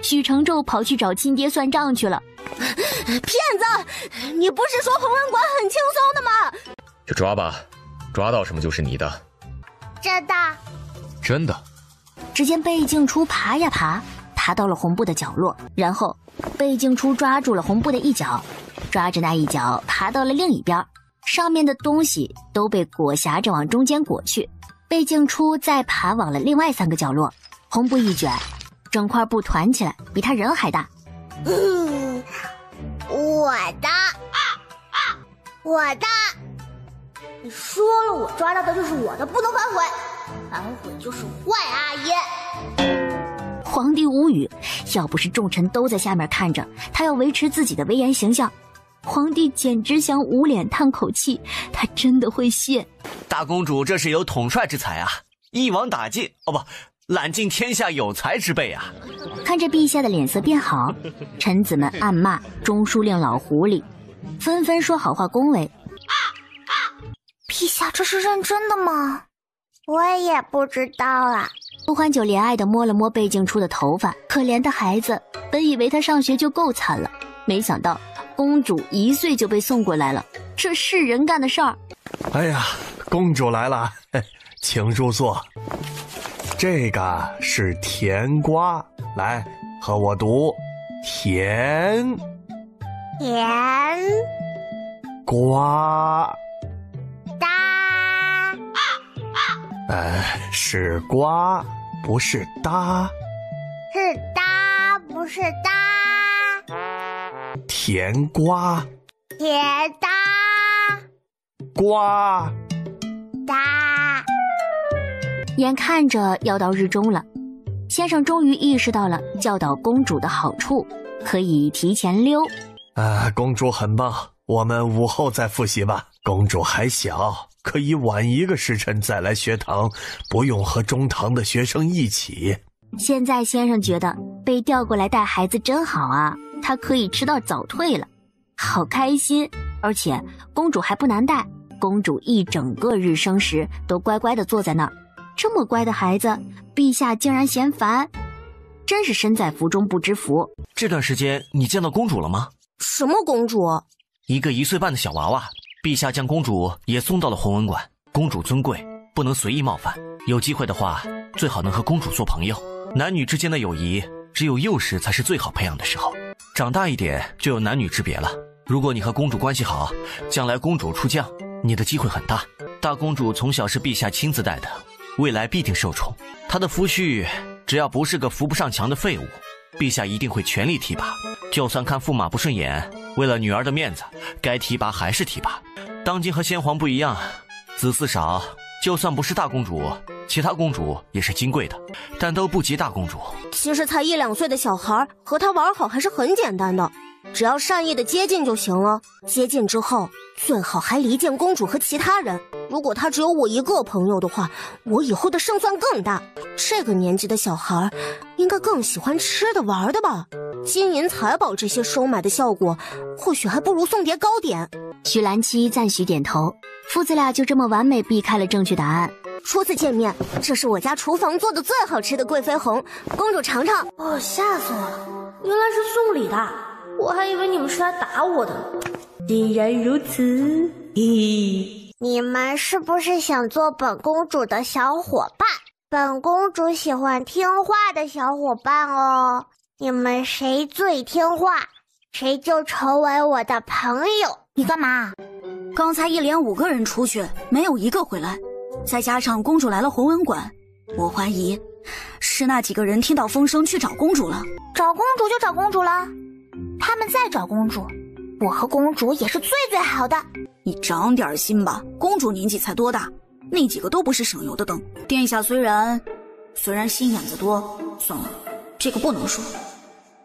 许承宙跑去找亲爹算账去了。骗子！你不是说弘文馆很轻松的吗？就抓吧，抓到什么就是你的。真的？真的。只见贝静初爬呀爬，爬到了红布的角落，然后贝静初抓住了红布的一角，抓着那一角爬到了另一边，上面的东西都被裹挟着往中间裹去。贝静初再爬往了另外3个角落，红布一卷，整块布团起来，比他人还大。我的！你说了，我抓到的就是我的，不能反悔，反悔就是坏阿姨。皇帝无语，要不是众臣都在下面看着，他要维持自己的威严形象，皇帝简直想捂脸叹口气，他真的会谢。大公主这是有统帅之才啊，一网打尽，揽尽天下有才之辈啊！看着陛下的脸色变好，臣子们暗骂中书令老狐狸，纷纷说好话恭维。陛下这是认真的吗？我也不知道啊。陆欢九怜爱地摸了摸贝静初的头发，可怜的孩子，本以为他上学就够惨了，没想到公主1岁就被送过来了，这是人干的事儿。哎呀，公主来了，请入座。这个是甜瓜，来和我读甜瓜。是瓜，不是搭。是搭，不是搭。甜瓜。甜搭。瓜。搭。眼看着要到日中了，先生终于意识到了教导公主的好处，可以提前溜。公主很棒，我们午后再复习吧。公主还小，可以晚1个时辰再来学堂，不用和中堂的学生一起。现在先生觉得被调过来带孩子真好啊，他可以吃到早退了，好开心。而且公主还不难带，公主一整个日生时都乖乖地坐在那儿。这么乖的孩子，陛下竟然嫌烦，真是身在福中不知福。这段时间你见到公主了吗？什么公主？一个1岁半的小娃娃。陛下将公主也送到了弘文馆，公主尊贵，不能随意冒犯，有机会的话最好能和公主做朋友。男女之间的友谊，只有幼时才是最好培养的时候，长大一点就有男女之别了。如果你和公主关系好，将来公主出嫁，你的机会很大。大公主从小是陛下亲自带的，未来必定受宠。她的夫婿只要不是个扶不上墙的废物，陛下一定会全力提拔。就算看驸马不顺眼，为了女儿的面子，该提拔还是提拔。当今和先皇不一样，子嗣少，就算不是大公主，其他公主也是金贵的，但都不及大公主。其实才1、2岁的小孩和他玩好还是很简单的，只要善意的接近就行了。接近之后最好还离间公主和其他人，如果他只有我一个朋友的话，我以后的胜算更大。这个年纪的小孩应该更喜欢吃的玩的吧，金银财宝这些收买的效果或许还不如送叠糕点。徐兰七赞许点头，父子俩就这么完美避开了正确答案。初次见面，这是我家厨房做的最好吃的贵妃红，公主尝尝。哦，吓死我了，原来是送礼的，我还以为你们是来打我的。既然如此，你们是不是想做本公主的小伙伴？本公主喜欢听话的小伙伴哦，你们谁最听话，谁就成为我的朋友。你干嘛？刚才一连5个人出去，没有一个回来，再加上公主来了弘文馆，我怀疑是那几个人听到风声去找公主了。找公主就找公主了，他们再找公主，我和公主也是最好的。你长点心吧，公主年纪才多大，那几个都不是省油的灯。殿下虽然心眼子多，算了，这个不能说。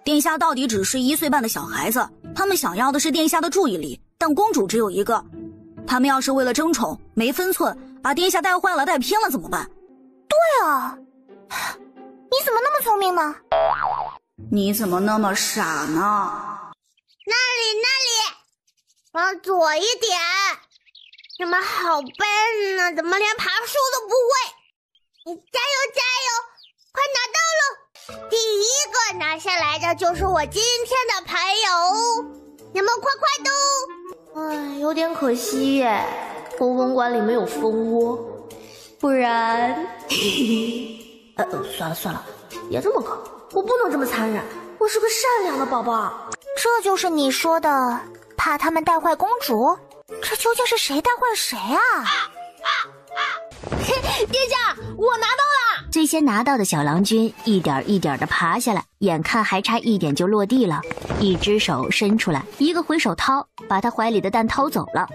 殿下到底只是1岁半的小孩子，他们想要的是殿下的注意力，但公主只有一个。他们要是为了争宠没分寸，把殿下带坏了带偏了怎么办？对啊，你怎么那么聪明呢？你怎么那么傻呢？那里，往左一点。你们好笨啊，怎么连爬树都不会？你加油，快拿到了！第一个拿下来的就是我今天的朋友，你们快都！哎，有点可惜耶，弘文馆里没有蜂窝，不然……算了，别这么搞，我不能这么残忍，我是个善良的宝宝。这就是你说的怕他们带坏公主？这究竟是谁带坏了谁啊？殿下，我拿到了！最先拿到的小郎君一点一点的爬下来，眼看还差1点就落地了，一只手伸出来，一个回手掏，把他怀里的蛋掏走了。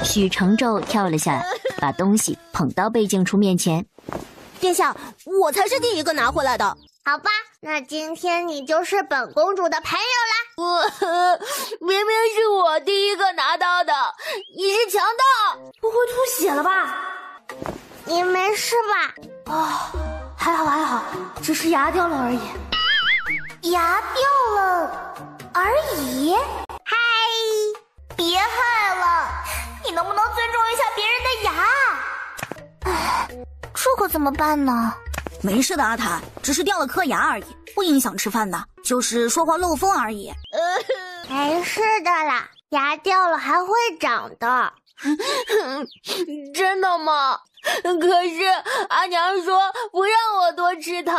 许承胄跳了下来，把东西捧到贝静初面前。殿下，我才是第一个拿回来的。好吧，那今天你就是本公主的朋友啦。明明是我第一个拿到的，你是强盗，不会吐血了吧？你没事吧？还好，只是牙掉了而已。牙掉了而已？嗨，别害了，你能不能尊重一下别人的牙？这可怎么办呢？没事的，阿坦，只是掉了颗牙而已，不影响吃饭的，就是说话漏风而已。没事的啦，牙掉了还会长的。真的吗？可是阿娘说不让我多吃糖，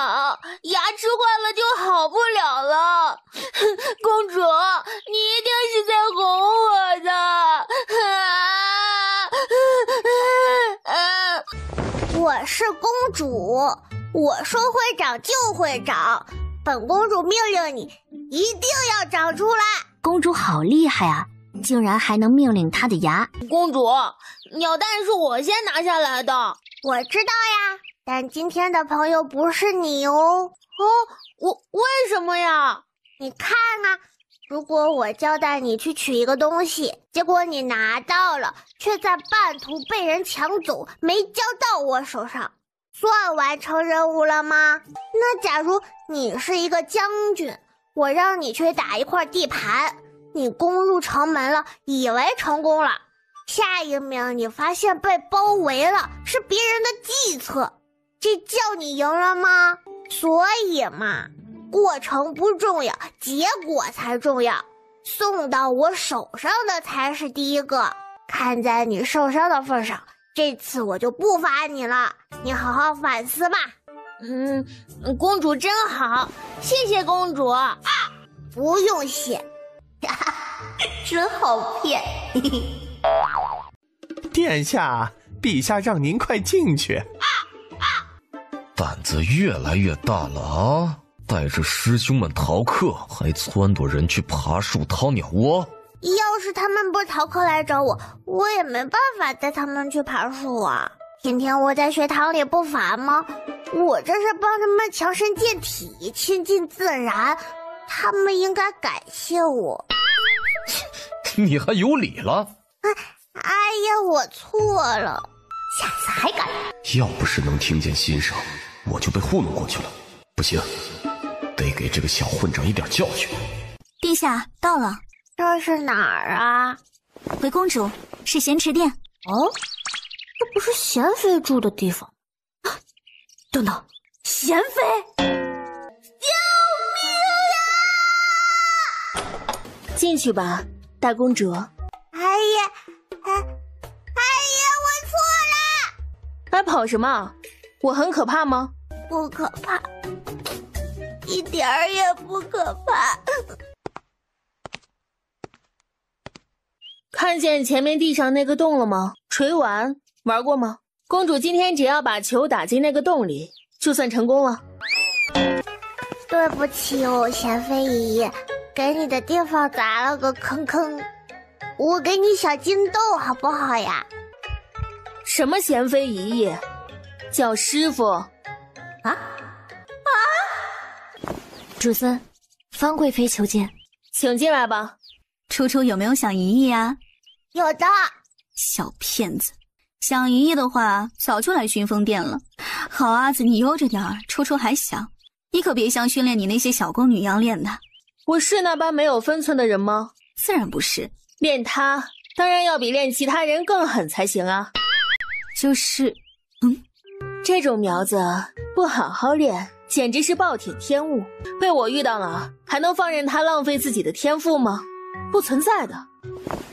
牙吃坏了就好不了了。公主，你一定是在哄我的。我是公主，我说会长就会长，本公主命令你一定要长出来。公主好厉害啊，竟然还能命令她的牙。公主，鸟蛋是我先拿下来的。我知道呀，但今天的朋友不是你哦。我为什么呀？你看啊，如果我交代你去取一个东西，结果你拿到了，却在半途被人抢走，没交到我手上，算完成任务了吗？那假如你是一个将军，我让你去打一块地盘，你攻入城门了，以为成功了，下一秒你发现被包围了，是别人的计策，这叫你赢了吗？所以嘛，过程不重要，结果才重要，送到我手上的才是第一个。看在你受伤的份上，这次我就不罚你了，你好好反思吧。公主真好，谢谢公主。不用谢，真好骗。殿下，陛下让您快进去。胆子越来越大了啊！带着师兄们逃课，还撺掇人去爬树掏鸟窝。要是他们不逃课来找我，我也没办法带他们去爬树啊。天天窝在学堂里不烦吗？我这是帮他们强身健体，亲近自然，他们应该感谢我。你还有理了？哎呀，我错了，下次还敢来。要不是能听见心声，我就被糊弄过去了。不行，得给这个小混账一点教训。陛下到了。这是哪儿啊？回公主，是咸池殿。哦，这不是贤妃住的地方。等等，贤妃！救命啊！进去吧，大公主。哎呀，我错了！还跑什么？我很可怕吗？不可怕，一点儿也不可怕。看见前面地上那个洞了吗？锤丸玩过吗？公主今天只要把球打进那个洞里，就算成功了。对不起哦，贤妃姨，给你的地方砸了个坑，我给你小金豆好不好呀？什么贤妃姨，叫师傅。主孙，方贵妃求见。请进来吧。初初有没有想姨姨啊？有的。小骗子，想姨姨的话早就来熏风殿了。好阿紫，你悠着点儿，初初还小，你可别像训练你那些小宫女一样练的。我是那般没有分寸的人吗？自然不是。练她当然要比练其他人更狠才行啊。就是这种苗子不好好练，简直是暴殄天物。被我遇到了，还能放任他浪费自己的天赋吗？不存在的。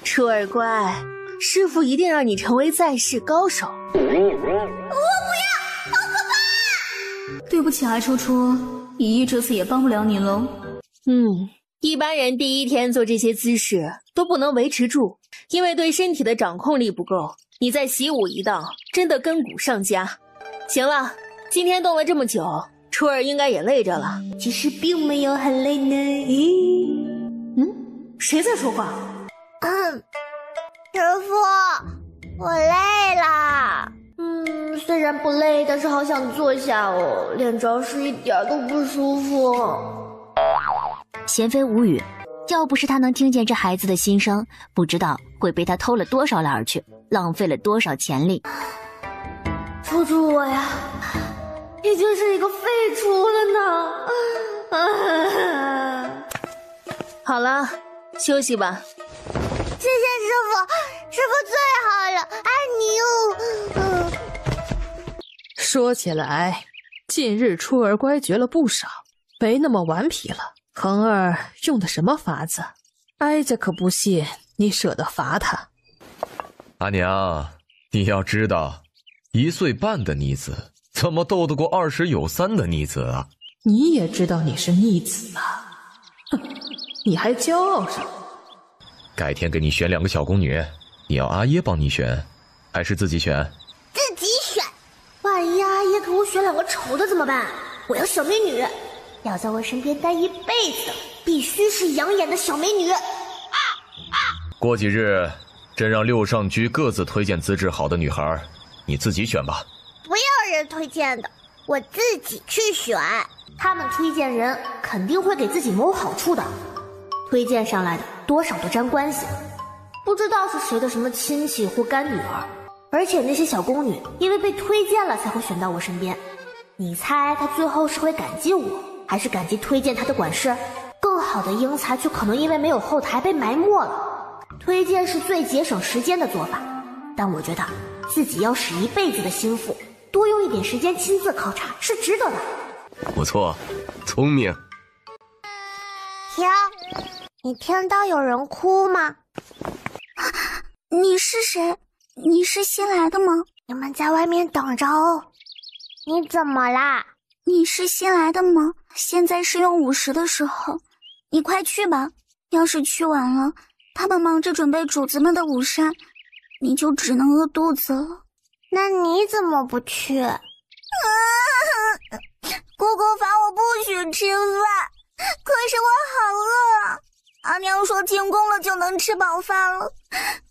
初儿乖，师父一定让你成为在世高手。我不要，好可怕！对不起啊，初初，姨姨这次也帮不了你喽。一般人第一天做这些姿势都不能维持住，因为对身体的掌控力不够。你再习武一道，真的根骨上加。行了，今天动了这么久，初儿应该也累着了。其实并没有很累呢。谁在说话？师傅，我累了。虽然不累，但是好想坐下哦，练招式一点都不舒服。贤妃无语，要不是她能听见这孩子的心声，不知道会被他偷了多少懒去，浪费了多少钱力。求求我呀，已经是一个废厨了呢。好了，休息吧。谢谢师傅，师傅最好了，爱你哟。说起来，近日初儿乖觉了不少，没那么顽皮了。恒儿用的什么法子？哀家可不信你舍得罚他。阿娘，你要知道，1岁半的逆子怎么斗得过20有3的逆子啊？你也知道你是逆子啊？哼，你还骄傲什么？改天给你选2个小宫女，你要阿耶帮你选，还是自己选？自己选。万一阿耶给我选2个丑的怎么办？我要小美女，要在我身边待一辈子的，必须是养眼的小美女。过几日，朕让6上居各自推荐资质好的女孩，你自己选吧。不要人推荐的，我自己去选。他们推荐人肯定会给自己谋好处的，推荐上来的多少都沾关系，不知道是谁的什么亲戚或干女儿。而且那些小宫女因为被推荐了才会选到我身边，你猜她最后是会感激我，还是感激推荐她的管事？更好的英才却可能因为没有后台被埋没了。推荐是最节省时间的做法，但我觉得自己要使一辈子的心腹，多用一点时间亲自考察是值得的。不错，聪明。婷，你听到有人哭吗？你是谁？你是新来的吗？你们在外面等着哦。你怎么啦？你是新来的吗？现在是用午时的时候，你快去吧。要是去晚了，他们忙着准备主子们的午膳，你就只能饿肚子了。那你怎么不去？姑姑罚我不许吃饭，可是我好饿啊！阿娘说进宫了就能吃饱饭了，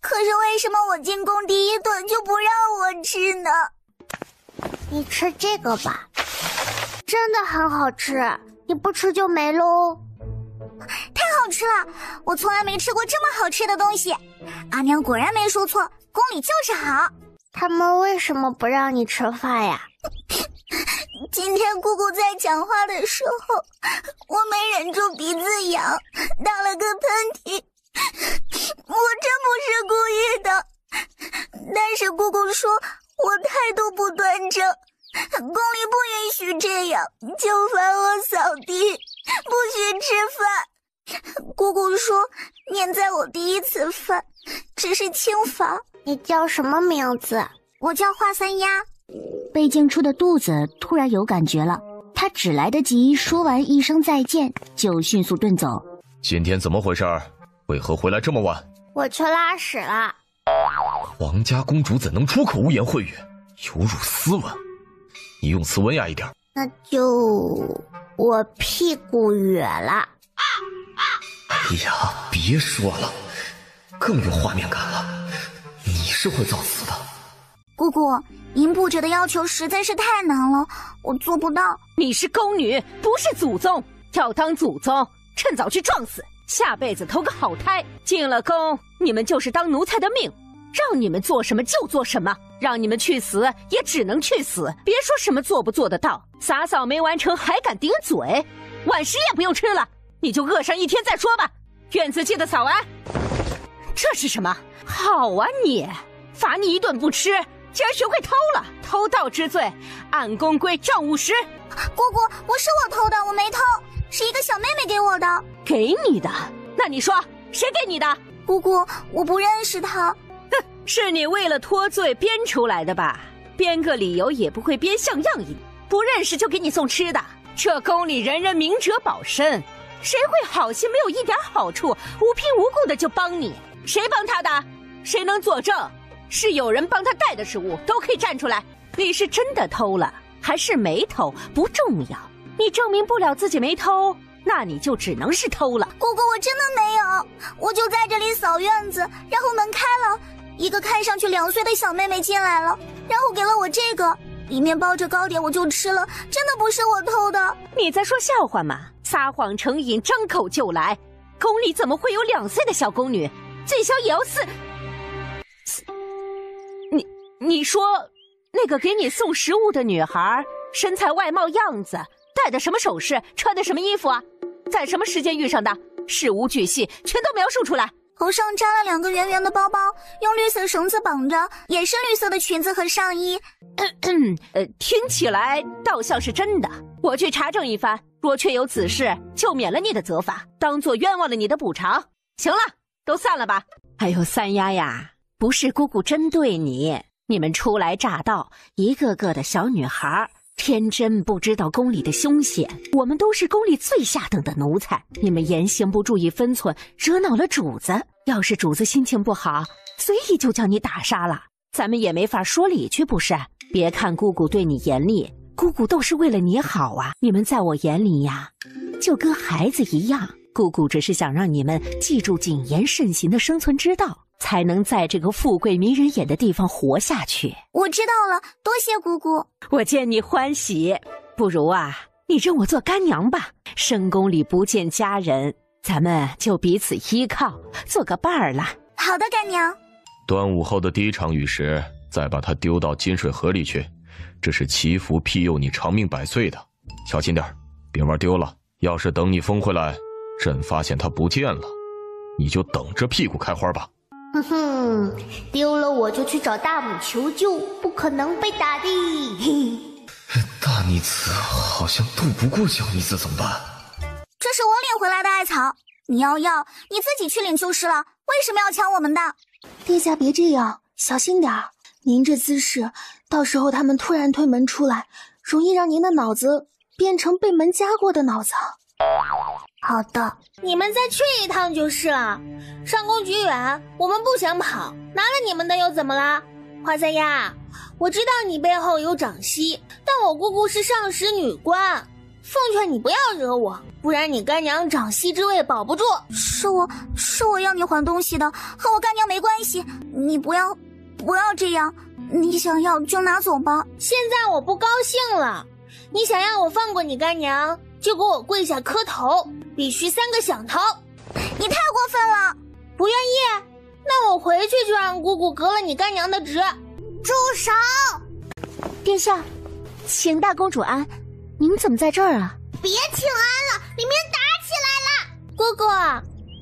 可是为什么我进宫第一顿就不让我吃呢？你吃这个吧，真的很好吃，你不吃就没喽。太好吃了，我从来没吃过这么好吃的东西。阿娘果然没说错，宫里就是好。他们为什么不让你吃饭呀？今天姑姑在讲话的时候，我没忍住鼻子痒，打了个喷嚏。我真不是故意的，但是姑姑说我态度不端正，宫里不允许这样，就罚我扫地，不许吃饭。姑姑说念在我第一次饭，只是轻罚。你叫什么名字？我叫华三丫。被惊出的肚子突然有感觉了，他只来得及说完一声再见，就迅速遁走。今天怎么回事？为何回来这么晚？我去拉屎了。皇家公主怎能出口污言秽语，有辱斯文？你用词文雅一点。那就我屁股哕了。哎呀，别说了，更有画面感了。你是会造次的。姑姑，您布置的要求实在是太难了，我做不到。你是宫女，不是祖宗，要当祖宗，趁早去撞死，下辈子投个好胎。进了宫，你们就是当奴才的命，让你们做什么就做什么，让你们去死也只能去死。别说什么做不做得到，洒扫没完成还敢顶嘴，晚食也不用吃了，你就饿上一天再说吧。院子记得扫完。这是什么？好啊你，罚你一顿不吃，竟然学会偷了！偷盗之罪，按宫规杖50。姑姑，不是我偷的，我没偷，是一个小妹妹给我的。给你的？那你说谁给你的？姑姑，我不认识她。哼，是你为了脱罪编出来的吧？编个理由也不会编像样一点，不认识就给你送吃的。这宫里人人明哲保身，谁会好心没有一点好处，无凭无故的就帮你？谁帮他的？谁能作证？是有人帮他带的食物，都可以站出来。你是真的偷了还是没偷不重要，你证明不了自己没偷，那你就只能是偷了。姑姑，我真的没有，我就在这里扫院子，然后门开了，一个看上去2岁的小妹妹进来了，然后给了我这个，里面包着糕点，我就吃了，真的不是我偷的。你在说笑话吗？撒谎成瘾，张口就来，宫里怎么会有2岁的小宫女？最小也要4。你说那个给你送食物的女孩，身材外貌样子，戴的什么首饰，穿的什么衣服啊？在什么时间遇上的？事无巨细全都描述出来。头上扎了2个圆圆的包包，用绿色绳子绑着，也是绿色的裙子和上衣。听起来倒像是真的。我去查证一番，若确有此事，就免了你的责罚，当做冤枉了你的补偿。行了，都散了吧。哎呦，三丫呀，不是姑姑针对你，你们初来乍到，一个个的小女孩，天真不知道宫里的凶险。我们都是宫里最下等的奴才，你们言行不注意分寸，惹恼了主子。要是主子心情不好，随意就将你打杀了，咱们也没法说理去，不是？别看姑姑对你严厉，姑姑都是为了你好啊。你们在我眼里呀，就跟孩子一样。姑姑只是想让你们记住谨言慎行的生存之道，才能在这个富贵迷人眼的地方活下去。我知道了，多谢姑姑。我见你欢喜，不如啊，你认我做干娘吧。深宫里不见佳人，咱们就彼此依靠，做个伴儿了。好的，干娘。端午后的第一场雨时，再把它丢到金水河里去，这是祈福庇佑你长命百岁的。小心点，别玩丢了。要是等你风回来，朕发现它不见了，你就等着屁股开花吧。哼哼，丢了我就去找大母求救，不可能被打的。大逆子好像斗不过小逆子，怎么办？这是我领回来的艾草，你要你自己去领就是了，为什么要抢我们的？殿下别这样，小心点儿。您这姿势，到时候他们突然推门出来，容易让您的脑子变成被门夹过的脑子。好的，你们再去一趟就是了。上宫局远，我们不想跑，拿了你们的又怎么了？花三丫，我知道你背后有长媳，但我姑姑是上使女官，奉劝你不要惹我，不然你干娘长媳之位保不住。是我要你还东西的，和我干娘没关系。你不要这样，你想要就拿走吧。现在我不高兴了，你想要我放过你干娘，就给我跪下磕头，必须3个响头。你太过分了！不愿意？那我回去就让姑姑革了你干娘的职。住手！殿下，请大公主安。您怎么在这儿啊？别请安了，里面打起来了！姑姑，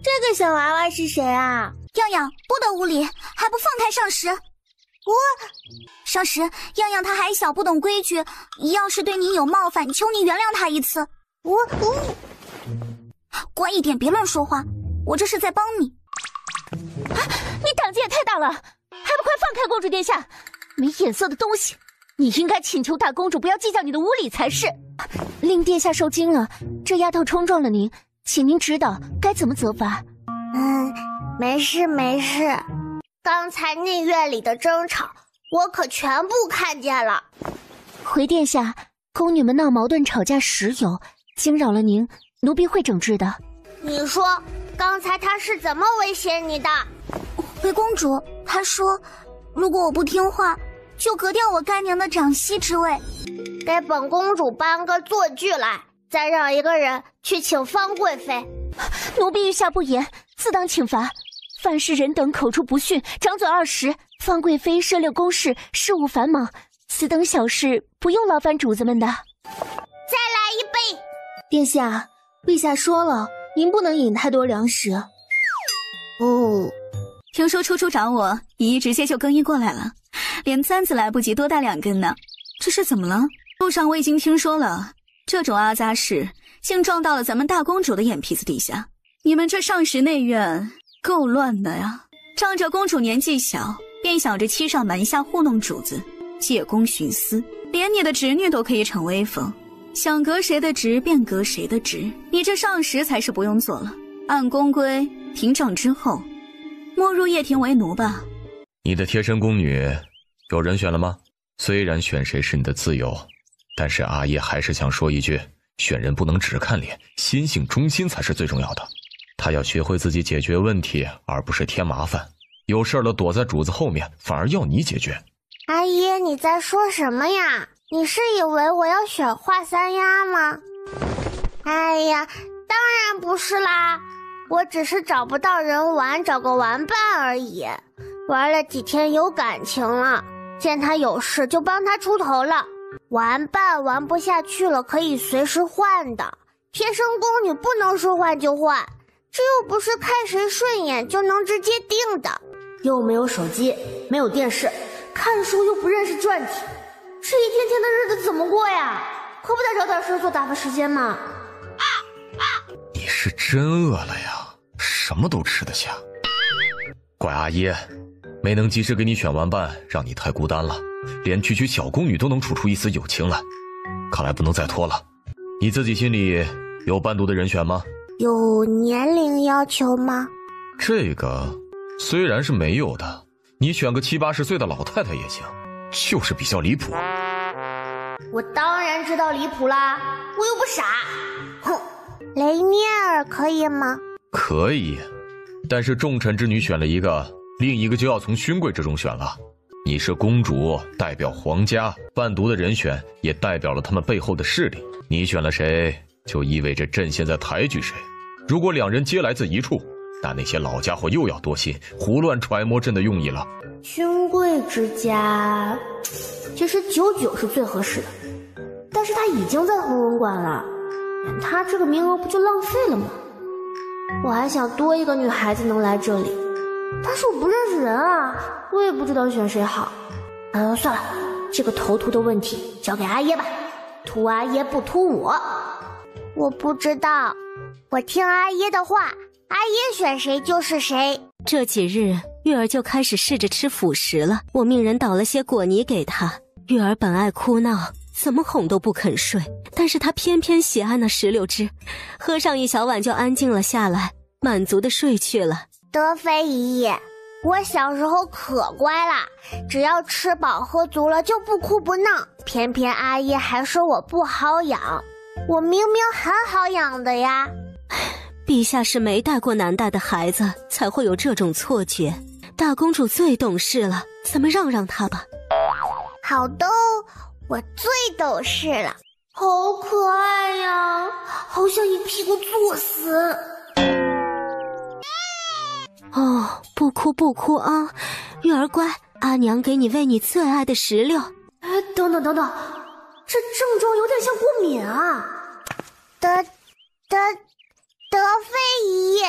这个小娃娃是谁啊？漾漾，不得无礼，还不放开上使！上使，漾漾她还小，不懂规矩，要是对您有冒犯，求你原谅她一次。乖一点，别乱说话，我这是在帮你。你胆子也太大了，还不快放开公主殿下！没眼色的东西，你应该请求大公主不要计较你的无礼才是。令殿下受惊了，这丫头冲撞了您，请您指导该怎么责罚。没事没事，刚才内院里的争吵我可全部看见了。回殿下，宫女们闹矛盾吵架时有，惊扰了您，奴婢会整治的。你说刚才他是怎么威胁你的？回公主，他说如果我不听话，就革掉我干娘的长媳之位。给本公主搬个坐具来，再让一个人去请方贵妃。奴婢御下不言，自当请罚。凡是人等口出不逊，掌嘴20，方贵妃涉猎宫事，事务繁忙，此等小事不用劳烦主子们的。再来一杯。殿下，陛下说了，您不能饮太多粮食。听说初找我，姨姨直接就更衣过来了，连簪子来不及多带2根呢。这是怎么了？路上我已经听说了，这种阿杂事竟撞到了咱们大公主的眼皮子底下。你们这上使内院够乱的呀！仗着公主年纪小，便想着欺上瞒下糊弄主子，借公徇私，连你的侄女都可以逞威风，想革谁的职便革谁的职。你这上使才是不用做了，按宫规停杖之后，没入掖庭为奴吧。你的贴身宫女有人选了吗？虽然选谁是你的自由，但是阿爷还是想说一句，选人不能只看脸，心性忠心才是最重要的。他要学会自己解决问题，而不是添麻烦。有事了躲在主子后面，反而要你解决。阿姨，你在说什么呀？你是以为我要选华三丫吗？哎呀，当然不是啦，我只是找不到人玩，找个玩伴而已。玩了几天有感情了，见他有事就帮他出头了。玩伴玩不下去了可以随时换的，贴身宫女不能说换就换，这又不是看谁顺眼就能直接定的。又没有手机，没有电视，看书又不认识传体，这一天天的日子怎么过呀？可不得找点事做打发时间吗？你是真饿了呀，什么都吃得下。怪阿爷没能及时给你选玩伴，让你太孤单了，连区区小宫女都能处出一丝友情来，看来不能再拖了。你自己心里有伴读的人选吗？有年龄要求吗？这个虽然是没有的，你选个70、80岁的老太太也行，就是比较离谱。我当然知道离谱啦，我又不傻。哼，雷涅尔可以吗？可以，但是重臣之女选了一个，另一个就要从勋贵之中选了。你是公主，代表皇家，伴读的人选也代表了他们背后的势力。你选了谁，就意味着朕现在抬举谁。如果两人皆来自一处，那些老家伙又要多心，胡乱揣摩朕的用意了。勋贵之家，其实99是最合适的，但是他已经在弘文馆了，选他这个名额不就浪费了吗？我还想多一个女孩子能来这里，但是我不认识人啊，我也不知道选谁好。算了，这个头秃的问题交给阿爷吧，秃阿爷不秃我。我不知道，我听阿爷的话，阿爷选谁就是谁。这几日玉儿就开始试着吃辅食了，我命人捣了些果泥给她。玉儿本爱哭闹，怎么哄都不肯睡，但是他偏偏喜爱那16只，喝上一小碗就安静了下来，满足的睡去了。德妃姨姨，我小时候可乖啦，只要吃饱喝足了就不哭不闹，偏偏阿姨还说我不好养，我明明很好养的呀。陛下是没带过男带的孩子，才会有这种错觉。大公主最懂事了，咱们让让她吧。好的，我最懂事了。好可爱呀，好想一屁股坐死。哦，不哭不哭啊，玉儿乖，阿娘给你喂你最爱的石榴。等等，这症状有点像过敏啊。德妃姨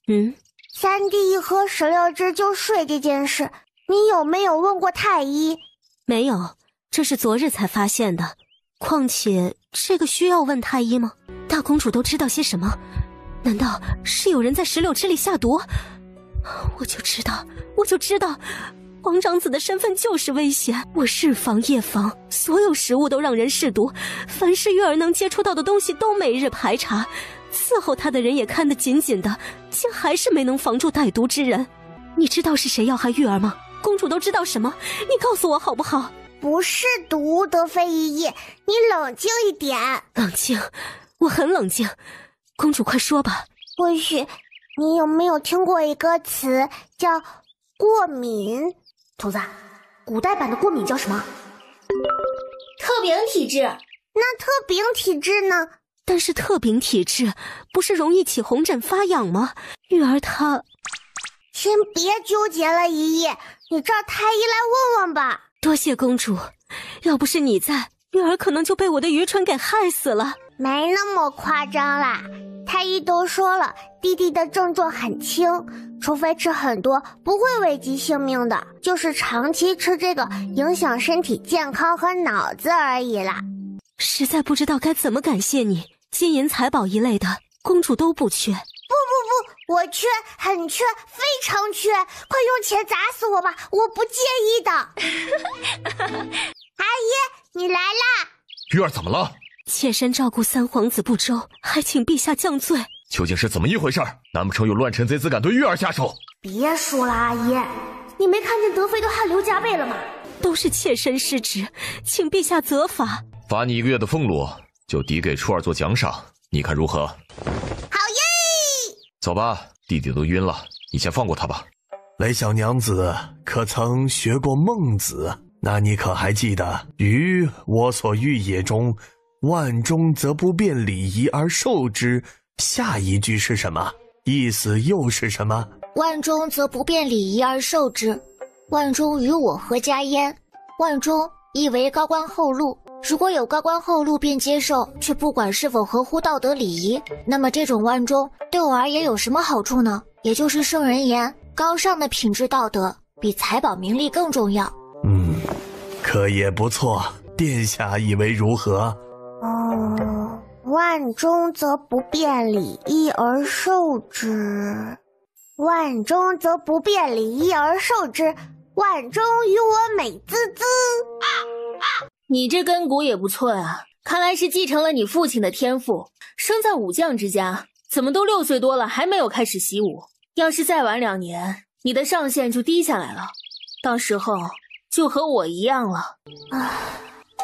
姨，三弟一喝16汁就睡这件事，你有没有问过太医？没有，这是昨日才发现的。况且这个需要问太医吗？大公主都知道些什么？难道是有人在16汁里下毒？我就知道，皇长子的身份就是危险。我日防夜防，所有食物都让人试毒，凡是玉儿能接触到的东西都每日排查，伺候他的人也看得紧紧的，竟还是没能防住歹毒之人。你知道是谁要害玉儿吗？公主都知道什么？你告诉我好不好？不是毒，德妃姨姨，你冷静一点。冷静？我很冷静。公主快说吧。或许你有没有听过一个词叫过敏？兔子，古代版的过敏叫什么？特禀体质。那特禀体质呢？但是特禀体质不是容易起红疹发痒吗？玉儿她……先别纠结了，姨姨，你找太医来问问吧。多谢公主，要不是你在，玉儿可能就被我的愚蠢给害死了。没那么夸张啦，太医都说了，弟弟的症状很轻，除非吃很多不会危及性命的，就是长期吃这个影响身体健康和脑子而已啦。实在不知道该怎么感谢你，金银财宝一类的，公主都不缺。不，我缺，很缺，非常缺，快用钱砸死我吧，我不介意的。阿姨，你来啦。玉儿怎么了？妾身照顾三皇子不周，还请陛下降罪。究竟是怎么一回事？难不成有乱臣贼子敢对玉儿下手？别说了，阿姨，你没看见德妃都汗流浃背了吗？都是妾身失职，请陛下责罚。罚你1个月的俸禄，就抵给初儿做奖赏，你看如何？好耶！走吧，弟弟都晕了，你先放过他吧。雷小娘子可曾学过孟子？那你可还记得于我所欲也中万中则不便礼仪而受之，下一句是什么？意思又是什么？万中则不便礼仪而受之，万中与我何家焉？万中意为高官厚禄，如果有高官厚禄便接受，却不管是否合乎道德礼仪，那么这种万中对我而言有什么好处呢？也就是圣人言，高尚的品质道德比财宝名利更重要。可也不错，殿下以为如何？万中则不便礼仪而受之，万中则不便礼仪而受之，万中与我美滋滋。你这根骨也不错啊，看来是继承了你父亲的天赋，生在武将之家，怎么都6岁多了还没有开始习武？要是再晚2年，你的上限就低下来了，到时候就和我一样了。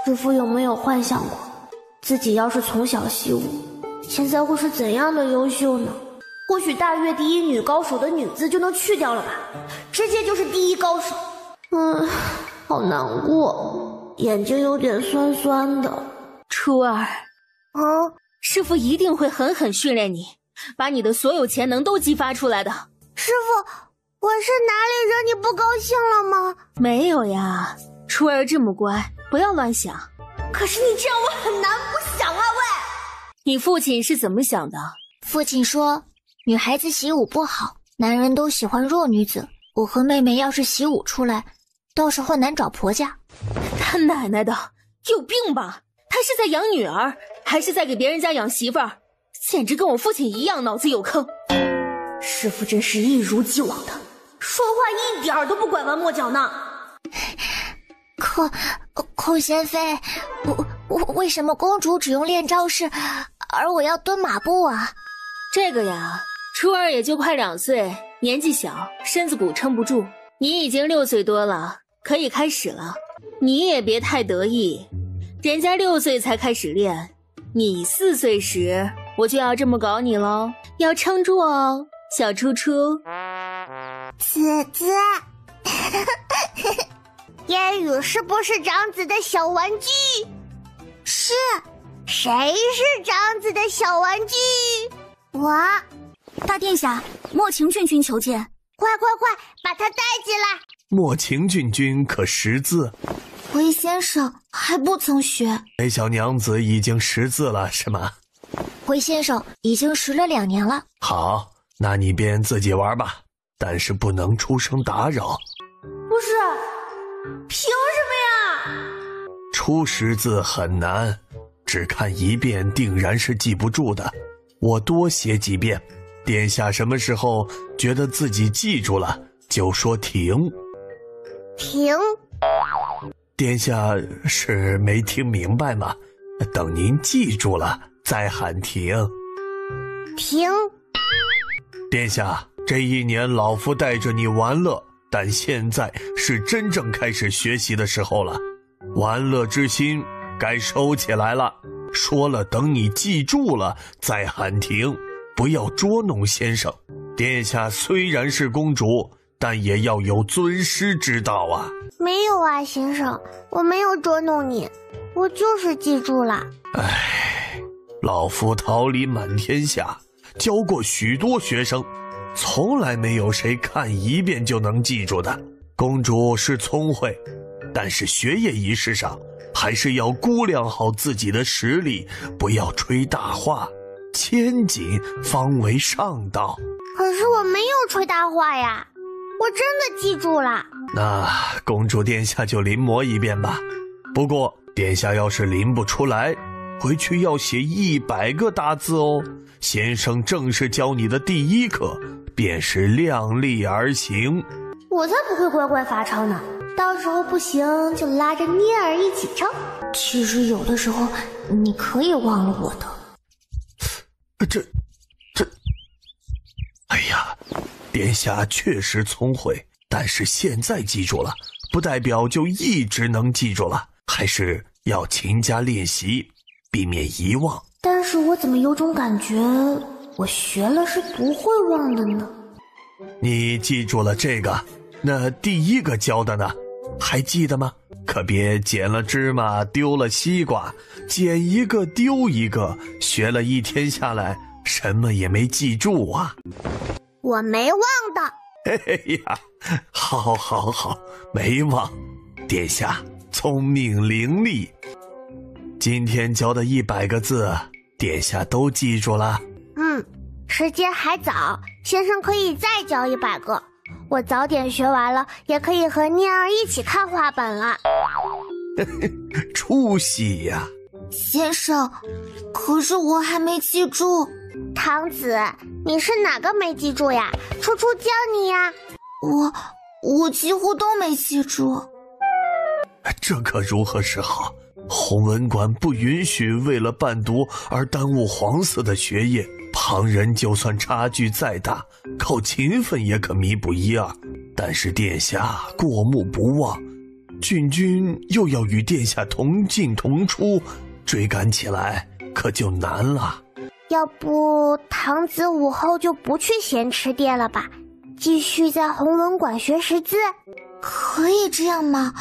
师父有没有幻想过，自己要是从小习武，现在会是怎样的优秀呢？或许大越第一女高手的女字就能去掉了吧，直接就是第一高手。好难过，眼睛有点酸酸的。初儿，师父一定会狠狠训练你，把你的所有潜能都激发出来的。师父，我是哪里惹你不高兴了吗？没有呀，初儿这么乖，不要乱想。可是你这样我很难不想啊，喂！你父亲是怎么想的？父亲说，女孩子习武不好，男人都喜欢弱女子。我和妹妹要是习武出来，到时候难找婆家。他奶奶的，有病吧？他是在养女儿，还是在给别人家养媳妇儿？简直跟我父亲一样，脑子有坑。师父真是一如既往的，说话一点都不拐弯抹角呢。孔贤妃，为什么公主只用练招式，而我要蹲马步啊？这个呀，初儿也就快2岁，年纪小，身子骨撑不住。你已经6岁多了，可以开始了。你也别太得意，人家6岁才开始练，你4岁时我就要这么搞你喽，要撑住哦，小初初。子子，烟雨是不是长子的小玩具？是。谁是长子的小玩具？我。大殿下，莫晴郡君求见。快，把他带进来。莫晴郡君可识字？回先生还不曾学。裴小娘子已经识字了是吗？回先生已经识了2年了。好，那你便自己玩吧，但是不能出声打扰。不是，凭什么呀？初识字很难，只看1遍定然是记不住的。我多写几遍，殿下什么时候觉得自己记住了，就说停。停。殿下是没听明白吗？等您记住了再喊停。停。殿下，这1年老夫带着你玩乐，但现在是真正开始学习的时候了，玩乐之心该收起来了。说了等你记住了再喊停，不要捉弄先生。殿下虽然是公主，但也要有尊师之道啊。没有啊，先生，我没有捉弄你，我就是记住了。唉，老夫桃李满天下，教过许多学生，从来没有谁看1遍就能记住的。公主是聪慧，但是学业一事上还是要估量好自己的实力，不要吹大话，千谨方为上道。可是我没有吹大话呀，我真的记住了。那公主殿下就临摹1遍吧。不过殿下要是临不出来，回去要写100个大字哦。先生正式教你的第1课便是量力而行。我才不会乖乖罚抄呢，到时候不行就拉着念儿一起抄。其实有的时候你可以忘了我的。哎呀，殿下确实聪慧，但是现在记住了，不代表就一直能记住了，还是要勤加练习，避免遗忘。但是我怎么有种感觉，我学了是不会忘的呢？你记住了这个，那第1个教的呢？还记得吗？可别捡了芝麻丢了西瓜，捡一个丢一个，学了1天下来什么也没记住啊。我没忘的。哎呀，好，没忘。殿下聪明伶俐，今天教的100个字，殿下都记住了。时间还早，先生可以再教100个。我早点学完了，也可以和念儿一起看画本了。出息呀！先生，可是我还没记住。堂子，你是哪个没记住呀？初初教你呀。我几乎都没记住。这可如何是好？弘文馆不允许为了伴读而耽误皇嗣的学业，旁人就算差距再大，靠勤奋也可弥补1、2。但是殿下过目不忘，郡君又要与殿下同进同出，追赶起来可就难了。要不堂子午后就不去咸池殿了吧，继续在弘文馆学识字？可以这样吗？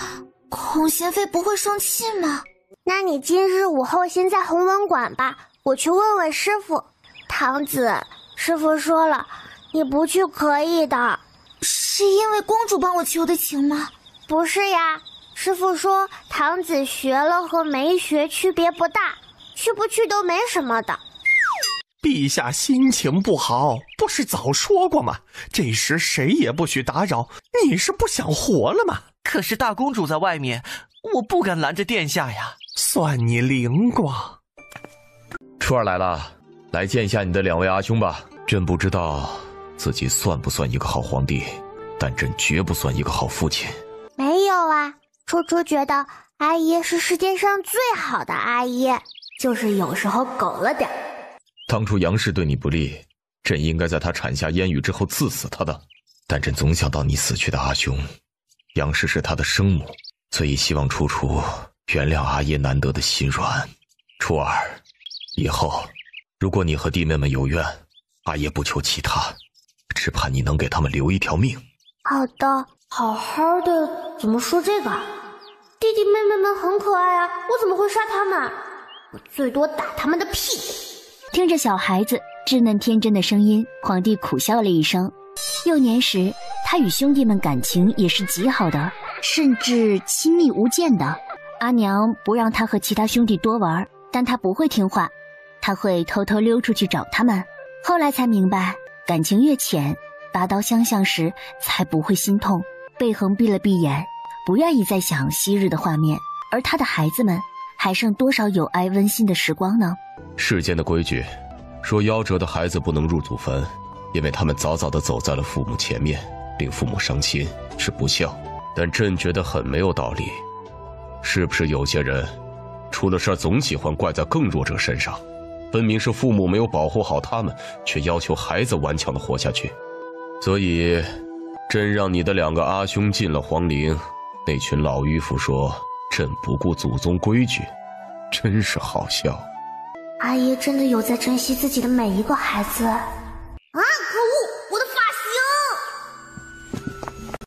孔贤妃不会生气吗？那你今日午后先在弘文馆吧，我去问问师傅。堂子，师傅说了，你不去可以的。是因为公主帮我求的情吗？不是呀，师傅说堂子学了和没学区别不大，去不去都没什么的。陛下心情不好，不是早说过吗？这时谁也不许打扰，你是不想活了吗？可是大公主在外面，我不敢拦着殿下呀。算你灵光。初儿来了，来见一下你的2位阿兄吧。朕不知道自己算不算一个好皇帝，但朕绝不算一个好父亲。没有啊，楚楚觉得阿姨是世界上最好的阿姨，就是有时候狗了点。当初杨氏对你不利，朕应该在她产下烟雨之后赐死她的，但朕总想到你死去的阿兄，杨氏是她的生母，所以希望楚楚原谅阿爷难得的心软。楚儿，以后如果你和弟妹们有怨，阿爷不求其他，只盼你能给他们留一条命。好的，好好的，怎么说这个？弟弟妹妹们很可爱啊，我怎么会杀他们？我最多打他们的屁股。听着小孩子稚嫩天真的声音，皇帝苦笑了一声。幼年时，他与兄弟们感情也是极好的，甚至亲密无间的。阿娘不让他和其他兄弟多玩，但他不会听话，他会偷偷溜出去找他们。后来才明白，感情越浅，拔刀相向时才不会心痛。贝恒闭了闭眼，不愿意再想昔日的画面，而他的孩子们还剩多少有爱温馨的时光呢？世间的规矩说，夭折的孩子不能入祖坟，因为他们早早地走在了父母前面，令父母伤心，是不孝。但朕觉得很没有道理，是不是有些人出了事总喜欢怪在更弱者身上？分明是父母没有保护好他们，却要求孩子顽强地活下去。所以朕让你的2个阿兄进了皇陵，那群老迂腐说朕不顾祖宗规矩，真是好笑。阿姨真的有在珍惜自己的每一个孩子啊！可恶，我的发型！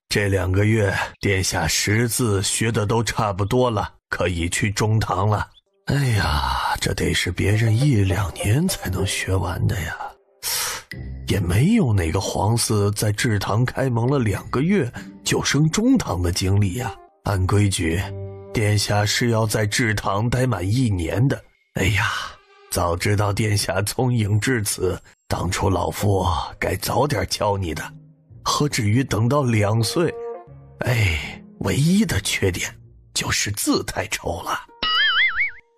这2个月，殿下识字学的都差不多了，可以去中堂了。哎呀，这得是别人1、2年才能学完的呀，也没有哪个皇嗣在制堂开蒙了2个月就升中堂的经历呀。按规矩，殿下是要在制堂待满1年的。哎呀，早知道殿下聪颖至此，当初老夫该早点教你的，何至于等到2岁？哎，唯一的缺点就是字太丑了。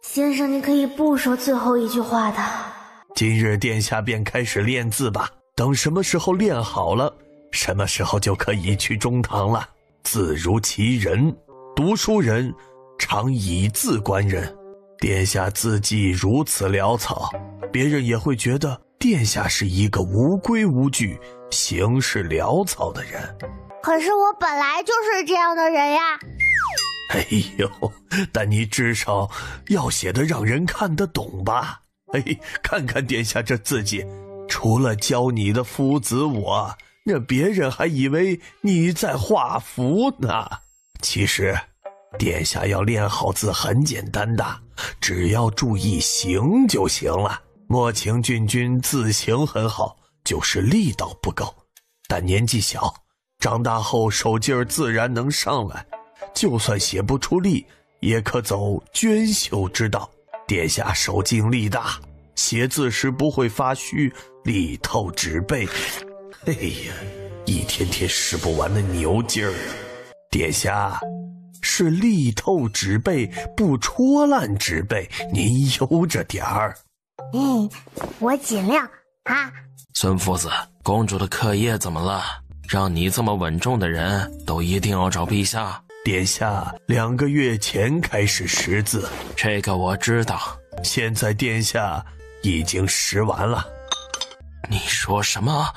先生，你可以不说最后一句话的。今日殿下便开始练字吧，等什么时候练好了，什么时候就可以去中堂了。字如其人，读书人常以字观人。殿下字迹如此潦草，别人也会觉得殿下是一个无规无矩、行事潦草的人。可是我本来就是这样的人呀。哎呦，但你至少要写得让人看得懂吧？哎，看看殿下这字迹，除了教你的夫子我，那别人还以为你在画符呢。其实，殿下要练好字很简单的，只要注意形就行了。莫晴郡君字形很好，就是力道不够，但年纪小，长大后手劲儿自然能上来。就算写不出力，也可走娟秀之道。殿下手劲力大，写字时不会发虚，力透纸背。哎呀，一天天使不完的牛劲儿啊！殿下是力透纸背，不戳烂纸背，您悠着点儿。我尽量啊。孙夫子，公主的课业怎么了？让你这么稳重的人都一定要找陛下？殿下2个月前开始识字，这个我知道。现在殿下已经识完了。你说什么？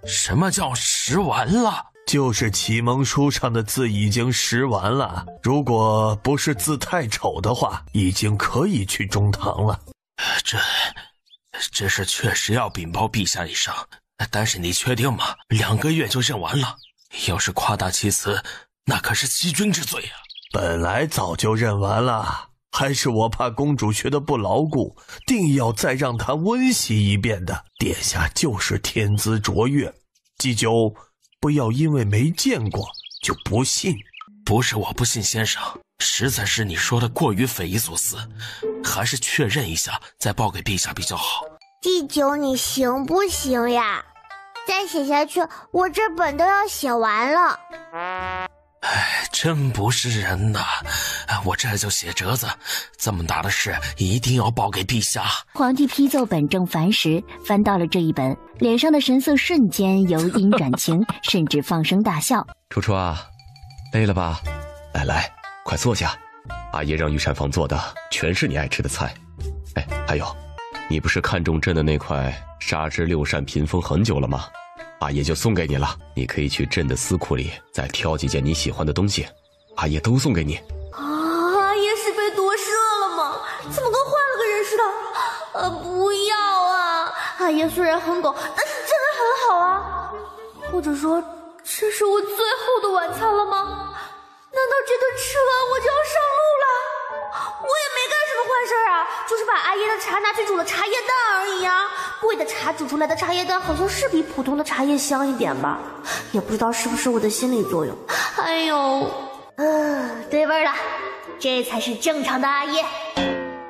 什么叫识完了？就是启蒙书上的字已经识完了，如果不是字太丑的话，已经可以去中堂了。这事确实要禀报陛下一声，但是你确定吗？2个月就认完了？要是夸大其词，那可是欺君之罪啊！本来早就认完了，还是我怕公主学得不牢固，定要再让她温习一遍的。殿下就是天资卓越，祭酒不要因为没见过就不信。不是我不信先生，实在是你说的过于匪夷所思，还是确认一下再报给陛下比较好。祭酒，你行不行呀？再写下去，我这本都要写完了。真不是人呐！我这就写折子，这么大的事一定要报给陛下。皇帝批奏本正烦时，翻到了这一本，脸上的神色瞬间由阴转晴，甚至放声大笑。楚楚啊，累了吧？来，快坐下。阿爷让御膳房做的全是你爱吃的菜。哎，还有，你不是看中朕的那块沙之六扇屏风很久了吗？阿爷就送给你了，你可以去朕的司库里再挑几件你喜欢的东西，阿爷都送给你。阿爷是被夺舍了吗？怎么跟换了个人似的？不要啊！阿爷虽然很狗，但是真的很好啊。或者说，这是我最后的晚餐了吗？难道这顿吃完我就要上路了？我也没干什么坏事啊，就是把阿爷的茶拿去煮了茶叶蛋而已啊。贵的茶煮出来的茶叶蛋好像是比普通的茶叶香一点吧，也不知道是不是我的心理作用。哎呦，对味了，这才是正常的阿爷。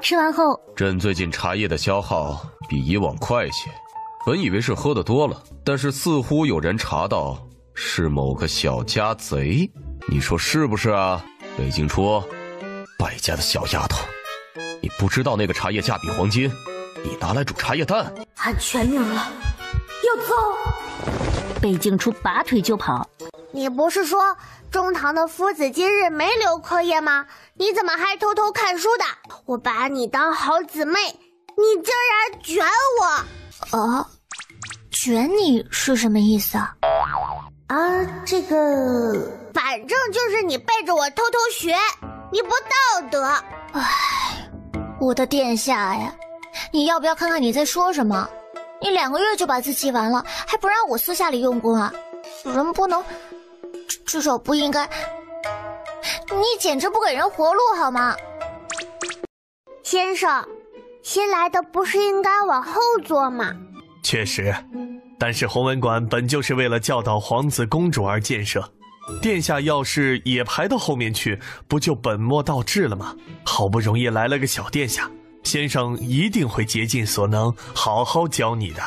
吃完后，朕最近茶叶的消耗比以往快些，本以为是喝的多了，但是似乎有人查到是某个小家贼，你说是不是啊？北京初，败家的小丫头，你不知道那个茶叶价比黄金，你拿来煮茶叶蛋，喊全名了，要走！北京初拔腿就跑。你不是说中堂的夫子今日没留课业吗？你怎么还偷偷看书的？我把你当好姊妹，你竟然卷我！卷你是什么意思啊？这个，反正就是你背着我偷偷学，你不道德。我的殿下呀，你要不要看看你在说什么？你2个月就把字记完了，还不让我私下里用功啊？人不能，至少不应该。你简直不给人活路好吗？先生，新来的不是应该往后坐吗？确实，但是弘文馆本就是为了教导皇子公主而建设，殿下要是也排到后面去，不就本末倒置了吗？好不容易来了个小殿下，先生一定会竭尽所能好好教你的。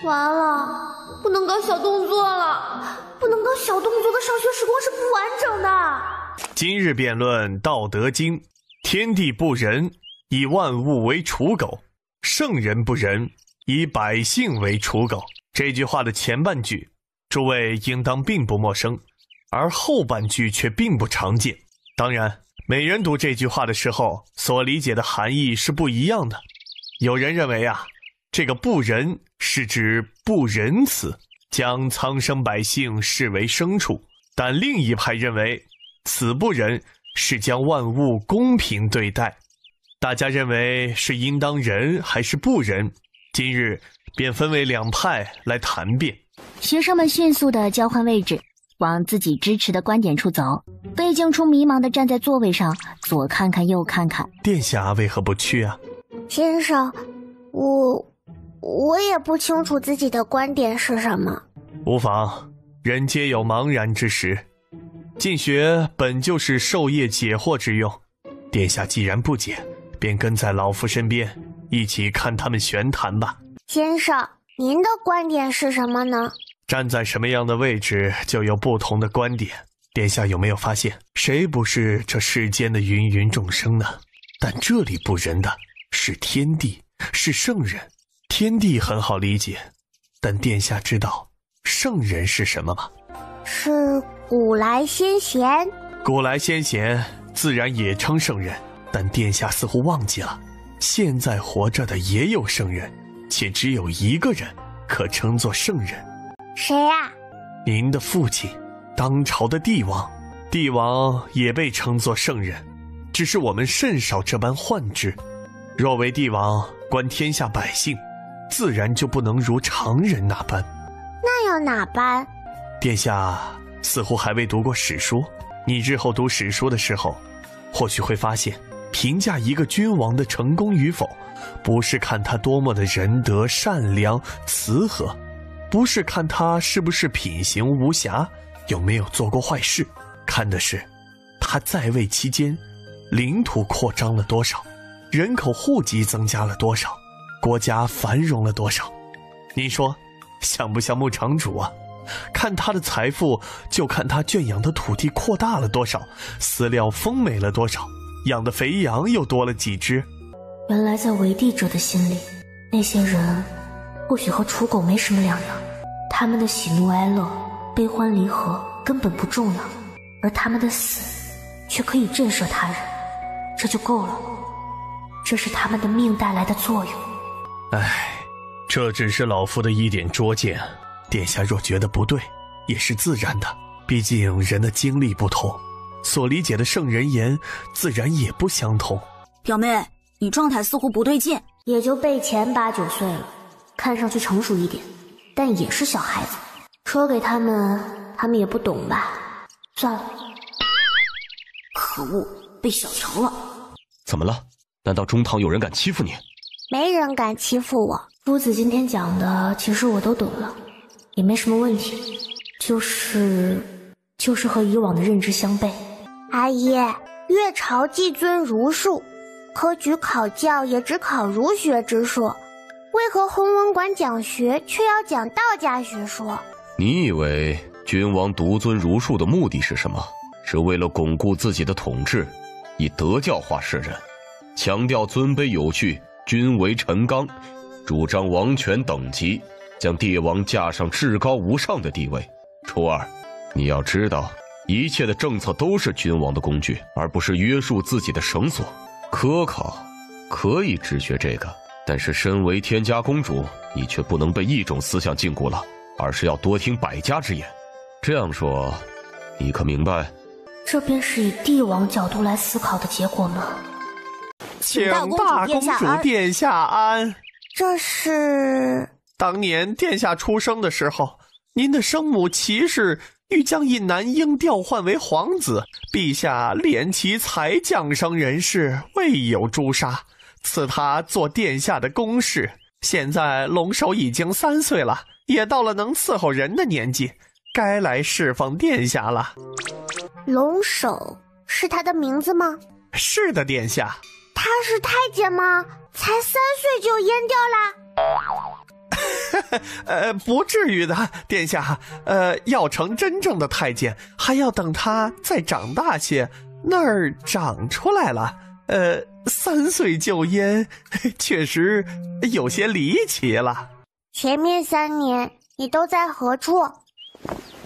完了，不能搞小动作了，不能搞小动作的上学时光是不完整的。今日辩论《道德经》，天地不仁，以万物为刍狗；圣人不仁，以百姓为刍狗。这句话的前半句，诸位应当并不陌生，而后半句却并不常见。当然，每人读这句话的时候，所理解的含义是不一样的。有人认为啊，这个不仁是指不仁慈，将苍生百姓视为牲畜；但另一派认为，此不仁是将万物公平对待。大家认为是应当仁还是不仁？今日便分为2派来谈辩。学生们迅速地交换位置，往自己支持的观点处走。北京初迷茫地站在座位上，左看看右看看。殿下为何不去啊？先生，我也不清楚自己的观点是什么。无妨，人皆有茫然之时。进学本就是授业解惑之用，殿下既然不解，便跟在老夫身边，一起看他们玄谈吧。先生，您的观点是什么呢？站在什么样的位置，就有不同的观点。殿下有没有发现，谁不是这世间的芸芸众生呢？但这里不仁的是天地，是圣人。天地很好理解，但殿下知道圣人是什么吗？是古来先贤。古来先贤自然也称圣人，但殿下似乎忘记了，现在活着的也有圣人，且只有一个人可称作圣人。谁呀？您的父亲，当朝的帝王。帝王也被称作圣人，只是我们甚少这般唤之。若为帝王，观天下百姓，自然就不能如常人那般。那要哪般？殿下似乎还未读过史书，你日后读史书的时候，或许会发现，评价一个君王的成功与否，不是看他多么的仁德善良慈和，不是看他是不是品行无瑕，有没有做过坏事，看的是他在位期间领土扩张了多少，人口户籍增加了多少，国家繁荣了多少。您说像不像牧场主啊？看他的财富，就看他圈养的土地扩大了多少，饲料丰美了多少，养的肥羊又多了几只。原来在为帝者的心里，那些人或许和刍狗没什么两样，他们的喜怒哀乐、悲欢离合根本不重要，而他们的死却可以震慑他人，这就够了。这是他们的命带来的作用。唉，这只是老夫的一点拙见，殿下若觉得不对，也是自然的。毕竟人的经历不同，所理解的圣人言自然也不相同。表妹，你状态似乎不对劲。也就辈前8、9岁了，看上去成熟一点，但也是小孩子。说给他们，他们也不懂吧。算了。可恶，被小瞧了。怎么了？难道中堂有人敢欺负你？没人敢欺负我。夫子今天讲的，其实我都懂了，也没什么问题，就是和以往的认知相悖。阿姨，越朝既尊儒术，科举考教也只考儒学之术，为何弘文馆讲学却要讲道家学说？你以为君王独尊儒术的目的是什么？是为了巩固自己的统治，以德教化世人，强调尊卑有序，君为臣纲，主张王权等级，将帝王架上至高无上的地位。初二，你要知道，一切的政策都是君王的工具，而不是约束自己的绳索。科考可以只学这个，但是身为天家公主，你却不能被一种思想禁蛊了，而是要多听百家之言。这样说，你可明白？这便是以帝王角度来思考的结果吗？请大公主殿下安。这是当年殿下出生的时候，您的生母齐氏欲将一男婴调换为皇子，陛下怜其才降生人士，未有诛杀，赐他做殿下的宫侍。现在龙首已经3岁了，也到了能伺候人的年纪，该来侍奉殿下了。龙首是他的名字吗？是的，殿下。他是太监吗？才3岁就阉掉了？不至于的，殿下。要成真正的太监，还要等他再长大些，那儿长出来了。3岁就阉，确实有些离奇了。前面3年你都在何处？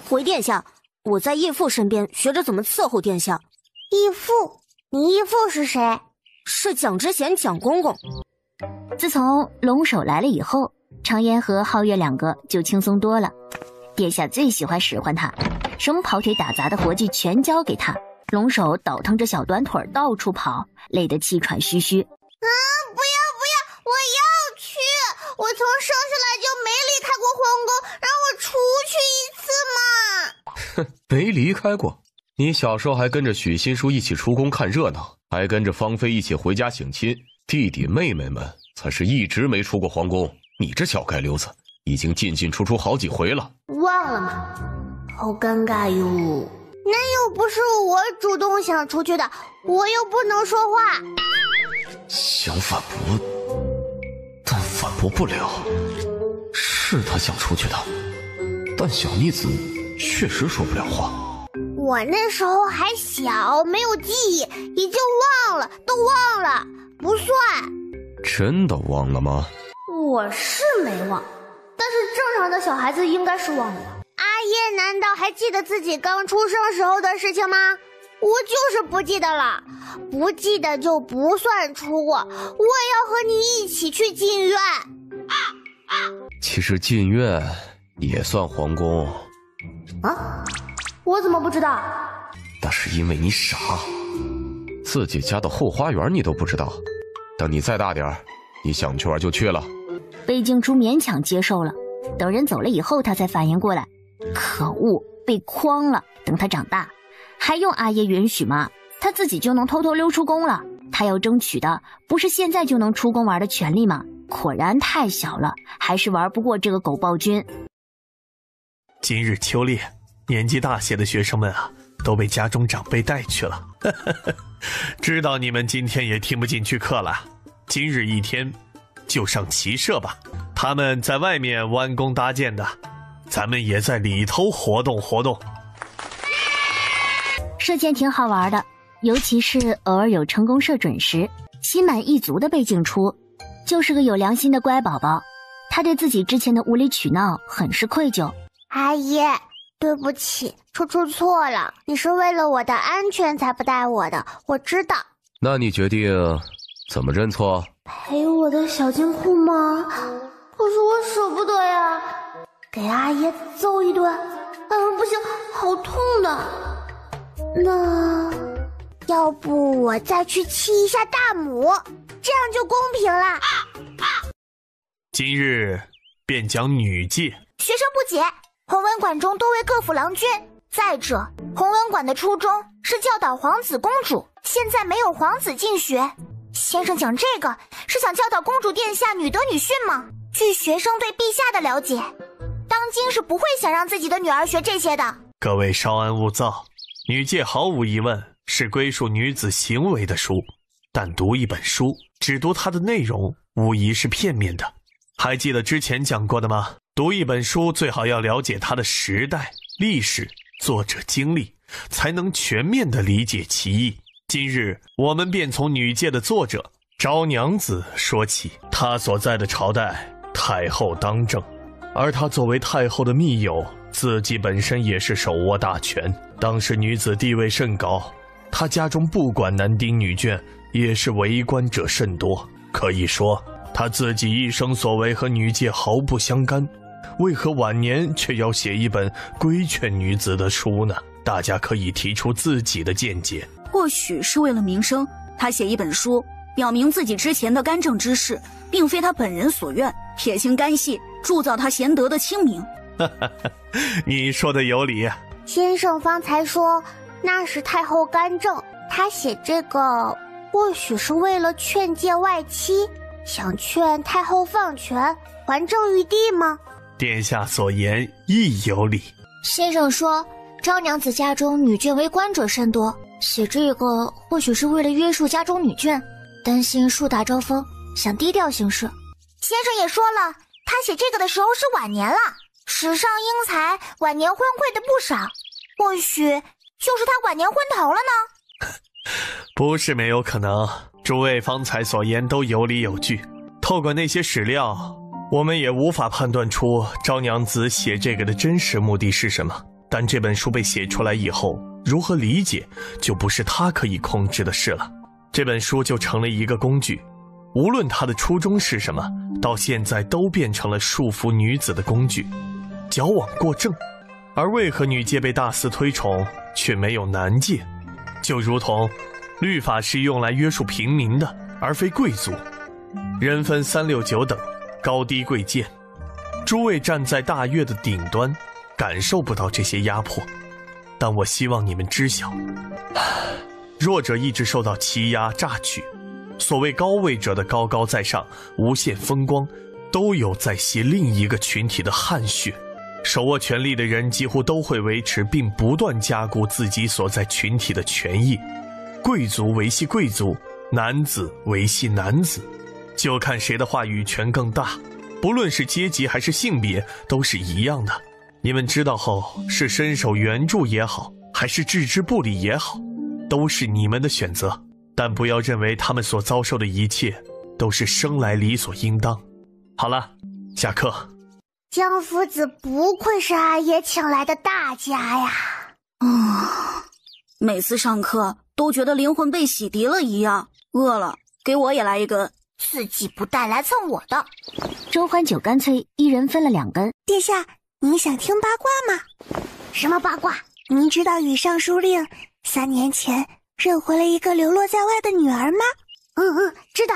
回殿下，我在义父身边学着怎么伺候殿下。义父？你义父是谁？是蒋之贤蒋公公。自从龙首来了以后，常言和皓月2个就轻松多了。殿下最喜欢使唤他，什么跑腿打杂的活计全交给他。龙首倒腾着小短腿到处跑，累得气喘吁吁。不要，我要去！我从生下来就没离开过皇宫，让我出去一次嘛！哼，没离开过？你小时候还跟着许新书一起出宫看热闹，还跟着芳菲一起回家省亲，弟弟妹妹们才是一直没出过皇宫。你这小街溜子，已经进进出出好几回了。忘了吗？好尴尬哟。那又不是我主动想出去的，我又不能说话。想反驳，但反驳不了。是他想出去的，但小逆子确实说不了话。我那时候还小，没有记忆，已经忘了，都忘了，不算。真的忘了吗？我是没忘，但是正常的小孩子应该是忘了的。阿叶难道还记得自己刚出生时候的事情吗？我就是不记得了，不记得就不算出过。我也要和你一起去禁院。其实禁院也算皇宫。啊？我怎么不知道？那是因为你傻，自己家的后花园你都不知道。等你再大点儿，你想去玩就去了。贝静珠勉强接受了，等人走了以后，他才反应过来，可恶，被诓了。等他长大，还用阿爷允许吗？他自己就能偷偷溜出宫了。他要争取的不是现在就能出宫玩的权利吗？果然太小了，还是玩不过这个狗暴君。今日秋猎，年纪大些的学生们啊，都被家中长辈带去了。知道你们今天也听不进去课了，今日一天就上骑射吧。他们在外面弯弓搭箭的，咱们也在里头活动活动。射箭挺好玩的，尤其是偶尔有成功射准时，心满意足的被静出，就是个有良心的乖宝宝。他对自己之前的无理取闹很是愧疚。阿姨，对不起，初初错了，你是为了我的安全才不带我的，我知道。那你决定怎么认错？陪我的小金库吗？可是我舍不得呀，给阿爷揍一顿。不行，好痛的。那要不我再去气一下大母，这样就公平了。今日便讲女戒。学生不解，弘文馆中多为各府郎君。再者，弘文馆的初衷是教导皇子公主，现在没有皇子进学。先生讲这个是想教导公主殿下女德女训吗？据学生对陛下的了解，当今是不会想让自己的女儿学这些的。各位稍安勿躁，女戒毫无疑问是归属女子行为的书，但读一本书，只读它的内容，无疑是片面的。还记得之前讲过的吗？读一本书最好要了解它的时代、历史、作者经历，才能全面地理解其意。今日我们便从女戒的作者昭娘子说起。她所在的朝代，太后当政，而她作为太后的密友，自己本身也是手握大权，当时女子地位甚高，她家中不管男丁女眷，也是为官者甚多。可以说她自己一生所为和女戒毫不相干，为何晚年却要写一本规劝女子的书呢？大家可以提出自己的见解。或许是为了名声，他写一本书，表明自己之前的干政之事并非他本人所愿，撇清干系，铸造他贤德的清明。你说的有理。先生方才说那是太后干政，他写这个或许是为了劝诫外戚，想劝太后放权还政于地吗？殿下所言亦有理。先生说昭娘子家中女眷为官者甚多，写这个或许是为了约束家中女眷，担心树大招风，想低调行事。先生也说了，他写这个的时候是晚年了，史上英才晚年昏聩的不少，或许就是他晚年昏头了呢。不是没有可能，诸位方才所言都有理有据，透过那些史料，我们也无法判断出昭娘子写这个的真实目的是什么。但这本书被写出来以后，如何理解就不是他可以控制的事了。这本书就成了一个工具，无论他的初衷是什么，到现在都变成了束缚女子的工具，矫枉过正。而为何女戒被大肆推崇，却没有男戒？就如同律法是用来约束平民的，而非贵族。人分3、6、9等，高低贵贱。诸位站在大岳的顶端，感受不到这些压迫，但我希望你们知晓，弱者一直受到欺压榨取，所谓高位者的高高在上，无限风光，都有在吸另一个群体的汗血。手握权力的人几乎都会维持并不断加固自己所在群体的权益，贵族维系贵族，男子维系男子，就看谁的话语权更大，不论是阶级还是性别，都是一样的。你们知道后，是伸手援助也好，还是置之不理也好，都是你们的选择，但不要认为他们所遭受的一切都是生来理所应当。好了，下课。江夫子不愧是阿爷请来的大家呀！每次上课都觉得灵魂被洗涤了一样。饿了，给我也来一根。自己不带来蹭我的。周欢九干脆一人分了2根。殿下，您想听八卦吗？什么八卦？您知道羽尚书令3年前认回了一个流落在外的女儿吗？知道，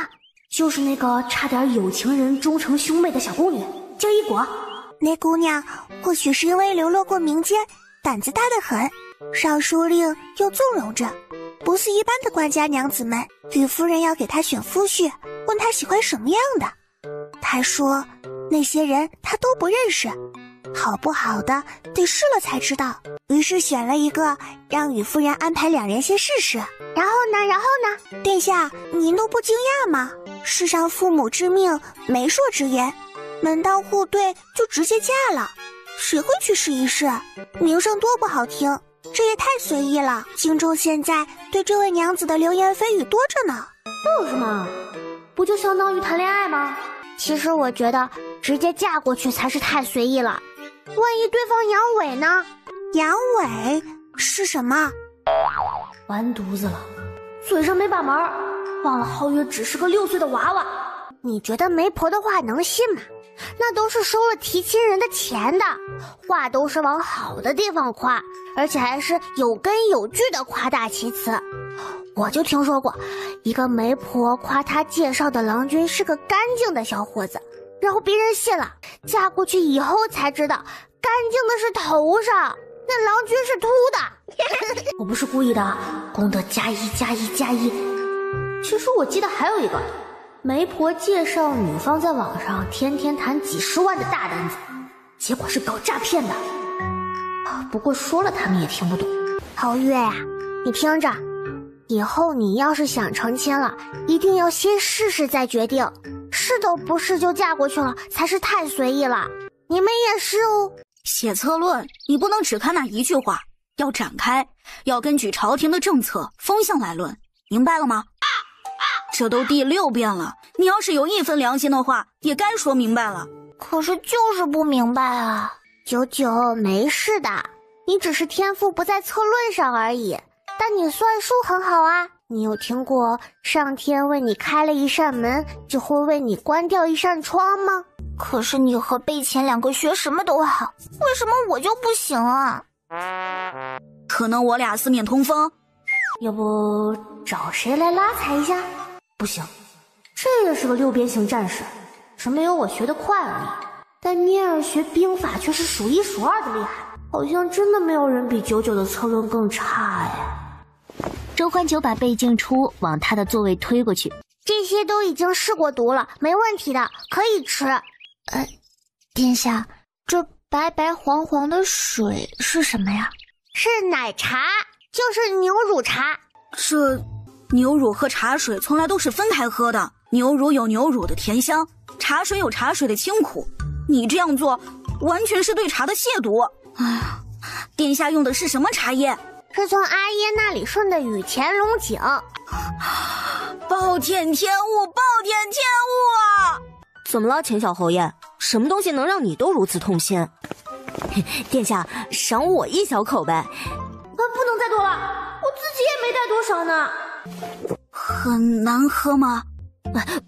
就是那个差点有情人终成兄妹的小宫女，叫一果。那姑娘或许是因为流落过民间，胆子大得很，尚书令又纵容着，不是一般的官家娘子们。吕夫人要给她选夫婿，问她喜欢什么样的，她说那些人她都不认识，好不好的得试了才知道。于是选了一个，让吕夫人安排2人先试试。然后呢？殿下，您都不惊讶吗？世上父母之命，媒妁之言，门当户对就直接嫁了，谁会去试一试？名声多不好听，这也太随意了。京中现在对这位娘子的流言蜚语多着呢。就是嘛，不就相当于谈恋爱吗？其实我觉得直接嫁过去才是太随意了，万一对方阳痿呢？阳痿是什么？完犊子了，嘴上没把门，忘了皓月只是个6岁的娃娃。你觉得媒婆的话能信吗？那都是收了提亲人的钱的，话都是往好的地方夸，而且还是有根有据的夸大其词。我就听说过，一个媒婆夸她介绍的郎君是个干净的小伙子，然后别人信了，嫁过去以后才知道，干净的是头上，那郎君是秃的。我不是故意的，功德加一加一加一。其实我记得还有一个，媒婆介绍女方在网上天天谈几10万的大单子，结果是搞诈骗的。不过说了他们也听不懂。皓月呀，你听着，以后你要是想成亲了，一定要先试试再决定，试都不试就嫁过去了，才是太随意了。你们也是哦。写策论，你不能只看那一句话，要展开，要根据朝廷的政策风向来论，明白了吗？这都第6遍了，你要是有1分良心的话，也该说明白了。可是就是不明白啊。99没事的，你只是天赋不在策论上而已，但你算术很好啊。你有听过上天为你开了一扇门，就会为你关掉一扇窗吗？可是你和贝钱2个学什么都好，为什么我就不行啊？可能我俩四面通风。要不找谁来拉踩一下？不行，这也是个6边形战士，只没有我学得快而已。但聂儿学兵法却是数1数2的厉害，好像真的没有人比99的策论更差哎。周欢九把贝静初往他的座位推过去，这些都已经试过毒了，没问题的，可以吃。殿下，这白白黄黄的水是什么呀？是奶茶，就是牛乳茶。这牛乳和茶水从来都是分开喝的，牛乳有牛乳的甜香，茶水有茶水的清苦。你这样做完全是对茶的亵渎。哎呀，殿下用的是什么茶叶？是从阿耶那里顺的雨田龙井。暴殄天物，暴殄天物啊！怎么了，钱小侯爷？什么东西能让你都如此痛心？殿下，赏我1小口呗。不能再多了，我自己也没带多少呢。很难喝吗？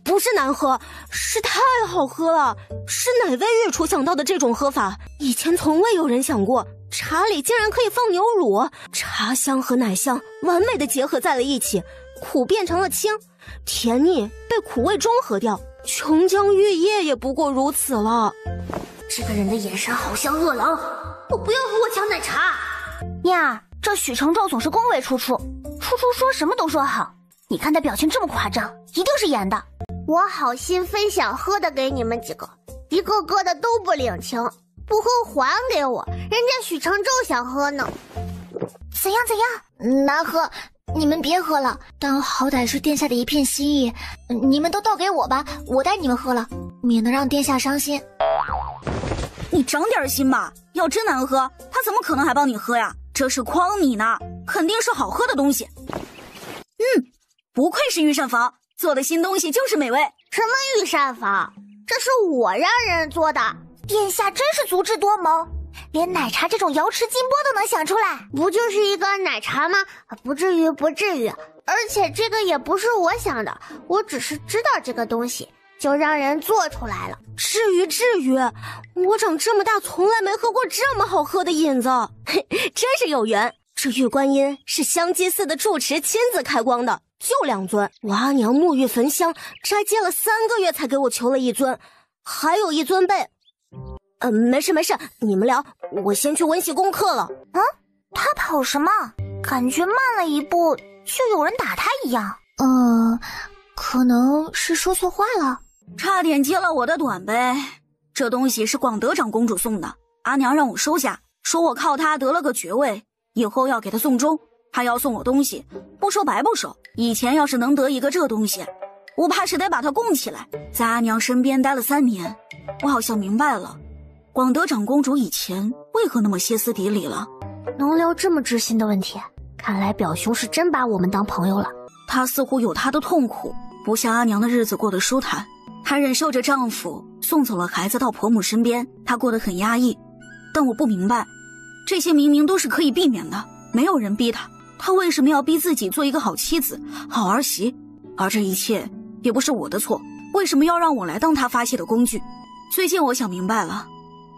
不是难喝，是太好喝了，是哪位御厨想到的这种喝法？以前从未有人想过，茶里竟然可以放牛乳，茶香和奶香完美的结合在了一起，苦变成了清，甜腻被苦味中和掉，琼浆玉液也不过如此了。这个人的眼神好像饿狼，我不要和我抢奶茶。呀，这许承宙总是恭维楚楚，楚楚说什么都说好，你看他表情这么夸张，一定是演的。我好心分享喝的给你们几个，一个个的都不领情，不喝还给我，人家许承宙想喝呢。怎样？难喝，你们别喝了，但好歹是殿下的一片心意，你们都倒给我吧，我带你们喝了，免得让殿下伤心。你长点心吧，要真难喝，他怎么可能还帮你喝呀？这是诓你呢，肯定是好喝的东西。不愧是御膳房，做的新东西就是美味。什么御膳房？这是我让人做的。殿下真是足智多谋，连奶茶这种瑶池金钵都能想出来。不就是一个奶茶吗？不至于。而且这个也不是我想的，我只是知道这个东西，就让人做出来了。至于，我长这么大从来没喝过这么好喝的饮子，真是有缘。这玉观音是香积寺的住持亲自开光的，就2尊，我阿娘沐浴焚香，斋戒了3个月才给我求了1尊，还有1尊被……没事，你们聊，我先去温习功课了。他跑什么？感觉慢了一步就有人打他一样。可能是说错话了，差点接了我的短呗。这东西是广德长公主送的，阿娘让我收下，说我靠她得了个爵位，以后要给她送终，她要送我东西，不收白不收。以前要是能得一个这东西，我怕是得把她供起来，在阿娘身边待了3年。我好像明白了，广德长公主以前为何那么歇斯底里了。能聊这么知心的问题，看来表兄是真把我们当朋友了。她似乎有她的痛苦，不像阿娘的日子过得舒坦。她忍受着丈夫送走了孩子到婆母身边，她过得很压抑。但我不明白，这些明明都是可以避免的，没有人逼他，他为什么要逼自己做一个好妻子、好儿媳？而这一切也不是我的错，为什么要让我来当他发泄的工具？最近我想明白了，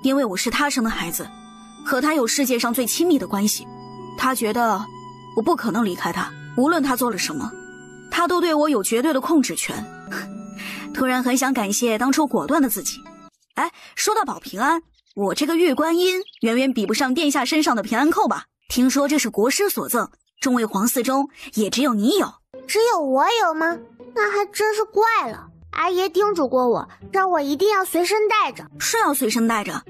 因为我是他生的孩子，和他有世界上最亲密的关系，他觉得我不可能离开他，无论他做了什么，他都对我有绝对的控制权。突然很想感谢当初果断的自己。哎，说到保平安，我这个玉观音远远比不上殿下身上的平安扣吧？听说这是国师所赠，众位皇嗣中也只有你有。只有我有吗？那还真是怪了。阿爷叮嘱过我，让我一定要随身带着。是要随身带着。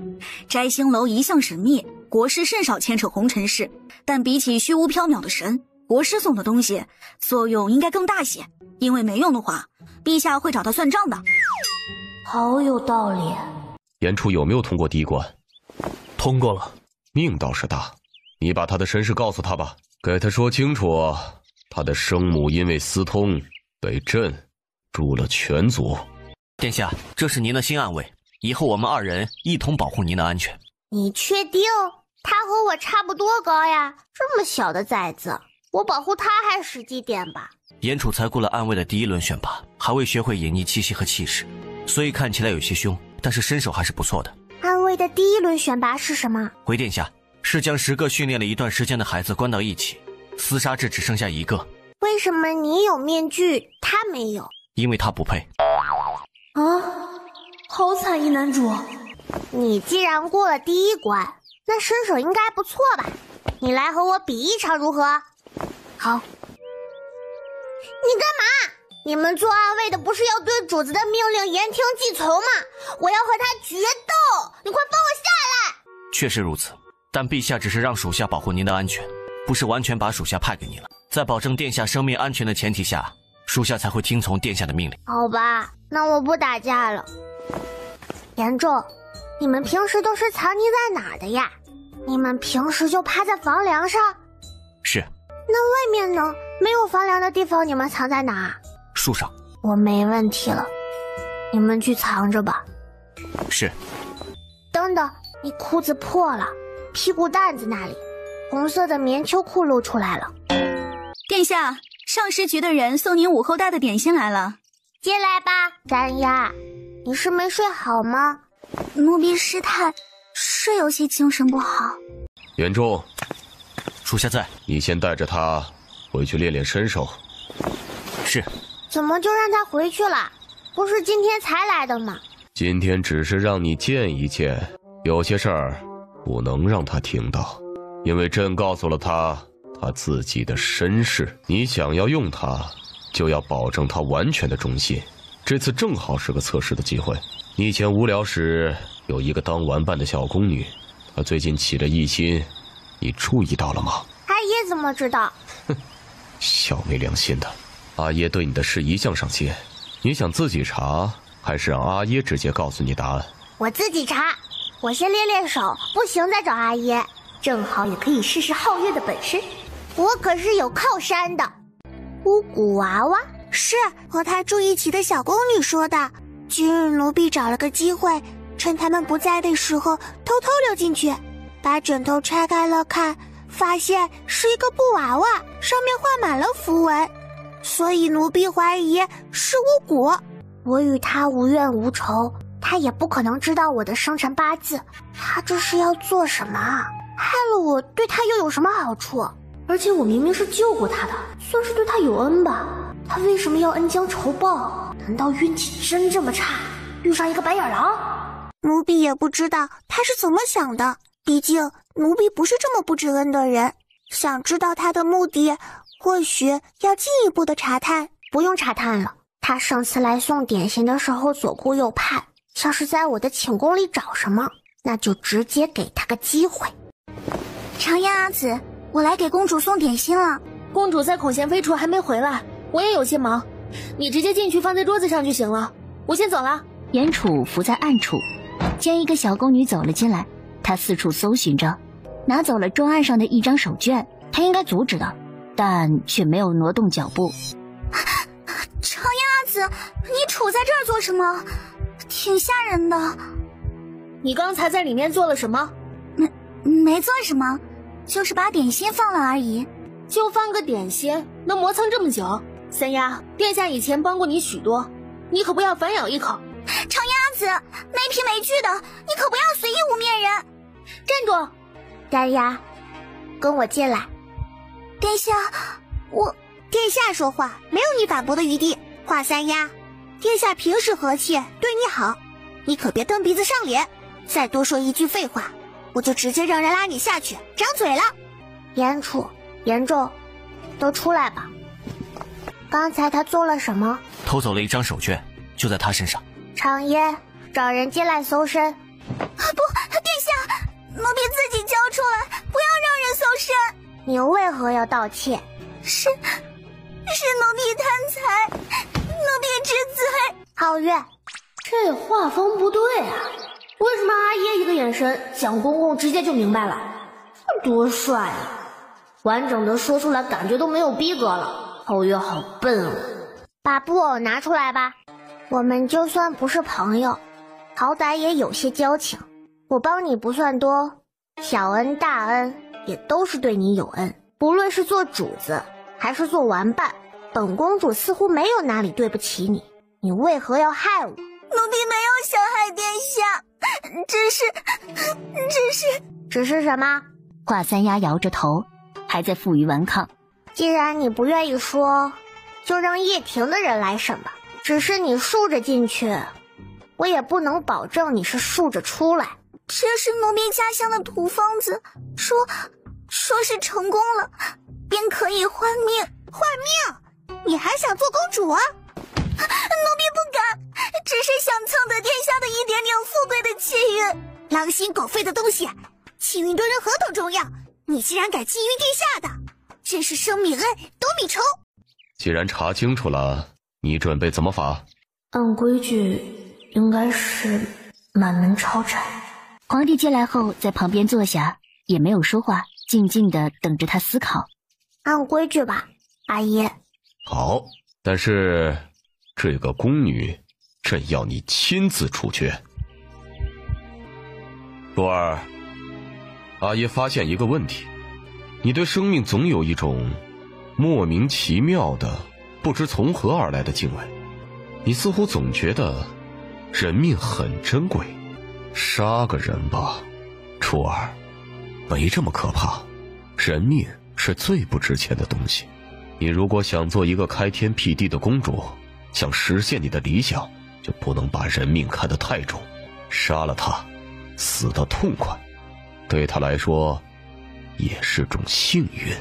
摘星楼一向神秘，国师甚少牵扯红尘事，但比起虚无缥缈的神，国师送的东西作用应该更大些。因为没用的话，陛下会找他算账的。好有道理。严楚有没有通过第一关？通过了。命倒是大，你把他的身世告诉他吧，给他说清楚，他的生母因为私通被朕诛了全族。殿下，这是您的新暗卫，以后我们二人一同保护您的安全。你确定？他和我差不多高呀，这么小的崽子，我保护他还实际点吧。严楚才过了暗卫的第一轮选拔，还未学会隐匿气息和气势，所以看起来有些凶，但是身手还是不错的。暗卫的第一轮选拔是什么？回殿下，是将10个训练了一段时间的孩子关到一起，厮杀制只剩下1个。为什么你有面具，他没有？因为他不配。啊，好惨，一男主。你既然过了第一关，那身手应该不错吧？你来和我比一场如何？好。你干嘛？你们做暗卫的不是要对主子的命令言听计从吗？我要和他决斗，你快放我下来！确实如此，但陛下只是让属下保护您的安全，不是完全把属下派给你了。在保证殿下生命安全的前提下，属下才会听从殿下的命令。好吧，那我不打架了。严重，你们平时都是藏匿在哪儿的呀？你们平时就趴在房梁上？是。那外面呢？没有房梁的地方，你们藏在哪？树上。我没问题了，你们去藏着吧。是。等等，你裤子破了，屁股蛋子那里，红色的棉秋裤露出来了。殿下，上师局的人送您午后带的点心来了，进来吧。丹丫，你是没睡好吗？奴婢失态，是有些精神不好。严重，属下在。你先带着他回去练练身手。是。怎么就让他回去了？不是今天才来的吗？今天只是让你见一见，有些事儿不能让他听到，因为朕告诉了他自己的身世。你想要用他，就要保证他完全的忠心。这次正好是个测试的机会。你以前无聊时有一个当玩伴的小宫女，她最近起了异心，你注意到了吗？阿爷怎么知道？哼，小没良心的。阿耶对你的事一向上心，你想自己查，还是让阿耶直接告诉你答案？我自己查，我先练练手，不行再找阿耶，正好也可以试试皓月的本事。我可是有靠山的。巫蛊娃娃是和他住一起的小宫女说的。今日奴婢找了个机会，趁他们不在的时候偷偷溜进去，把枕头拆开了看，发现是一个布娃娃，上面画满了符文。所以奴婢怀疑是巫蛊。我与他无怨无仇，他也不可能知道我的生辰八字。他这是要做什么啊？害了我，对他又有什么好处？而且我明明是救过他的，算是对他有恩吧。他为什么要恩将仇报？难道运气真这么差，遇上一个白眼狼？奴婢也不知道他是怎么想的，毕竟奴婢不是这么不知恩的人。想知道他的目的，或许要进一步的查探。不用查探了，他上次来送点心的时候左顾右盼，像是在我的寝宫里找什么，那就直接给他个机会。长烟阿紫，我来给公主送点心了。公主在孔贤妃处还没回来，我也有些忙，你直接进去放在桌子上就行了。我先走了。严楚伏在暗处，见一个小宫女走了进来，他四处搜寻着，拿走了桌案上的一张手绢，他应该阻止的，但却没有挪动脚步。长烟阿紫，你杵在这儿做什么？挺吓人的。你刚才在里面做了什么？没做什么，就是把点心放了而已。就放个点心，能磨蹭这么久？三丫，殿下以前帮过你许多，你可不要反咬一口。长鸭子，没凭没据的，你可不要随意污蔑人。站住！丹丫，跟我进来。殿下，殿下说话没有你反驳的余地。华三丫，殿下平时和气，对你好，你可别蹬鼻子上脸。再多说一句废话，我就直接让人拉你下去。张嘴了。严楚、严重，都出来吧。刚才他做了什么？偷走了一张手绢，就在他身上。长耶，找人进来搜身。不，殿下，奴婢自己交出来，不要让人搜身。你为何要盗窃？是奴婢贪财，奴婢知罪。皓月，这画风不对啊！为什么阿耶一个眼神，蒋公公直接就明白了？多帅啊！完整的说出来，感觉都没有逼格了。皓月好笨啊！把布偶拿出来吧。我们就算不是朋友，好歹也有些交情。我帮你不算多，小恩大恩也都是对你有恩。不论是做主子还是做玩伴，本公主似乎没有哪里对不起你。你为何要害我？奴婢没有想害殿下，只是什么？华三丫摇着头，还在负隅顽抗。既然你不愿意说，就让叶庭的人来审吧。只是你竖着进去，我也不能保证你是竖着出来。这是奴婢家乡的土方子，说是成功了，便可以换命。换命？你还想做公主啊？奴婢不敢，只是想蹭得殿下的一点点富贵的气运。狼心狗肺的东西，气运对人何等重要！你竟然敢觊觎殿下的，真是生米恩，斗米仇。既然查清楚了，你准备怎么罚？按规矩，应该是满门抄斩。皇帝进来后，在旁边坐下，也没有说话，静静的等着他思考。按规矩吧，阿爷。好，但是这个宫女，朕要你亲自处决。珠儿，阿爷发现一个问题，你对生命总有一种莫名其妙的不知从何而来的敬畏，你似乎总觉得人命很珍贵。杀个人吧，初儿，没这么可怕，人命是最不值钱的东西。你如果想做一个开天辟地的公主，想实现你的理想，就不能把人命看得太重。杀了他，死得痛快，对他来说也是种幸运。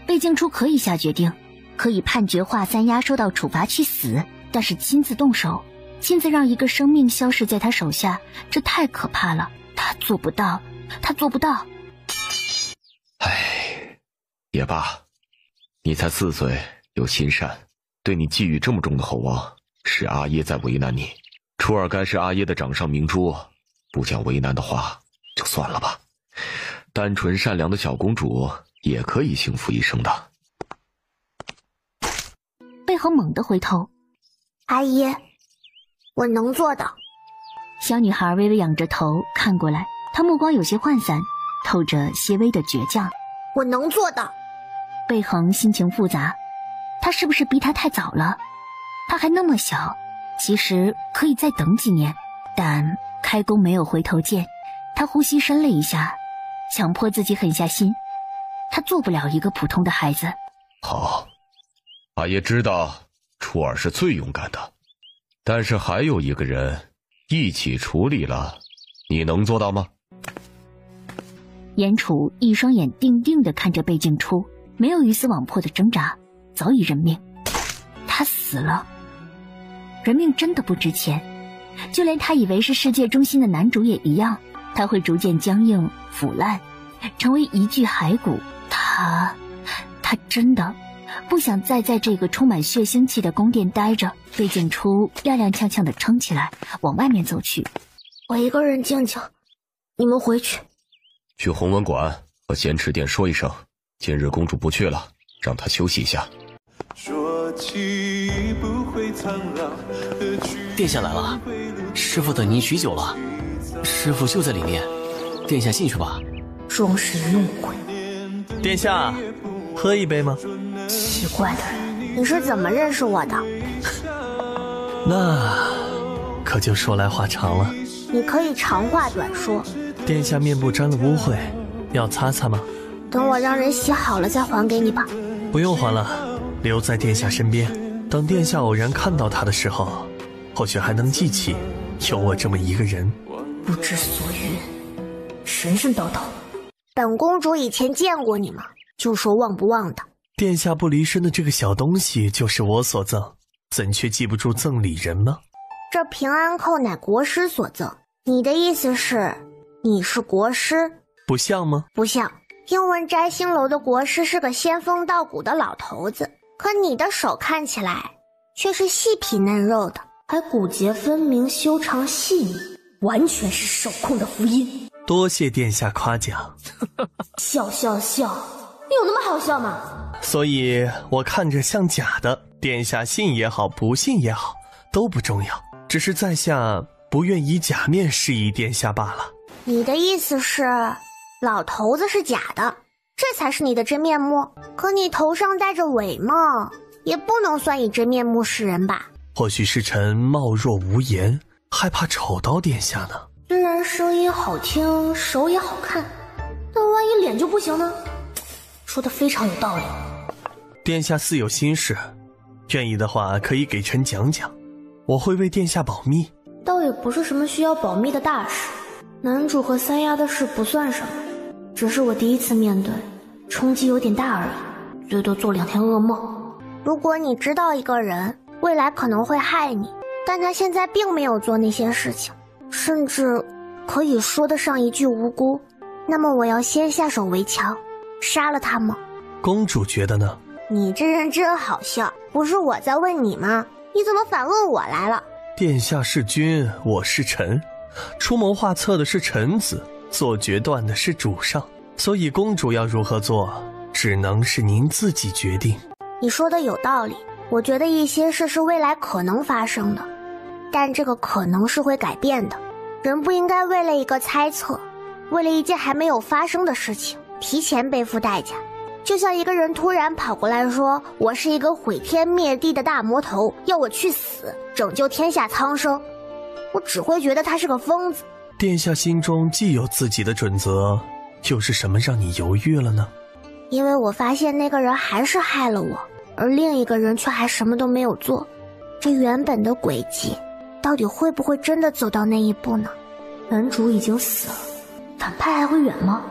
魏静初可以下决定，可以判决华三丫受到处罚去死，但是亲自动手，亲自让一个生命消失在他手下，这太可怕了。他做不到，他做不到。唉，也罢，你才4岁，又心善，对你寄予这么重的厚望，是阿耶在为难你。初儿该是阿耶的掌上明珠，不讲为难的话就算了吧。单纯善良的小公主也可以幸福一生的。贝恒猛地回头，阿姨，我能做到。小女孩微微仰着头看过来，她目光有些涣散，透着些微的倔强。我能做到。贝恒心情复杂，他是不是逼他太早了？他还那么小，其实可以再等几年。但开弓没有回头箭，他呼吸深了一下，强迫自己狠下心，他做不了一个普通的孩子。好，阿爷知道初儿是最勇敢的，但是还有一个人一起处理了，你能做到吗？严楚一双眼定定地看着贝静初，没有鱼死网破的挣扎，早已认命。他死了，人命真的不值钱，就连他以为是世界中心的男主也一样，他会逐渐僵硬腐烂，成为一具骸骨。他真的不想再在这个充满血腥气的宫殿待着。贝静初踉踉跄跄地撑起来，往外面走去。我一个人静静，你们回去。去弘文馆和咸池殿说一声，今日公主不去了，让她休息一下。殿下来了，师父等您许久了。师父就在里面，殿下进去吧。装神弄鬼。殿下，喝一杯吗？奇怪的人，你是怎么认识我的？那可就说来话长了。你可以长话短说。殿下面部沾了污秽，要擦擦吗？等我让人洗好了再还给你吧。不用还了，留在殿下身边。等殿下偶然看到他的时候，或许还能记起有我这么一个人。不知所云，神神叨叨。本公主以前见过你吗？就说忘不忘的。殿下不离身的这个小东西就是我所赠，怎却记不住赠礼人吗？这平安扣乃国师所赠，你的意思是你是国师？不像吗？不像。听闻摘星楼的国师是个仙风道骨的老头子，可你的手看起来却是细皮嫩肉的，还骨节分明，修长细腻，完全是手控的福音。多谢殿下夸奖。笑，你有那么好笑吗？所以我看着像假的，殿下信也好，不信也好，都不重要，只是在下不愿以假面示意殿下罢了。你的意思是老头子是假的，这才是你的真面目？可你头上戴着伪帽，也不能算以真面目示人吧？或许是臣貌若无颜，害怕丑到殿下呢。虽然声音好听，手也好看，但万一脸就不行呢？说的非常有道理。殿下似有心事，愿意的话可以给臣讲讲，我会为殿下保密。倒也不是什么需要保密的大事，男主和三丫的事不算什么，只是我第一次面对，冲击有点大而已，最多做2天噩梦。如果你知道一个人未来可能会害你，但他现在并没有做那些事情，甚至可以说得上一句无辜，那么我要先下手为强，杀了他吗？公主觉得呢？你这人真好笑，不是我在问你吗？你怎么反问我来了？殿下是君，我是臣，出谋划策的是臣子，做决断的是主上，所以公主要如何做，只能是您自己决定。你说的有道理，我觉得一些事是未来可能发生的，但这个可能是会改变的。人不应该为了一个猜测，为了一件还没有发生的事情，提前背负代价。就像一个人突然跑过来说，我是一个毁天灭地的大魔头，要我去死，拯救天下苍生，我只会觉得他是个疯子。殿下心中既有自己的准则，又是什么让你犹豫了呢？因为我发现那个人还是害了我，而另一个人却还什么都没有做。这原本的轨迹到底会不会真的走到那一步呢？男主已经死了，反派还会远吗？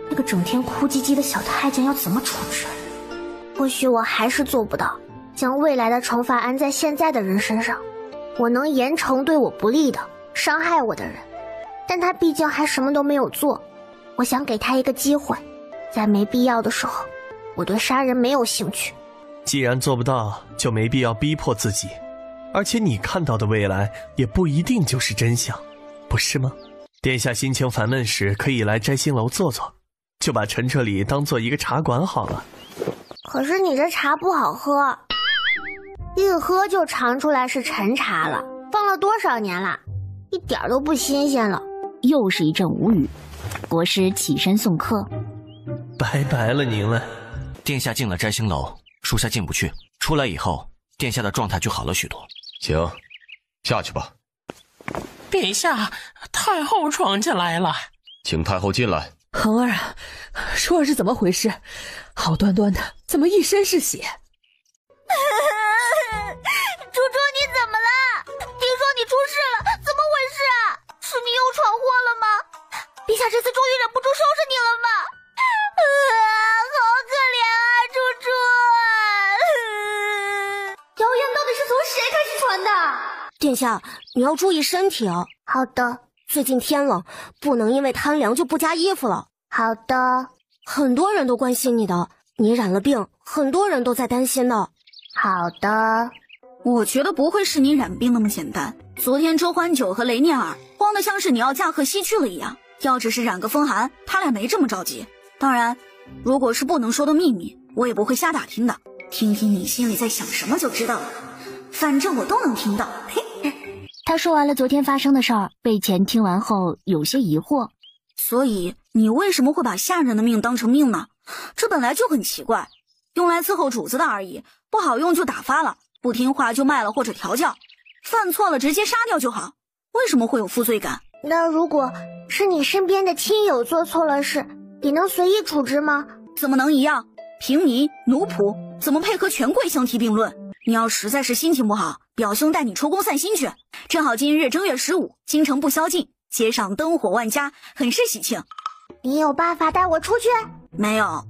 那个整天哭唧唧的小太监要怎么处置？或许我还是做不到将未来的惩罚安在现在的人身上，我能严惩对我不利的伤害我的人，但他毕竟还什么都没有做，我想给他一个机会，在没必要的时候，我对杀人没有兴趣。既然做不到，就没必要逼迫自己，而且你看到的未来也不一定就是真相，不是吗？殿下心情烦闷时可以来摘星楼坐坐，就把陈这里当做一个茶馆好了。可是你这茶不好喝，一喝就尝出来是陈茶了，放了多少年了，一点都不新鲜了。又是一阵无语。国师起身送客。拜拜了您了。殿下进了摘星楼，属下进不去，出来以后殿下的状态就好了许多。行，下去吧。陛下，太后闯进来了，请太后进来。恒儿啊，舒儿是怎么回事？好端端的，怎么一身是血？猪猪，你怎么了？听说你出事了，怎么回事啊？是你又闯祸了吗？陛下这次终于忍不住收拾你了吗？好可怜啊，猪猪！谣言到底是从谁开始传的？殿下，你要注意身体哦。好的。最近天冷，不能因为贪凉就不加衣服了。好的。很多人都关心你的，你染了病，很多人都在担心的。好的。我觉得不会是你染病那么简单。昨天周欢九和雷念尔慌得像是你要驾鹤西去了一样，要只是染个风寒，他俩没这么着急。当然，如果是不能说的秘密，我也不会瞎打听的，听听你心里在想什么就知道了。反正我都能听到。嘿。他说完了昨天发生的事儿，贝前听完后有些疑惑。所以你为什么会把下人的命当成命呢？这本来就很奇怪，用来伺候主子的而已，不好用就打发了，不听话就卖了或者调教，犯错了直接杀掉就好。为什么会有负罪感？那如果是你身边的亲友做错了事，你能随意处置吗？怎么能一样？平民、奴仆怎么配合权贵相提并论？你要实在是心情不好，表兄带你出宫散心去。正好今日正月15，京城不宵禁，街上灯火万家，很是喜庆。你有办法带我出去？没有。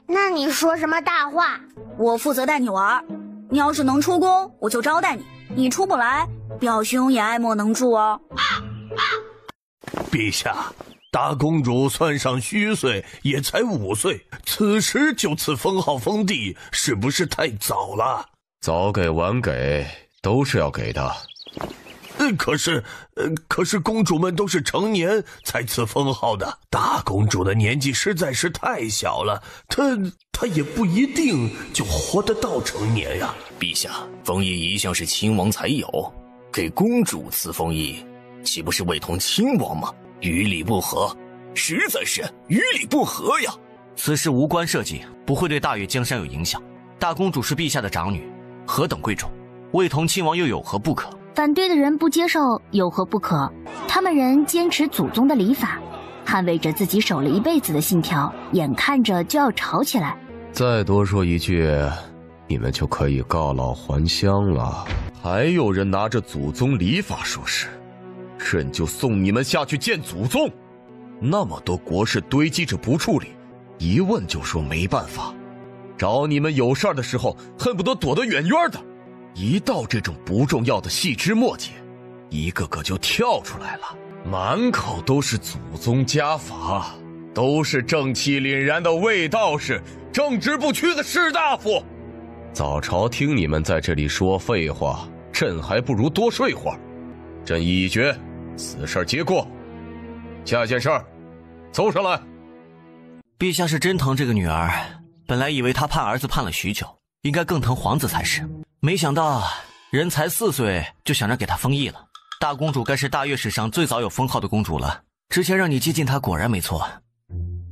那你说什么大话？我负责带你玩，你要是能出宫，我就招待你；你出不来，表兄也爱莫能助哦。陛下，大公主算上虚岁也才5岁，此时就赐封号封地，是不是太早了？早给晚给都是要给的。可是公主们都是成年才赐封号的，大公主的年纪实在是太小了，她也不一定就活得到成年呀。陛下，封邑一向是亲王才有，给公主赐封邑，岂不是味同亲王吗？于理不合，实在是于理不合呀！此事无关社稷，不会对大越江山有影响。大公主是陛下的长女，何等贵重，味同亲王又有何不可？反对的人不接受有何不可？他们人坚持祖宗的礼法，捍卫着自己守了一辈子的信条，眼看着就要吵起来。再多说一句，你们就可以告老还乡了。还有人拿着祖宗礼法说事，朕就送你们下去见祖宗。那么多国事堆积着不处理，一问就说没办法，找你们有事儿的时候恨不得躲得远远的，一到这种不重要的细枝末节，一个个就跳出来了，满口都是祖宗家法，都是正气凛然的卫道士，正直不屈的士大夫。早朝听你们在这里说废话，朕还不如多睡会儿。朕已决，此事结过。下件事儿奏上来。陛下是真疼这个女儿，本来以为她盼儿子盼了许久，应该更疼皇子才是，没想到人才4岁就想着给她封邑了。大公主该是大越史上最早有封号的公主了，之前让你接近她果然没错，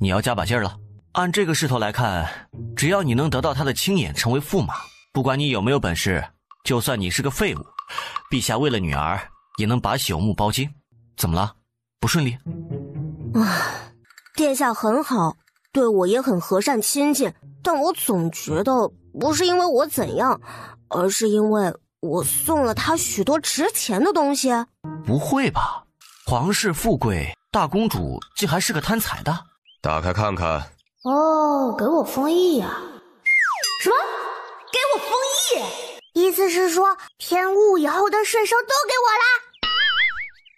你要加把劲儿了。按这个势头来看，只要你能得到她的青眼，成为驸马，不管你有没有本事，就算你是个废物，陛下为了女儿也能把朽木包金。怎么了？不顺利？殿下很好，对我也很和善亲近，但我总觉得不是因为我怎样，而是因为我送了他许多值钱的东西。不会吧？皇室富贵，大公主竟还是个贪财的？打开看看。哦，给我封邑呀！什么？给我封邑？意思是说天雾以后的税收都给我啦？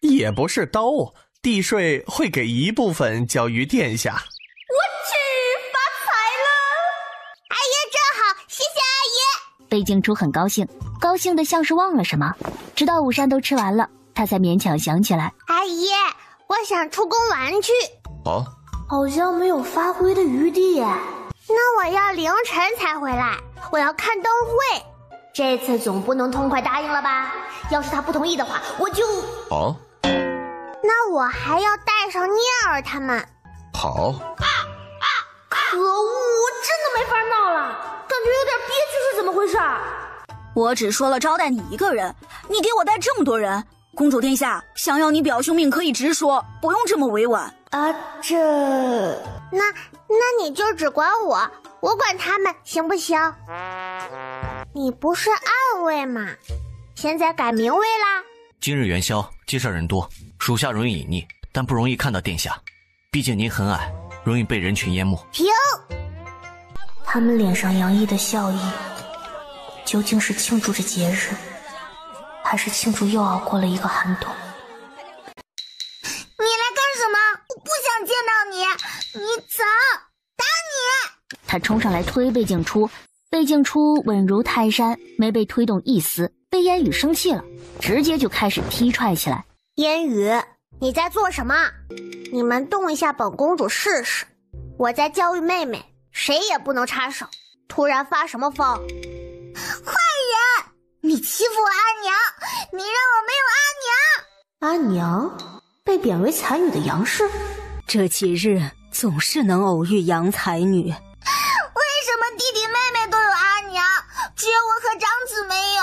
也不是都，地税会给一部分交于殿下。我去，发财了！阿姨真好，谢谢阿姨。贝静初很高兴，高兴的像是忘了什么，直到午膳都吃完了，他才勉强想起来。阿姨，我想出宫玩去。好，好像没有发挥的余地耶。那我要凌晨才回来，我要看灯会。这次总不能痛快答应了吧？要是他不同意的话，我就……好。那我还要带上念儿他们。好。可恶，我真的没法闹了，感觉有点憋屈，是怎么回事？我只说了招待你一个人，你给我带这么多人。公主殿下，想要你表兄命可以直说，不用这么委婉。那你就只管我，我管他们行不行？你不是暗卫吗？现在改明卫啦。今日元宵，街上人多，属下容易隐匿，但不容易看到殿下。毕竟您很矮，容易被人群淹没。停！他们脸上洋溢的笑意，究竟是庆祝着节日，还是庆祝又熬过了一个寒冬？你来干什么？我不想见到你！你走！打你！他冲上来推贝静初，贝静初稳如泰山，没被推动一丝。被烟雨生气了，直接就开始踢踹起来。烟雨，你在做什么？你们动一下本公主试试。我在教育妹妹，谁也不能插手。突然发什么疯？坏人！你欺负我阿娘，你让我没有阿娘。阿娘被贬为才女的杨氏，这几日总是能偶遇杨才女。为什么弟弟妹妹都有阿娘，只有我和长子没有？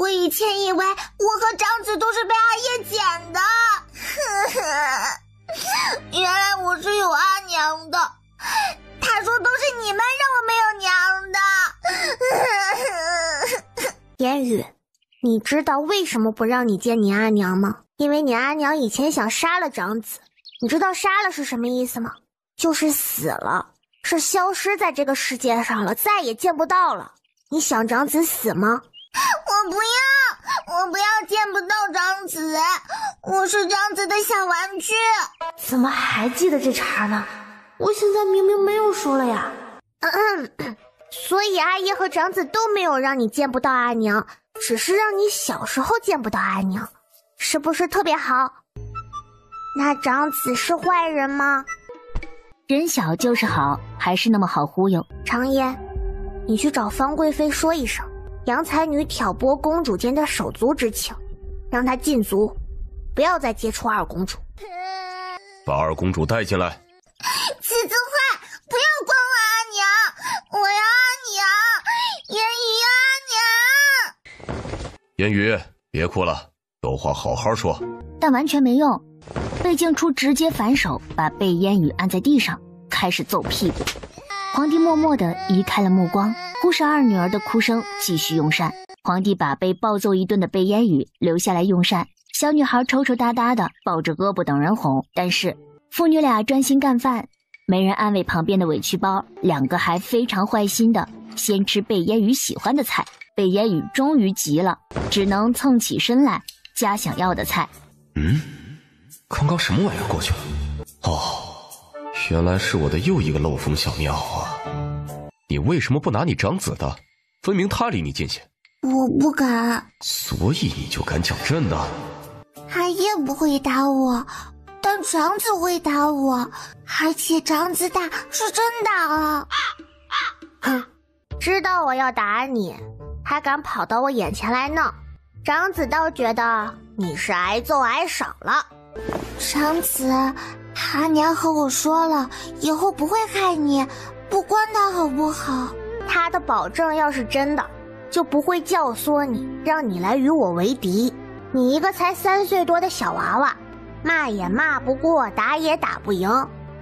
我以前以为我和长子都是被阿爷捡的，原来我是有阿娘的。他说都是你们让我没有娘的。言语，你知道为什么不让你见你阿娘吗？因为你阿娘以前想杀了长子。你知道杀了是什么意思吗？就是死了，是消失在这个世界上了，再也见不到了。你想长子死吗？我不要见不到长子，我是长子的小玩具。怎么还记得这茬呢？我现在明明没有说了呀。所以阿爷和长子都没有让你见不到阿娘，只是让你小时候见不到阿娘，是不是特别好？那长子是坏人吗？人小就是好，还是那么好忽悠。常言，你去找方贵妃说一声，杨才女挑拨公主间的手足之情，让她禁足，不要再接触二公主。把二公主带进来。子子坏，不要管我阿娘，我要阿娘，言语阿娘。言语，别哭了，有话好好说。但完全没用，贝静初直接反手把贝烟雨按在地上，开始揍屁股。皇帝默默地移开了目光，忽视二女儿的哭声，继续用膳。皇帝把被暴揍一顿的贝烟雨留下来用膳，小女孩抽抽搭搭的抱着胳膊等人哄，但是父女俩专心干饭，没人安慰旁边的委屈包，两个还非常坏心的先吃贝烟雨喜欢的菜。贝烟雨终于急了，只能蹭起身来夹想要的菜。刚刚什么玩意儿过去了？原来是我的又一个漏风小庙啊！你为什么不拿你长子的？分明他离你近些。我不敢。所以你就敢讲朕的？阿爷不会打我，但长子会打我，而且长子打是真打啊！哼，知道我要打你，还敢跑到我眼前来闹，长子倒觉得你是挨揍挨赏了。长子，阿娘和我说了，以后不会害你，不管他好不好。他的保证要是真的，就不会教唆你，让你来与我为敌。你一个才3岁多的小娃娃，骂也骂不过，打也打不赢。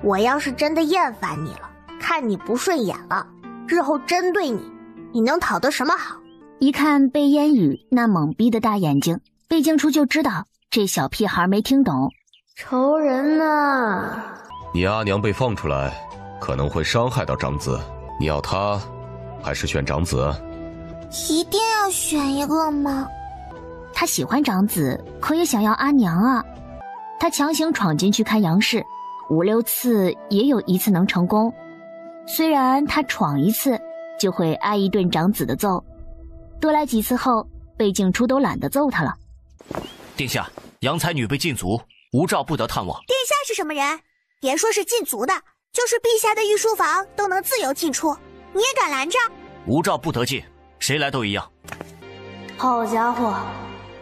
我要是真的厌烦你了，看你不顺眼了，日后针对你，你能讨得什么好？一看贝烟雨那懵逼的大眼睛，贝静初就知道这小屁孩没听懂。仇人呢？你阿娘被放出来，可能会伤害到长子，你要他，还是选长子？一定要选一个吗？他喜欢长子，可也想要阿娘啊。他强行闯进去看杨氏，5、6次也有1次能成功。虽然他闯1次就会挨一顿长子的揍，多来几次后，贝静初都懒得揍他了。殿下，杨才女被禁足，无诏不得探望。殿下是什么人？别说是禁足的，就是陛下的御书房都能自由进出，你也敢拦着？无诏不得进，谁来都一样。好家伙，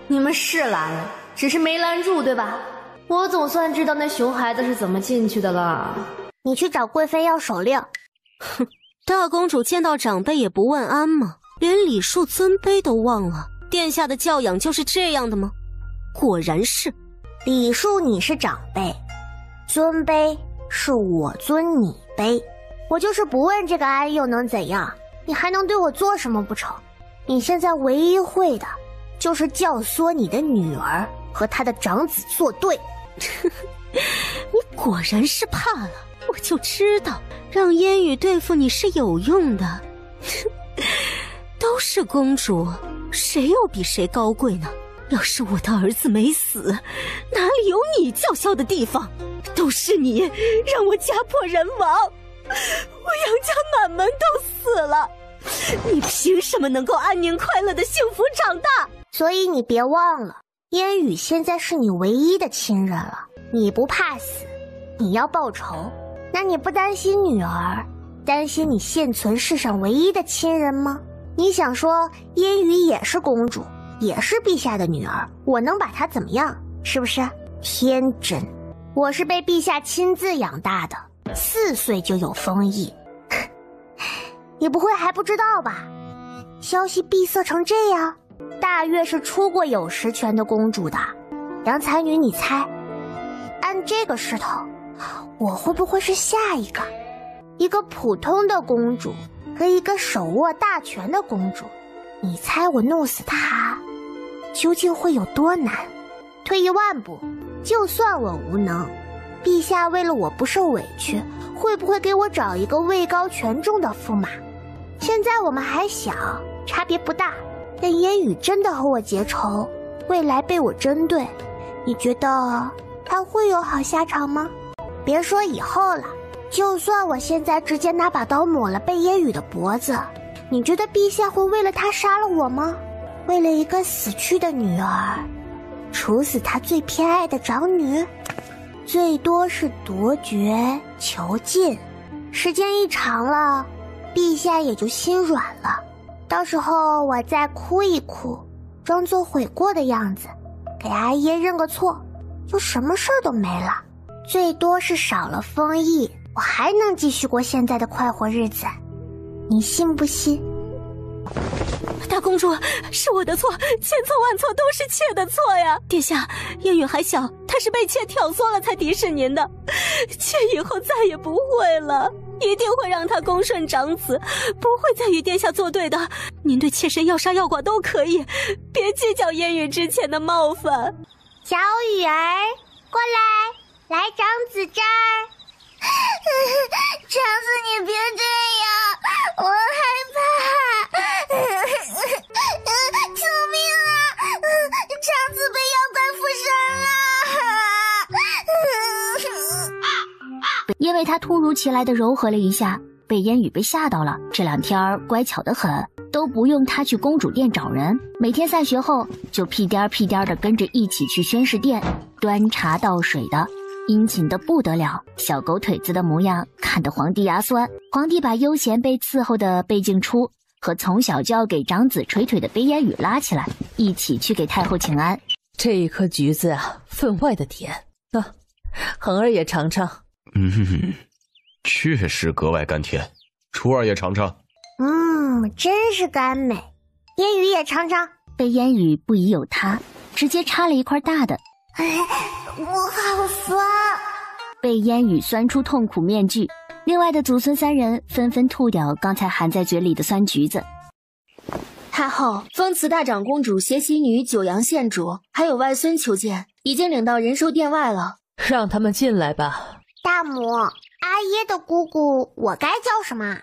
你们是拦了，只是没拦住，对吧？我总算知道那熊孩子是怎么进去的了。你去找贵妃要手令。哼，大公主见到长辈也不问安吗？连礼数尊卑都忘了？殿下的教养就是这样的吗？果然是。礼数你是长辈，尊卑是我尊你卑。我就是不问这个安又能怎样？你还能对我做什么不成？你现在唯一会的就是教唆你的女儿和她的长子作对。你果然是怕了，我就知道让烟雨对付你是有用的。都是公主，谁又比谁高贵呢？要是我的儿子没死，哪里有你叫嚣的地方？都是你让我家破人亡，我杨家满门都死了，你凭什么能够安宁快乐的幸福长大？所以你别忘了，烟雨现在是你唯一的亲人了。你不怕死，你要报仇，那你不担心女儿，担心你现存世上唯一的亲人吗？你想说烟雨也是公主，也是陛下的女儿，我能把她怎么样？是不是？天真。我是被陛下亲自养大的，4岁就有封邑。你不会还不知道吧？消息闭塞成这样，大月是出过有实权的公主的。杨才女，你猜，按这个势头，我会不会是下一个？一个普通的公主和一个手握大权的公主，你猜我弄死她究竟会有多难？退一万步，就算我无能，陛下为了我不受委屈，会不会给我找一个位高权重的驸马？现在我们还小，差别不大，但烟雨真的和我结仇，未来被我针对，你觉得他会有好下场吗？别说以后了，就算我现在直接拿把刀抹了被烟雨的脖子，你觉得陛下会为了他杀了我吗？为了一个死去的女儿，处死他最偏爱的长女，最多是夺爵囚禁，时间一长了，陛下也就心软了，到时候我再哭一哭，装作悔过的样子，给阿耶认个错，就什么事儿都没了，最多是少了封邑，我还能继续过现在的快活日子，你信不信？大公主，是我的错，千错万错都是妾的错呀！殿下，烟雨还小，她是被妾挑唆了才敌视您的，妾以后再也不会了，一定会让她恭顺长子，不会再与殿下作对的。您对妾身要杀要剐都可以，别计较烟雨之前的冒犯。小雨儿，过来，来长子这儿。长子，你别这样，我害怕。救命啊！长子被妖怪附身了。因为他突如其来的柔和了一下，被烟雨被吓到了。这2天乖巧得很，都不用他去公主殿找人，每天散学后就屁颠屁颠的跟着一起去宣誓殿，端茶倒水的，殷勤的不得了，小狗腿子的模样看得皇帝牙酸。皇帝把悠闲被伺候的贝静初和从小就要给长子捶腿的贝烟雨拉起来，一起去给太后请安。这一颗橘子啊，分外的甜啊，恒儿也尝尝。确实格外甘甜，初儿也尝尝。真是甘美。烟雨也尝尝。贝烟雨不疑有他，直接插了一块大的。我好酸。被烟雨酸出痛苦面具，另外的祖孙3人纷纷吐掉刚才含在嘴里的酸橘子。太后封慈大长公主携其女九阳县主，还有外孙求见，已经领到仁寿殿外了。让他们进来吧。大母，阿耶的姑姑，我该叫什么？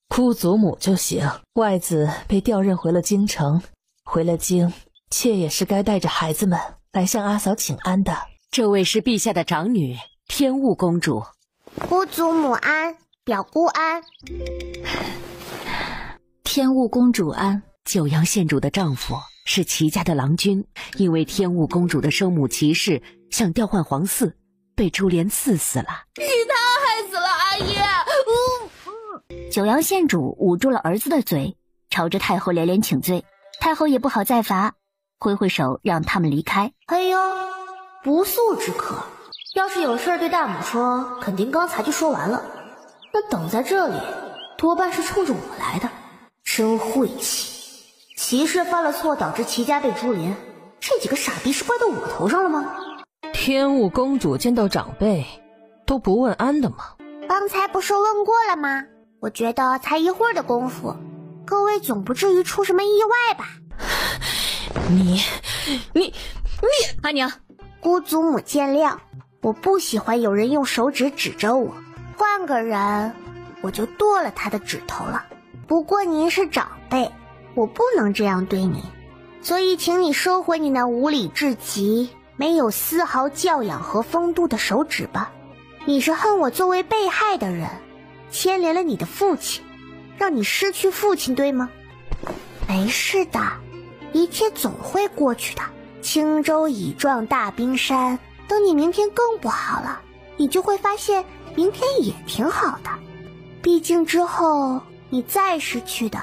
姑祖母就行。外子被调任回了京城，回了京，妾也是该带着孩子们来向阿嫂请安的。这位是陛下的长女天雾公主。姑祖母安，表姑安。天雾公主安，九阳县主的丈夫，是齐家的郎君，因为天雾公主的生母齐氏想调换皇嗣，被株连刺死了。是他害死了阿耶。九阳县主捂住了儿子的嘴，朝着太后连连请罪。太后也不好再罚，挥挥手让他们离开。哎呦，不速之客，要是有事对大母说，肯定刚才就说完了。那等在这里，多半是冲着我来的，真晦气。齐氏犯了错，导致齐家被株连，这几个傻逼是怪到我头上了吗？天雾公主见到长辈都不问安的吗？刚才不是问过了吗？我觉得才一会儿的功夫，各位总不至于出什么意外吧？你，阿娘，姑祖母见谅，我不喜欢有人用手指指着我，换个人我就剁了他的指头了。不过您是长辈，我不能这样对你，所以请你收回你那无理至极、没有丝毫教养和风度的手指吧。你是恨我作为被害的人牵连了你的父亲，让你失去父亲，对吗？没事的，一切总会过去的。轻舟已撞大冰山，等你明天更不好了，你就会发现明天也挺好的。毕竟之后你再失去的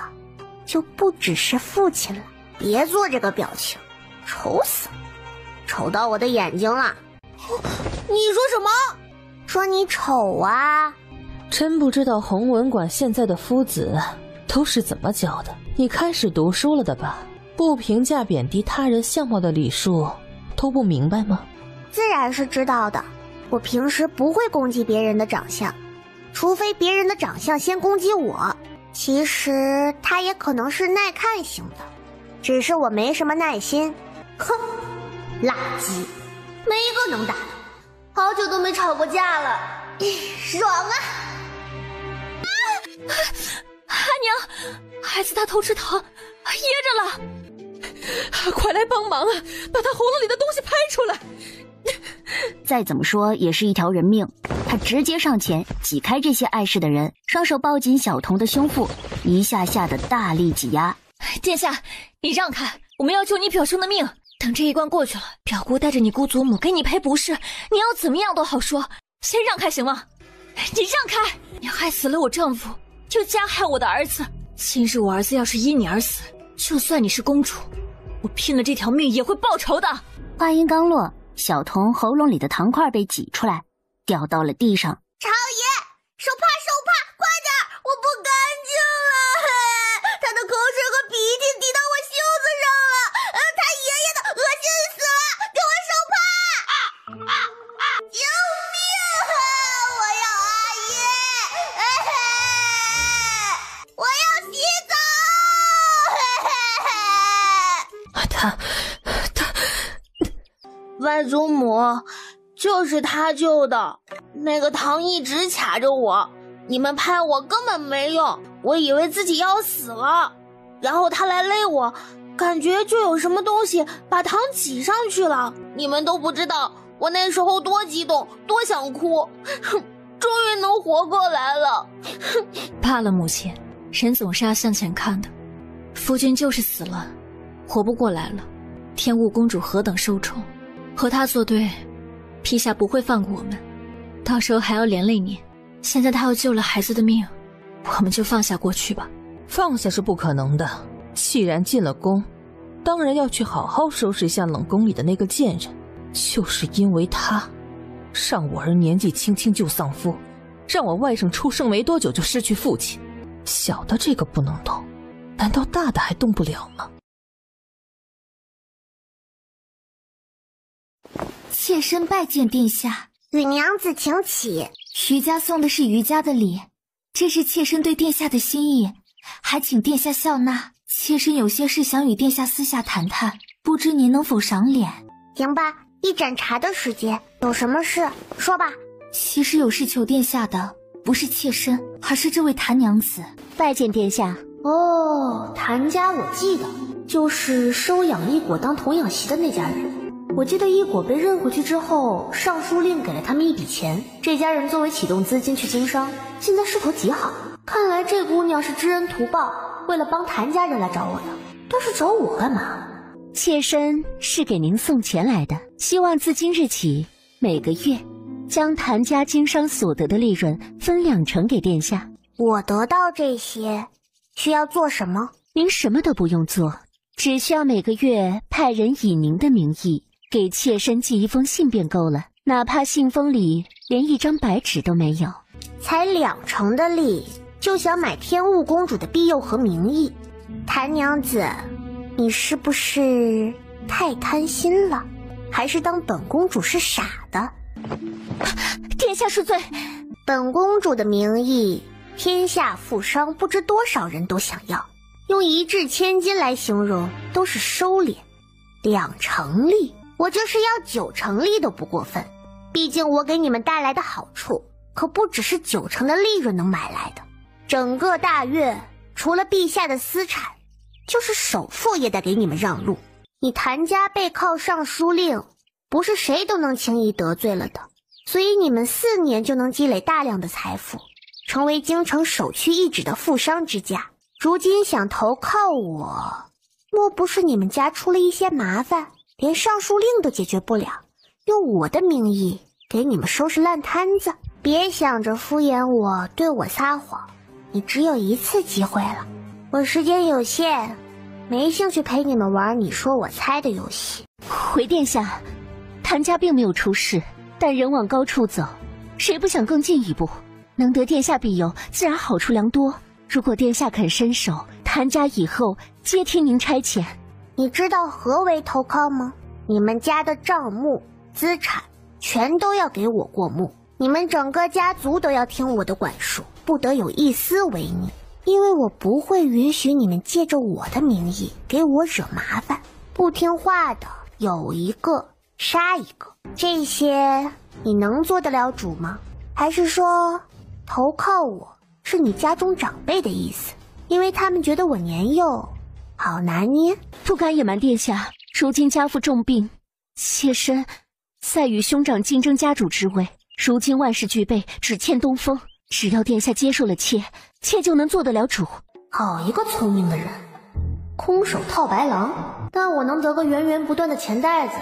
就不只是父亲了。别做这个表情，丑死了，丑到我的眼睛了。你说什么？说你丑啊！真不知道弘文馆现在的夫子都是怎么教的。你开始读书了的吧？不评价贬低他人相貌的礼数都不明白吗？自然是知道的。我平时不会攻击别人的长相，除非别人的长相先攻击我。其实他也可能是耐看型的，只是我没什么耐心。哼，垃圾，没一个能打的。好久都没吵过架了，爽啊！阿娘，孩子他头吃疼，噎着了，快来帮忙啊！把他喉咙里的东西拍出来。再怎么说也是一条人命，他直接上前挤开这些碍事的人，双手抱紧小童的胸腹，一下下的大力挤压。殿下，你让开，我们要救你表兄的命。等这一关过去了，表姑带着你姑祖母给你赔不是，你要怎么样都好说。先让开行吗？你让开！你害死了我丈夫，又加害我的儿子。今日我儿子要是因你而死，就算你是公主，我拼了这条命也会报仇的。话音刚落，小童喉咙里的糖块被挤出来，掉到了地上。朝爷，手帕，快点！我不干净了，他的口水和鼻涕滴到我袖子上了，他爷爷的恶心死了！给我手帕！救命啊！我要阿姨！我要洗澡！外祖母，就是他救的。那个糖一直卡着我，你们拍我根本没用，我以为自己要死了。然后他来勒我，感觉就有什么东西把糖挤上去了。你们都不知道我那时候多激动，多想哭，终于能活过来了。罢了，母亲，人总是要向前看的。夫君就是死了，活不过来了。天雾公主何等受宠，和她作对，陛下不会放过我们，到时候还要连累你。现在他又救了孩子的命，我们就放下过去吧。放下是不可能的，既然进了宫，当然要去好好收拾一下冷宫里的那个贱人。就是因为他，让我儿年纪轻轻就丧夫，让我外甥出生没多久就失去父亲。小的这个不能动，难道大的还动不了吗？妾身拜见殿下。与娘子请起。徐家送的是余家的礼，这是妾身对殿下的心意，还请殿下笑纳。妾身有些事想与殿下私下谈谈，不知您能否赏脸？行吧，一盏茶的时间，有什么事说吧。其实有事求殿下的，不是妾身，而是这位谭娘子。拜见殿下。哦，谭家我记得，就是收养一果当童养媳的那家人。我记得一果被认回去之后，尚书令给了他们一笔钱，这家人作为启动资金去经商，现在势头极好。看来这姑娘是知恩图报，为了帮谭家人来找我的。但是找我干嘛？妾身是给您送钱来的，希望自今日起，每个月将谭家经商所得的利润分2成给殿下。我得到这些需要做什么？您什么都不用做，只需要每个月派人以您的名义给妾身寄一封信便够了，哪怕信封里连一张白纸都没有。才2成的利，就想买天雾公主的庇佑和名义？谭娘子，你是不是太贪心了？还是当本公主是傻的？殿下恕罪。本公主的名义，天下富商不知多少人都想要，用1掷千金来形容都是收敛。2成利，我就是要9成利都不过分。毕竟我给你们带来的好处，可不只是9成的利润能买来的。整个大越，除了陛下的私产，就是首富也得给你们让路。你谭家背靠尚书令，不是谁都能轻易得罪了的，所以你们4年就能积累大量的财富，成为京城首屈一指的富商之家。如今想投靠我，莫不是你们家出了一些麻烦，连尚书令都解决不了，用我的名义给你们收拾烂摊子？别想着敷衍我，对我撒谎，你只有1次机会了。我时间有限，没兴趣陪你们玩你说我猜的游戏。回殿下，谭家并没有出事，但人往高处走，谁不想更进一步？能得殿下庇佑，自然好处良多。如果殿下肯伸手，谭家以后皆听您差遣。你知道何为投靠吗？你们家的账目、资产全都要给我过目，你们整个家族都要听我的管束，不得有一丝违逆，因为我不会允许你们借着我的名义给我惹麻烦。不听话的有一个杀一个，这些你能做得了主吗？还是说投靠我是你家中长辈的意思，因为他们觉得我年幼好拿捏？不敢隐瞒殿下，如今家父重病，妾身在与兄长竞争家主之位，如今万事俱备，只欠东风。只要殿下接受了妾就能做得了主。好一个聪明的人，空手套白狼，但我能得个源源不断的钱袋子，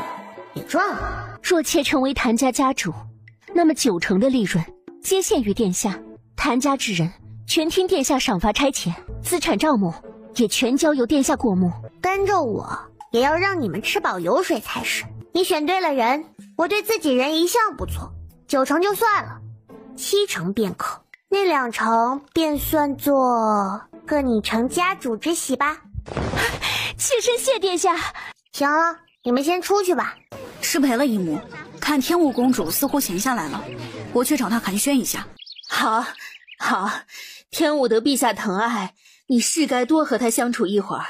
也赚了。若妾成为谭家家主，那么90%的利润皆献于殿下，谭家之人全听殿下赏罚差遣，资产账目也全交由殿下过目。跟着我也要让你们吃饱油水才是。你选对了人，我对自己人一向不错，90%就算了，7%便可，那2%便算作个你成家主之喜吧。妾身谢殿下。行了，你们先出去吧。失陪了姨母，看天雾公主似乎闲下来了，我去找她寒暄一下。好，天雾得陛下疼爱，你是该多和她相处一会儿。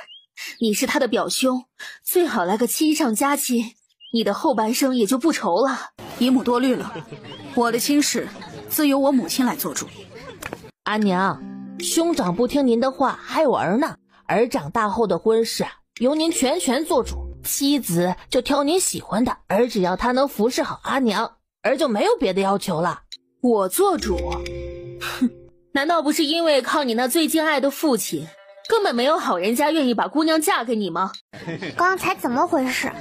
你是她的表兄，最好来个亲上加亲，你的后半生也就不愁了。姨母多虑了，我的亲事自由我母亲来做主。阿娘，兄长不听您的话，还有儿呢。儿长大后的婚事由您全权做主，妻子就挑您喜欢的，儿只要他能服侍好阿娘，儿就没有别的要求了。我做主？哼，难道不是因为靠你那最敬爱的父亲，根本没有好人家愿意把姑娘嫁给你吗？刚才怎么回事？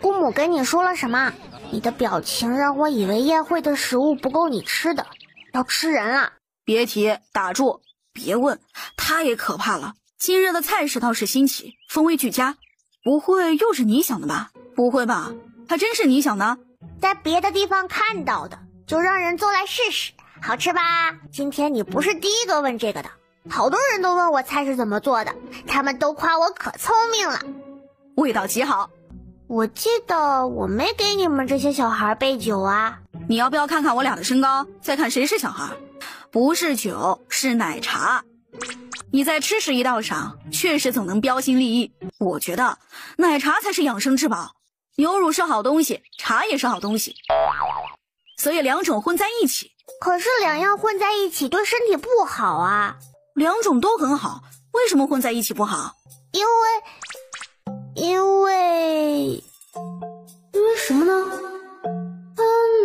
姑母跟你说了什么？你的表情让我以为宴会的食物不够你吃的，要吃人了。别提，打住，别问，太也可怕了。今日的菜式倒是新奇，风味俱佳，不会又是你想的吧？不会吧，还真是你想的？在别的地方看到的，就让人做来试试，好吃吧？今天你不是第一个问这个的，好多人都问我菜是怎么做的，他们都夸我可聪明了，味道极好。我记得我没给你们这些小孩备酒啊。你要不要看看我俩的身高，再看谁是小孩？不是酒，是奶茶。你在吃食一道上确实总能标新立异，我觉得奶茶才是养生之宝。牛乳是好东西，茶也是好东西，所以2种混在一起。可是2样混在一起对身体不好啊。2种都很好，为什么混在一起不好？因为什么呢？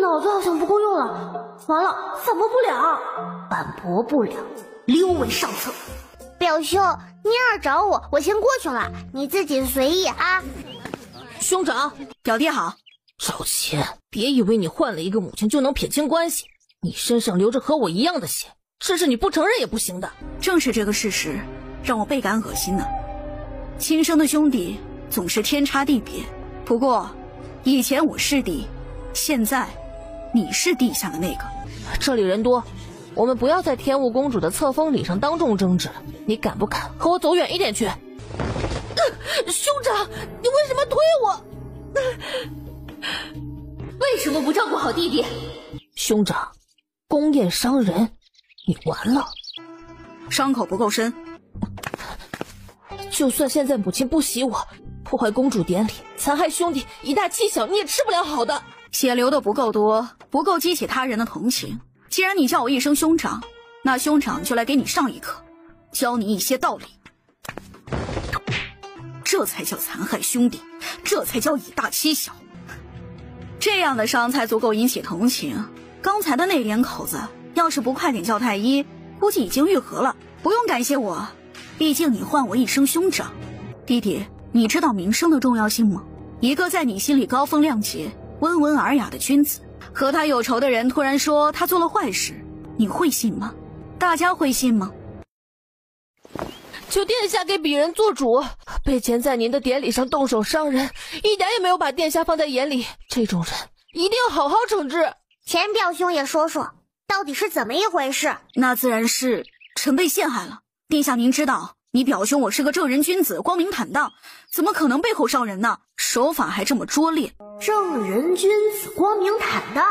脑子好像不够用了，完了，反驳不了，溜为上策。表兄，妮儿找我先过去了，你自己随意啊。兄长，表弟好。赵谦，别以为你换了一个母亲就能撇清关系，你身上流着和我一样的血，这是你不承认也不行的。正是这个事实让我倍感恶心呢。亲生的兄弟总是天差地别，不过以前我是弟，现在你是地下的那个。这里人多，我们不要在天雾公主的册封礼上当众争执，你敢不敢和我走远一点去？兄长，你为什么推我？为什么不照顾好弟弟？兄长，公宴伤人，你完了。伤口不够深。就算现在母亲不喜我，破坏公主典礼，残害兄弟，以大欺小，你也吃不了好的。血流的不够多，不够激起他人的同情。既然你叫我一声兄长，那兄长就来给你上一课，教你一些道理。这才叫残害兄弟，这才叫以大欺小。这样的伤才足够引起同情。刚才的那2口子，要是不快点叫太医，估计已经愈合了。不用感谢我，毕竟你唤我一声兄长。弟弟，你知道名声的重要性吗？一个在你心里高风亮节、温文尔雅的君子，和他有仇的人突然说他做了坏事，你会信吗？大家会信吗？求殿下给鄙人做主，卑贱在您的典礼上动手伤人，一点也没有把殿下放在眼里。这种人一定要好好惩治。钱表兄也说说，到底是怎么一回事？那自然是臣被陷害了。殿下您知道，你表兄我是个正人君子，光明坦荡，怎么可能背后伤人呢？手法还这么拙劣。正人君子，光明坦荡，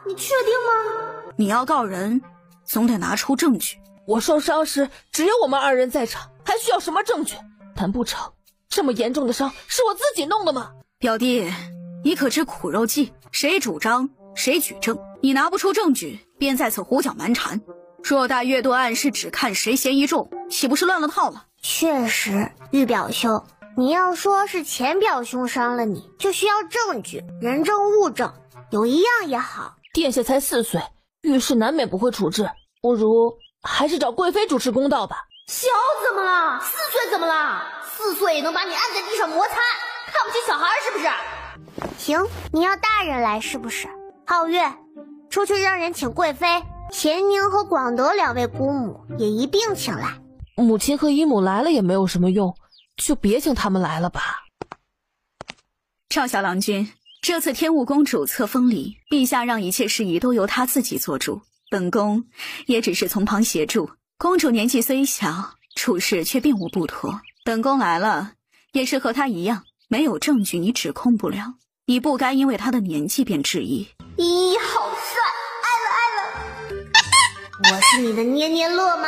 你确定吗？你要告人，总得拿出证据。我受伤时只有我们2人在场，还需要什么证据？难不成这么严重的伤是我自己弄的吗？表弟，你可知苦肉计，谁主张谁举证，你拿不出证据，便在此胡搅蛮缠。偌大阅读案是只看谁嫌疑重，岂不是乱了套了？确实，玉表兄，你要说是钱表兄伤了你，就需要证据，人证物证，有一样也好。殿下才4岁，遇事难免不会处置，不如还是找贵妃主持公道吧。小怎么了？4岁怎么了？4岁也能把你按在地上摩擦，看不起小孩是不是？行，你要大人来是不是？皓月，出去让人请贵妃，咸宁和广德2位姑母也一并请来。母亲和姨母来了也没有什么用，就别请他们来了吧。赵小郎君，这次天雾公主册封礼，陛下让一切事宜都由她自己做主，本宫也只是从旁协助。公主年纪虽小，处事却并无不妥。本宫来了，也是和她一样，没有证据你指控不了，你不该因为她的年纪便质疑。咦，好帅，爱了。我是你的捏捏乐吗？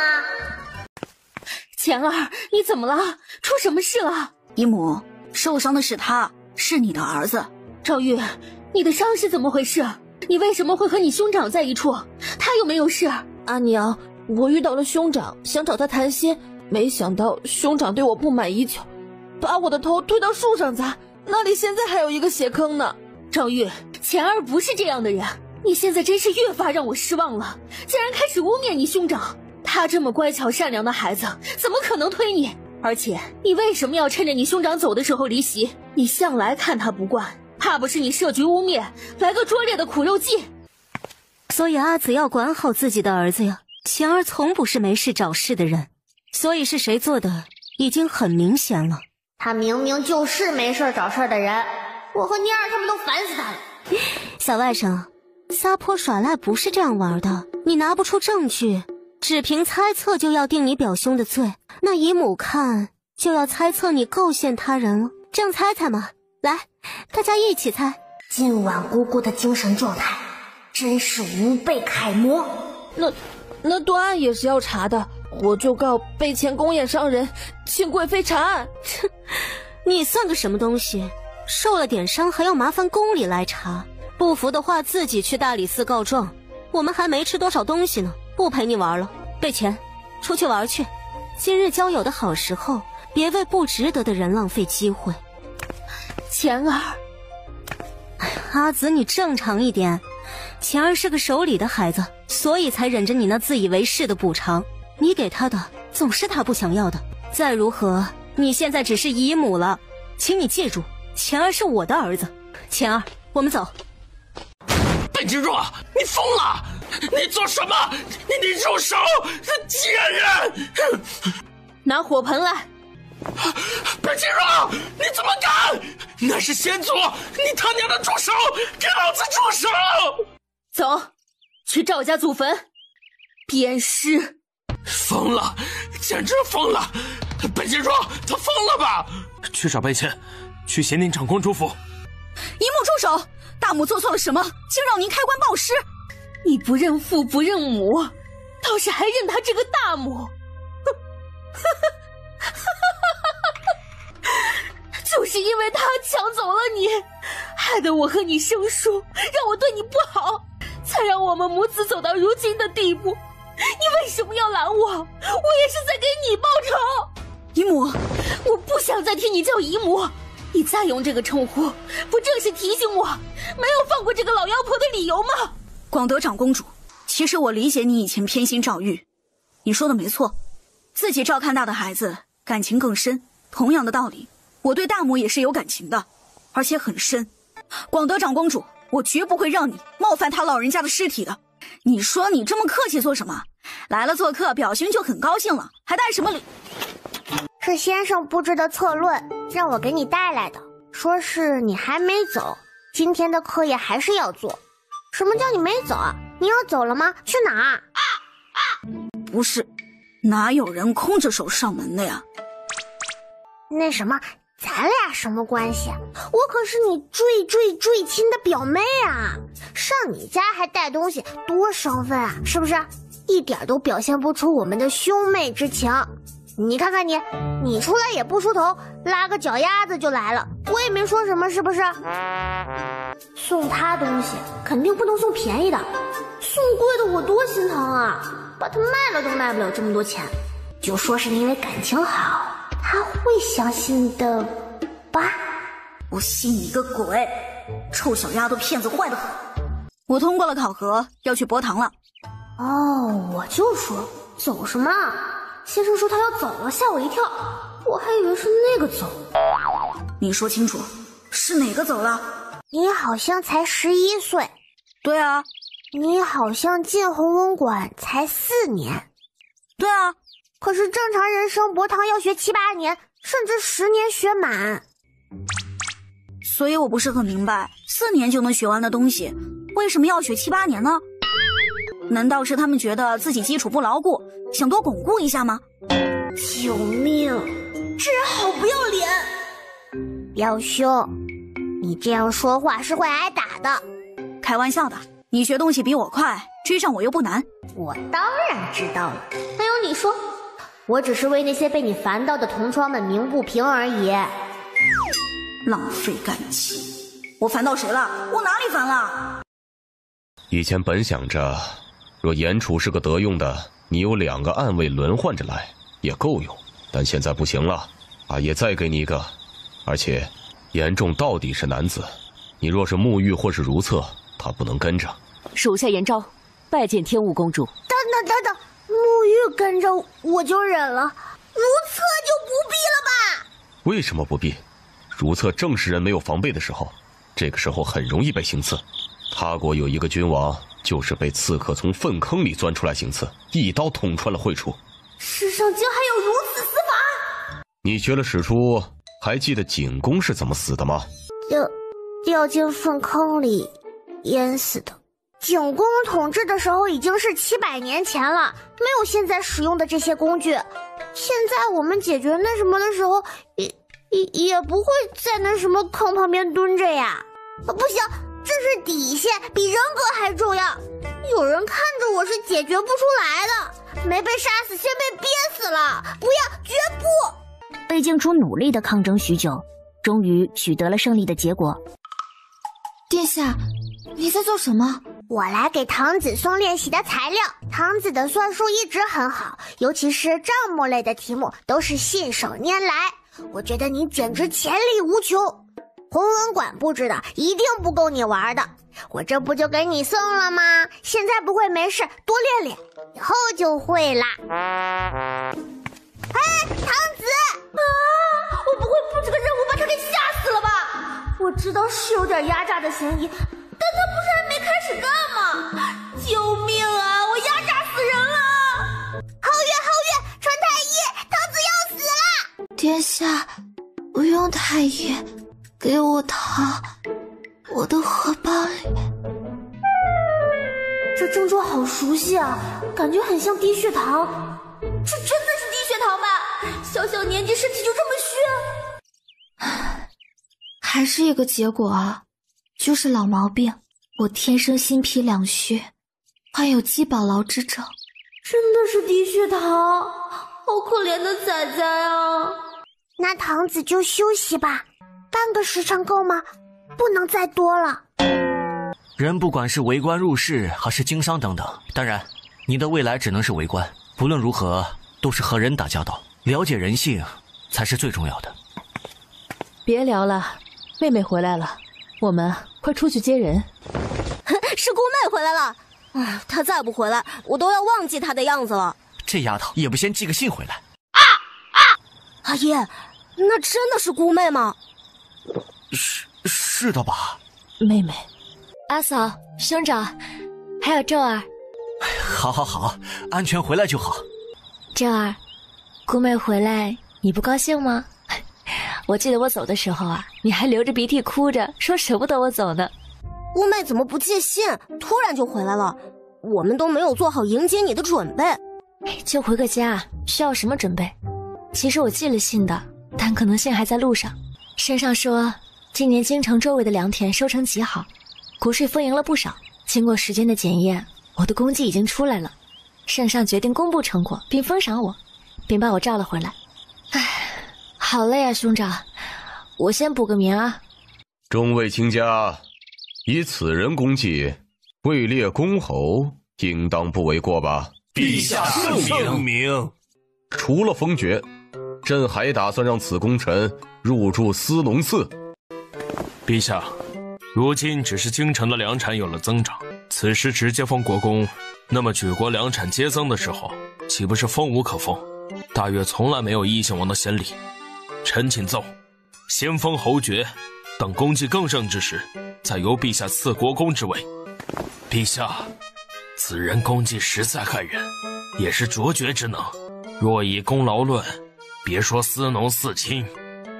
钱儿，你怎么了？出什么事了？姨母，受伤的是他，是你的儿子。赵玉，你的伤是怎么回事？你为什么会和你兄长在一处？他又没有事。阿娘，我遇到了兄长，想找他谈心，没想到兄长对我不满已久，把我的头推到树上砸，那里现在还有一个血坑呢。赵玉，钱儿不是这样的人，你现在真是越发让我失望了，竟然开始污蔑你兄长。他这么乖巧善良的孩子，怎么可能推你？而且你为什么要趁着你兄长走的时候离席？你向来看他不惯，怕不是你设局污蔑，来个拙劣的苦肉计。所以阿紫要管好自己的儿子呀。钱儿从不是没事找事的人，所以是谁做的已经很明显了。他明明就是没事找事的人，我和妮儿他们都烦死他了。小外甥，撒泼耍赖不是这样玩的，你拿不出证据，只凭猜测就要定你表兄的罪，那姨母看就要猜测你构陷他人了。这样猜猜嘛，来，大家一起猜。今晚姑姑的精神状态真是无被楷模。那断案也是要查的，我就告被钱公宴伤人，请贵妃查案。你算个什么东西？受了点伤还要麻烦宫里来查，不服的话自己去大理寺告状。我们还没吃多少东西呢，不陪你玩了。备钱，出去玩去。今日交友的好时候，别为不值得的人浪费机会。钱儿，阿紫，你正常一点。钱儿是个守礼的孩子，所以才忍着你那自以为是的补偿。你给他的总是他不想要的。再如何，你现在只是姨母了，请你记住，钱儿是我的儿子。钱儿，我们走。本君若，你疯了！你做什么？你住手！贱人！拿火盆来！本君若，你怎么敢？那是先祖！你他娘的住手！给老子住手！走，去赵家祖坟鞭尸。疯了，简直疯了！本君若，他疯了吧？去找贝谦，去咸宁长公主府。姨母住手！大母做错了什么，竟让您开棺暴尸？你不认父不认母，倒是还认他这个大母。就是因为他抢走了你，害得我和你生疏，让我对你不好，才让我们母子走到如今的地步。你为什么要拦我？我也是在给你报仇。姨母，我不想再听你叫姨母，你再用这个称呼，不正是提醒我没有放过这个老妖婆的理由吗？广德长公主，其实我理解你以前偏心赵玉，你说的没错，自己照看大的孩子感情更深。同样的道理，我对大母也是有感情的，而且很深。广德长公主，我绝不会让你冒犯他老人家的尸体的。你说你这么客气做什么？来了做客，表兄就很高兴了，还带什么礼？是先生布置的策论，让我给你带来的，说是你还没走，今天的课业还是要做。什么叫你没走？你要走了吗？去哪儿？不是，哪有人空着手上门的呀？那什么，咱俩什么关系？我可是你最亲的表妹啊！上你家还带东西，多生分啊，是不是？一点都表现不出我们的兄妹之情。你看看你出来也不梳头，拉个脚丫子就来了，我也没说什么，是不是？送他东西肯定不能送便宜的，送贵的我多心疼啊！把它卖了都卖不了这么多钱，就说是因为感情好，他会相信的吧？我信你个鬼！臭小丫头片子坏得很。我通过了考核，要去博堂了。哦，我就说走什么？先生说他要走了，吓我一跳，我还以为是那个走。你说清楚，是哪个走了？你好像才11岁。对啊。你好像进弘文馆才4年。对啊。可是正常人升博堂要学7、8年，甚至10年学满。所以我不是很明白，4年就能学完的东西，为什么要学7、8年呢？难道是他们觉得自己基础不牢固，想多巩固一下吗？救命！这人好不要脸！表兄，你这样说话是会挨打的。开玩笑的，你学东西比我快，追上我又不难。我当然知道了。还有你说，我只是为那些被你烦到的同窗们鸣不平而已。浪费感情！我烦到谁了？我哪里烦了？以前本想着，若严楚是个得用的，你有2个暗卫轮换着来也够用，但现在不行了，阿爷再给你一个。而且严重到底是男子，你若是沐浴或是如厕，他不能跟着。属下严昭，拜见天雾公主。等，沐浴跟着我就忍了，如厕就不必了吧？为什么不必？如厕正是人没有防备的时候，这个时候很容易被行刺。他国有一个君王，就是被刺客从粪坑里钻出来行刺，一刀捅穿了会处。世上竟还有如此死法！你学了史书，还记得景公是怎么死的吗？掉进粪坑里淹死的。景公统治的时候已经是700年前了，没有现在使用的这些工具。现在我们解决那什么的时候，也不会在那什么坑旁边蹲着呀。不行，这是底线，比人格还重要。有人看着我是解决不出来的，没被杀死先被憋死了，不要，绝不！被静初努力的抗争许久，终于取得了胜利的结果。殿下，你在做什么？我来给堂子送练习的材料。堂子的算术一直很好，尤其是账目类的题目都是信手拈来。我觉得你简直潜力无穷，弘文馆布置的一定不够你玩的。我这不就给你送了吗？现在不会没事，多练练，以后就会啦。哎，堂子！啊！我不会布置个任务把他给吓死了吧？我知道是有点压榨的嫌疑，但他不是还没开始干吗？救命啊！我压榨死人了！皓月，传太医，堂子要死了！殿下，不用太医，给我糖，我的荷包里。这症状好熟悉啊，感觉很像低血糖。这真的是低血糖吧？小小年纪身体就这么虚？还是一个结果啊，就是老毛病。我天生心脾两虚，患有肌饱劳之症。真的是低血糖，好可怜的仔仔啊！那堂子就休息吧，半个时辰够吗？不能再多了。人不管是为官入仕还是经商等等，当然你的未来只能是为官，不论如何都是和人打交道，了解人性才是最重要的。别聊了，妹妹回来了，我们快出去接人。是姑妹回来了，她再不回来，我都要忘记她的样子了。这丫头也不先寄个信回来。阿爷，那真的是姑妹吗？是的吧？妹妹。阿嫂、兄长，还有宙儿。好，安全回来就好。宙儿，姑妹回来，你不高兴吗？我记得我走的时候啊，你还流着鼻涕哭着说舍不得我走呢。乌妹怎么不寄信，突然就回来了？我们都没有做好迎接你的准备。就回个家，需要什么准备？其实我寄了信的，但可能信还在路上。圣上说，今年京城周围的良田收成极好，谷税丰盈了不少。经过时间的检验，我的功绩已经出来了。圣上决定公布成果，并封赏我，并把我召了回来。唉，好累啊，兄长，我先补个眠啊。众位卿家，以此人功绩位列公侯，应当不为过吧？陛下圣明。除了封爵，朕还打算让此功臣入住思农寺。陛下，如今只是京城的粮产有了增长，此时直接封国公，那么举国粮产皆增的时候，岂不是封无可封？大越从来没有异姓王的先例。臣请奏，先封侯爵，等功绩更盛之时，再由陛下赐国公之位。陛下，此人功绩实在骇人，也是卓绝之能。若以功劳论，别说司农四卿，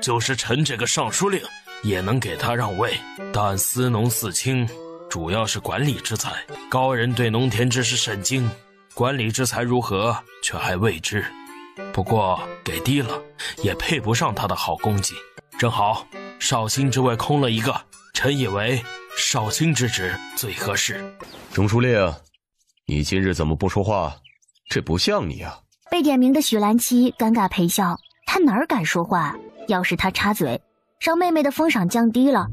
就是臣这个尚书令也能给他让位。但司农四卿主要是管理之才，高人对农田之事甚精，管理之才如何却还未知。不过给低了也配不上他的好功绩。正好少卿之位空了一个，臣以为少卿之职最合适。中书令，你今日怎么不说话？这不像你啊。被点名的许兰七尴尬陪笑，他哪儿敢说话？要是他插嘴，让妹妹的封赏降低了，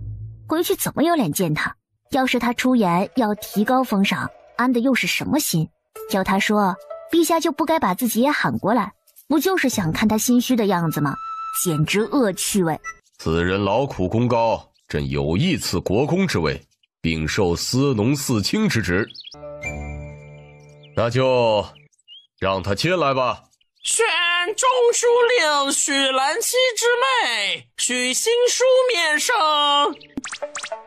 回去怎么有脸见他？要是他出言要提高封赏，安的又是什么心？要他说，陛下就不该把自己也喊过来，不就是想看他心虚的样子吗？简直恶趣味。此人劳苦功高，朕有意赐国公之位，并授司农四卿之职。那就让他进来吧。宣中书令许兰七之妹许新书面圣。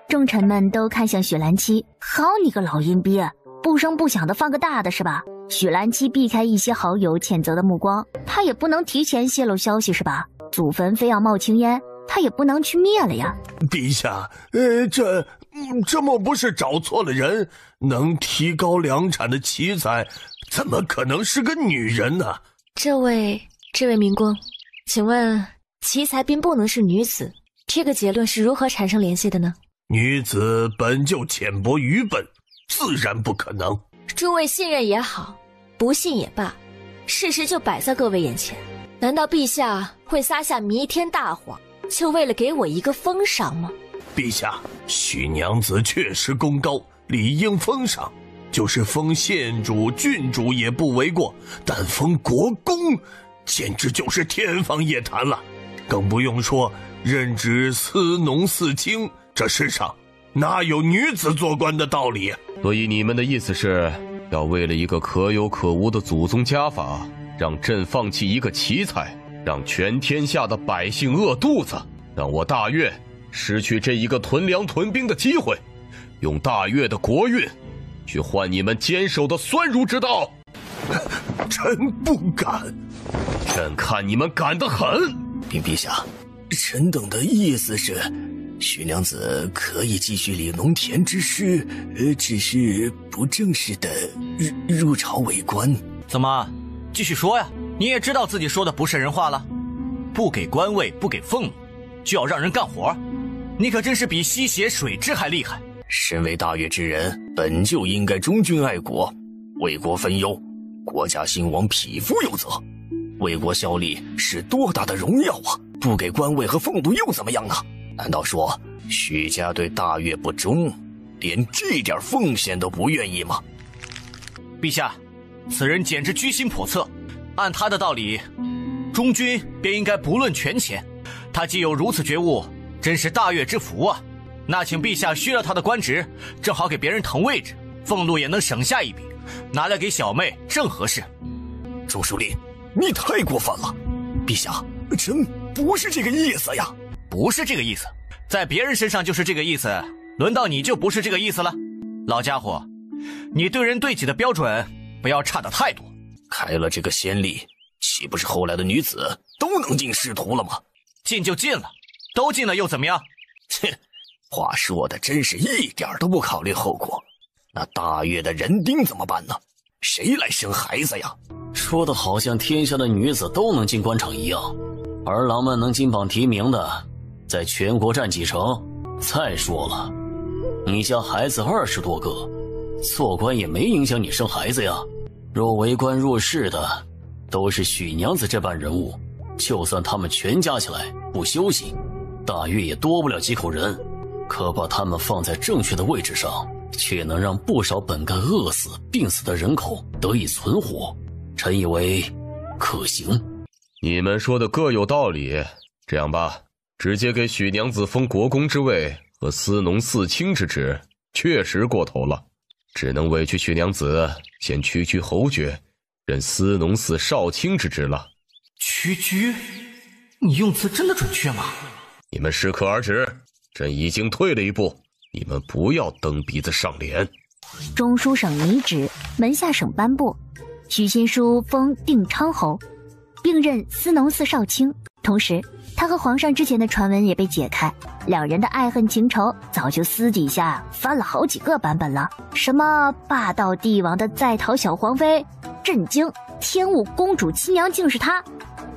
众臣们都看向许兰七，好你个老阴逼，不声不响的放个大的是吧？许兰七避开一些好友谴责的目光，他也不能提前泄露消息是吧？祖坟非要冒青烟，他也不能去灭了呀。陛下，这莫不是找错了人？能提高粮产的奇才，怎么可能是个女人呢？这位民公，请问奇才并不能是女子，这个结论是如何产生联系的呢？女子本就浅薄愚笨，自然不可能。诸位信任也好，不信也罢，事实就摆在各位眼前。难道陛下会撒下弥天大谎，就为了给我一个封赏吗？陛下，许娘子确实功高，理应封赏，就是封县主、郡主也不为过，但封国公，简直就是天方夜谭了。更不用说任职司农四卿，这世上哪有女子做官的道理？所以你们的意思是要为了一个可有可无的祖宗家法，让朕放弃一个奇才，让全天下的百姓饿肚子，让我大越失去这一个屯粮屯兵的机会，用大越的国运去换你们坚守的酸儒之道。臣不敢。朕看你们敢得很。陛下，臣等的意思是，许娘子可以继续理农田之事，只是不正式的入朝为官。怎么，继续说呀？你也知道自己说的不是人话了，不给官位，不给俸禄，就要让人干活，你可真是比吸血水蛭还厉害。身为大越之人，本就应该忠君爱国，为国分忧，国家兴亡匹夫有责。为国效力是多大的荣耀啊！不给官位和俸禄又怎么样呢？难道说许家对大越不忠，连这点奉献都不愿意吗？陛下，此人简直居心叵测。按他的道理，忠君便应该不论权钱，他既有如此觉悟，真是大越之福啊！那请陛下削了他的官职，正好给别人腾位置，俸禄也能省下一笔，拿来给小妹正合适。中书令，你太过分了！陛下，臣不是这个意思呀。不是这个意思，在别人身上就是这个意思，轮到你就不是这个意思了。老家伙，你对人对己的标准不要差得太多。开了这个先例，岂不是后来的女子都能进仕途了吗？进就进了，都进了又怎么样？切，话说的真是一点都不考虑后果。那大月的人丁怎么办呢？谁来生孩子呀？说的好像天下的女子都能进官场一样，儿郎们能金榜题名的，在全国占几成？再说了，你家孩子20多个，做官也没影响你生孩子呀。若为官入仕的都是许娘子这般人物，就算他们全加起来不休息，大约也多不了几口人。可把他们放在正确的位置上，却能让不少本该饿死病死的人口得以存活，臣以为可行。你们说的各有道理，这样吧，直接给许娘子封国公之位和司农四卿之职，确实过头了，只能委屈许娘子先区区侯爵，任司农司少卿之职了。区区？你用词真的准确吗？你们适可而止，朕已经退了一步，你们不要蹬鼻子上脸。中书省拟旨，门下省颁布，许新书封定昌侯，并任司农司少卿。同时，他和皇上之前的传闻也被解开，两人的爱恨情仇早就私底下翻了好几个版本了。什么霸道帝王的在逃小皇妃，震惊天雾公主亲娘竟是他，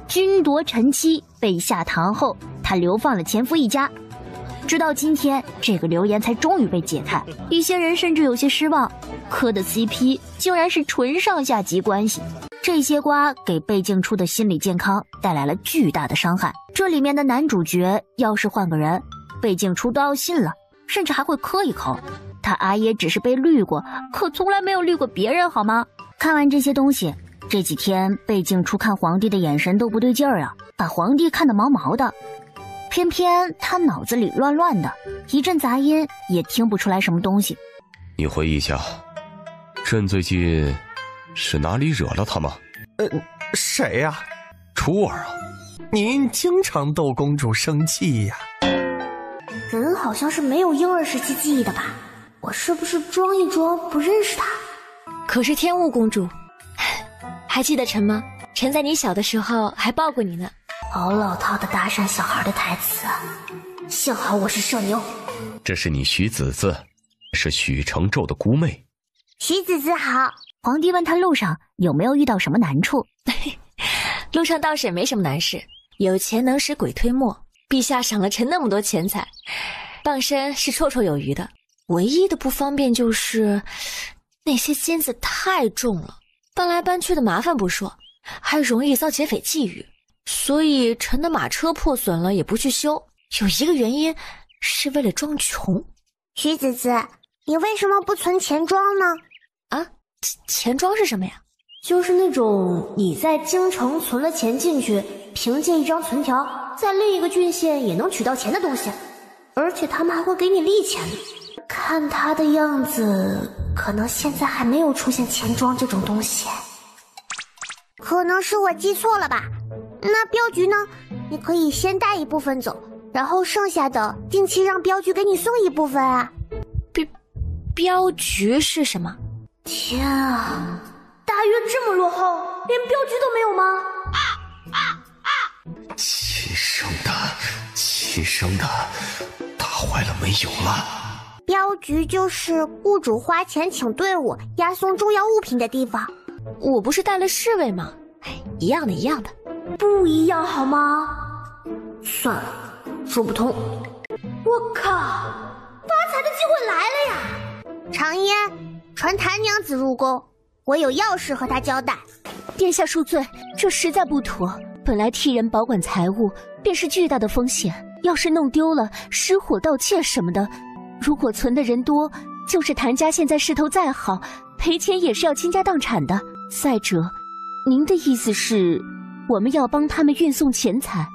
君夺臣妻被下堂后，他流放了前夫一家。直到今天，这个流言才终于被解开，一些人甚至有些失望，磕的 CP 竟然是纯上下级关系。这些瓜给贝静初的心理健康带来了巨大的伤害。这里面的男主角要是换个人，贝静初都要信了，甚至还会磕一口。他阿爷只是被绿过，可从来没有绿过别人好吗？看完这些东西，这几天贝静初看皇帝的眼神都不对劲儿啊，把皇帝看得毛毛的。偏偏他脑子里乱乱的，一阵杂音也听不出来什么东西。你回忆一下，朕最近是哪里惹了他吗？谁呀？初儿啊。您经常逗公主生气呀。人好像是没有婴儿时期记忆的吧？我是不是装一装不认识他？可是天雾公主，还记得臣吗？臣在你小的时候还抱过你呢。好老套的搭讪小孩的台词啊！幸好我是社牛。这是你许子子，是许承胄的姑妹。许子子好。皇帝问他路上有没有遇到什么难处。路上倒是也没什么难事，有钱能使鬼推磨，陛下赏了臣那么多钱财，傍身是绰绰有余的。唯一的不方便就是那些金子太重了，搬来搬去的麻烦不说，还容易遭劫匪觊觎。所以臣的马车破损了也不去修，有一个原因是为了装穷。徐子子，你为什么不存钱庄呢？啊，钱庄是什么呀？就是那种你在京城存了钱进去，凭借一张存条，在另一个郡县也能取到钱的东西，而且他们还会给你利钱。看他的样子，可能现在还没有出现钱庄这种东西。可能是我记错了吧？那镖局呢？你可以先带一部分走，然后剩下的定期让镖局给你送一部分啊。镖局是什么？天啊，大约这么落后，连镖局都没有吗？亲生的，打坏了没有了。镖局就是雇主花钱请队伍押送重要物品的地方。我不是带了侍卫吗？一样的，一样的。不一样好吗？算了，说不通。我靠，发财的机会来了呀！常烟，传谭娘子入宫，我有要事和她交代。殿下恕罪，这实在不妥。本来替人保管财物便是巨大的风险，要是弄丢了、失火盗窃什么的，如果存的人多，就是谭家现在势头再好，赔钱也是要倾家荡产的。再者，您的意思是我们要帮他们运送钱财，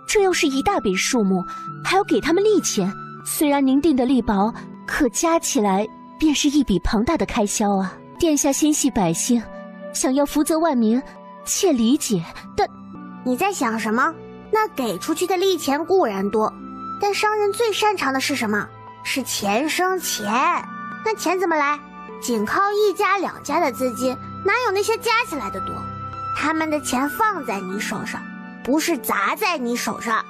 这又是一大笔数目，还要给他们利钱。虽然您定的利薄，可加起来便是一笔庞大的开销啊。殿下心系百姓，想要福泽万民，切理解。但你在想什么？那给出去的利钱固然多，但商人最擅长的是什么？是钱生钱。那钱怎么来？仅靠一家两家的资金，哪有那些加起来的多？他们的钱放在你手上，不是砸在你手上。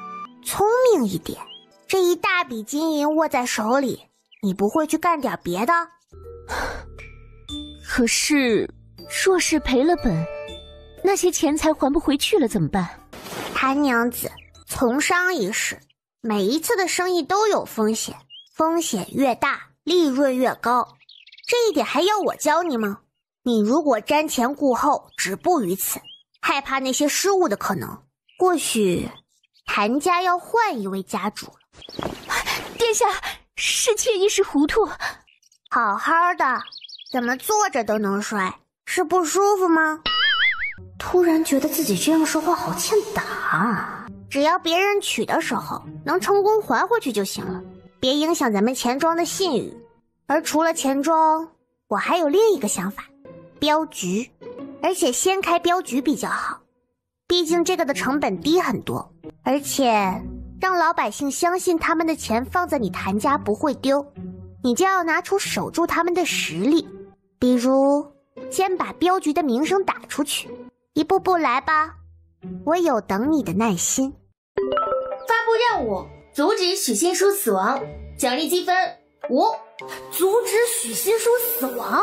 聪明一点。这一大笔金银握在手里，你不会去干点别的？可是，若是赔了本，那些钱财还不回去了怎么办？谭娘子，从商一事，每一次的生意都有风险，风险越大，利润越高。这一点还要我教你吗？你如果瞻前顾后，止步于此，害怕那些失误的可能，或许谭家要换一位家主了。殿下，侍妾一时糊涂。好好的，怎么坐着都能摔？是不舒服吗？突然觉得自己这样说话好欠打。只要别人娶的时候能成功还回去就行了，别影响咱们钱庄的信誉。而除了钱庄，我还有另一个想法，镖局，而且先开镖局比较好，毕竟这个的成本低很多，而且让老百姓相信他们的钱放在你谭家不会丢，你就要拿出守住他们的实力，比如先把镖局的名声打出去，一步步来吧，我有等你的耐心。发布任务：阻止许新书死亡，奖励积分5。阻止许新书死亡？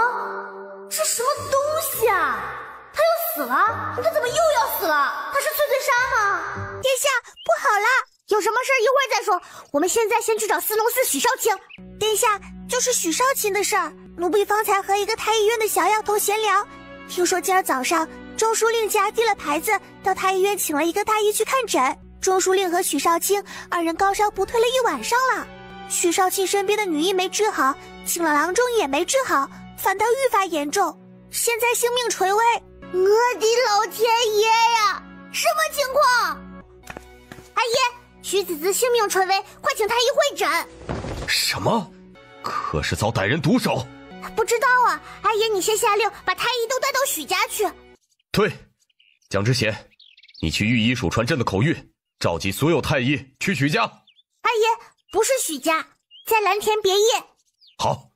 这什么东西啊？他要死了？他怎么又要死了？他是碎碎沙吗？殿下，不好了，有什么事一会儿再说，我们现在先去找司农司许少卿。殿下，就是许少卿的事儿，奴婢方才和一个太医院的小丫头闲聊，听说今儿早上中书令家递了牌子，到太医院请了一个大医去看诊。中书令和许少卿二人高烧不退了1晚上了，许少卿身边的女医没治好，请了郎中也没治好，反倒愈发严重，现在性命垂危。我的老天爷呀，什么情况？阿爷，许子子性命垂危，快请太医会诊。什么？可是遭歹人毒手？不知道啊，阿爷你先下令把太医都带到许家去。对，蒋知县，你去御医署传朕的口谕，召集所有太医去许家。阿爷，不是许家，在蓝田别业。好，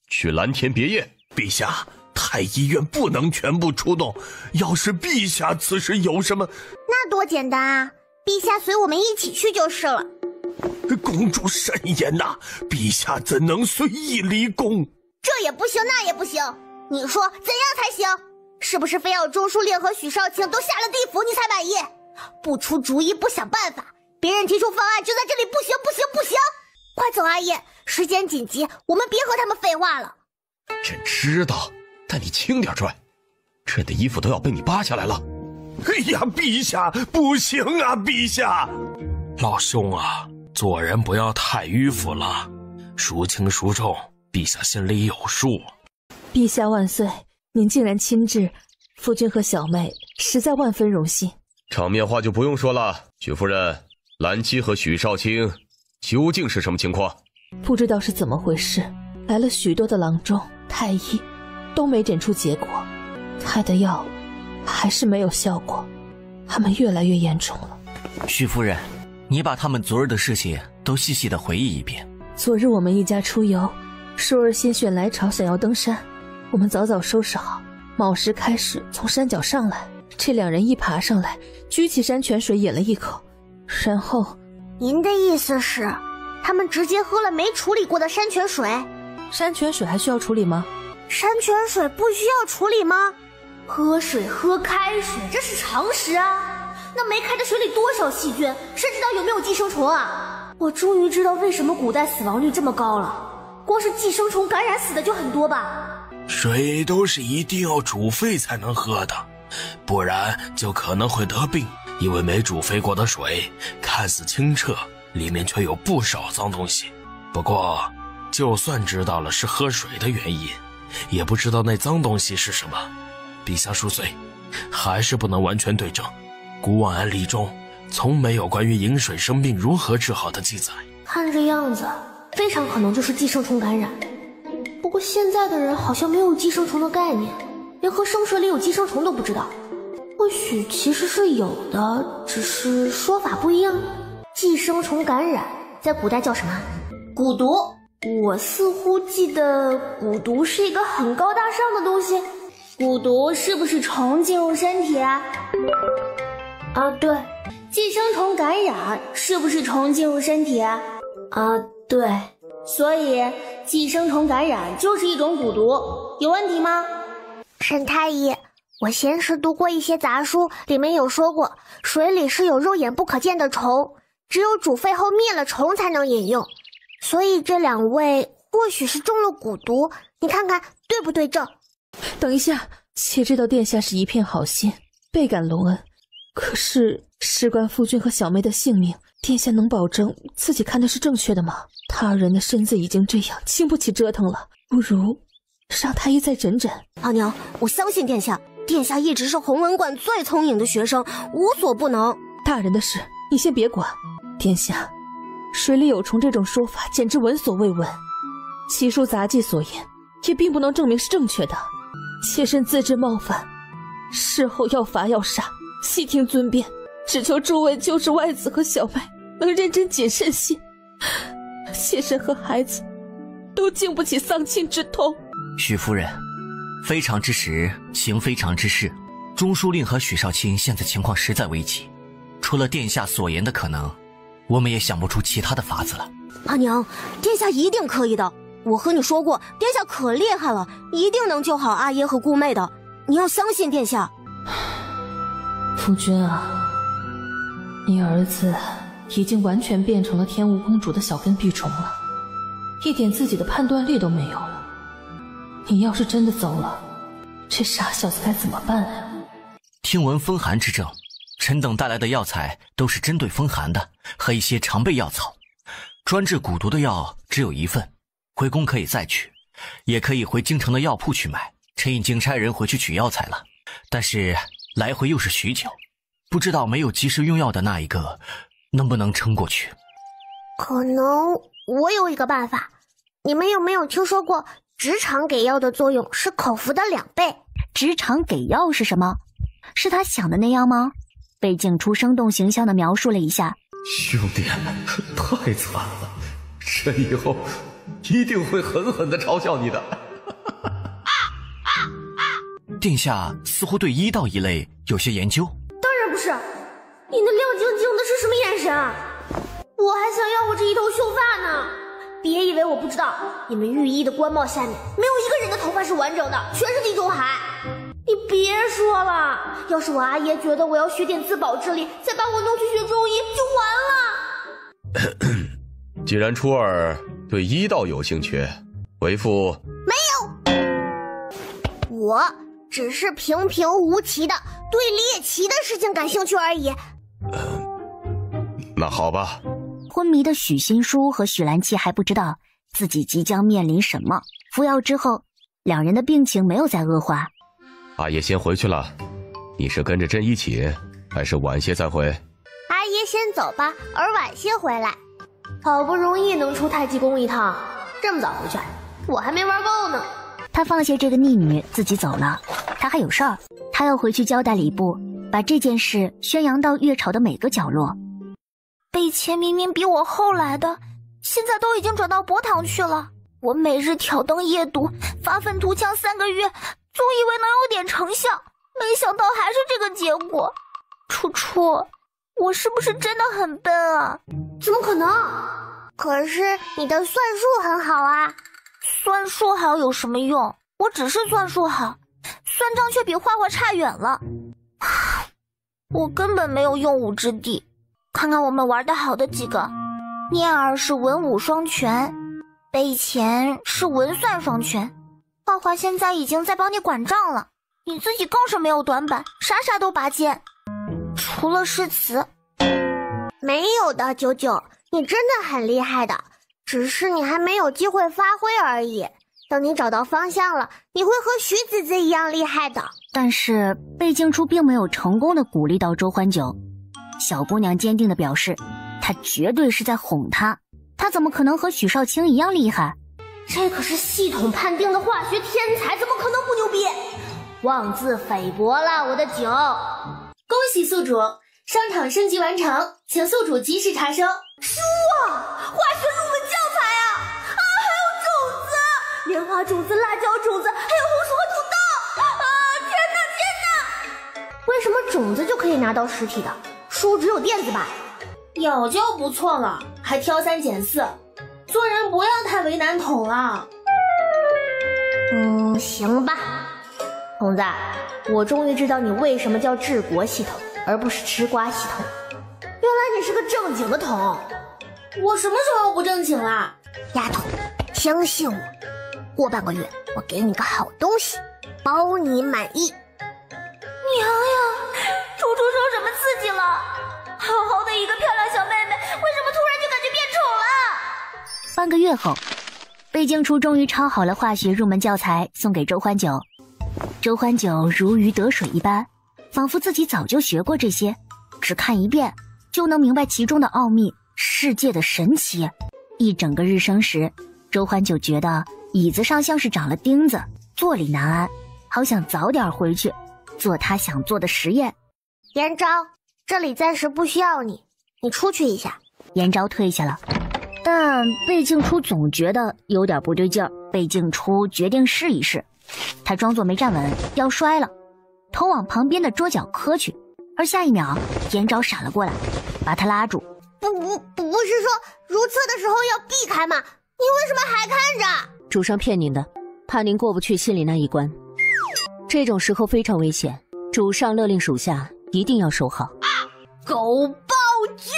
去蓝田别业。陛下，太医院不能全部出动，要是陛下此时有什么……那多简单啊，陛下随我们一起去就是了。公主慎言呐，陛下怎能随意离宫？这也不行，那也不行，你说怎样才行？是不是非要中书令和许少卿都下了地府你才满意？不出主意，不想办法，别人提出方案就在这里不行不行不行！快走，阿爷，时间紧急，我们别和他们废话了。朕知道，但你轻点拽，朕的衣服都要被你扒下来了。哎呀，陛下，不行啊，陛下！老兄啊，做人不要太迂腐了，孰轻孰重，陛下心里有数。陛下万岁！您竟然亲至，夫君和小妹实在万分荣幸。场面话就不用说了，许夫人，兰姬和许少卿究竟是什么情况？不知道是怎么回事，来了许多的郎中、太医，都没诊出结果，开的药还是没有效果，他们越来越严重了。许夫人，你把他们昨日的事情都细细的回忆一遍。昨日我们一家出游，舒儿心血来潮想要登山，我们早早收拾好，卯时开始从山脚上来，这两人一爬上来，举起山泉水饮了一口，然后……您的意思是，他们直接喝了没处理过的山泉水？山泉水还需要处理吗？山泉水不需要处理吗？喝水喝开水，这是常识啊。那没开的水里多少细菌，谁知道有没有寄生虫啊？我终于知道为什么古代死亡率这么高了，光是寄生虫感染死的就很多吧。水都是一定要煮沸才能喝的，不然就可能会得病。因为没煮沸过的水看似清澈，里面却有不少脏东西。不过就算知道了是喝水的原因，也不知道那脏东西是什么。陛下恕罪，还是不能完全对证。古往案例中从没有关于饮水生病如何治好的记载。看这样子，非常可能就是寄生虫感染。不过现在的人好像没有寄生虫的概念，连喝生水里有寄生虫都不知道。或许其实是有的，只是说法不一样。寄生虫感染在古代叫什么？蛊毒。我似乎记得蛊毒是一个很高大上的东西。蛊毒是不是虫进入身体啊？啊，对，寄生虫感染是不是虫进入身体啊？对，所以寄生虫感染就是一种蛊毒，有问题吗？沈太医，我闲时读过一些杂书，里面有说过，水里是有肉眼不可见的虫，只有煮沸后灭了虫才能饮用，所以这2位或许是中了蛊毒，你看看对不对症？等一下，妾知道殿下是一片好心，倍感隆恩，可是事关夫君和小妹的性命，殿下能保证自己看的是正确的吗？他人的身子已经这样，经不起折腾了，不如让太医再诊诊。阿娘，我相信殿下，殿下一直是弘文馆最聪颖的学生，无所不能。大人的事你先别管。殿下，水里有虫这种说法简直闻所未闻，奇书杂记所言也并不能证明是正确的。妾身自知冒犯，事后要罚要杀，悉听尊便，只求诸位救治外子和小妹能认真谨慎些。妾身和孩子都经不起丧亲之痛。许夫人，非常之时行非常之事，中书令和许少卿现在情况实在危急，除了殿下所言的可能，我们也想不出其他的法子了。阿娘，殿下一定可以的，我和你说过，殿下可厉害了，一定能救好阿爷和顾妹的，你要相信殿下。夫君啊，你儿子已经完全变成了天雾公主的小跟屁虫了，一点自己的判断力都没有了。你要是真的走了，这傻小子该怎么办啊？听闻风寒之症，臣等带来的药材都是针对风寒的，和一些常备药草。专治蛊毒的药只有1份，回宫可以再取，也可以回京城的药铺去买。臣已经差人回去取药材了，但是来回又是许久，不知道没有及时用药的那一个能不能撑过去。可能我有一个办法，你们有没有听说过直肠给药的作用是口服的2倍？直肠给药是什么？是他想的那样吗？贝静初生动形象地描述了一下。兄弟，太惨了，朕以后一定会狠狠地嘲笑你的。殿下似乎对医道一类有些研究。当然不是，你那亮晶晶的是什么眼神啊？我还想要我这一头秀发呢。别以为我不知道，你们御医的官帽下面没有一个人的头发是完整的，全是地中海。你别说了，要是我阿爷觉得我要学点自保之力，再把我弄去学中医就完了。既然初儿对医道有兴趣，为父没有，我只是平平无奇的对猎奇的事情感兴趣而已。那好吧。昏迷的许新书和许兰七还不知道自己即将面临什么。服药之后，2人的病情没有再恶化。阿爷先回去了，你是跟着朕一起，还是晚些再回？阿爷先走吧，而晚些回来。好不容易能出太极宫一趟，这么早回去，我还没玩够呢。他放下这个逆女，自己走了。他还有事儿，他要回去交代礼部，把这件事宣扬到月朝的每个角落。贝谦明明比我后来的，现在都已经转到博堂去了。我每日挑灯夜读，发愤图强3个月，总以为能有点成效，没想到还是这个结果。楚楚，我是不是真的很笨啊？怎么可能？可是你的算术很好啊。算术好有什么用？我只是算术好，算账却比画画差远了。我根本没有用武之地。看看我们玩得好的几个，念儿是文武双全，贝前是文算双全，画画现在已经在帮你管账了，你自己更是没有短板，啥啥都拔尖，除了诗词。没有的，九九，你真的很厉害的，只是你还没有机会发挥而已。等你找到方向了，你会和徐子子一样厉害的。但是贝静初并没有成功的鼓励到周欢九。小姑娘坚定地表示，她绝对是在哄她，她怎么可能和许少卿一样厉害？这可是系统判定的化学天才，怎么可能不牛逼？妄自菲薄了我的酒！恭喜宿主，商场升级完成，请宿主及时查收。书啊，化学入门教材啊！啊，还有种子，莲花种子、辣椒种子，还有红薯和土豆！啊，天哪！为什么种子就可以拿到实体的？书只有电子版。有就不错了，还挑3拣4，做人不要太为难桶了。行吧。童子，我终于知道你为什么叫治国系统，而不是吃瓜系统。原来你是个正经的桶。我什么时候不正经啦？丫头，相信我，过半个月我给你个好东西，包你满意。娘呀，楚楚受什么刺激了？好好的一个漂亮小妹妹，为什么突然就感觉变丑了？半个月后，贝静初终于抄好了化学入门教材，送给周欢九。周欢九如鱼得水一般，仿佛自己早就学过这些，只看一遍就能明白其中的奥秘，世界的神奇。一整个日升时，周欢九觉得椅子上像是长了钉子，坐立难安，好想早点回去做他想做的实验。严昭，这里暂时不需要你，你出去一下。严昭退下了，但贝静初总觉得有点不对劲儿。贝静初决定试一试，他装作没站稳，要摔了，头往旁边的桌角磕去，而下一秒，严昭闪了过来，把他拉住。不是说如厕的时候要避开吗？你为什么还看着？主上骗您的，怕您过不去心里那一关。这种时候非常危险，主上勒令属下一定要守好。狗暴君，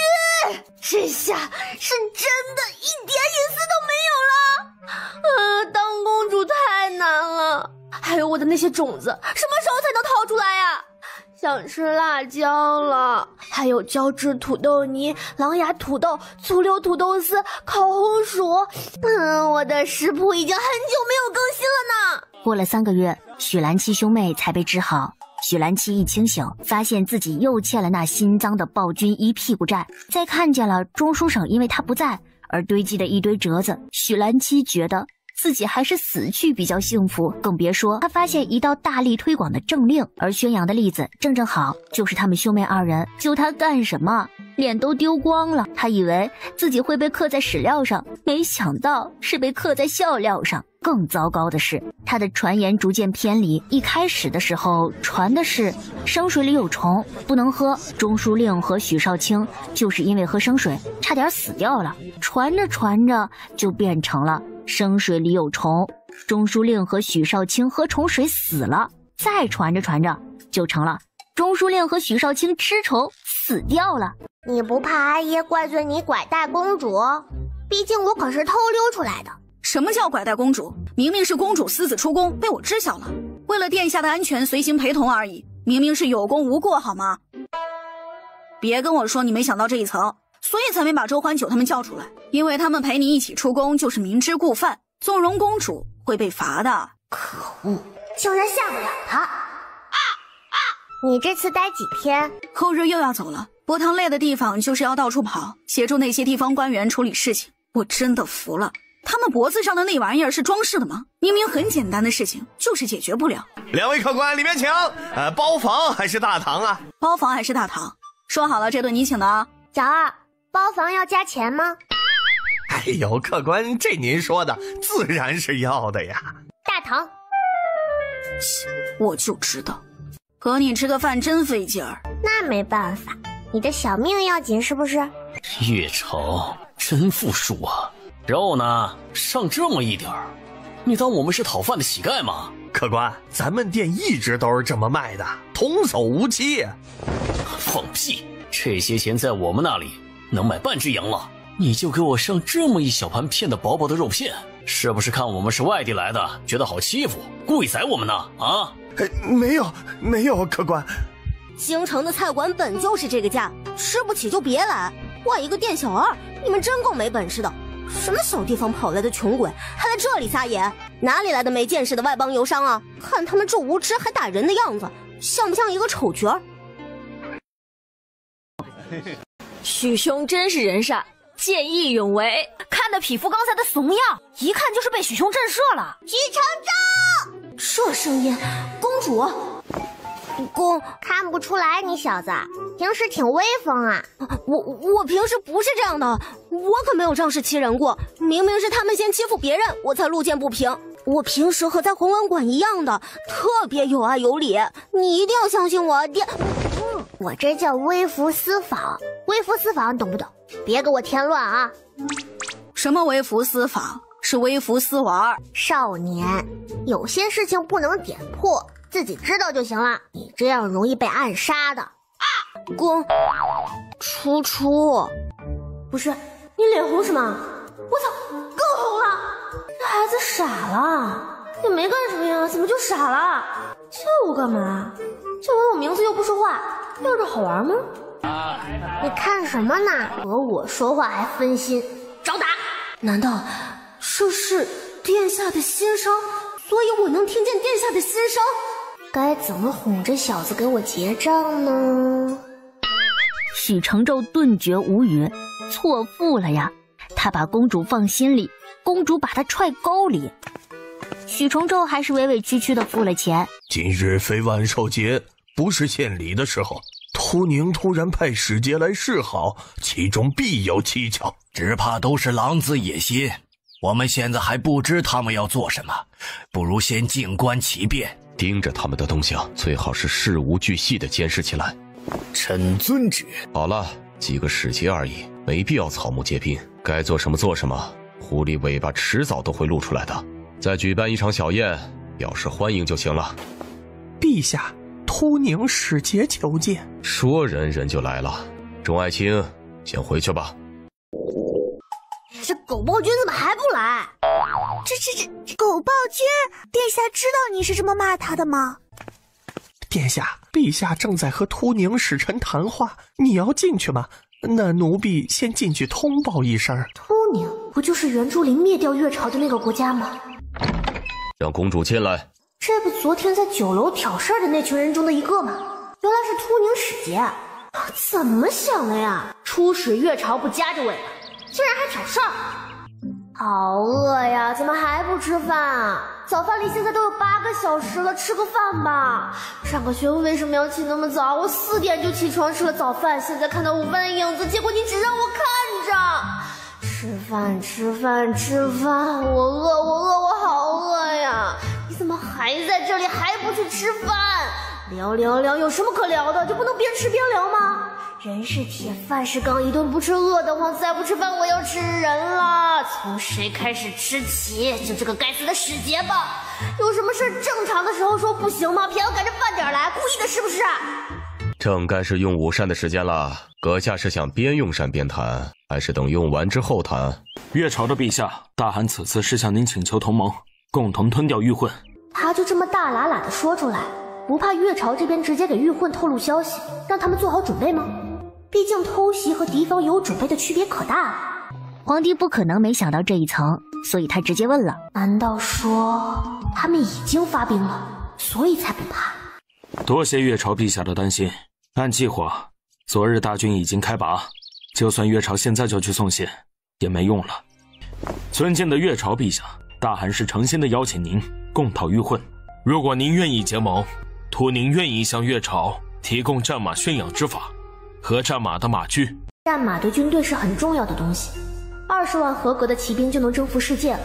这下是真的一点隐私都没有了。当公主太难了，还有我的那些种子，什么时候才能掏出来呀？想吃辣椒了，还有胶质土豆泥、狼牙土豆、醋溜土豆丝、烤红薯。我的食谱已经很久没有更新了呢。过了3个月，许兰七兄妹才被治好。许兰七一清醒，发现自己又欠了那心脏的暴君一屁股债，再看见了中书省因为他不在而堆积的一堆折子，许兰七觉得自己还是死去比较幸福，更别说他发现一道大力推广的政令，而宣扬的例子正好就是他们兄妹2人。救他干什么？脸都丢光了。他以为自己会被刻在史料上，没想到是被刻在笑料上。更糟糕的是，他的传言逐渐偏离。一开始的时候传的是生水里有虫，不能喝，中书令和许少卿就是因为喝生水差点死掉了。传着传着就变成了生水里有虫，中书令和许少卿喝虫水死了。再传着传着就成了中书令和许少卿吃虫死掉了。你不怕阿爷怪罪你拐带公主？毕竟我可是偷溜出来的。什么叫拐带公主？明明是公主私自出宫，被我知晓了，为了殿下的安全随行陪同而已，明明是有功无过好吗？别跟我说你没想到这一层，所以才没把周欢九他们叫出来，因为他们陪你一起出宫就是明知故犯，纵容公主会被罚的。可恶，竟然下不了他！你这次待几天？后日又要走了，伯堂累的地方就是要到处跑，协助那些地方官员处理事情。我真的服了，他们脖子上的那玩意儿是装饰的吗？明明很简单的事情，就是解决不了。2位客官，里面请。包房还是大堂啊？包房还是大堂？说好了，这顿你请的啊。小二，包房要加钱吗？哎呦，客官，这您说的自然是要的呀。大堂。我就知道，和你吃个饭真费劲儿。那没办法，你的小命要紧是不是？月城真富庶啊，肉呢上这么一点儿，你当我们是讨饭的乞丐吗？客官，咱们店一直都是这么卖的，童叟无欺。放屁！这些钱在我们那里能买半只羊了，你就给我上这么一小盘片的薄薄的肉片，是不是看我们是外地来的，觉得好欺负，故意宰我们呢？啊？没有，客官。京城的菜馆本就是这个价，吃不起就别来。我一个店小二，你们真够没本事的。什么小地方跑来的穷鬼，还在这里撒野？哪里来的没见识的外邦游商啊？看他们这无知还打人的样子，像不像一个丑角儿？许兄真是人善，见义勇为。看得匹夫刚才的怂样，一看就是被许兄震慑了。许承昭，这声音，公主。公看不出来你小子平时挺威风啊。我平时不是这样的，我可没有仗势欺人过，明明是他们先欺负别人，我才路见不平。我平时和在红文馆一样的，特别有爱有理，你一定要相信我，爹。我这叫微服私访，微服私访懂不懂？别给我添乱啊！什么微服私访？是微服私玩。少年，有些事情不能点破，自己知道就行了。你这样容易被暗杀的。公，初，不是你脸红什么？我操，更红了！这孩子傻了，也没干什么呀，怎么就傻了？叫我干嘛？叫完我名字又不说话，要这好玩吗？你看什么呢？和我说话还分心，找打！难道这是殿下的心声？所以我能听见殿下的心声？该怎么哄这小子给我结账呢？许承宙顿觉无语，错付了呀！他把公主放心里，公主把他踹沟里。许承宙还是委委屈屈的付了钱。今日非万寿节，不是献礼的时候。秃宁突然派使节来示好，其中必有蹊跷，只怕都是狼子野心。我们现在还不知他们要做什么，不如先静观其变，盯着他们的动向，最好是事无巨细的监视起来。臣遵旨。好了，几个使节而已，没必要草木皆兵，该做什么做什么。狐狸尾巴迟早都会露出来的。再举办一场小宴，表示欢迎就行了。陛下，秃宁使节求见。说人人就来了。众爱卿，先回去吧。这狗暴君怎么还不来？这狗暴君，殿下知道你是这么骂他的吗？殿下，陛下正在和秃宁使臣谈话，你要进去吗？那奴婢先进去通报一声。秃宁不就是原朱林灭掉月朝的那个国家吗？让公主进来。这不昨天在酒楼挑事的那群人中的一个吗？原来是秃宁使节。怎么想的呀？出使月朝不夹着尾巴，竟然还挑事儿！好饿呀，怎么还不吃饭啊？早饭离现在都有8个小时了，吃个饭吧。上个学为什么要起那么早？我4点就起床吃了早饭，现在看到午饭的影子，结果你只让我看着。吃饭，我饿，我好饿呀！你怎么还在这里，还不去吃饭？聊，有什么可聊的？就不能边吃边聊吗？人是铁，饭是钢，一顿不吃饿得慌，再不吃饭我要吃人了。从谁开始吃起？就这个该死的使节吧。有什么事正常的时候说不行吗？偏要赶着饭点来，故意的是不是？正该是用午膳的时间了，阁下是想边用膳边谈，还是等用完之后谈？月朝的陛下，大汗此次是向您请求同盟，共同吞掉玉混。他就这么大喇喇的说出来，不怕月朝这边直接给玉混透露消息，让他们做好准备吗？毕竟偷袭和敌方有准备的区别可大了。皇帝不可能没想到这一层，所以他直接问了：难道说他们已经发兵了，所以才不怕？多谢月朝陛下的担心。按计划，昨日大军已经开拔，就算月朝现在就去送信，也没用了。尊敬的月朝陛下，大汗是诚心的邀请您共讨玉混。如果您愿意结盟，秃宁愿意向月朝提供战马驯养之法和战马的马具。战马对军队是很重要的东西，20万合格的骑兵就能征服世界了。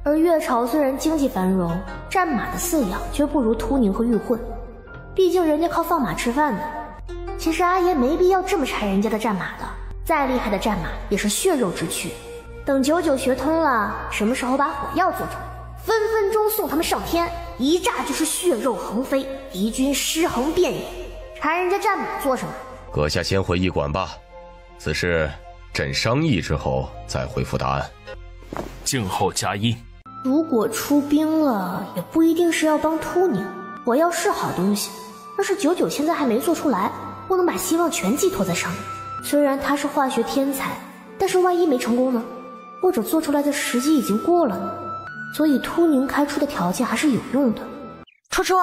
而月朝虽然经济繁荣，战马的饲养却不如秃宁和玉混，毕竟人家靠放马吃饭的。其实阿爷没必要这么馋人家的战马的，再厉害的战马也是血肉之躯。等99学通了，什么时候把火药做出来，分分钟送他们上天，一炸就是血肉横飞，敌军尸横遍野。馋人家战马做什么？阁下先回驿馆吧，此事朕商议之后再回复答案。静候佳音。如果出兵了，也不一定是要帮秃宁。火药是好东西，但是99现在还没做出来，不能把希望全寄托在上面。虽然他是化学天才，但是万一没成功呢？或者做出来的时机已经过了呢？所以秃宁开出的条件还是有用的。初初，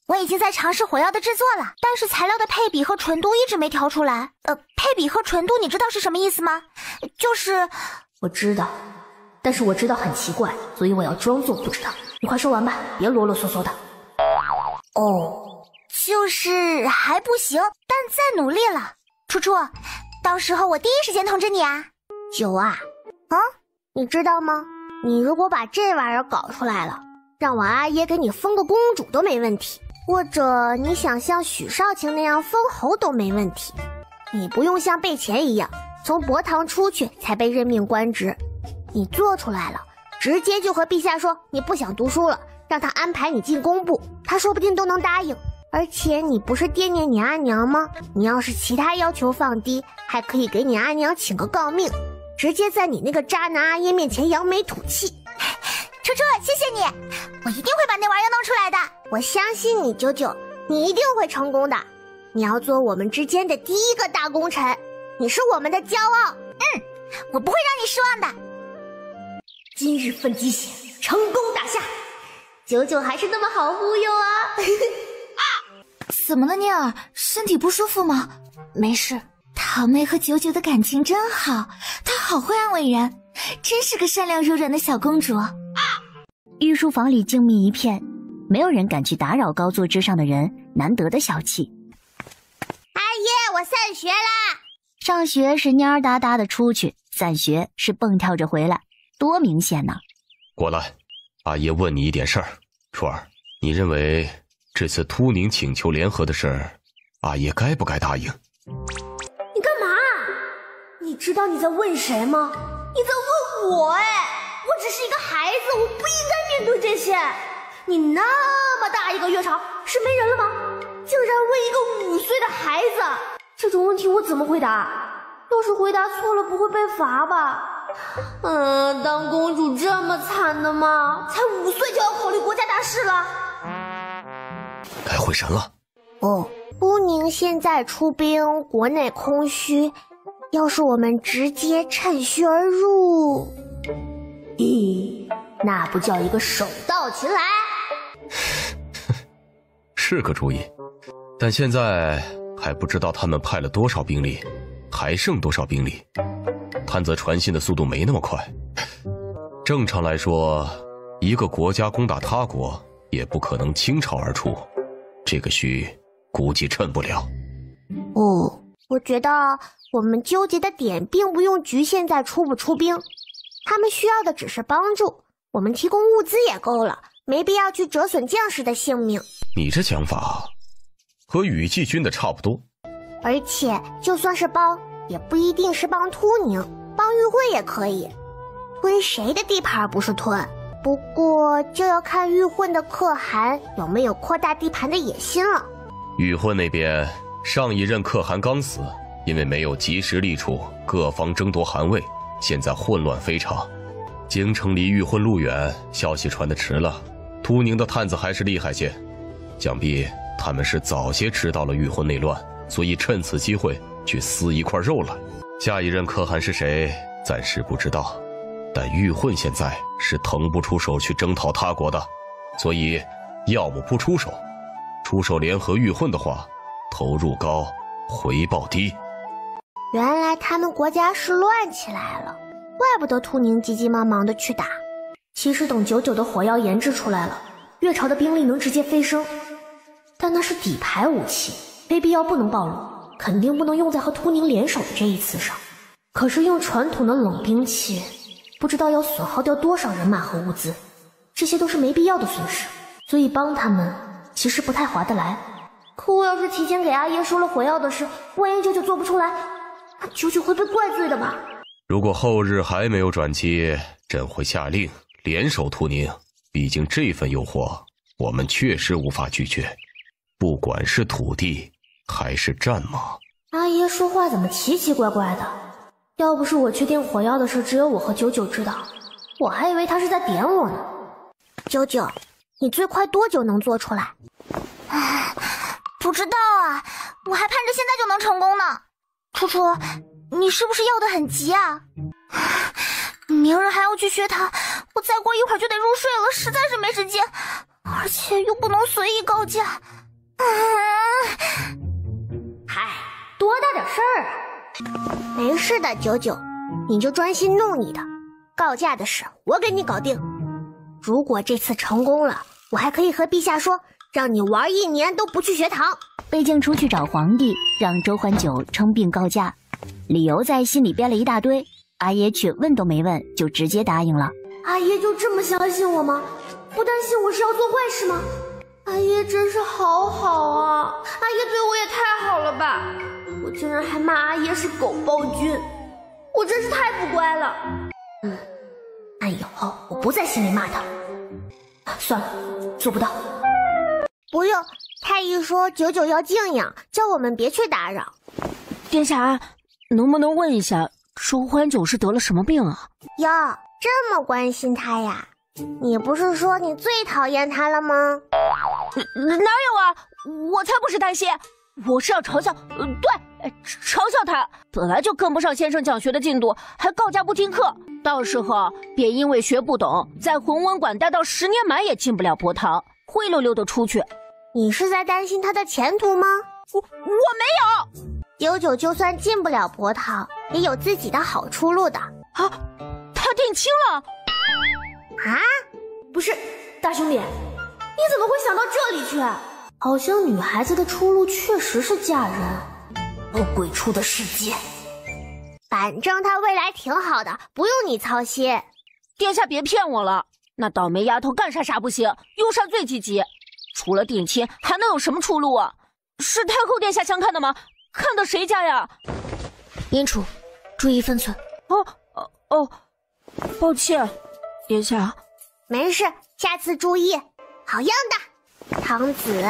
我已经在尝试火药的制作了，但是材料的配比和纯度一直没调出来。配比和纯度你知道是什么意思吗？就是我知道，但是我知道很奇怪，所以我要装作不知道。你快说完吧，别啰啰嗦嗦的。就是还不行，但再努力了。初初，到时候我第一时间通知你啊。九啊，你知道吗？你如果把这玩意儿搞出来了，让我阿爷给你封个公主都没问题。或者你想像许少卿那样封侯都没问题，你不用像备前一样从博堂出去才被任命官职，你做出来了，直接就和陛下说你不想读书了，让他安排你进工部，他说不定都能答应。而且你不是惦念你阿娘吗？你要是其他要求放低，还可以给你阿娘请个诰命，直接在你那个渣男阿耶面前扬眉吐气。楚楚，谢谢你，我一定会把那玩意儿弄出来的。我相信你，九九，你一定会成功的。你要做我们之间的第一个大功臣，你是我们的骄傲。我不会让你失望的。今日奋鸡血，成功打下。九九还是那么好忽悠啊！怎么了，念儿？身体不舒服吗？没事。桃妹和九九的感情真好，她好会安慰人，真是个善良柔软的小公主。御书房里静谧一片，没有人敢去打扰高座之上的人难得的小气。阿耶，我散学啦！上学是蔫儿哒哒的出去，散学是蹦跳着回来，多明显呢！过来，阿爷问你一点事儿。初儿，你认为这次突宁请求联合的事儿，阿爷该不该答应？你干嘛？你知道你在问谁吗？你在问我我只是一个孩子，我不应该面对这些。你那么大一个月朝，是没人了吗？竟然问一个5岁的孩子，这种问题我怎么回答？要是回答错了，不会被罚吧？当公主这么惨的吗？才5岁就要考虑国家大事了？该回神了。突宁现在出兵，国内空虚，要是我们直接趁虚而入，那不叫一个手到擒来？是个主意，但现在还不知道他们派了多少兵力，还剩多少兵力。探子传信的速度没那么快，正常来说，一个国家攻打他国也不可能倾巢而出，这个虚估计趁不了。我觉得我们纠结的点并不用局限在出不出兵，他们需要的只是帮助，我们提供物资也够了，没必要去折损将士的性命。你这想法和雨季军的差不多。而且就算是帮，也不一定是帮突宁，帮玉慧也可以。吞谁的地盘不是吞？不过就要看玉混的可汗有没有扩大地盘的野心了。玉混那边上一任可汗刚死，因为没有及时立储，各方争夺汗位，现在混乱非常。京城离玉混路远，消息传得迟了。突宁的探子还是厉害些，想必他们是早些知道了玉混内乱，所以趁此机会去撕一块肉来。下一任可汗是谁，暂时不知道，但玉混现在是腾不出手去征讨他国的，所以要么不出手，出手联合玉混的话，投入高，回报低。原来他们国家是乱起来了，怪不得突宁急急忙忙的去打。其实等99的火药研制出来了，越朝的兵力能直接飞升，但那是底牌武器，没必要不能暴露，肯定不能用在和突宁联手的这一次上。可是用传统的冷兵器，不知道要损耗掉多少人马和物资，这些都是没必要的损失，所以帮他们其实不太划得来。可我要是提前给阿爷说了火药的事，万一99做不出来，那99会被怪罪的吧？如果后日还没有转机，朕会下令联手突宁，毕竟这份诱惑我们确实无法拒绝，不管是土地还是战马。阿爷说话怎么奇奇怪怪的？要不是我确定火药的事只有我和99知道，我还以为他是在点我呢。99，你最快多久能做出来？不知道啊，我还盼着现在就能成功呢。楚楚，你是不是要得很急啊？明日还要去学堂，我再过一会儿就得入睡了，实在是没时间，而且又不能随意告假。嗨，多大点事儿啊！没事的，99，你就专心弄你的，告假的事我给你搞定。如果这次成功了，我还可以和陛下说，让你玩1年都不去学堂。贝敬出去找皇帝，让周桓九称病告假，理由在心里编了一大堆，阿爷却问都没问就直接答应了。阿爷就这么相信我吗？不担心我是要做坏事吗？阿爷真是好好啊！阿爷对我也太好了吧！我竟然还骂阿爷是狗暴君，我真是太不乖了。那以后我不在心里骂他。算了，做不到。不用，太医说九九要静养，叫我们别去打扰。殿下，能不能问一下，周欢九是得了什么病啊？哟，这么关心他呀？你不是说你最讨厌他了吗？哪有啊！我才不是担心，我是要嘲笑，对，嘲笑他。本来就跟不上先生讲学的进度，还告假不听课，到时候别因为学不懂，在弘文馆待到10年满也进不了博堂，灰溜溜的出去。你是在担心他的前途吗？我没有。九九就算进不了博堂，也有自己的好出路的。啊，他定亲了？啊？不是，大兄弟，你怎么会想到这里去？好像女孩子的出路确实是嫁人。鬼畜的世界。反正她未来挺好的，不用你操心。殿下别骗我了，那倒霉丫头干啥不行，用啥最积极？除了定亲，还能有什么出路啊？是太后殿下相看的吗？看的谁家呀？殷楚，注意分寸。哦，抱歉，殿下。没事，下次注意。好样的，唐子，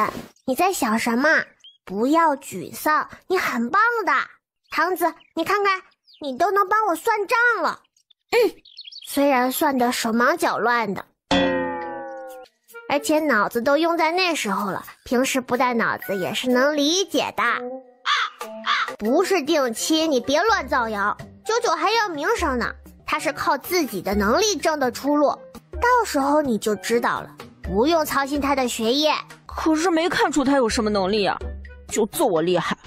你在想什么？不要沮丧，你很棒的。唐子，你看看，你都能帮我算账了。虽然算得手忙脚乱的，而且脑子都用在那时候了，平时不带脑子也是能理解的。不是定期，你别乱造谣。九九还要名声呢，他是靠自己的能力挣的出路，到时候你就知道了，不用操心他的学业。可是没看出他有什么能力啊，就揍我厉害。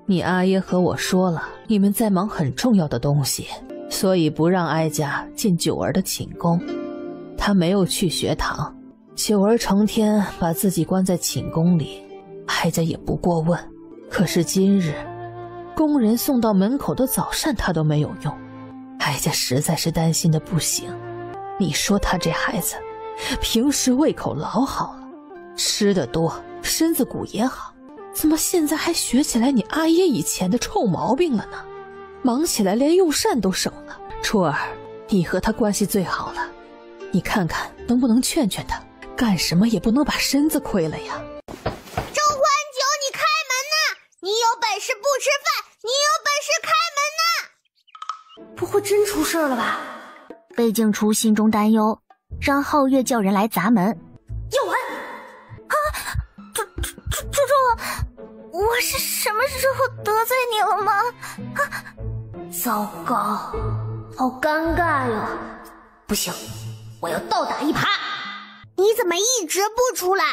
你阿爷和我说了，你们在忙很重要的东西，所以不让哀家进九儿的寝宫。他没有去学堂，九儿成天把自己关在寝宫里，哀家也不过问。可是今日工人送到门口的早膳他都没有用，哀家实在是担心的不行。你说他这孩子平时胃口老好了，吃得多，身子骨也好，怎么现在还学起来你阿爷以前的臭毛病了呢？忙起来连用膳都省了。初儿，你和他关系最好了，你看看能不能劝劝他，干什么也不能把身子亏了呀。周欢九，你开门呐！你有本事不吃饭，你有本事开门呐！不会真出事了吧？魏静初心中担忧，让皓月叫人来砸门。耀文，我是什么时候得罪你了吗？糟糕，好尴尬哟！不行，我要倒打一耙。你怎么一直不出来？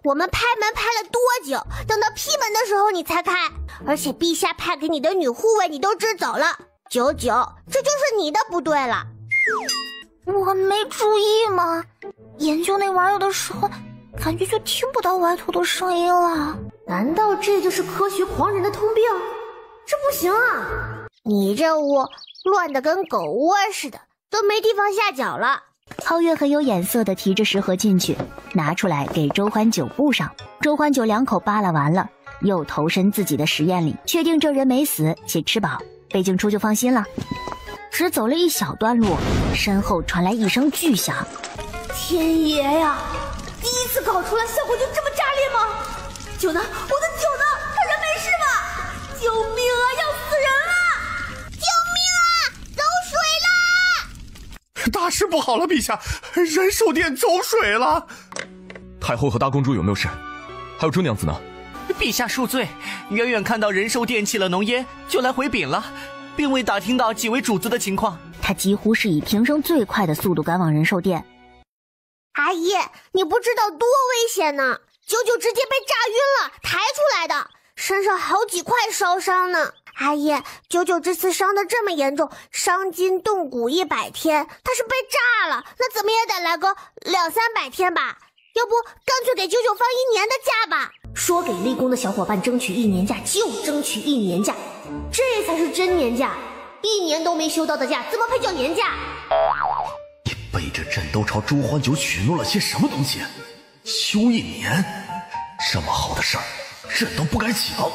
我们拍门拍了多久？等到劈门的时候你才开，而且陛下派给你的女护卫你都支走了。九九，这就是你的不对了。我没注意吗？研究那玩意儿的时候，感觉就听不到外头的声音了。难道这就是科学狂人的通病？这不行啊！你这屋乱得跟狗窝似的，都没地方下脚了。皓月很有眼色地提着食盒进去，拿出来给周欢九布上。周欢九2口扒拉完了，又投身自己的实验里，确定这人没死且吃饱，魏静初就放心了。只走了一小段路，身后传来一声巨响。天爷呀！第一次搞出来效果就这么炸裂吗？酒呢？我的酒呢？他人没事吧？救命啊！要死人了！救命啊！走水了！大事不好了，陛下，仁寿殿走水了。太后和大公主有没有事？还有周娘子呢？陛下恕罪，远远看到仁寿殿起了浓烟，就来回禀了，并未打听到几位主子的情况。他几乎是以平生最快的速度赶往仁寿殿。阿姨，你不知道多危险呢！九九直接被炸晕了，抬出来的，身上好几块烧伤呢。阿姨，九九这次伤得这么严重，伤筋动骨100天，他是被炸了，那怎么也得来个200-300天吧？要不干脆给九九放1年的假吧？说给立功的小伙伴争取1年假就争取1年假，这才是真年假！1年都没休到的假，怎么配叫年假？你背着这朕都朝朱欢九许诺了些什么东西？休1年，这么好的事儿，朕都不敢抢。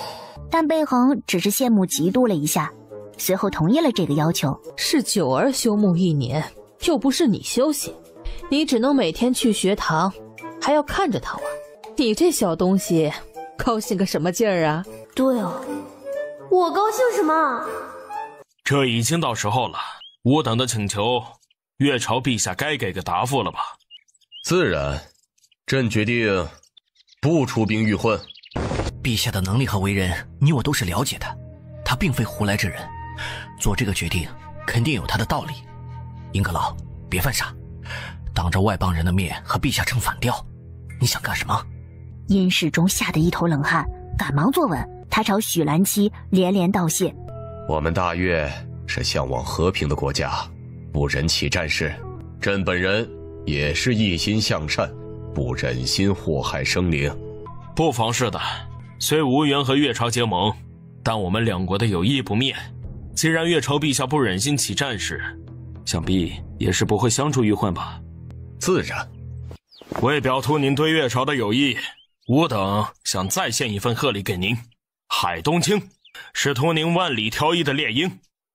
但贝恒只是羡慕嫉妒了一下，随后同意了这个要求。是九儿休沐1年，又不是你休息，你只能每天去学堂，还要看着他玩。你这小东西，高兴个什么劲儿啊？对哦，我高兴什么？这已经到时候了，吾等的请求，月朝陛下该给个答复了吧？自然，朕决定不出兵御婚。陛下的能力和为人，你我都是了解的，他并非胡来之人，做这个决定肯定有他的道理。英格劳，别犯傻，当着外邦人的面和陛下唱反调，你想干什么？殷世忠吓得一头冷汗，赶忙坐稳，他朝许兰妻连连道谢。我们大越是向往和平的国家，不忍起战事，朕本人也是一心向善，不忍心祸害生灵。不妨事的，虽无缘和月朝结盟，但我们两国的友谊不灭。既然月朝陛下不忍心起战事，想必也是不会相助于混吧？自然。为表凸您对月朝的友谊，吾等想再献一份贺礼给您。海东青是图您万里挑一的猎鹰。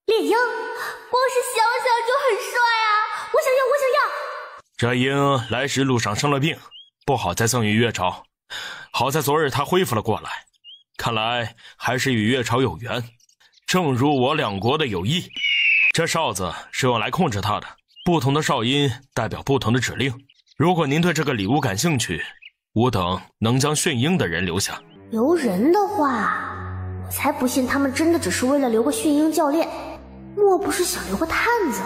猎鹰，光是想想就很帅啊！我想要，我想要。这鹰来时路上生了病，不好再赠与月朝。好在昨日他恢复了过来，看来还是与月朝有缘，正如我两国的友谊。这哨子是用来控制他的，不同的哨音代表不同的指令。如果您对这个礼物感兴趣，吾等能将驯鹰的人留下。留人的话，我才不信他们真的只是为了留个驯鹰教练，莫不是想留个探子？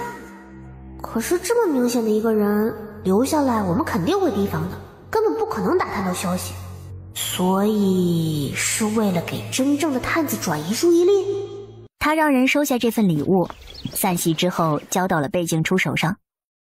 可是这么明显的一个人留下来，我们肯定会提防的，根本不可能打探到消息。所以是为了给真正的探子转移注意力。他让人收下这份礼物，散席之后交到了贝静初手上。